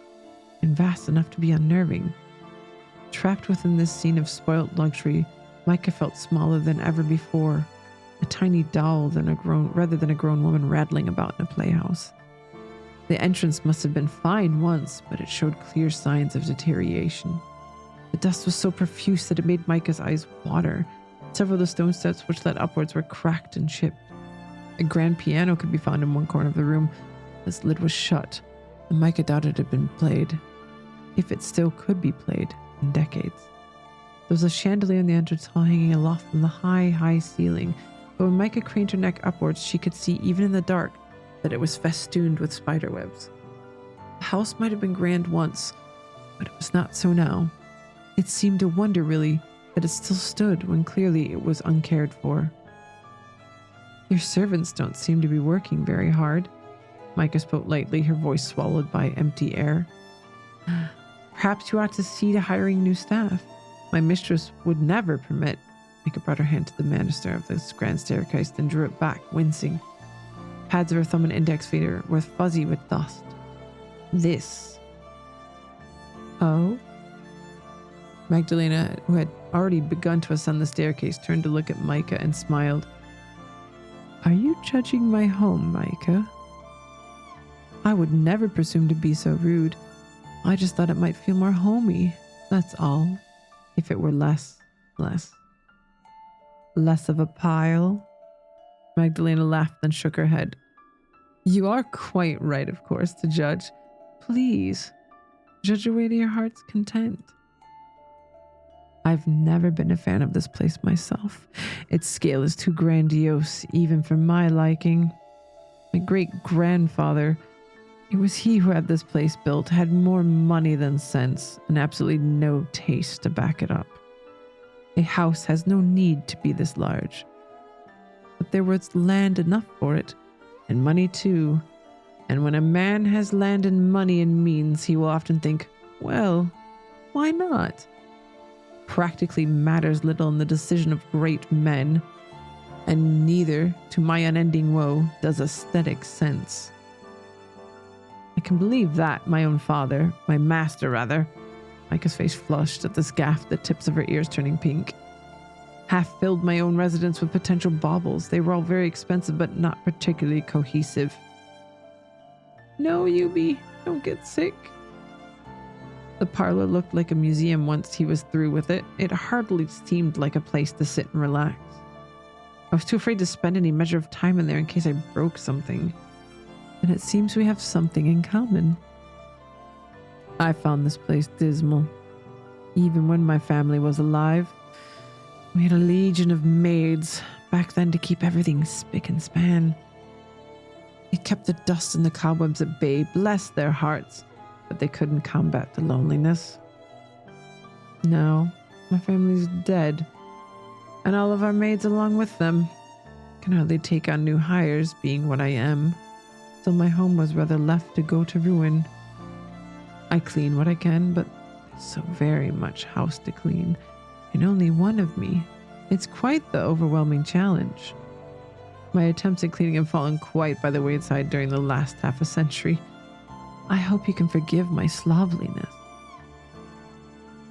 and vast enough to be unnerving. Trapped within this scene of spoilt luxury, Micah felt smaller than ever before, a tiny doll rather than a grown woman rattling about in a playhouse. The entrance must have been fine once, but it showed clear signs of deterioration. The dust was so profuse that it made Micah's eyes water. Several of the stone steps which led upwards were cracked and chipped. A grand piano could be found in one corner of the room. Its lid was shut, and Micah doubted it had been played, if it still could be played, in decades. There was a chandelier in the entrance hall hanging aloft from the high, high ceiling, but when Micah craned her neck upwards, she could see, even in the dark, that it was festooned with spider webs. The house might have been grand once, but it was not so now. It seemed a wonder, really, that it still stood when clearly it was uncared for. "Your servants don't seem to be working very hard." Micah spoke lightly, her voice swallowed by empty air. "Perhaps you ought to see to hiring new staff. My mistress would never permit." Micah brought her hand to the banister of this grand staircase, then drew it back, wincing. Pads of her thumb and index finger were fuzzy with dust. "This." "Oh?" Magdalena, who had already begun to ascend the staircase, turned to look at Micah and smiled. "Are you judging my home, Micah?" "I would never presume to be so rude. I just thought it might feel more homey, that's all. If it were less of a pile." Magdalena laughed, then shook her head. You are quite right, of course, to judge. Please, judge away to your heart's content. I've never been a fan of this place myself. Its scale is too grandiose, even for my liking. My great-grandfather, it was he who had this place built, had more money than sense, and absolutely no taste to back it up. A house has no need to be this large. But there was land enough for it, and money too. And when a man has land and money and means, he will often think, well, why not? Practically matters little in the decision of great men, and neither, to my unending woe, does aesthetic sense. I can believe that my own father, my master rather, Micah's face flushed at this gaffe, the tips of her ears turning pink, half filled my own residence with potential baubles. They were all very expensive, but not particularly cohesive. No, Yubi, don't get sick. The parlor looked like a museum once he was through with it. It hardly seemed like a place to sit and relax. I was too afraid to spend any measure of time in there in case I broke something. And it seems we have something in common. I found this place dismal. Even when my family was alive, we had a legion of maids back then to keep everything spick and span. It kept the dust and the cobwebs at bay, bless their hearts. But they couldn't combat the loneliness. Now, my family's dead, and all of our maids along with them. Can hardly take on new hires, being what I am, so my home was rather left to go to ruin. I clean what I can, but there's so very much house to clean, and only one of me. It's quite the overwhelming challenge. My attempts at cleaning have fallen quite by the wayside during the last half a century. I hope you can forgive my slovenliness.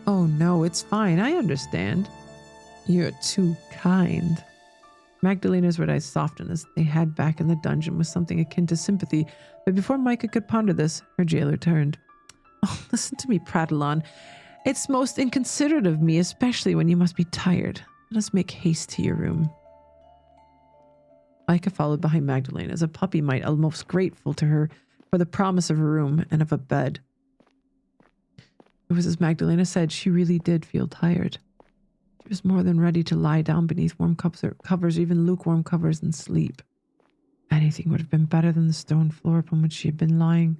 Oh no, it's fine. I understand. You're too kind. Magdalena's red eyes softened as they had back in the dungeon with something akin to sympathy, but before Micah could ponder this, her jailer turned. Oh, listen to me prattle on. It's most inconsiderate of me, especially when you must be tired. Let us make haste to your room. Micah followed behind Magdalena as a puppy might, almost grateful to her for the promise of a room and of a bed. It was as Magdalena said, she really did feel tired. She was more than ready to lie down beneath warm covers, even lukewarm covers, and sleep. Anything would have been better than the stone floor upon which she had been lying.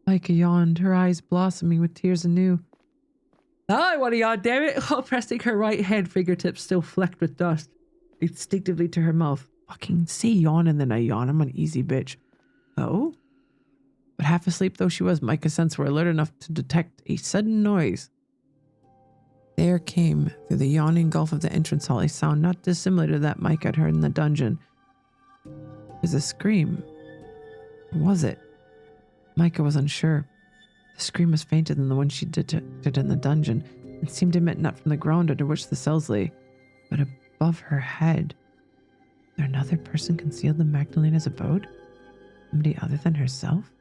Micah yawned, her eyes blossoming with tears anew. I want to yawn, damn it! While pressing her right hand fingertips still flecked with dust instinctively to her mouth. Fucking say yawn and then I yawn. I'm an easy bitch. Oh? But half asleep though she was, Micah's senses were alert enough to detect a sudden noise. There came, through the yawning gulf of the entrance hall, a sound not dissimilar to that Micah had heard in the dungeon. It was a scream. Or was it? Micah was unsure. The scream was fainter than the one she detected in the dungeon, and seemed to emit not from the ground under which the cells lay, but above her head. Was there another person concealed in Magdalena's abode? Somebody other than herself?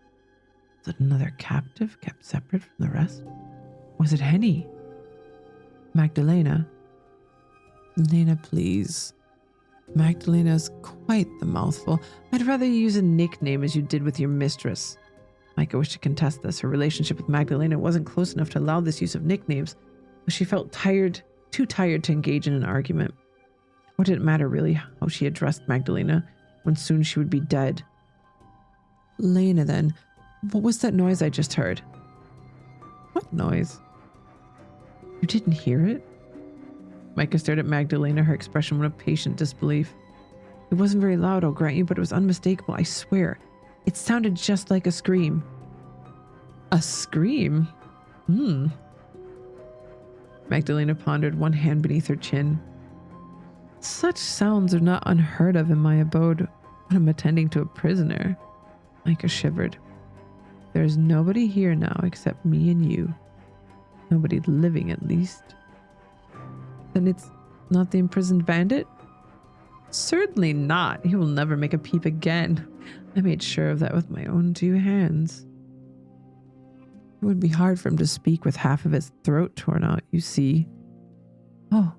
Was it another captive kept separate from the rest? Was it Henny? Magdalena? Lena, please. Magdalena's quite the mouthful. I'd rather you use a nickname as you did with your mistress. Micah wished to contest this. Her relationship with Magdalena wasn't close enough to allow this use of nicknames, but she felt too tired to engage in an argument. What did it matter really how she addressed Magdalena when soon she would be dead? Lena, then. What was that noise I just heard? What noise? You didn't hear it? Micah stared at Magdalena, her expression one of patient disbelief. It wasn't very loud, I'll grant you, but it was unmistakable, I swear. It sounded just like a scream. A scream? Magdalena pondered, one hand beneath her chin. Such sounds are not unheard of in my abode when I'm attending to a prisoner. Micah shivered. There is nobody here now except me and you. Nobody living, at least. Then it's not the imprisoned bandit? Certainly not. He will never make a peep again. I made sure of that with my own 2 hands. It would be hard for him to speak with half of his throat torn out, you see. Oh.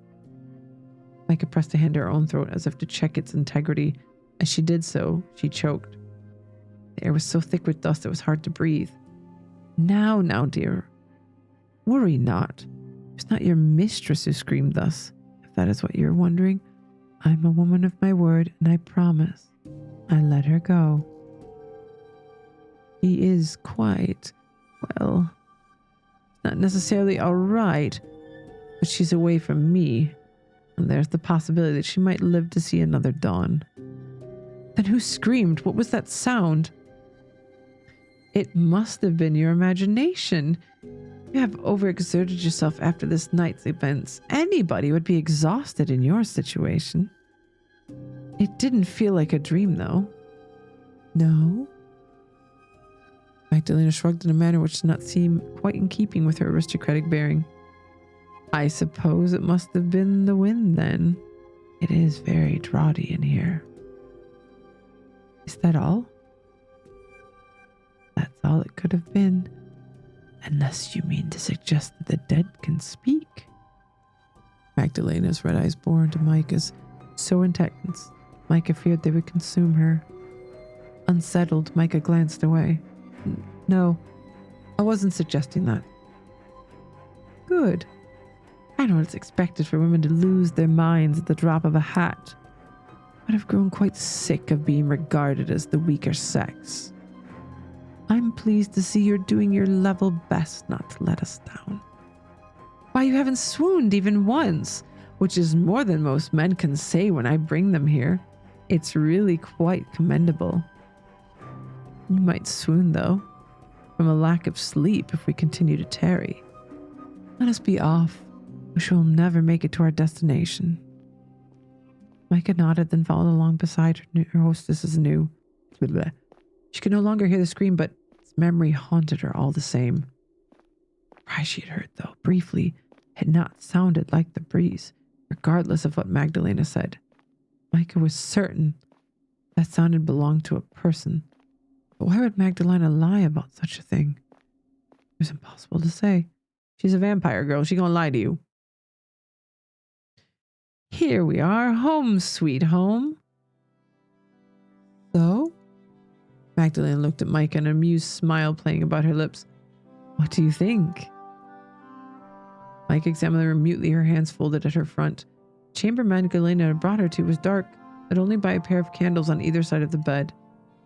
Micah pressed a hand to her own throat as if to check its integrity. As she did so, she choked. The air was so thick with dust it was hard to breathe. Now, dear, worry not. It's not your mistress who screamed thus, if that is what you're wondering. I'm a woman of my word, and I promise I let her go. She is quite, well, not necessarily all right, but she's away from me, and there's the possibility that she might live to see another dawn. Then who screamed? What was that sound? It must have been your imagination. You have overexerted yourself after this night's events. Anybody would be exhausted in your situation. It didn't feel like a dream, though. No? Magdalena shrugged in a manner which did not seem quite in keeping with her aristocratic bearing. I suppose it must have been the wind, then. It is very draughty in here. Is that all? That's all it could have been. Unless you mean to suggest that the dead can speak. Magdalena's red eyes bore into Micah's, so intense, Micah feared they would consume her. Unsettled, Micah glanced away. No, I wasn't suggesting that. Good. I know it's expected for women to lose their minds at the drop of a hat, but I've grown quite sick of being regarded as the weaker sex. I'm pleased to see you're doing your level best not to let us down. Why, you haven't swooned even once, which is more than most men can say when I bring them here. It's really quite commendable. You might swoon, though, from a lack of sleep if we continue to tarry. Let us be off, or she will never make it to our destination. Micah nodded, then followed along beside her hostess's new. She could no longer hear the scream, but its memory haunted her all the same. The cry she had heard, though, briefly, had not sounded like the breeze, regardless of what Magdalena said. Micah was certain that sounded belonged to a person. But why would Magdalena lie about such a thing? It was impossible to say. She's a vampire girl. She gonna lie to you. Here we are, home sweet home. So? Magdalena looked at Micah, an amused smile playing about her lips. What do you think? Micah examined the room mutely, her hands folded at her front. The chamber Magdalena had brought her to was dark, lit only by a pair of candles on either side of the bed.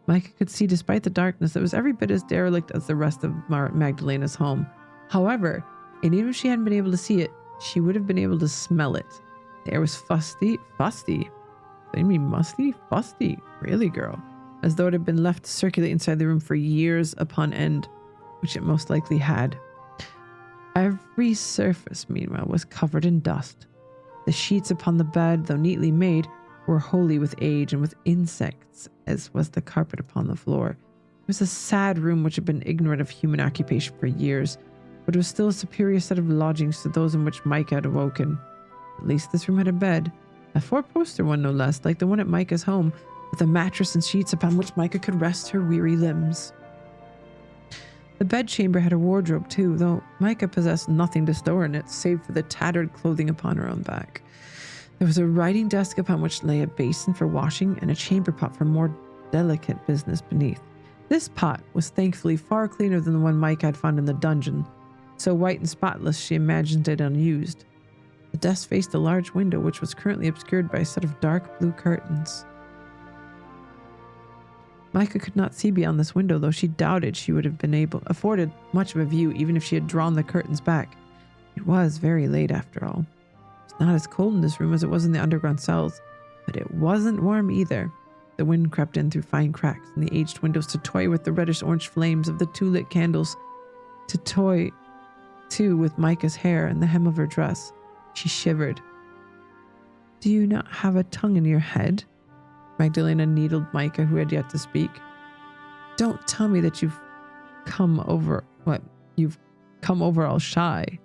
Micah could see, despite the darkness, it was every bit as derelict as the rest of Magdalena's home. However, and even if she hadn't been able to see it, she would have been able to smell it. The air was fusty? They mean musty? Fusty? Really, girl? As though it had been left to circulate inside the room for years upon end, which it most likely had. Every surface, meanwhile, was covered in dust. The sheets upon the bed, though neatly made, were holy with age and with insects, as was the carpet upon the floor. It was a sad room which had been ignorant of human occupation for years, but it was still a superior set of lodgings to those in which Micah had awoken. At least this room had a bed, a four-poster one no less, like the one at Micah's home, with a mattress and sheets upon which Micah could rest her weary limbs. The bedchamber had a wardrobe too, though Micah possessed nothing to store in it, save for the tattered clothing upon her own back. There was a writing desk upon which lay a basin for washing and a chamber pot for more delicate business beneath. This pot was thankfully far cleaner than the one Micah had found in the dungeon, so white and spotless she imagined it unused. The desk faced a large window which was currently obscured by a set of dark blue curtains. Micah could not see beyond this window, though she doubted she would have been afforded much of a view even if she had drawn the curtains back. It was very late after all. It was not as cold in this room as it was in the underground cells, but it wasn't warm either. The wind crept in through fine cracks in the aged windows to toy with the reddish-orange flames of the two lit candles, to toy, too, with Micah's hair and the hem of her dress. She shivered. Do you not have a tongue in your head? Magdalena needled Micah, who had yet to speak. Don't tell me that you've come over all shy.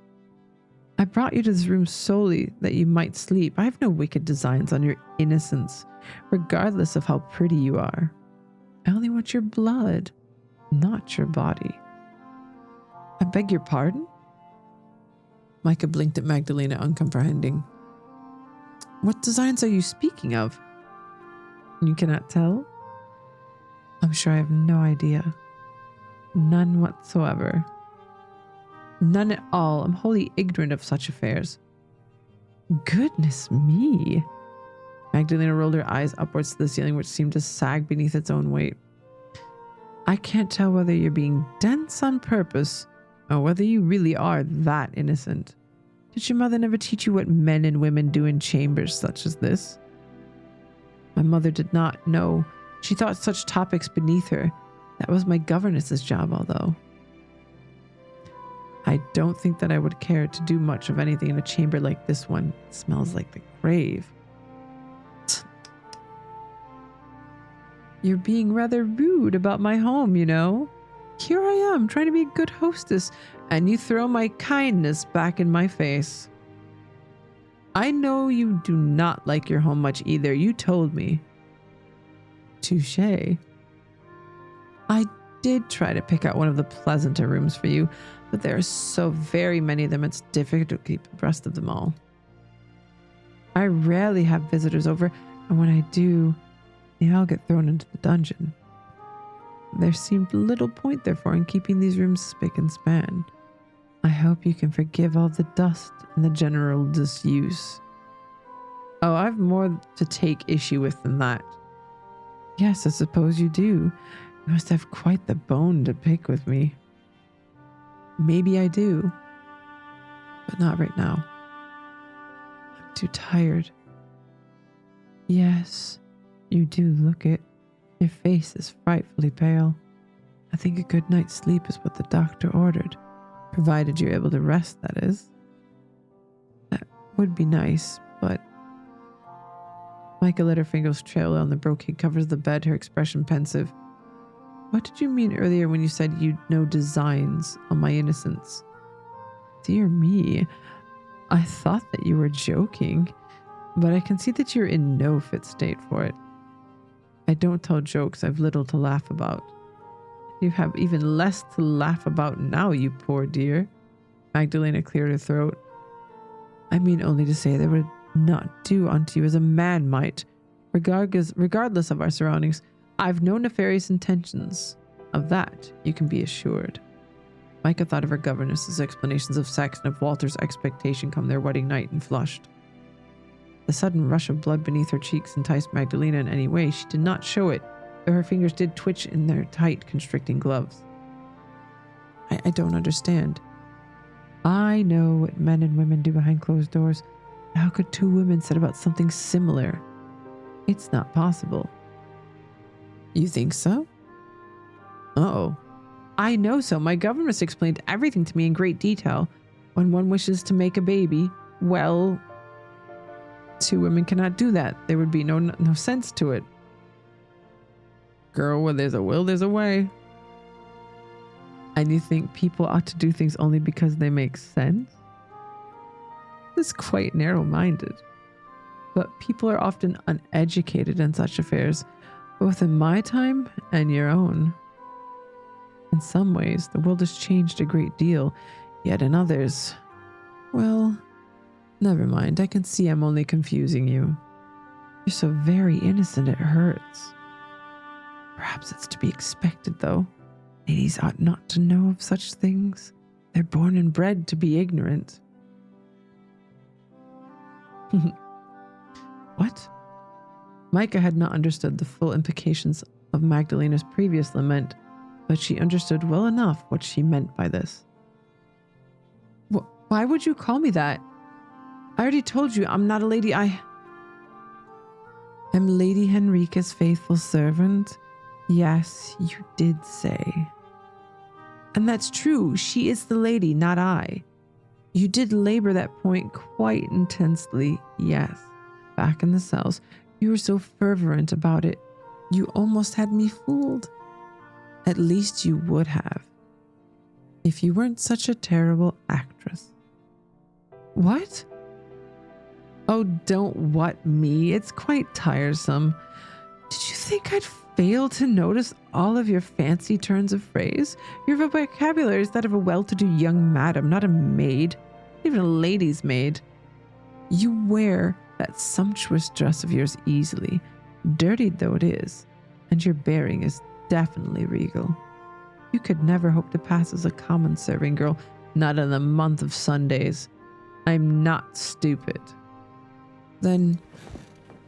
I brought you to this room solely that you might sleep. I have no wicked designs on your innocence, regardless of how pretty you are. I only want your blood, not your body. I beg your pardon? Micah blinked at Magdalena, uncomprehending. What designs are you speaking of? You cannot tell? I'm sure I have no idea. None whatsoever. None at all. I'm wholly ignorant of such affairs. Goodness me. Magdalena rolled her eyes upwards to the ceiling, which seemed to sag beneath its own weight. I can't tell whether you're being dense on purpose or whether you really are that innocent. Did your mother never teach you what men and women do in chambers such as this? My mother did not know. She thought such topics beneath her. That was my governess's job, although. I don't think that I would care to do much of anything in a chamber like this one. It smells like the grave. You're being rather rude about my home, you know. Here I am, trying to be a good hostess, and you throw my kindness back in my face. I know you do not like your home much either. You told me. Touché. I did try to pick out one of the pleasanter rooms for you, but there are so very many of them, it's difficult to keep abreast of them all. I rarely have visitors over, and when I do, they all get thrown into the dungeon. There seemed little point, therefore, in keeping these rooms spick and span. I hope you can forgive all the dust and the general disuse. Oh, I've more to take issue with than that. Yes, I suppose you do. You must have quite the bone to pick with me. Maybe I do, but not right now. I'm too tired. Yes, you do look it. Your face is frightfully pale. I think a good night's sleep is what the doctor ordered, provided you're able to rest, that is. That would be nice, but... Micah let her fingers trail on the brocade covers of the bed, her expression pensive. What did you mean earlier when you said you'd no designs on my innocence? Dear me, I thought that you were joking, but I can see that you're in no fit state for it. I don't tell jokes, I've little to laugh about. You have even less to laugh about now, you poor dear. Magdalena cleared her throat. I mean only to say that would not do unto you as a man might, regardless of our surroundings. I've no nefarious intentions. Of that, you can be assured. Micah thought of her governess's explanations of sex and of Walter's expectation come their wedding night and flushed. The sudden rush of blood beneath her cheeks enticed Magdalena in any way. She did not show it, though her fingers did twitch in their tight, constricting gloves. I don't understand. I know what men and women do behind closed doors. How could two women set about something similar? It's not possible. You think so? Uh-oh. I know so. My governess explained everything to me in great detail. When one wishes to make a baby, well, two women cannot do that. There would be no sense to it. Girl, where there's a will, there's a way. And you think people ought to do things only because they make sense? It's quite narrow-minded. But people are often uneducated in such affairs, both in my time and your own. In some ways, the world has changed a great deal, yet in others, well, never mind. I can see I'm only confusing you. You're so very innocent it hurts. Perhaps it's to be expected, though. Ladies ought not to know of such things. They're born and bred to be ignorant. What? Micah had not understood the full implications of Magdalena's previous lament, but she understood well enough what she meant by this. Why would you call me that? I already told you I'm not a lady. I am Lady Henrika's faithful servant. Yes, you did say. And that's true. She is the lady, not I. You did labor that point quite intensely, yes. Back in the cells, you were so fervent about it. You almost had me fooled. At least you would have. If you weren't such a terrible actress. What? Oh, don't what me. It's quite tiresome. Did you think I'd fail to notice all of your fancy turns of phrase? Your vocabulary is that of a well-to-do young madam, not a maid, even a lady's maid. You wear that sumptuous dress of yours easily, dirtied though it is, and your bearing is definitely regal. You could never hope to pass as a common serving girl, not in the month of Sundays. I'm not stupid. Then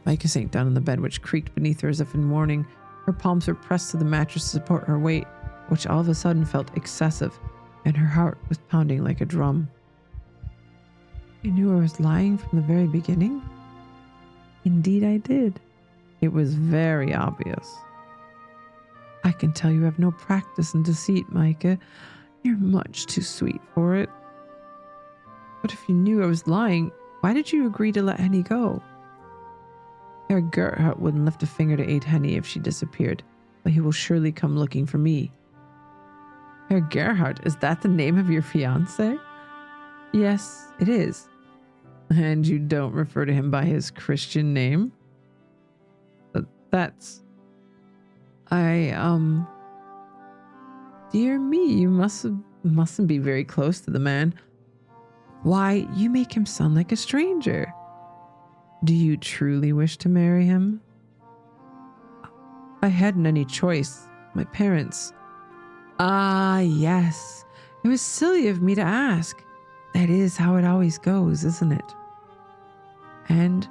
Micah sank down on the bed, which creaked beneath her as if in warning. Her palms were pressed to the mattress to support her weight, which all of a sudden felt excessive, and her heart was pounding like a drum. You knew I was lying from the very beginning? Indeed I did. It was very obvious. I can tell you have no practice in deceit, Micah. You're much too sweet for it. But if you knew I was lying, why did you agree to let Henny go? Herr Gerhardt wouldn't lift a finger to aid Henny if she disappeared, but he will surely come looking for me. Herr Gerhardt, is that the name of your fiancé? Yes, it is. And you don't refer to him by his Christian name? That's... Dear me, you mustn't be very close to the man. Why, you make him sound like a stranger. Do you truly wish to marry him? I hadn't any choice. My parents. Ah, yes. It was silly of me to ask. That is how it always goes, isn't it? And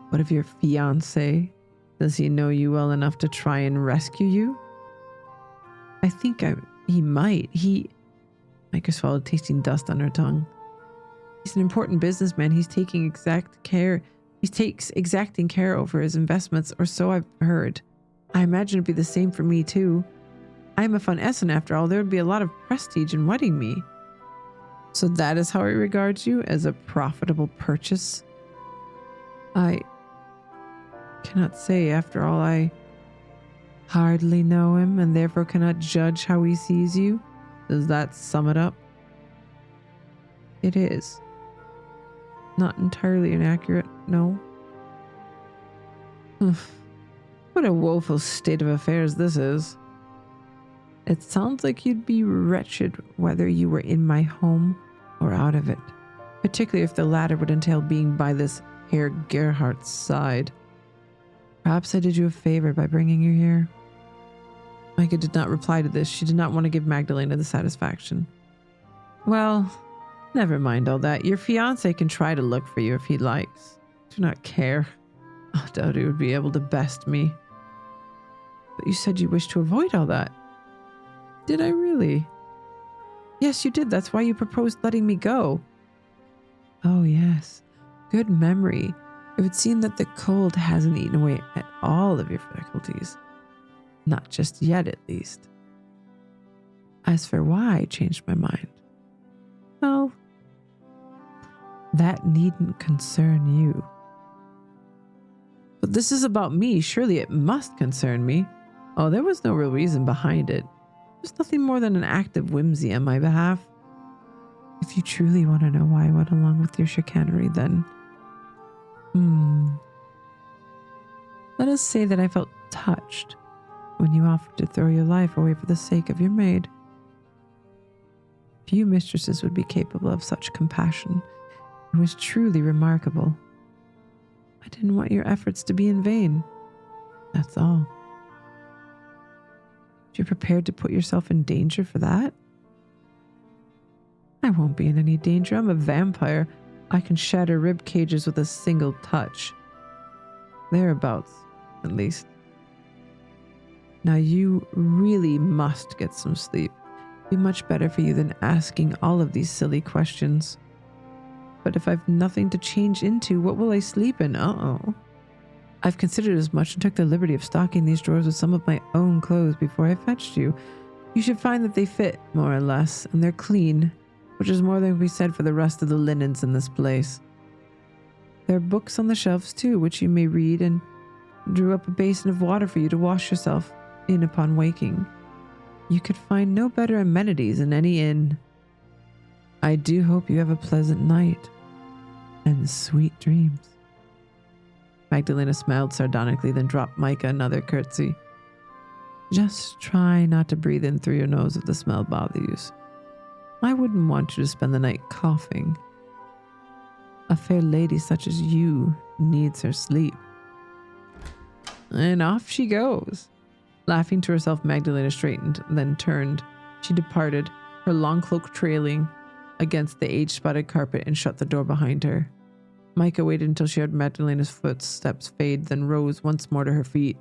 what of your fiancé? Does he know you well enough to try and rescue you? I think he might. Micah swallowed, tasting dust on her tongue. He's an important businessman. He takes exacting care over his investments, or so I've heard. I imagine it'd be the same for me, too. I'm a von Essen, after all. There would be a lot of prestige in wedding me. So that is how he regards you, as a profitable purchase? I cannot say, after all. I hardly know him, and therefore cannot judge how he sees you. Does that sum it up? It is. Not entirely inaccurate, no. What a woeful state of affairs this is. It sounds like you'd be wretched whether you were in my home or out of it, particularly if the latter would entail being by this Herr Gerhardt's side. Perhaps I did you a favor by bringing you here. Micah did not reply to this. She did not want to give Magdalena the satisfaction. Well, never mind all that. Your fiancé can try to look for you if he likes. Do not care. I doubt he would be able to best me. But you said you wished to avoid all that. Did I really? Yes, you did. That's why you proposed letting me go. Oh, yes. Good memory. It would seem that the cold hasn't eaten away at all of your faculties. Not just yet, at least. As for why I changed my mind, well, that needn't concern you. But this is about me. Surely it must concern me. Oh, there was no real reason behind it. It was nothing more than an act of whimsy on my behalf. If you truly want to know why I went along with your chicanery, then... Let us say that I felt touched when you offered to throw your life away for the sake of your maid. Few mistresses would be capable of such compassion. It was truly remarkable. I didn't want your efforts to be in vain. That's all. You're prepared to put yourself in danger for that? I won't be in any danger. I'm a vampire. I can shatter rib cages with a single touch. Thereabouts, at least. Now you really must get some sleep. It'd be much better for you than asking all of these silly questions. But if I've nothing to change into, what will I sleep in? Uh-oh. I've considered as much and took the liberty of stocking these drawers with some of my own clothes before I fetched you. You should find that they fit, more or less, and they're clean, which is more than can be said for the rest of the linens in this place. There are books on the shelves, too, which you may read, and drew up a basin of water for you to wash yourself in upon waking. You could find no better amenities in any inn. I do hope you have a pleasant night and sweet dreams. Magdalena smiled sardonically, then dropped Micah another curtsy. Just try not to breathe in through your nose if the smell bothers you. I wouldn't want you to spend the night coughing. A fair lady such as you needs her sleep. And off she goes. Laughing to herself, Magdalena straightened, then turned. She departed, her long cloak trailing against the age-spotted carpet, and shut the door behind her. Micah waited until she heard Magdalena's footsteps fade, then rose once more to her feet.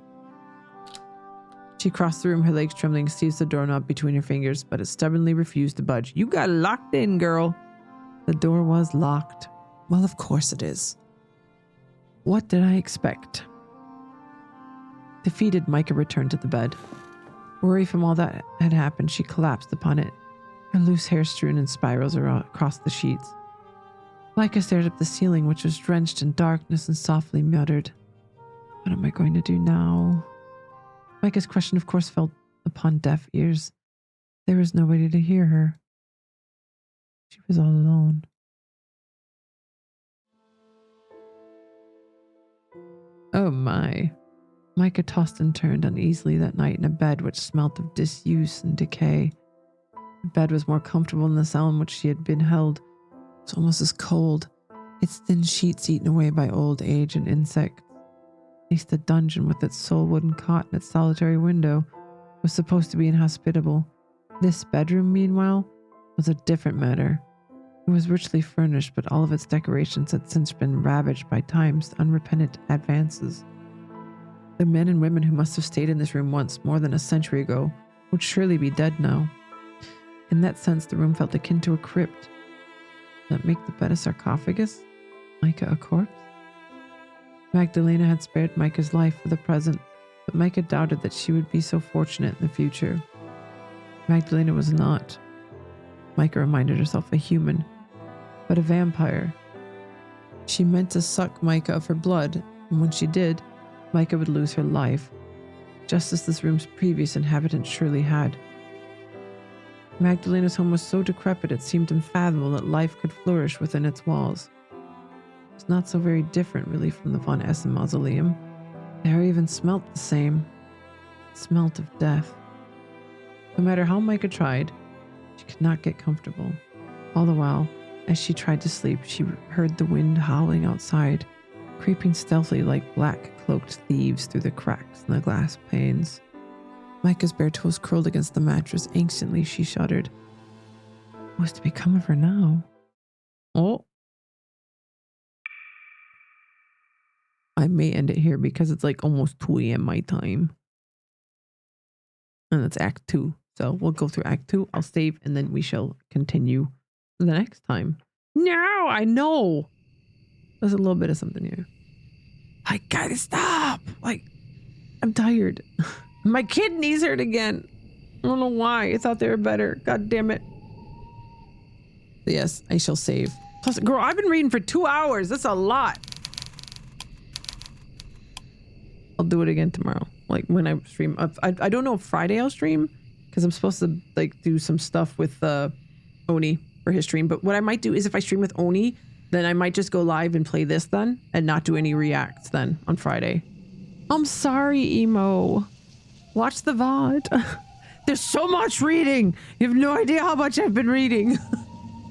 She crossed the room, her legs trembling, seized the doorknob between her fingers, but it stubbornly refused to budge. You got locked in, girl. The door was locked. Well, of course it is. What did I expect? Defeated, Micah returned to the bed. Worried from all that had happened, she collapsed upon it, her loose hair strewn in spirals across the sheets. Micah stared up the ceiling, which was drenched in darkness, and softly muttered, "What am I going to do now?" Micah's question, of course, fell upon deaf ears. There was nobody to hear her. She was all alone. Oh my. Micah tossed and turned uneasily that night in a bed which smelt of disuse and decay. The bed was more comfortable than the cell in which she had been held. It was almost as cold, its thin sheets eaten away by old age and insects. At least the dungeon, with its sole wooden cot and its solitary window, was supposed to be inhospitable. This bedroom, meanwhile, was a different matter. It was richly furnished, but all of its decorations had since been ravaged by time's unrepentant advances. The men and women who must have stayed in this room once more than a century ago would surely be dead now. In that sense, the room felt akin to a crypt. Did that make the bed a sarcophagus? Micah a corpse? Magdalena had spared Micah's life for the present, but Micah doubted that she would be so fortunate in the future. Magdalena was not, Micah reminded herself, a human, but a vampire. She meant to suck Micah of her blood, and when she did, Micah would lose her life, just as this room's previous inhabitant surely had. Magdalena's home was so decrepit it seemed unfathomable that life could flourish within its walls. It was not so very different, really, from the Von Essen mausoleum. The air even smelt the same. It smelt of death. No matter how Micah tried, she could not get comfortable. All the while, as she tried to sleep, she heard the wind howling outside, creeping stealthily like black-cloaked thieves through the cracks in the glass panes. Micah's bare toes curled against the mattress. Instantly, she shuddered. What was to become of her now? Oh. I may end it here because it's like almost 2 a.m. my time. And it's Act 2. So we'll go through Act 2. I'll save and then we shall continue the next time. No, I know. There's a little bit of something here. I gotta stop. Like, I'm tired. My kidneys hurt again. I don't know why. I thought they were better. God damn it. Yes, I shall save. Plus, girl, I've been reading for 2 hours. That's a lot. I'll do it again tomorrow. Like when I stream. I don't know if Friday I'll stream because I'm supposed to like do some stuff with Oni for his stream. But what I might do is if I stream with Oni, then I might just go live and play this then and not do any reacts then on Friday. I'm sorry, Emo. Watch the VOD. There's so much reading. You have no idea how much I've been reading.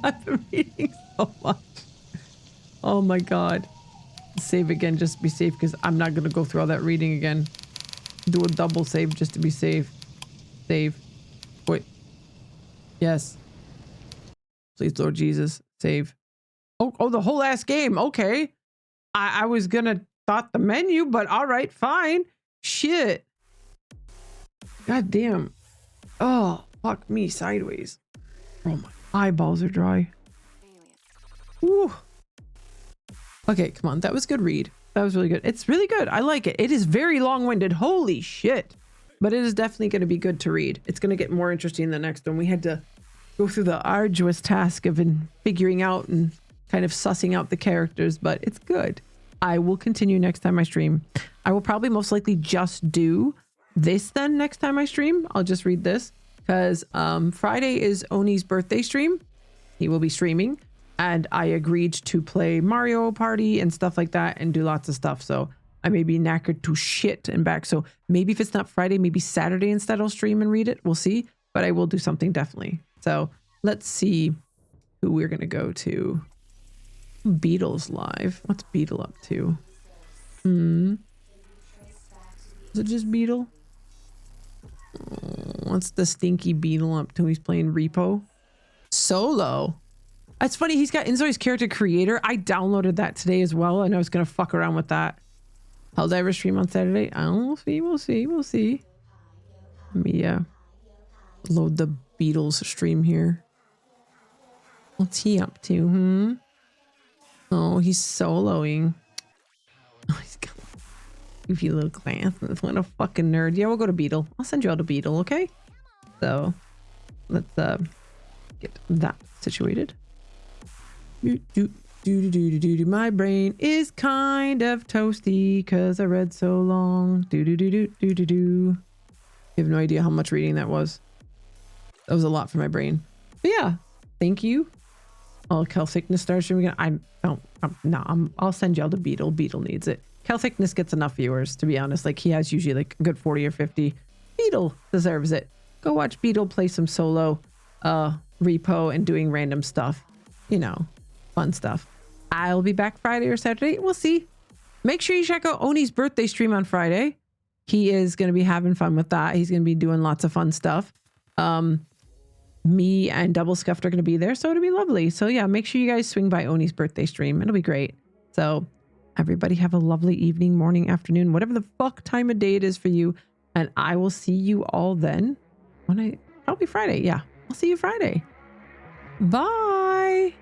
I've been reading so much. Oh my God. Save again, just to be safe, because I'm not going to go through all that reading again. Do a double save just to be safe. Save. Wait. Yes. Please, Lord Jesus, save. Oh, the whole ass game. Okay. I was going to thought the menu, but all right, fine. Shit. God damn. Oh, fuck me sideways. Oh, my eyeballs are dry. Ooh. Okay, come on. That was good read. That was really good. It's really good. I like it. It is very long-winded. Holy shit. But it is definitely going to be good to read. It's going to get more interesting in the next one. We had to go through the arduous task of figuring out and kind of sussing out the characters, but it's good. I will continue next time I stream. I will probably most likely just do this then next time I stream. I'll just read this because Friday is Oni's birthday stream. He will be streaming. And I agreed to play Mario Party and stuff like that and do lots of stuff. So I may be knackered to shit and back. So maybe if it's not Friday, maybe Saturday instead I'll stream and read it. We'll see. But I will do something definitely. So let's see who we're going to go to. Beetle's live. What's Beetle up to? Is it just Beetle? What's the stinky beetle up to? He's playing Repo. Solo. It's funny, he's got Inzoi's character creator. I downloaded that today as well, and I was gonna fuck around with that. Helldivers stream on Saturday. We'll see. Let me load the Beatles stream here. What's he up to? Oh, he's soloing. Oh, he's got goofy little glasses. What a fucking nerd. Yeah, we'll go to Beetle. I'll send you all to Beetle, okay? So let's get that situated. My brain is kind of toasty because I read so long. You have no idea how much reading that was. That was a lot for my brain. But yeah, thank you. Oh, Celticness starts streaming again. I'll send y'all to Beetle. Beetle needs it. Celticness gets enough viewers, to be honest. Like, he has usually like a good 40 or 50. Beetle deserves it. Go watch Beetle play some solo repo and doing random stuff. You know, fun stuff. I'll be back Friday or Saturday. We'll see. Make sure you check out Oni's birthday stream on Friday. He is going to be having fun with that. He's going to be doing lots of fun stuff. Me and Double Scuffed are going to be there, so it'll be lovely. So yeah, make sure you guys swing by Oni's birthday stream. It'll be great. So everybody have a lovely evening, morning, afternoon, whatever the fuck time of day it is for you. And I will see you all then. Probably Friday. Yeah, I'll see you Friday. Bye.